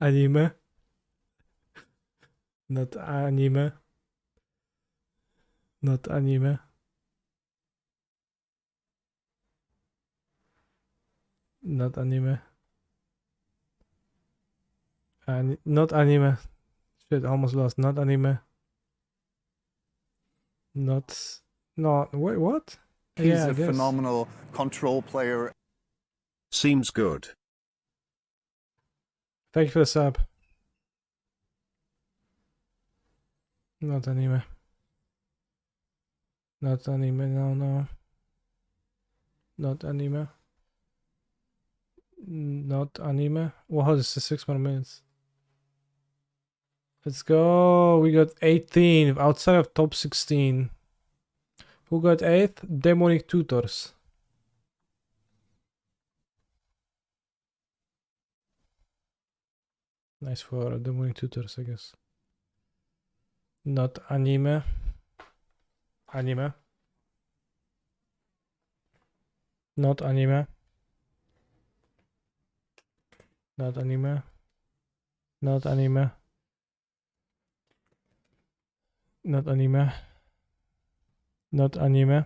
Anime. Not anime. Not anime. Not anime. Not anime. Shit, almost lost. Not anime. Not. No. Wait, what? He's Yeah, I a guess. phenomenal control player. Seems good. Thank you for the sub. Not anime. Not anime. No. Not anime. Not anime. Wow, this is 6 more minutes. Let's go. We got 18 outside of top 16. Who got 8th? Demonic Tutors. Nice for Demonic Tutors, I guess. Not anime. Anime. Not anime. Not anime. Not anime. Not anime. Not anime.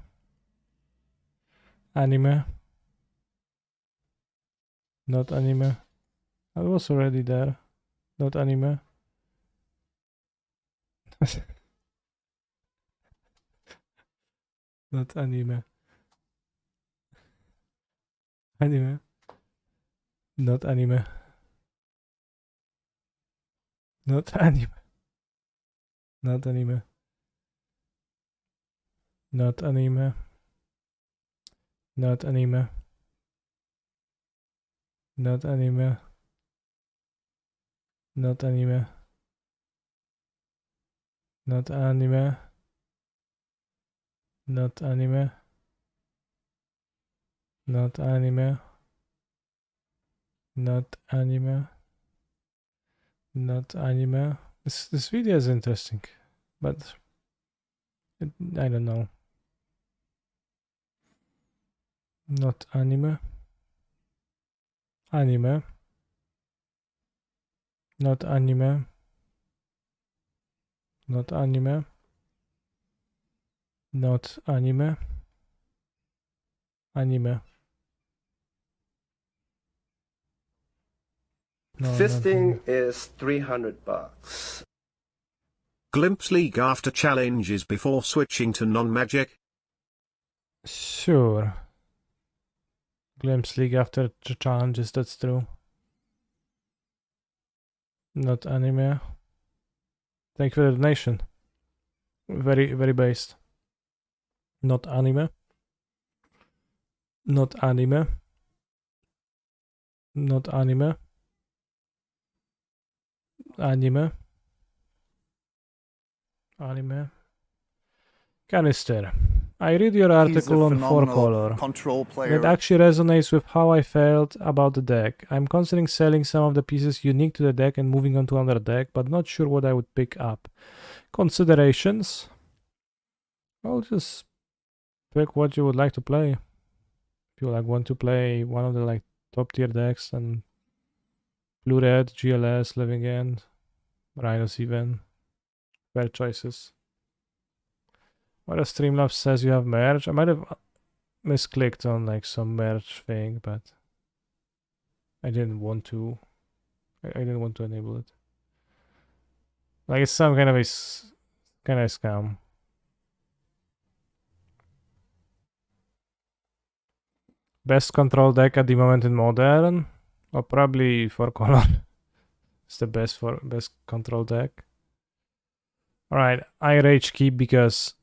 Anime. Not anime. I was already there. Not anime. Not anime. Anime. Not anime. Not anime. Not anime. Not anime. Not anime. Not anime. Not anime. Not anime. Not anime. Not anime. Not anime. Not anime. This video is interesting, but I don't know. Not anime. Anime. Not anime. Not anime. Not anime. Anime. No, Fisting is $300. Glimpse League after challenges before switching to non-magic? Sure. Glimpse League after challenges, that's true. Not anime. Thank you for the donation. Very, very based. Not anime. Not anime. Not anime. Anime. Anime. Canister. I read your He's a article on phenomenal 4-color. control player. It actually resonates with how I felt about the deck. I'm considering selling some of the pieces unique to the deck and moving on to another deck, but not sure what I would pick up. Considerations? I'll just pick what you would like to play. If you want to play one of the top tier decks, and Blue Red, GLS, Living End, Rhinos even. Fair choices. What a Streamlabs says you have merge. I might have misclicked on some merge thing, but I didn't want to. I didn't want to enable it. It's some kind of scam. Best control deck at the moment in Modern, or probably 4-color. It's the best control deck. All right, I rage keep because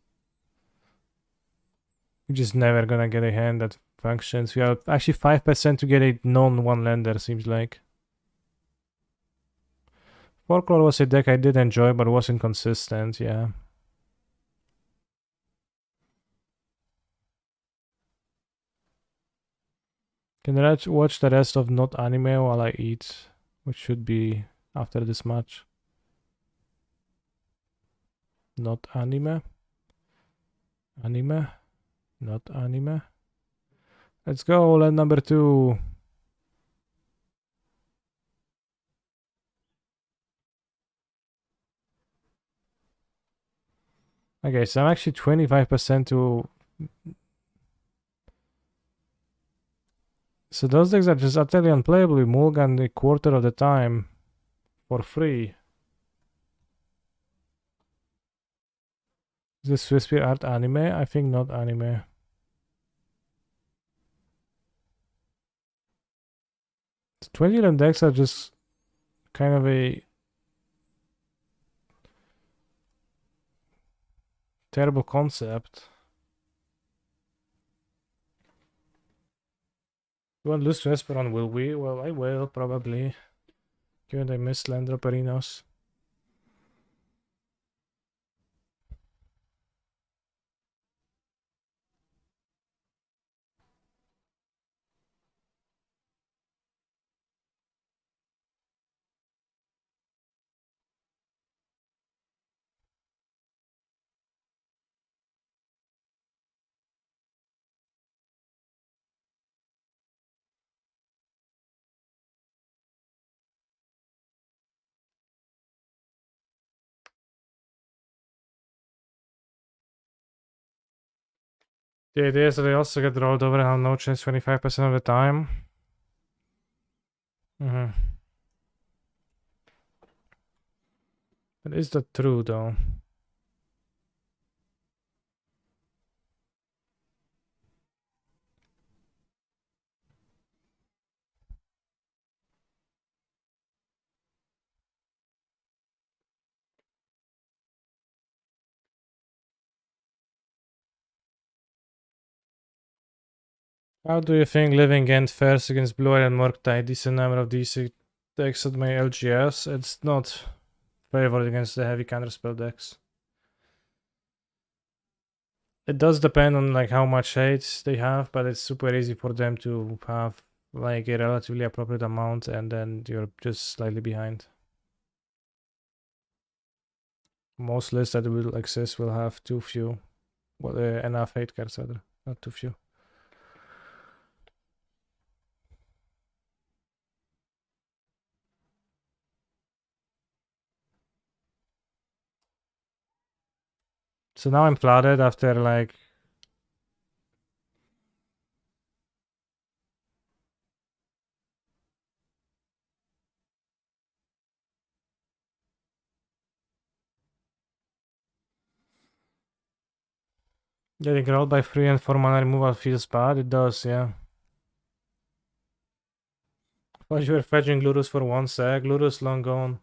we're just never gonna get a hand that functions. We are actually 5% to get a non-one-lander, seems like. 4-color was a deck I did enjoy, but wasn't consistent, yeah. Can I watch the rest of Not Anime while I eat, which should be after this match? Not Anime? Anime? Not Anime? Let's go, land number 2. Okay, so I'm actually 25% to... So those decks are just utterly unplayable with Mulligan a quarter of the time for free. Is this Swiftspear art anime? I think not anime. The 20 random decks are just kind of a terrible concept. You want to lose to Esperon, will we? Well, I will, probably. Given I missed Landro Perinos. The idea is that they also get rolled over and have no chance 25% of the time. But is that true though? How do you think Living End fares against Blue-Eye and Murktide? Decent number of these decks at my LGS. It's not favored against the heavy counterspell decks. It does depend on how much hate they have, but it's super easy for them to have a relatively appropriate amount, and then you're just slightly behind. Most lists that will exist will have too few, enough hate cards rather, not too few. So now I'm flooded after Getting rolled by 3 and 4 mana removal feels bad. It does, yeah. Thought you were fetching Glurus for 1 sec. Glurus long gone.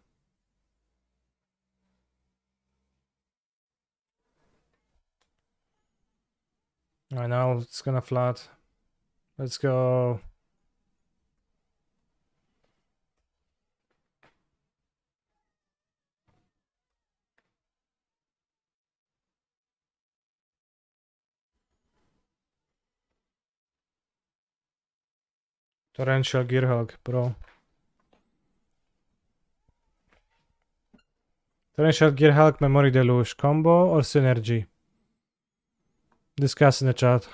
I know, it's gonna flat. Let's go. Torrential Gearhulk, bro. Torrential Gearhulk, Memory Deluge. Combo or synergy? Discuss in the chat.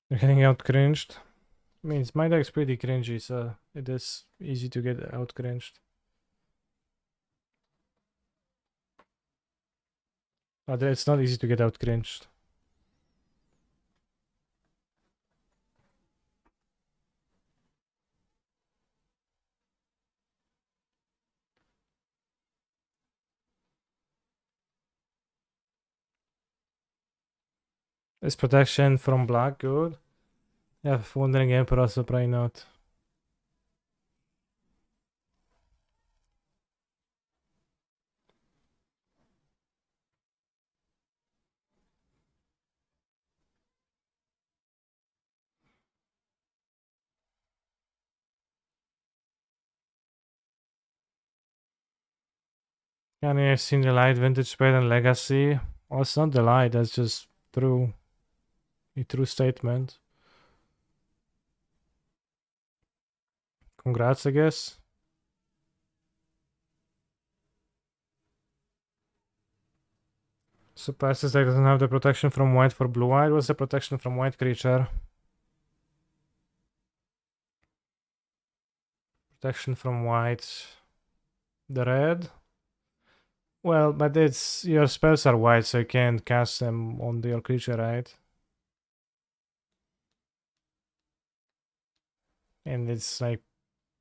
You're getting out cringed. I mean, my deck's pretty cringy, so it is easy to get out cringed. But it's not easy to get out cringed. Is protection from black good? Yeah, Wandering Emperor, so probably not. Yeah, I've seen the light, Vintage Spade, and Legacy. Well, it's not the light, that's just true. A true statement. Congrats, I guess. Surprised this deck doesn't have the protection from white for blue-white. What's the protection from white creature? Protection from white. The red? Well, but it's your spells are white, so you can't cast them on your creature, right? And it's like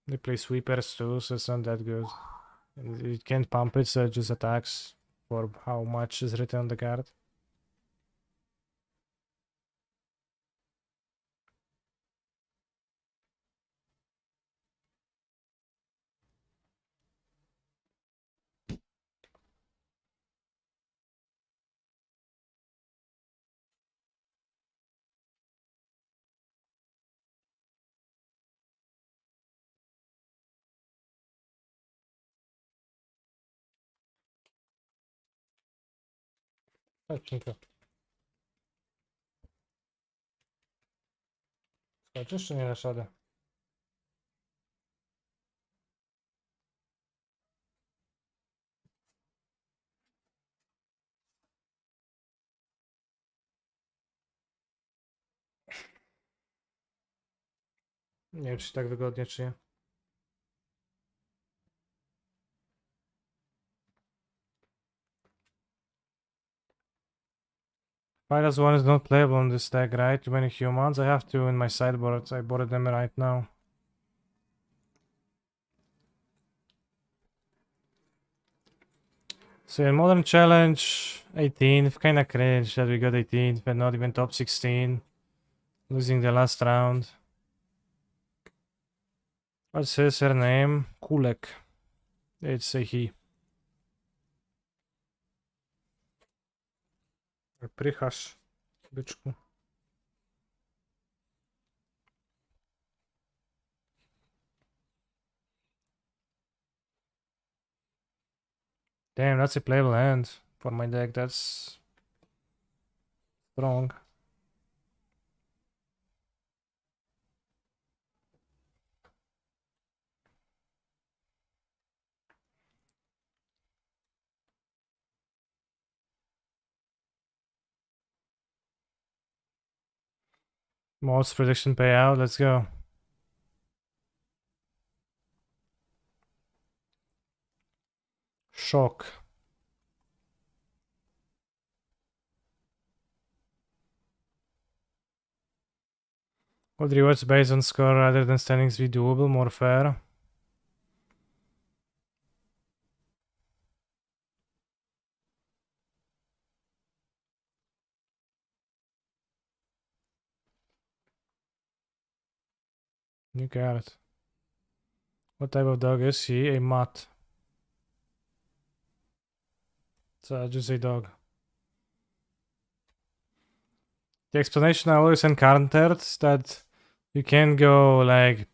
they play sweepers too, so it's not that good. And you can't pump it, so it just attacks for how much is written on the card. Chodźmy. Skoczysz czy nie dasz rady? Nie wiem, czy tak wygodnie, czy nie. Fighters 1 is not playable on this deck, right? Too many humans. I have to in my sideboard. I boarded them right now. So in Modern Challenge, 18th, kinda cringe that we got 18th, but not even top 16. Losing the last round. What's his name? Kulek. It's a he. Prychasz, byczku. Damn, that's a playable hand for my deck. That's strong. Most prediction payout. Let's go. Shock. Would rewards based on score rather than standings be doable, more fair? You got it. What type of dog is he? A mutt. So just a dog. The explanation I always encountered is that you can't go like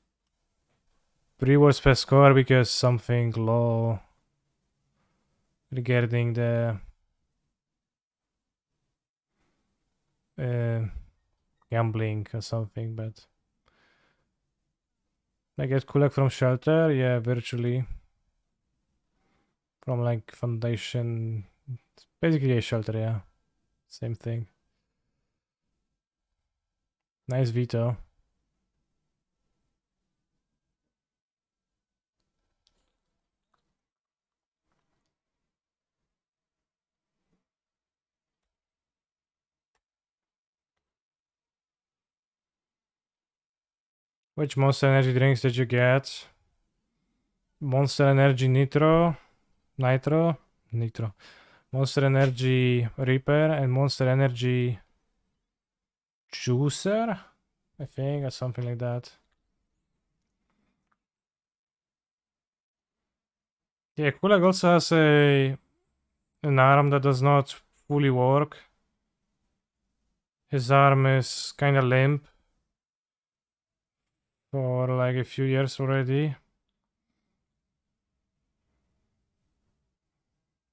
rewards per score because something law regarding the gambling or something, but I get Kulak from shelter, yeah, virtually from like foundation. It's basically a shelter, yeah, same thing. Nice veto. Which Monster Energy drinks did you get? Monster Energy Nitro. Monster Energy Reaper and Monster Energy Juicer, I think, or something like that. Yeah, Kulak also has an arm that does not fully work. His arm is kind of limp for like a few years already.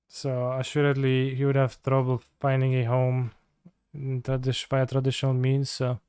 So assuredly he would have trouble finding a home via traditional means. So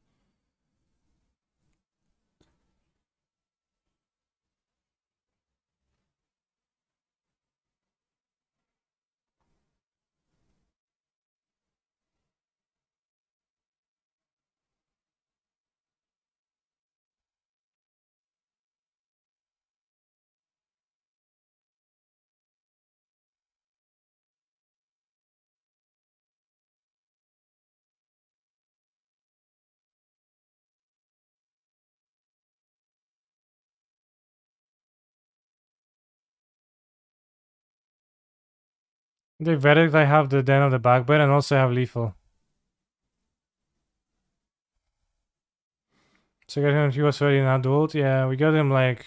the verdict, I have the Den of the Bugbear and also have Lethal. So got him, he was already an adult. Yeah, we got him like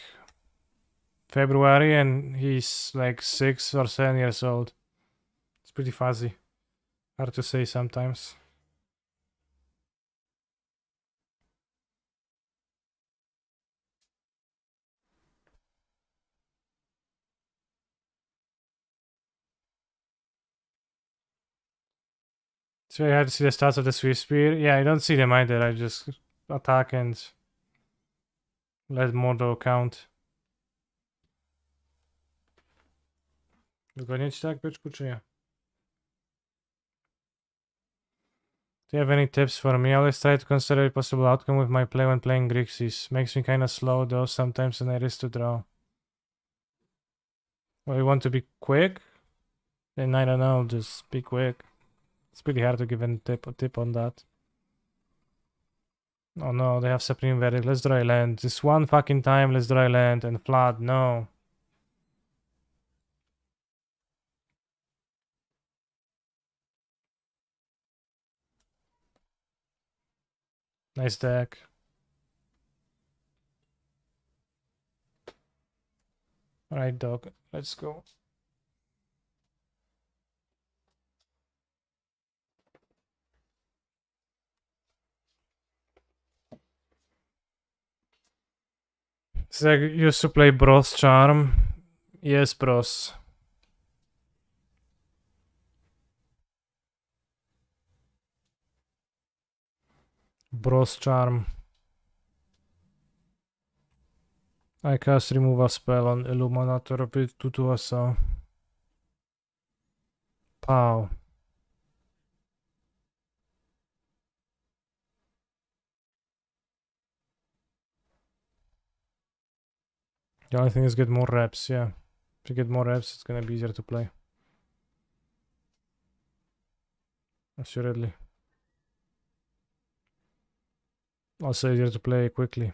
February and he's like 6 or 7 years old. It's pretty fuzzy. Hard to say sometimes. So you had to see the stats of the Swift Spear. Yeah, I don't see them either. I just attack and let Mordo count. Dokładnie tak, byczku, czy nie? Do you have any tips for me? I always try to consider a possible outcome with my play when playing Grixis. Makes me kinda slow though sometimes and I risk to draw. Well, you want to be quick? Then I don't know, just be quick. It's pretty hard to give a tip on that. Oh no, they have Supreme Verdict. Let's draw a land. Just one fucking time, let's draw a land and flood. No. Nice deck. Alright, dog. Let's go. Zach used to play Bros Charm. Yes, Bros. Bros Charm. I cast remove a spell on Illuminator with 2/2 so. Pow. The only thing is get more reps, yeah. If you get more reps, it's gonna be easier to play. Assuredly. Also easier to play quickly.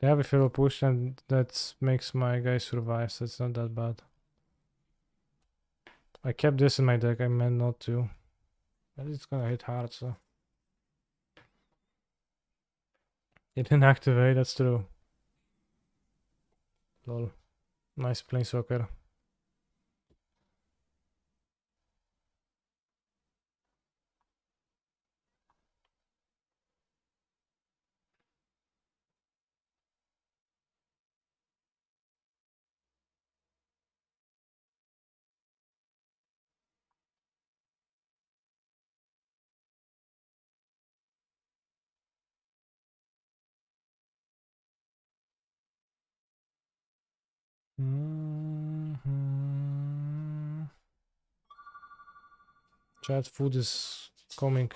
They have a fatal push and that makes my guy survive, so it's not that bad. I kept this in my deck, I meant not to. But it's gonna hit hard, so. It didn't activate, that's true. Lol. Nice Planeswalker. Chat, food is coming.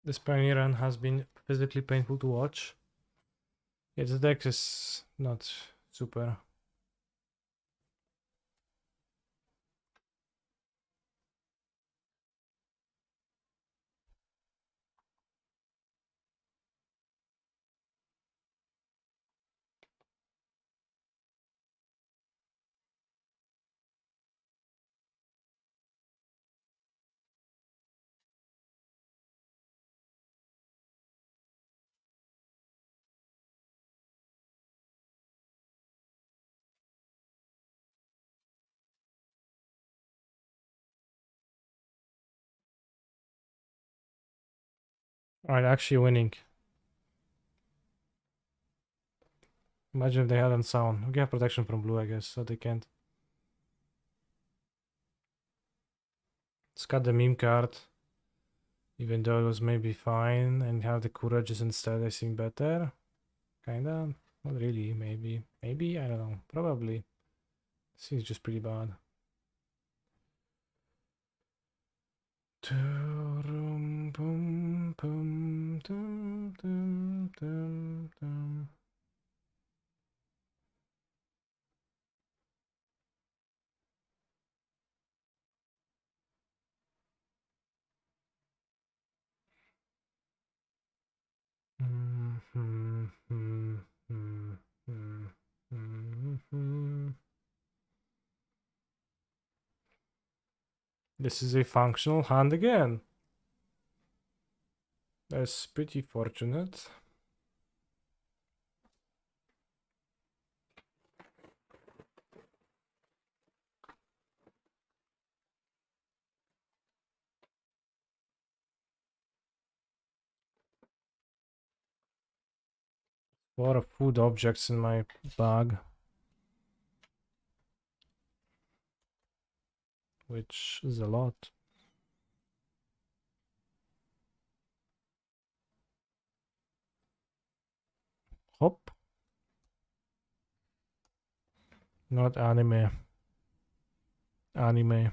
This Pioneer run has been physically painful to watch. Yeah, the deck is not super. Alright, actually winning. Imagine if they hadn't sound. We have protection from blue, I guess, so they can't. Let's cut the meme card. Even though it was maybe fine, and have the courageous instead, I think better. Kinda. Not really, maybe. Maybe, I don't know. Probably. Seems just pretty bad. This is a functional hand again. That's pretty fortunate. A lot of food objects in my bag. which is a lot. Hop. Not anime. Anime.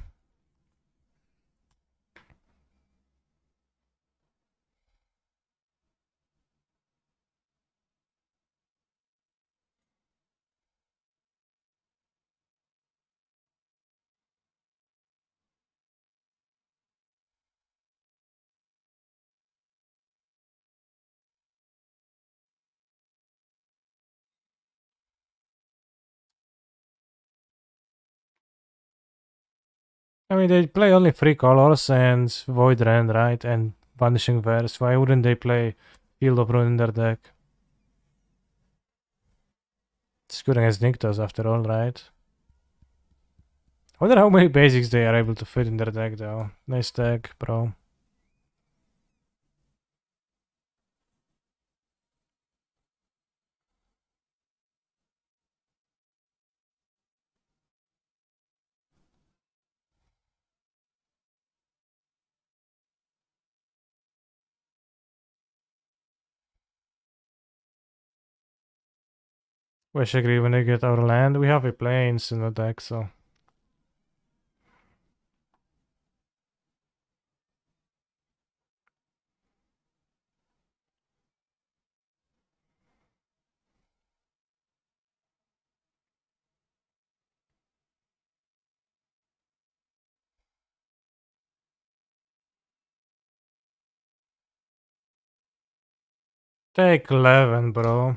I mean, they play only 3 colors and Void Rend, right? And Vanishing Verse. Why wouldn't they play Field of Ruin in their deck? It's good against Nykthos after all, right? I wonder how many basics they are able to fit in their deck, though. Nice deck, bro. Wish I agree when they get our land. We have a plains in the deck, so. Take 11, bro.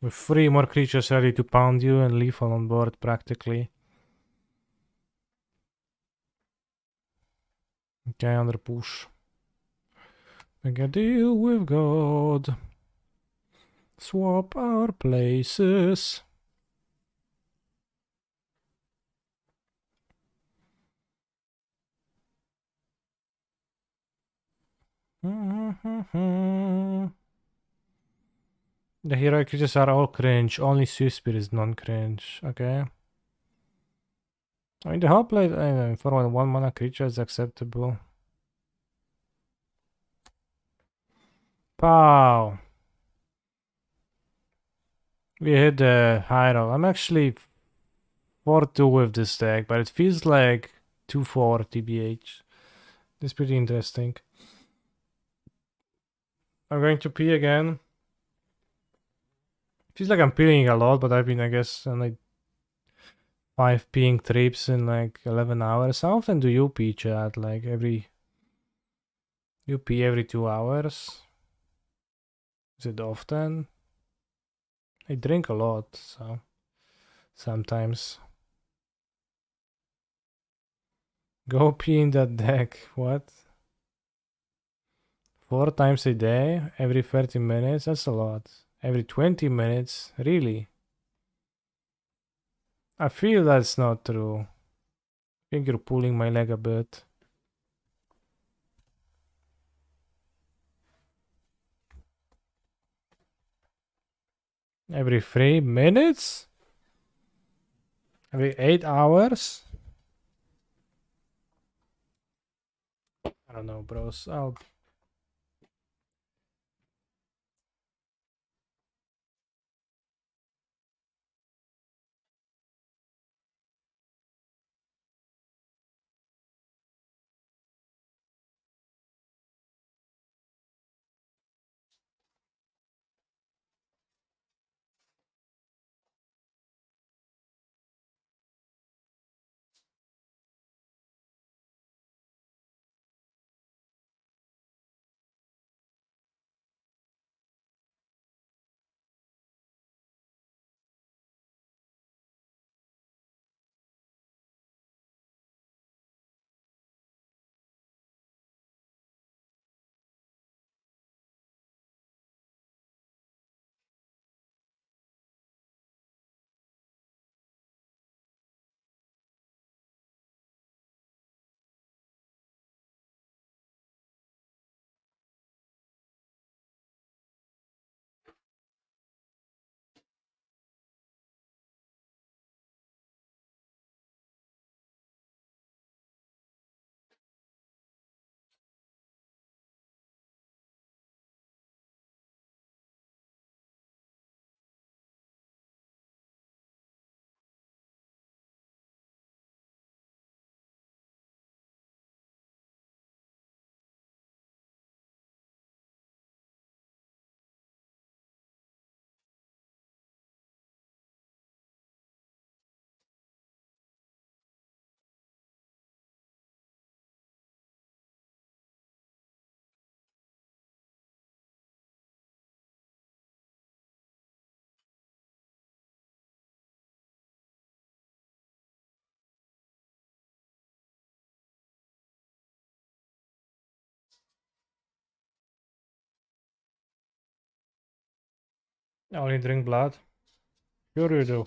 With 3 more creatures ready to pound you and lethal on board, practically. Okay, under push. Make a deal with God. Swap our places. The heroic creatures are all cringe. Only Swiftspear is non-cringe. Okay. I mean, the whole play for 1 mana creature is acceptable. Pow. We hit the high roll. I'm actually 4-2 with this deck, but it feels like 2-4 TBH. It's pretty interesting. I'm going to pee again. Feels like I'm peeing a lot, but I've been, I guess, on like 5 peeing trips in like 11 hours. How often do you pee, chat? Like you pee every 2 hours? Is it often? I drink a lot, so sometimes. Go pee in that deck. What? 4 times a day? Every 30 minutes? That's a lot. Every 20 minutes? Really? I feel that's not true. I think you're pulling my leg a bit. Every 3 minutes? Every 8 hours? I don't know, bros. I'll I only drink blood. Sure you do.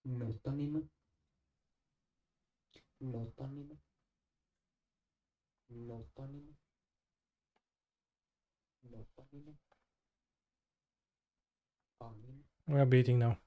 Melatonin. Melatonin. Melatonin. Melatonin. We are beating now.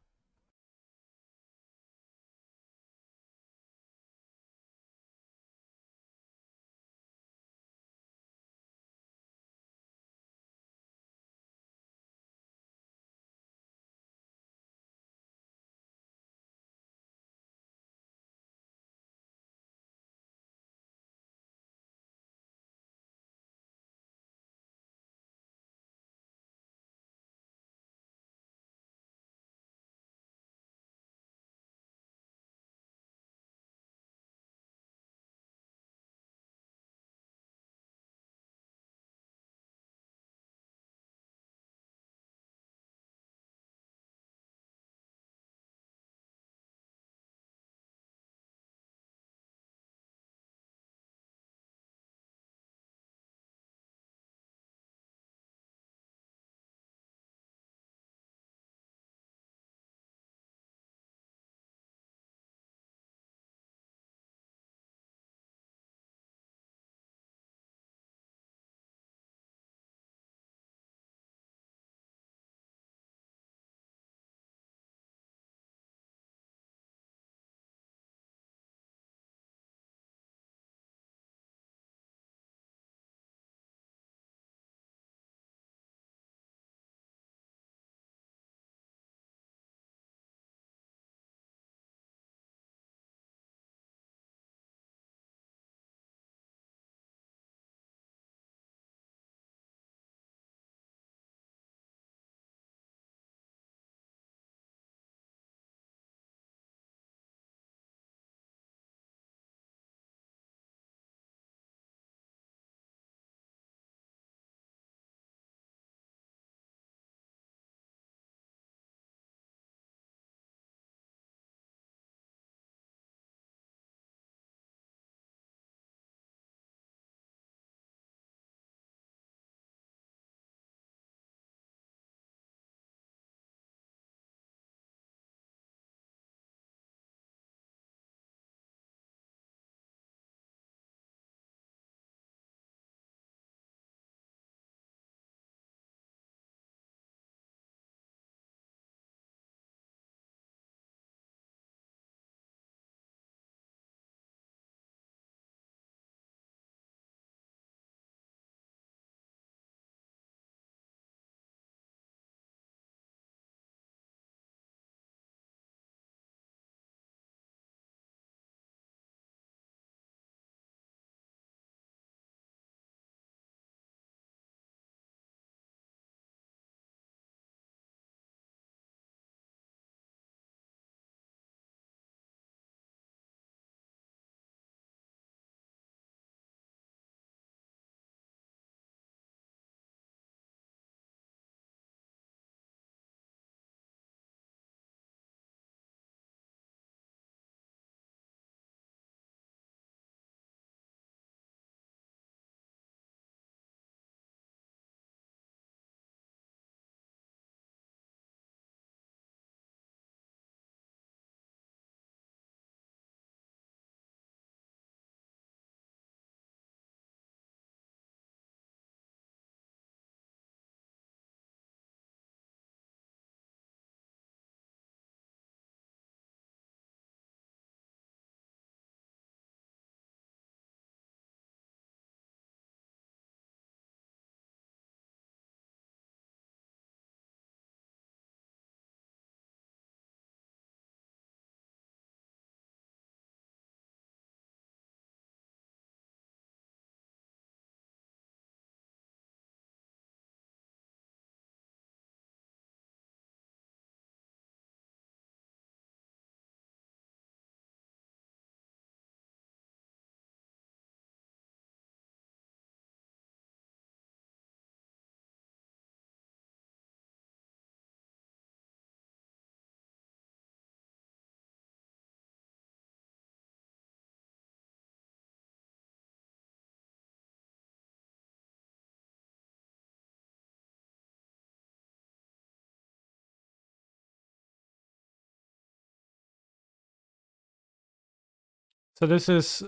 So this is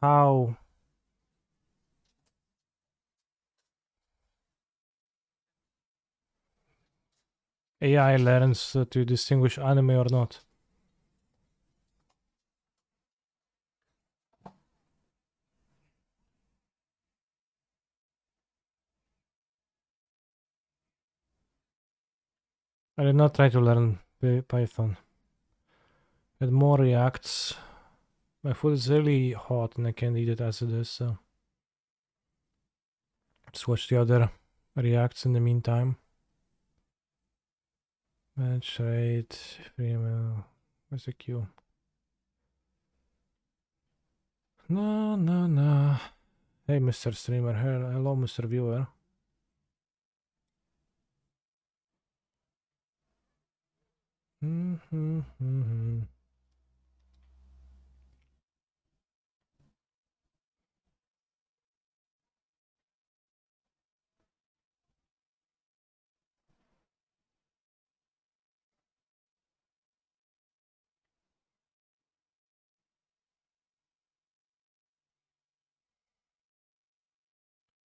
how AI learns to distinguish anime or not. I did not try to learn Python. With more reacts. My food is really hot and I can't eat it as it is, so let's watch the other reacts in the meantime. Match rate, female. Where's the queue? No, no, no. Hey, Mr. Streamer. Hello, Mr. Viewer.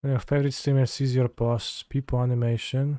When your favorite streamer sees your posts, people animation.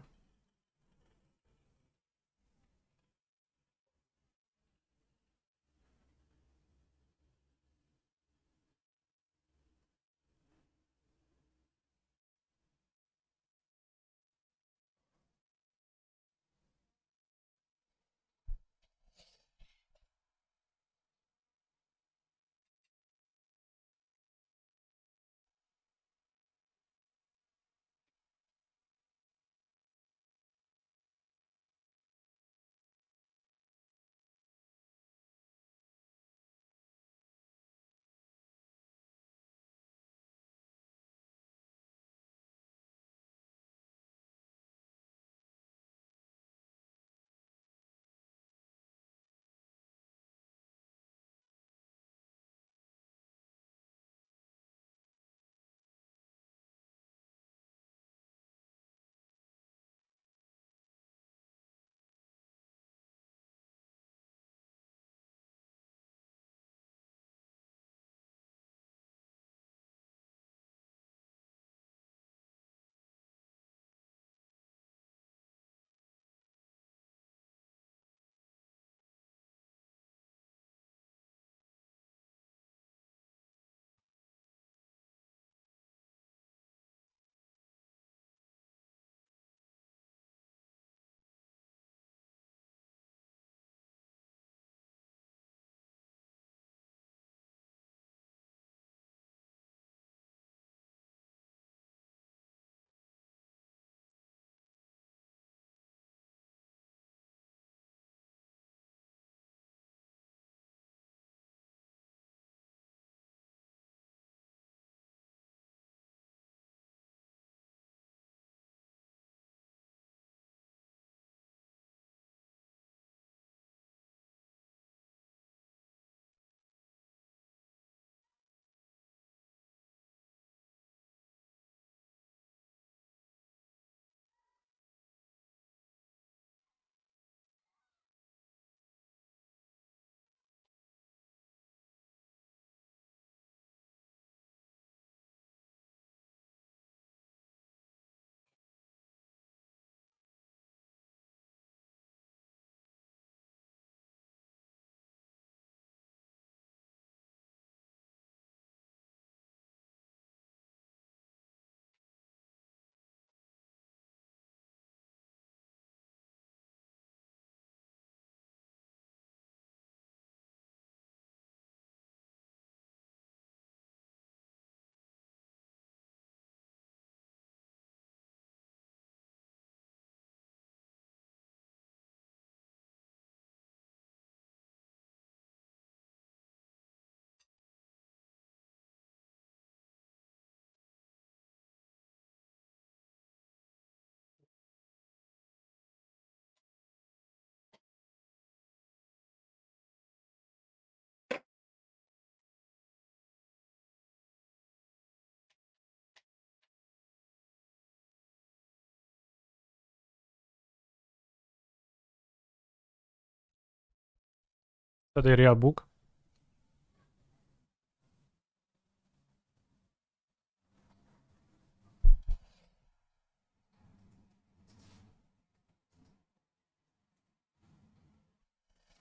Is that a real book?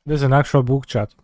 There's an actual book, chat.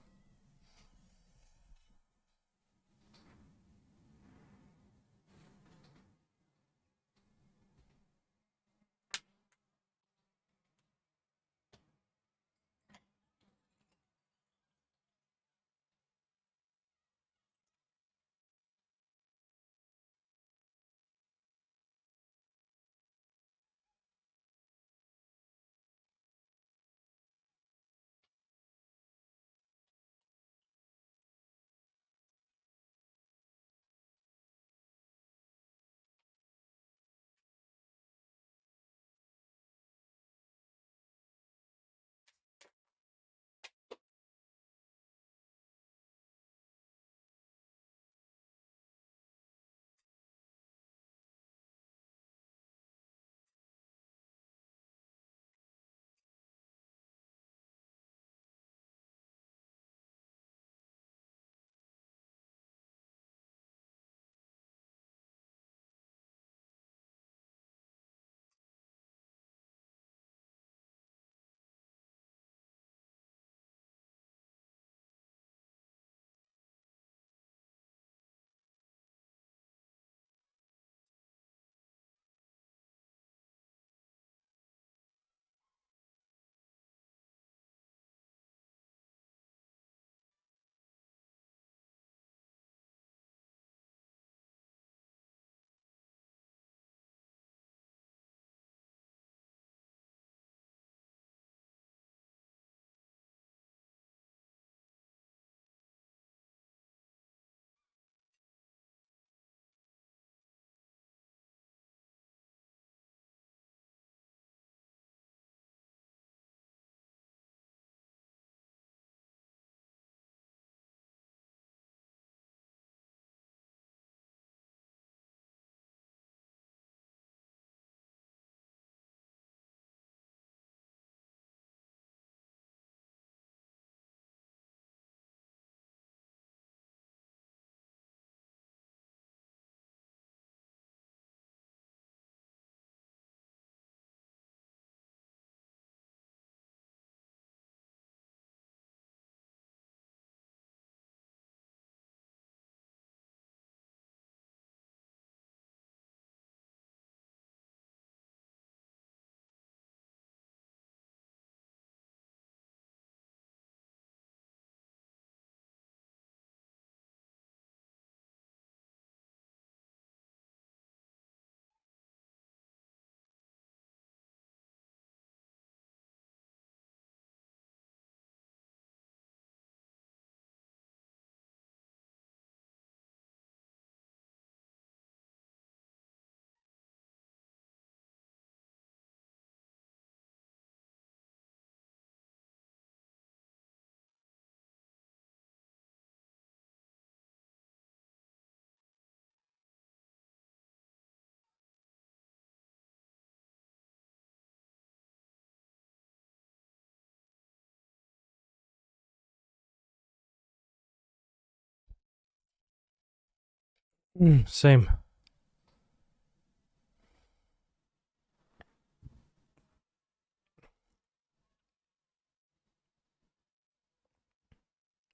Same.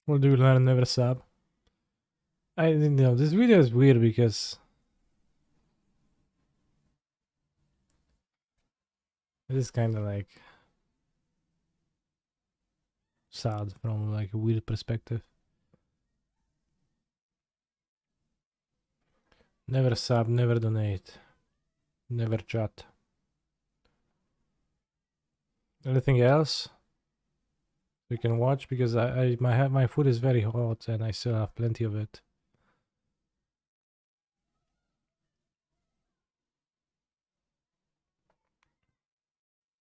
What do you learn? Never sub. I didn't know. This video is weird because it is kind of like sad from like a weird perspective. Never sub, never donate, never chat. Anything else we can watch? Because my food is very hot and I still have plenty of it.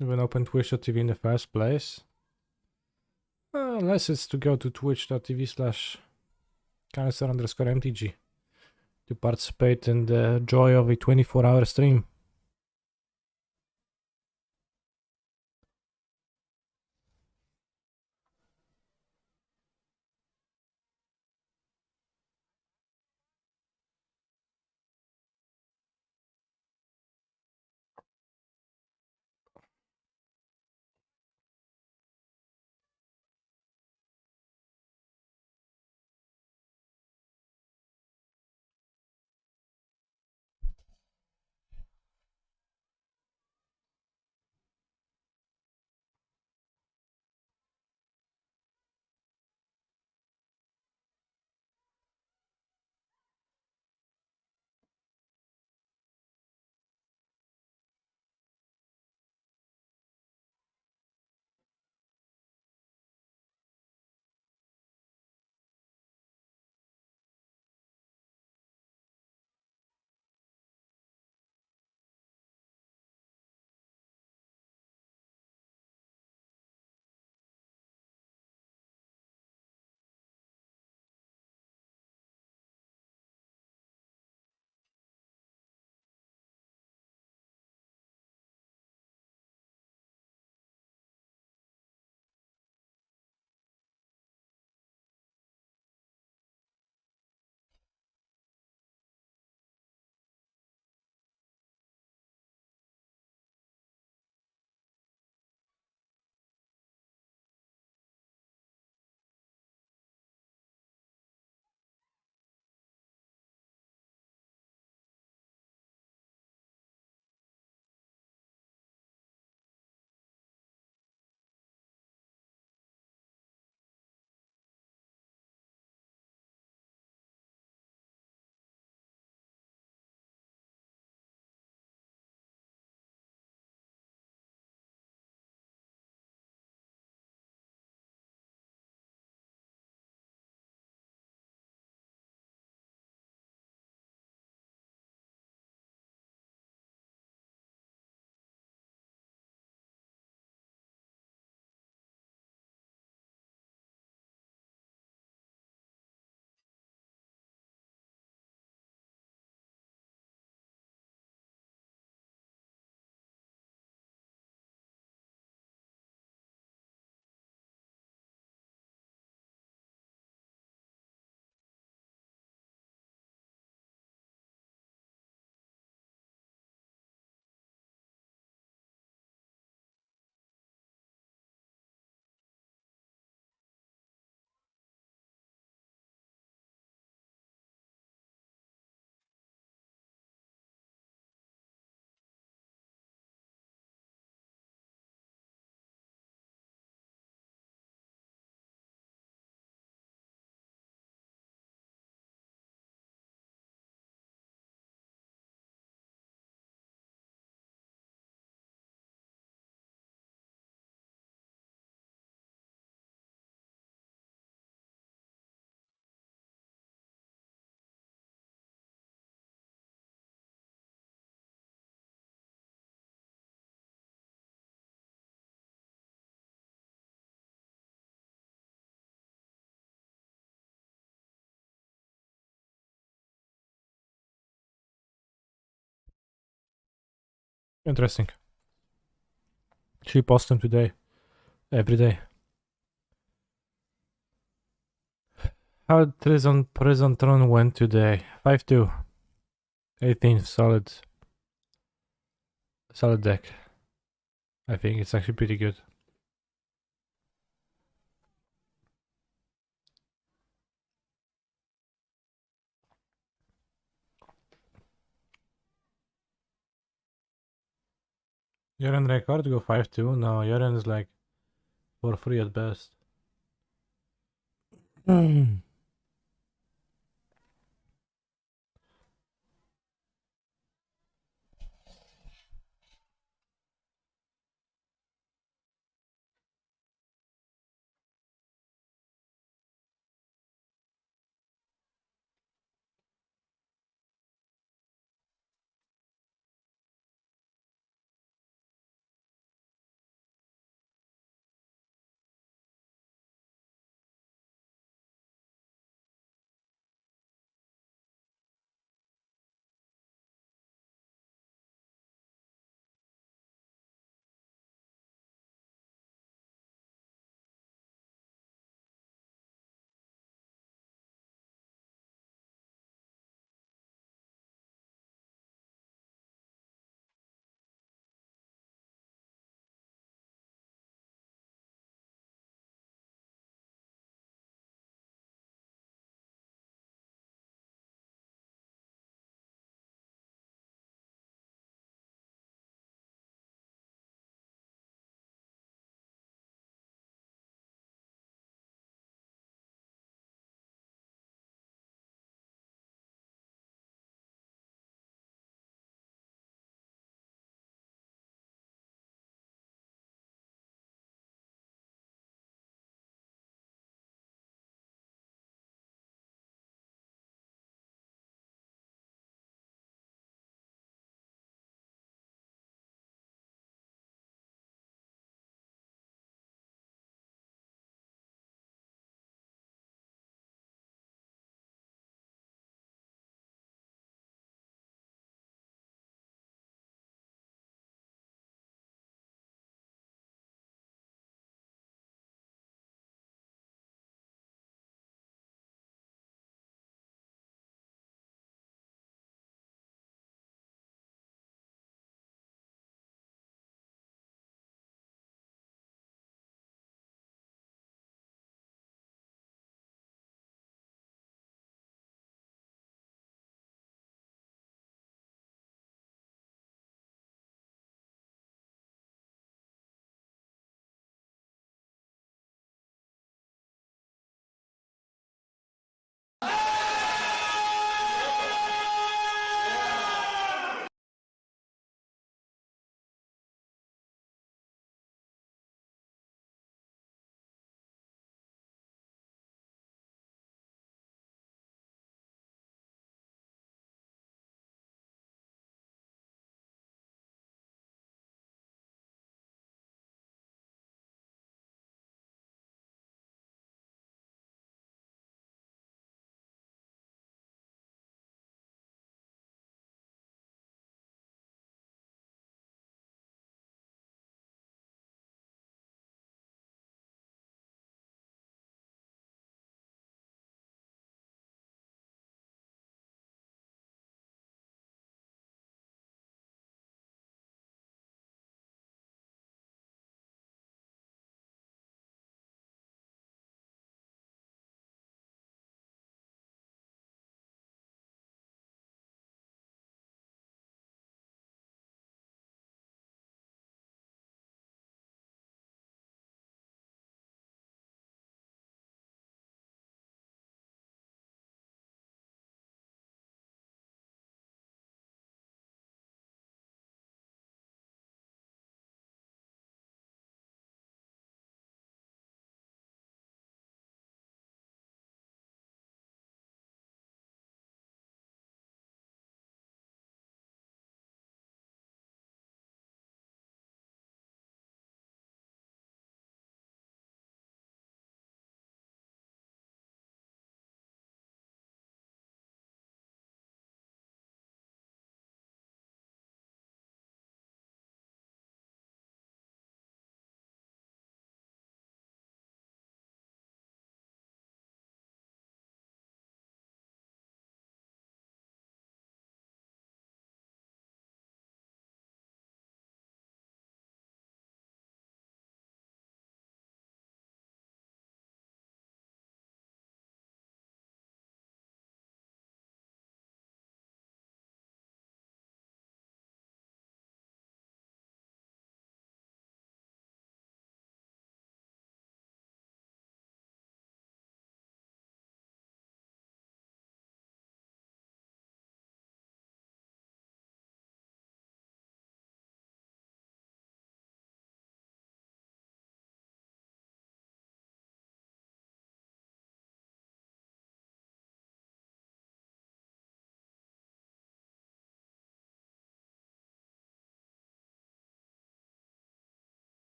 Even open Twitch.tv in the first place. Unless it's to go to twitch.tv/canister_mtg to participate in the joy of a 24-hour stream. Interesting. She posts them today. Every day. How Prison Tron went today? 5-2. 18th, solid deck. I think it's actually pretty good. Yoren record go 5-2. No, Yoren is like 4-3 at best.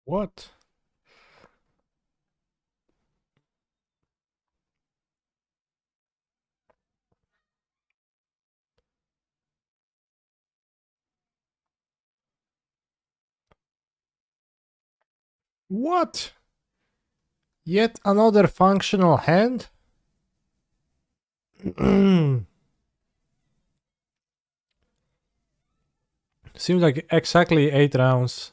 What? What? Yet another functional hand? Seems like exactly 8 rounds.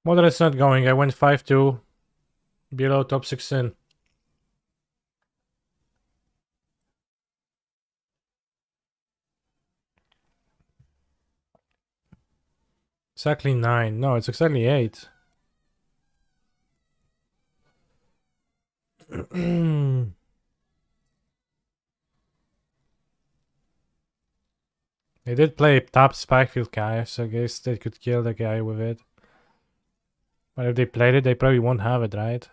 Moderate's not going. I went 5-2. Below top 16. Exactly 9. No, it's exactly 8. They did play top Spikefield guy, so I guess they could kill the guy with it. But if they played it, they probably won't have it, right?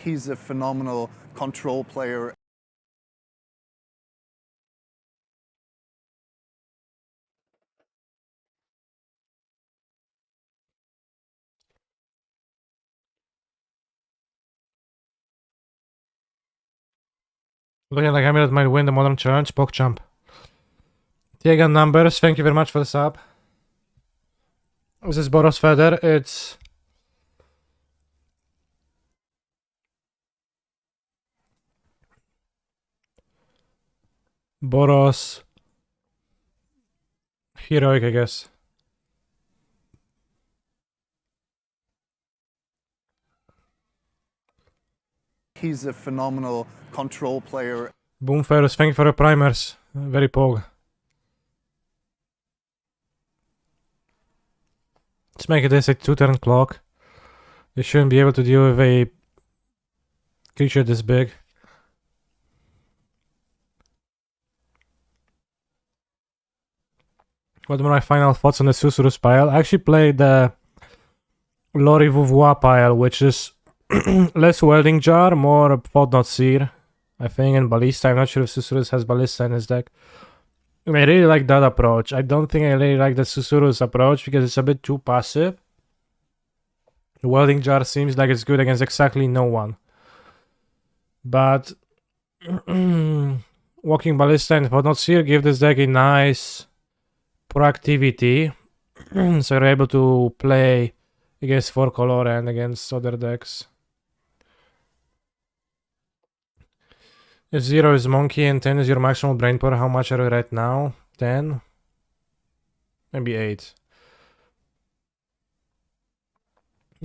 He's a phenomenal control player. Looking like Hamlet might win the Modern Challenge. PogChamp. Tiegan Numbers, thank you very much for the sub. This is Boros Feder. It's Boros Heroic, I guess. He's a phenomenal control player. Boomferus, thank you for the primers. Very pog. Let's make it a 2-turn clock. They shouldn't be able to deal with a creature this big. What were my final thoughts on the Susurrus pile? I actually played the Lori Vouvois pile, which is less Welding Jar, more Thought-Knot Seer, I think, and Ballista. I'm not sure if Susurrus has Ballista in his deck. I really like that approach. I don't think I really like the Susurrus approach because it's a bit too passive. The Welding Jar seems like it's good against exactly no one. But Walking Ballista and Thought-Knot Seer give this deck a nice proactivity. So you're able to play against 4 color and against other decks. If 0 is Monkey and 10 is your maximal brain power, how much are you right now? 10? Maybe 8.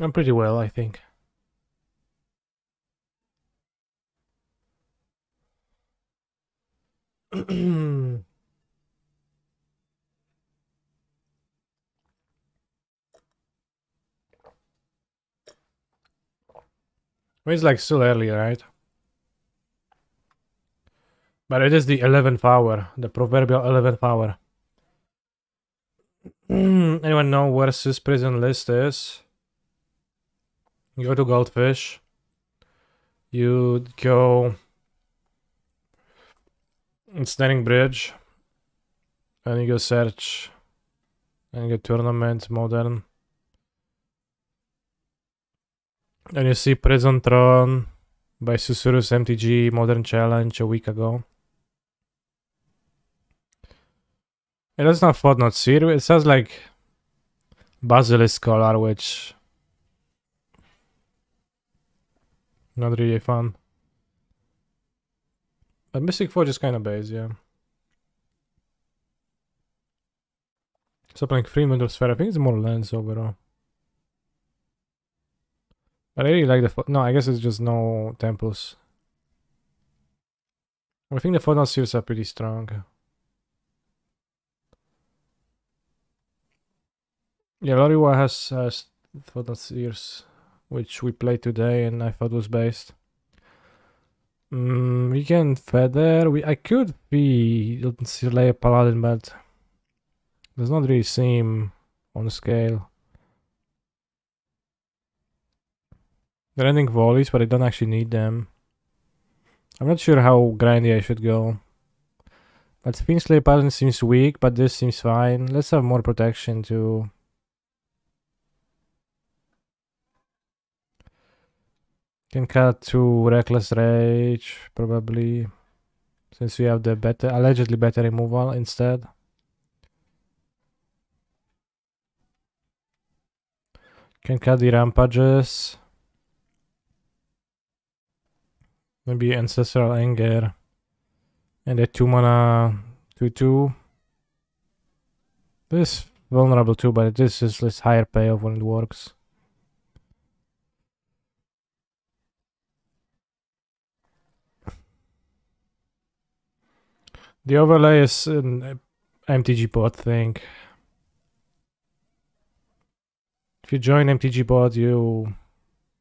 I'm pretty well, I think. It's like still early, right? But it is the 11th hour, the proverbial 11th hour. Anyone know where this prison list is? You go to Goldfish. You go in Standing Bridge. And you go search. And you go Tournament, Modern. And you see Prison Throne by Susurrus MTG Modern Challenge a week ago. It does not Thought-Knot Seer. It says like Basilisk Collar, which not really fun. But Mystic Forge is kind of base, yeah. So playing Freeman Sphere, I think it's more lands overall. But I really like the no, I guess it's just no temples. I think the Thought-Knot Seers are pretty strong. Yeah, Loriwa has Thought-Knot Seers, which we played today and I thought was based. We can feather. I could be lay a paladin, but does not really seem on scale. They're ending volleys, but I don't actually need them. I'm not sure how grindy I should go. But Fiendslay Paladin seems weak, but this seems fine. Let's have more protection too. Can cut to Reckless Rage, probably. Since we have the better, allegedly better removal instead. Can cut the Rampages. Maybe Ancestral Anger. And a 2 mana 2/2. This is vulnerable too, but this is less higher payoff when it works. The overlay is an MTG bot thing. If you join MTG bot, you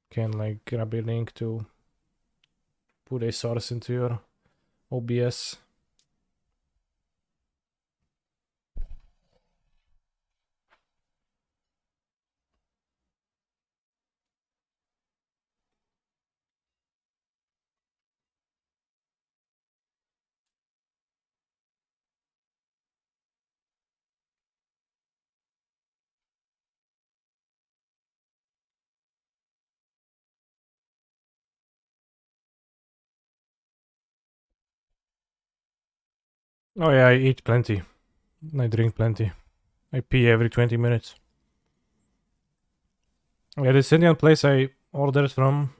can like grab a link to put a source into your OBS. Oh yeah, I eat plenty. I drink plenty. I pee every 20 minutes. Yeah, this Indian place I ordered from.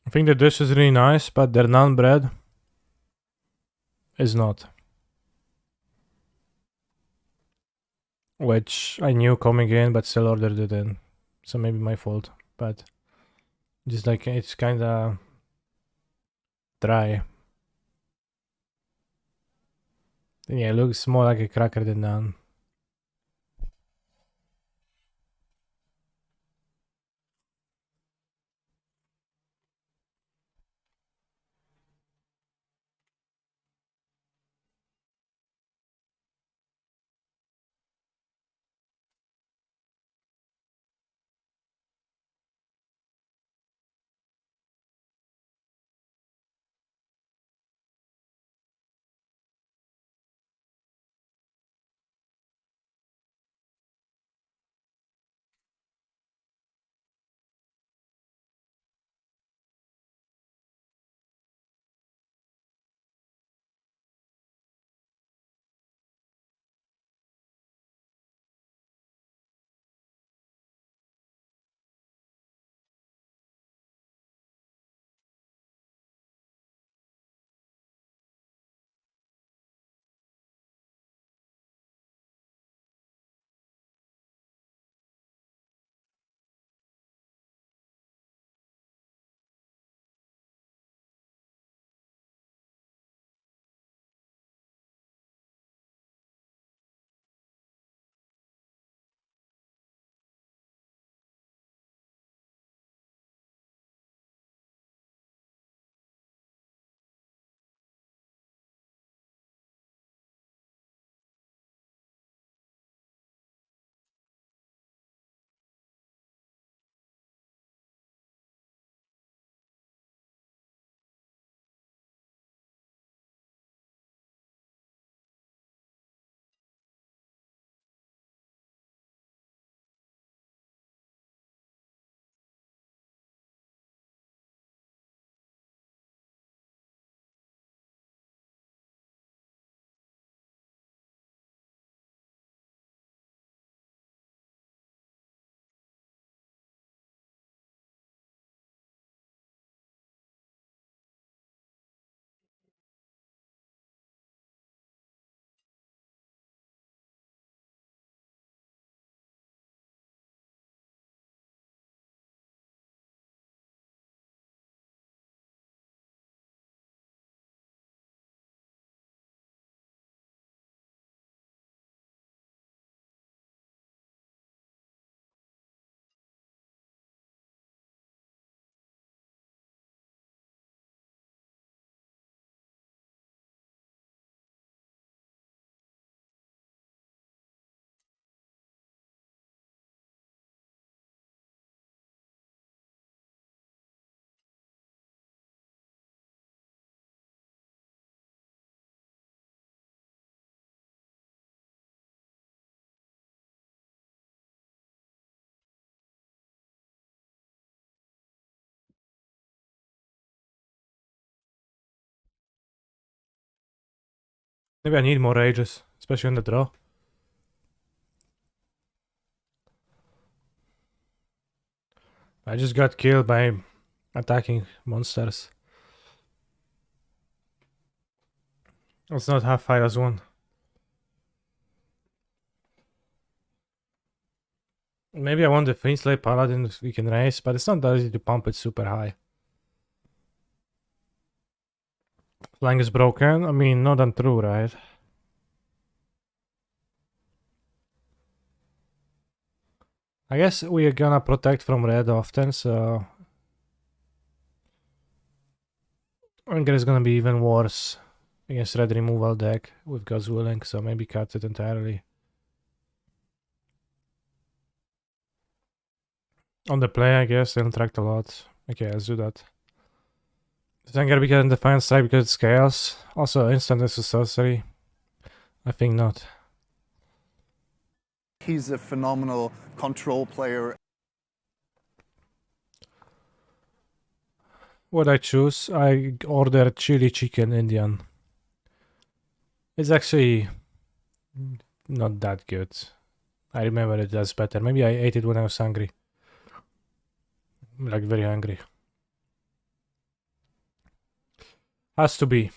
I think the dish is really nice, but their naan bread is not. Which I knew coming in, but still ordered it in. So maybe my fault. But just like it's kinda dry. Yeah, it looks more like a cracker than naan. Maybe I need more rages, especially on the draw. I just got killed by attacking monsters. It's not half fight as one. Maybe I want the Fiendslay Paladin we can race, but it's not that easy to pump it super high. Flying is broken. I mean, not untrue, right? I guess we are gonna protect from red often, so I think it's gonna be even worse against red removal deck with God's Willing, so maybe cut it entirely. On the play, I guess, they interact a lot. Okay, let's do that. Is that gonna be getting Defiant Strike because it scales? Also, instant is a sorcery? I think not. He's a phenomenal control player. What I choose? I ordered chili chicken Indian. It's actually not that good. I remember it as better. Maybe I ate it when I was hungry. Like very hungry. Has to be.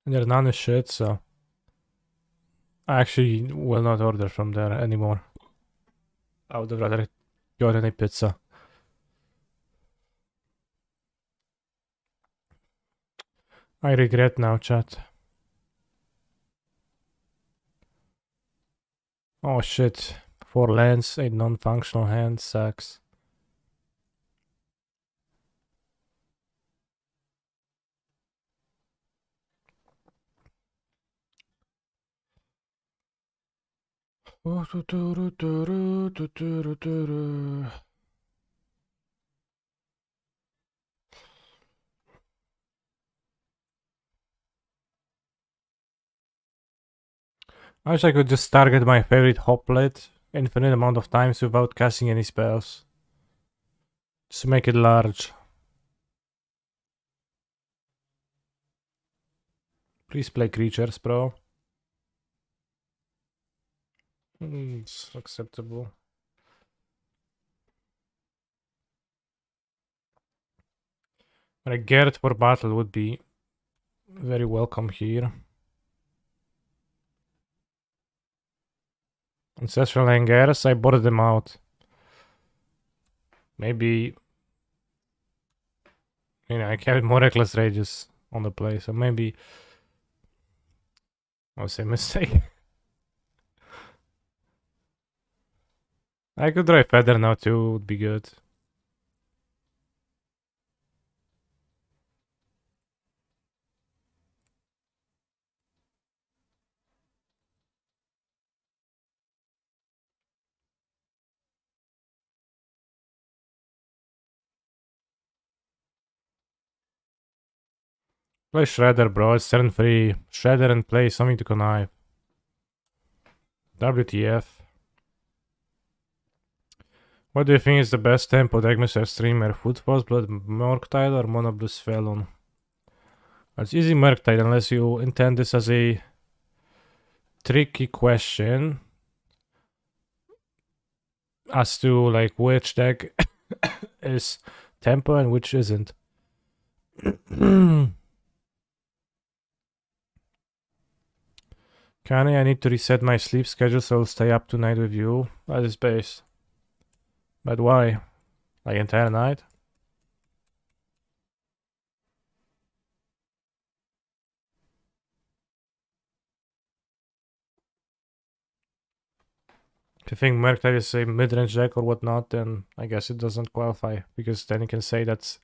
And their none is shit, so I actually will not order from there anymore. I would have rather gotten a pizza. I regret now, chat. Oh shit. 4 lands, 8 non-functional hands, sucks. I wish I could just target my favorite Hoplite infinite amount of times without casting any spells. Just make it large. Please play creatures, bro. It's acceptable. A Garrett for battle would be very welcome here. Ancestral Angaris, I bought them out. Maybe, you know, I carried more Reckless Rages on the play, so maybe I'll say mistake. I could try Feather now too, would be good. Play Shredder, bro. It's turn 3. Shredder and play something to connive. WTF. What do you think is the best tempo deck, Mr. Streamer? Footfalls, Blood Murktide, or Mono Blue Sphelun? It's easy Murktide unless you intend this as a tricky question as to like which deck is tempo and which isn't. Kanye, I need to reset my sleep schedule so I'll stay up tonight with you. That is base. But why? Like entire night? If you think Murktide is a mid-range deck or whatnot, then I guess it doesn't qualify. Because then you can say that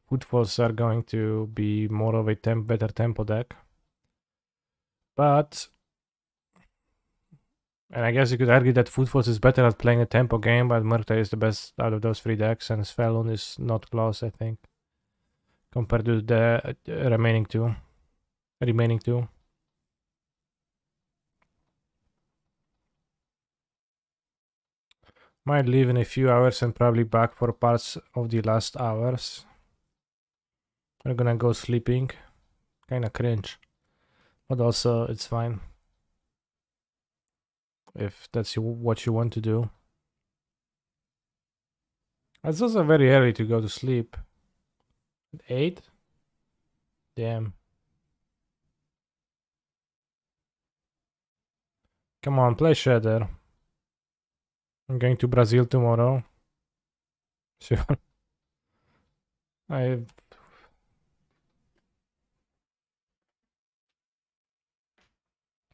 Footfalls are going to be more of a better tempo deck. But... And I guess you could argue that Footfalls is better at playing a tempo game, but Murktide is the best out of those 3 decks, and Sphelun is not close, I think. compared to the remaining two. Might leave in a few hours and probably back for parts of the last hours. We're gonna go sleeping. Kinda cringe. But also, it's fine. If that's what you want to do. It's also very early to go to sleep. 8? Damn. Come on, play Shredder. I'm going to Brazil tomorrow. Sure.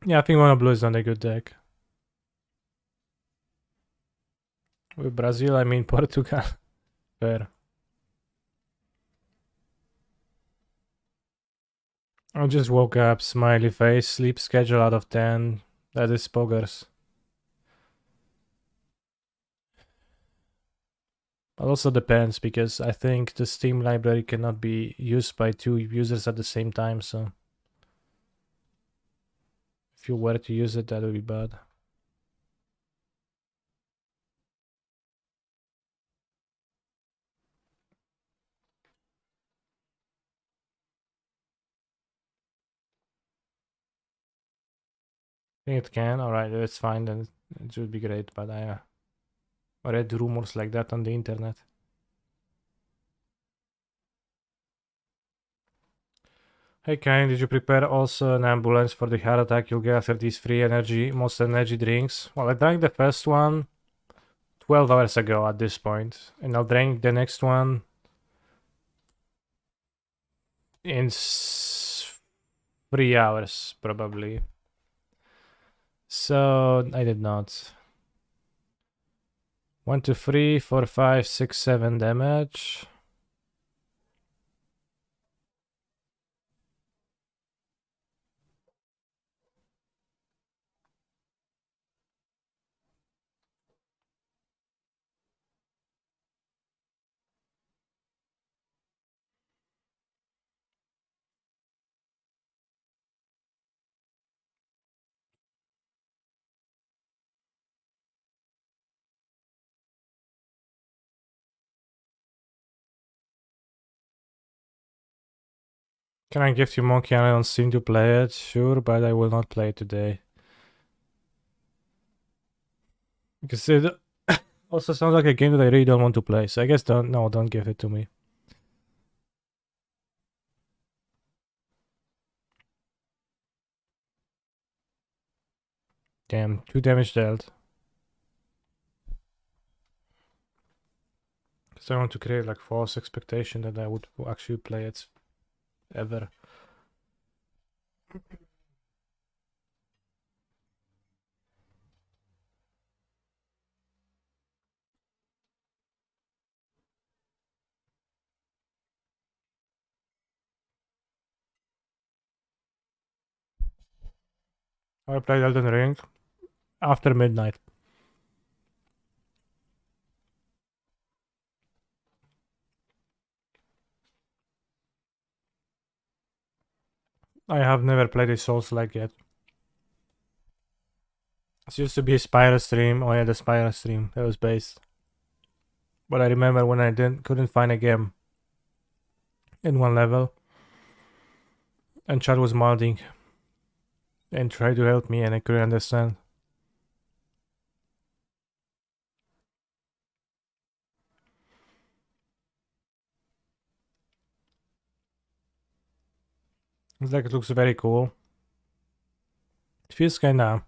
Yeah, I think Mono Blue is not a good deck. With Brazil, I mean Portugal. Fair. I just woke up, smiley face, sleep schedule out of 10. That is poggers. It also depends, because I think the Steam library cannot be used by 2 users at the same time, so if you were to use it, that would be bad. I think it can. Alright, it's fine, then it should be great, but I read rumors like that on the internet. Hey Kane, did you prepare also an ambulance for the heart attack you'll get after these free Monster Energy drinks? Well, I drank the first one 12 hours ago at this point, and I'll drink the next one in 3 hours, probably. So, I did not. 1, 2, 3, 4, 5, 6, 7 damage. Can I gift you Monkey Island on Steam to play it? Sure, but I will not play it today. Because it also sounds like a game that I really don't want to play, so I guess don't give it to me. Damn, 2 damage dealt. Because I want to create like false expectation that I would actually play it ever. I played Elden Ring after midnight. I have never played a Souls-like yet. It used to be a Spyro stream. Oh yeah, the Spyro stream that was based. But I remember when I couldn't find a game in one level, and Chad was modding and tried to help me, and I couldn't understand. It's like it looks very cool. It feels kinda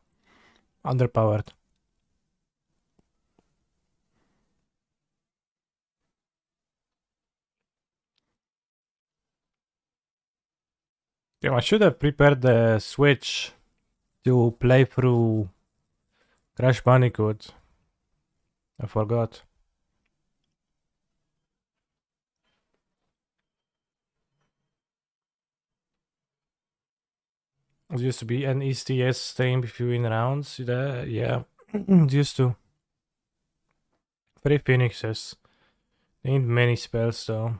underpowered. Damn, I should have prepared the Switch to play through Crash Bandicoot. I forgot. It used to be an ESTS staying between rounds. Yeah, it used to. 3 Phoenixes. They need many spells though.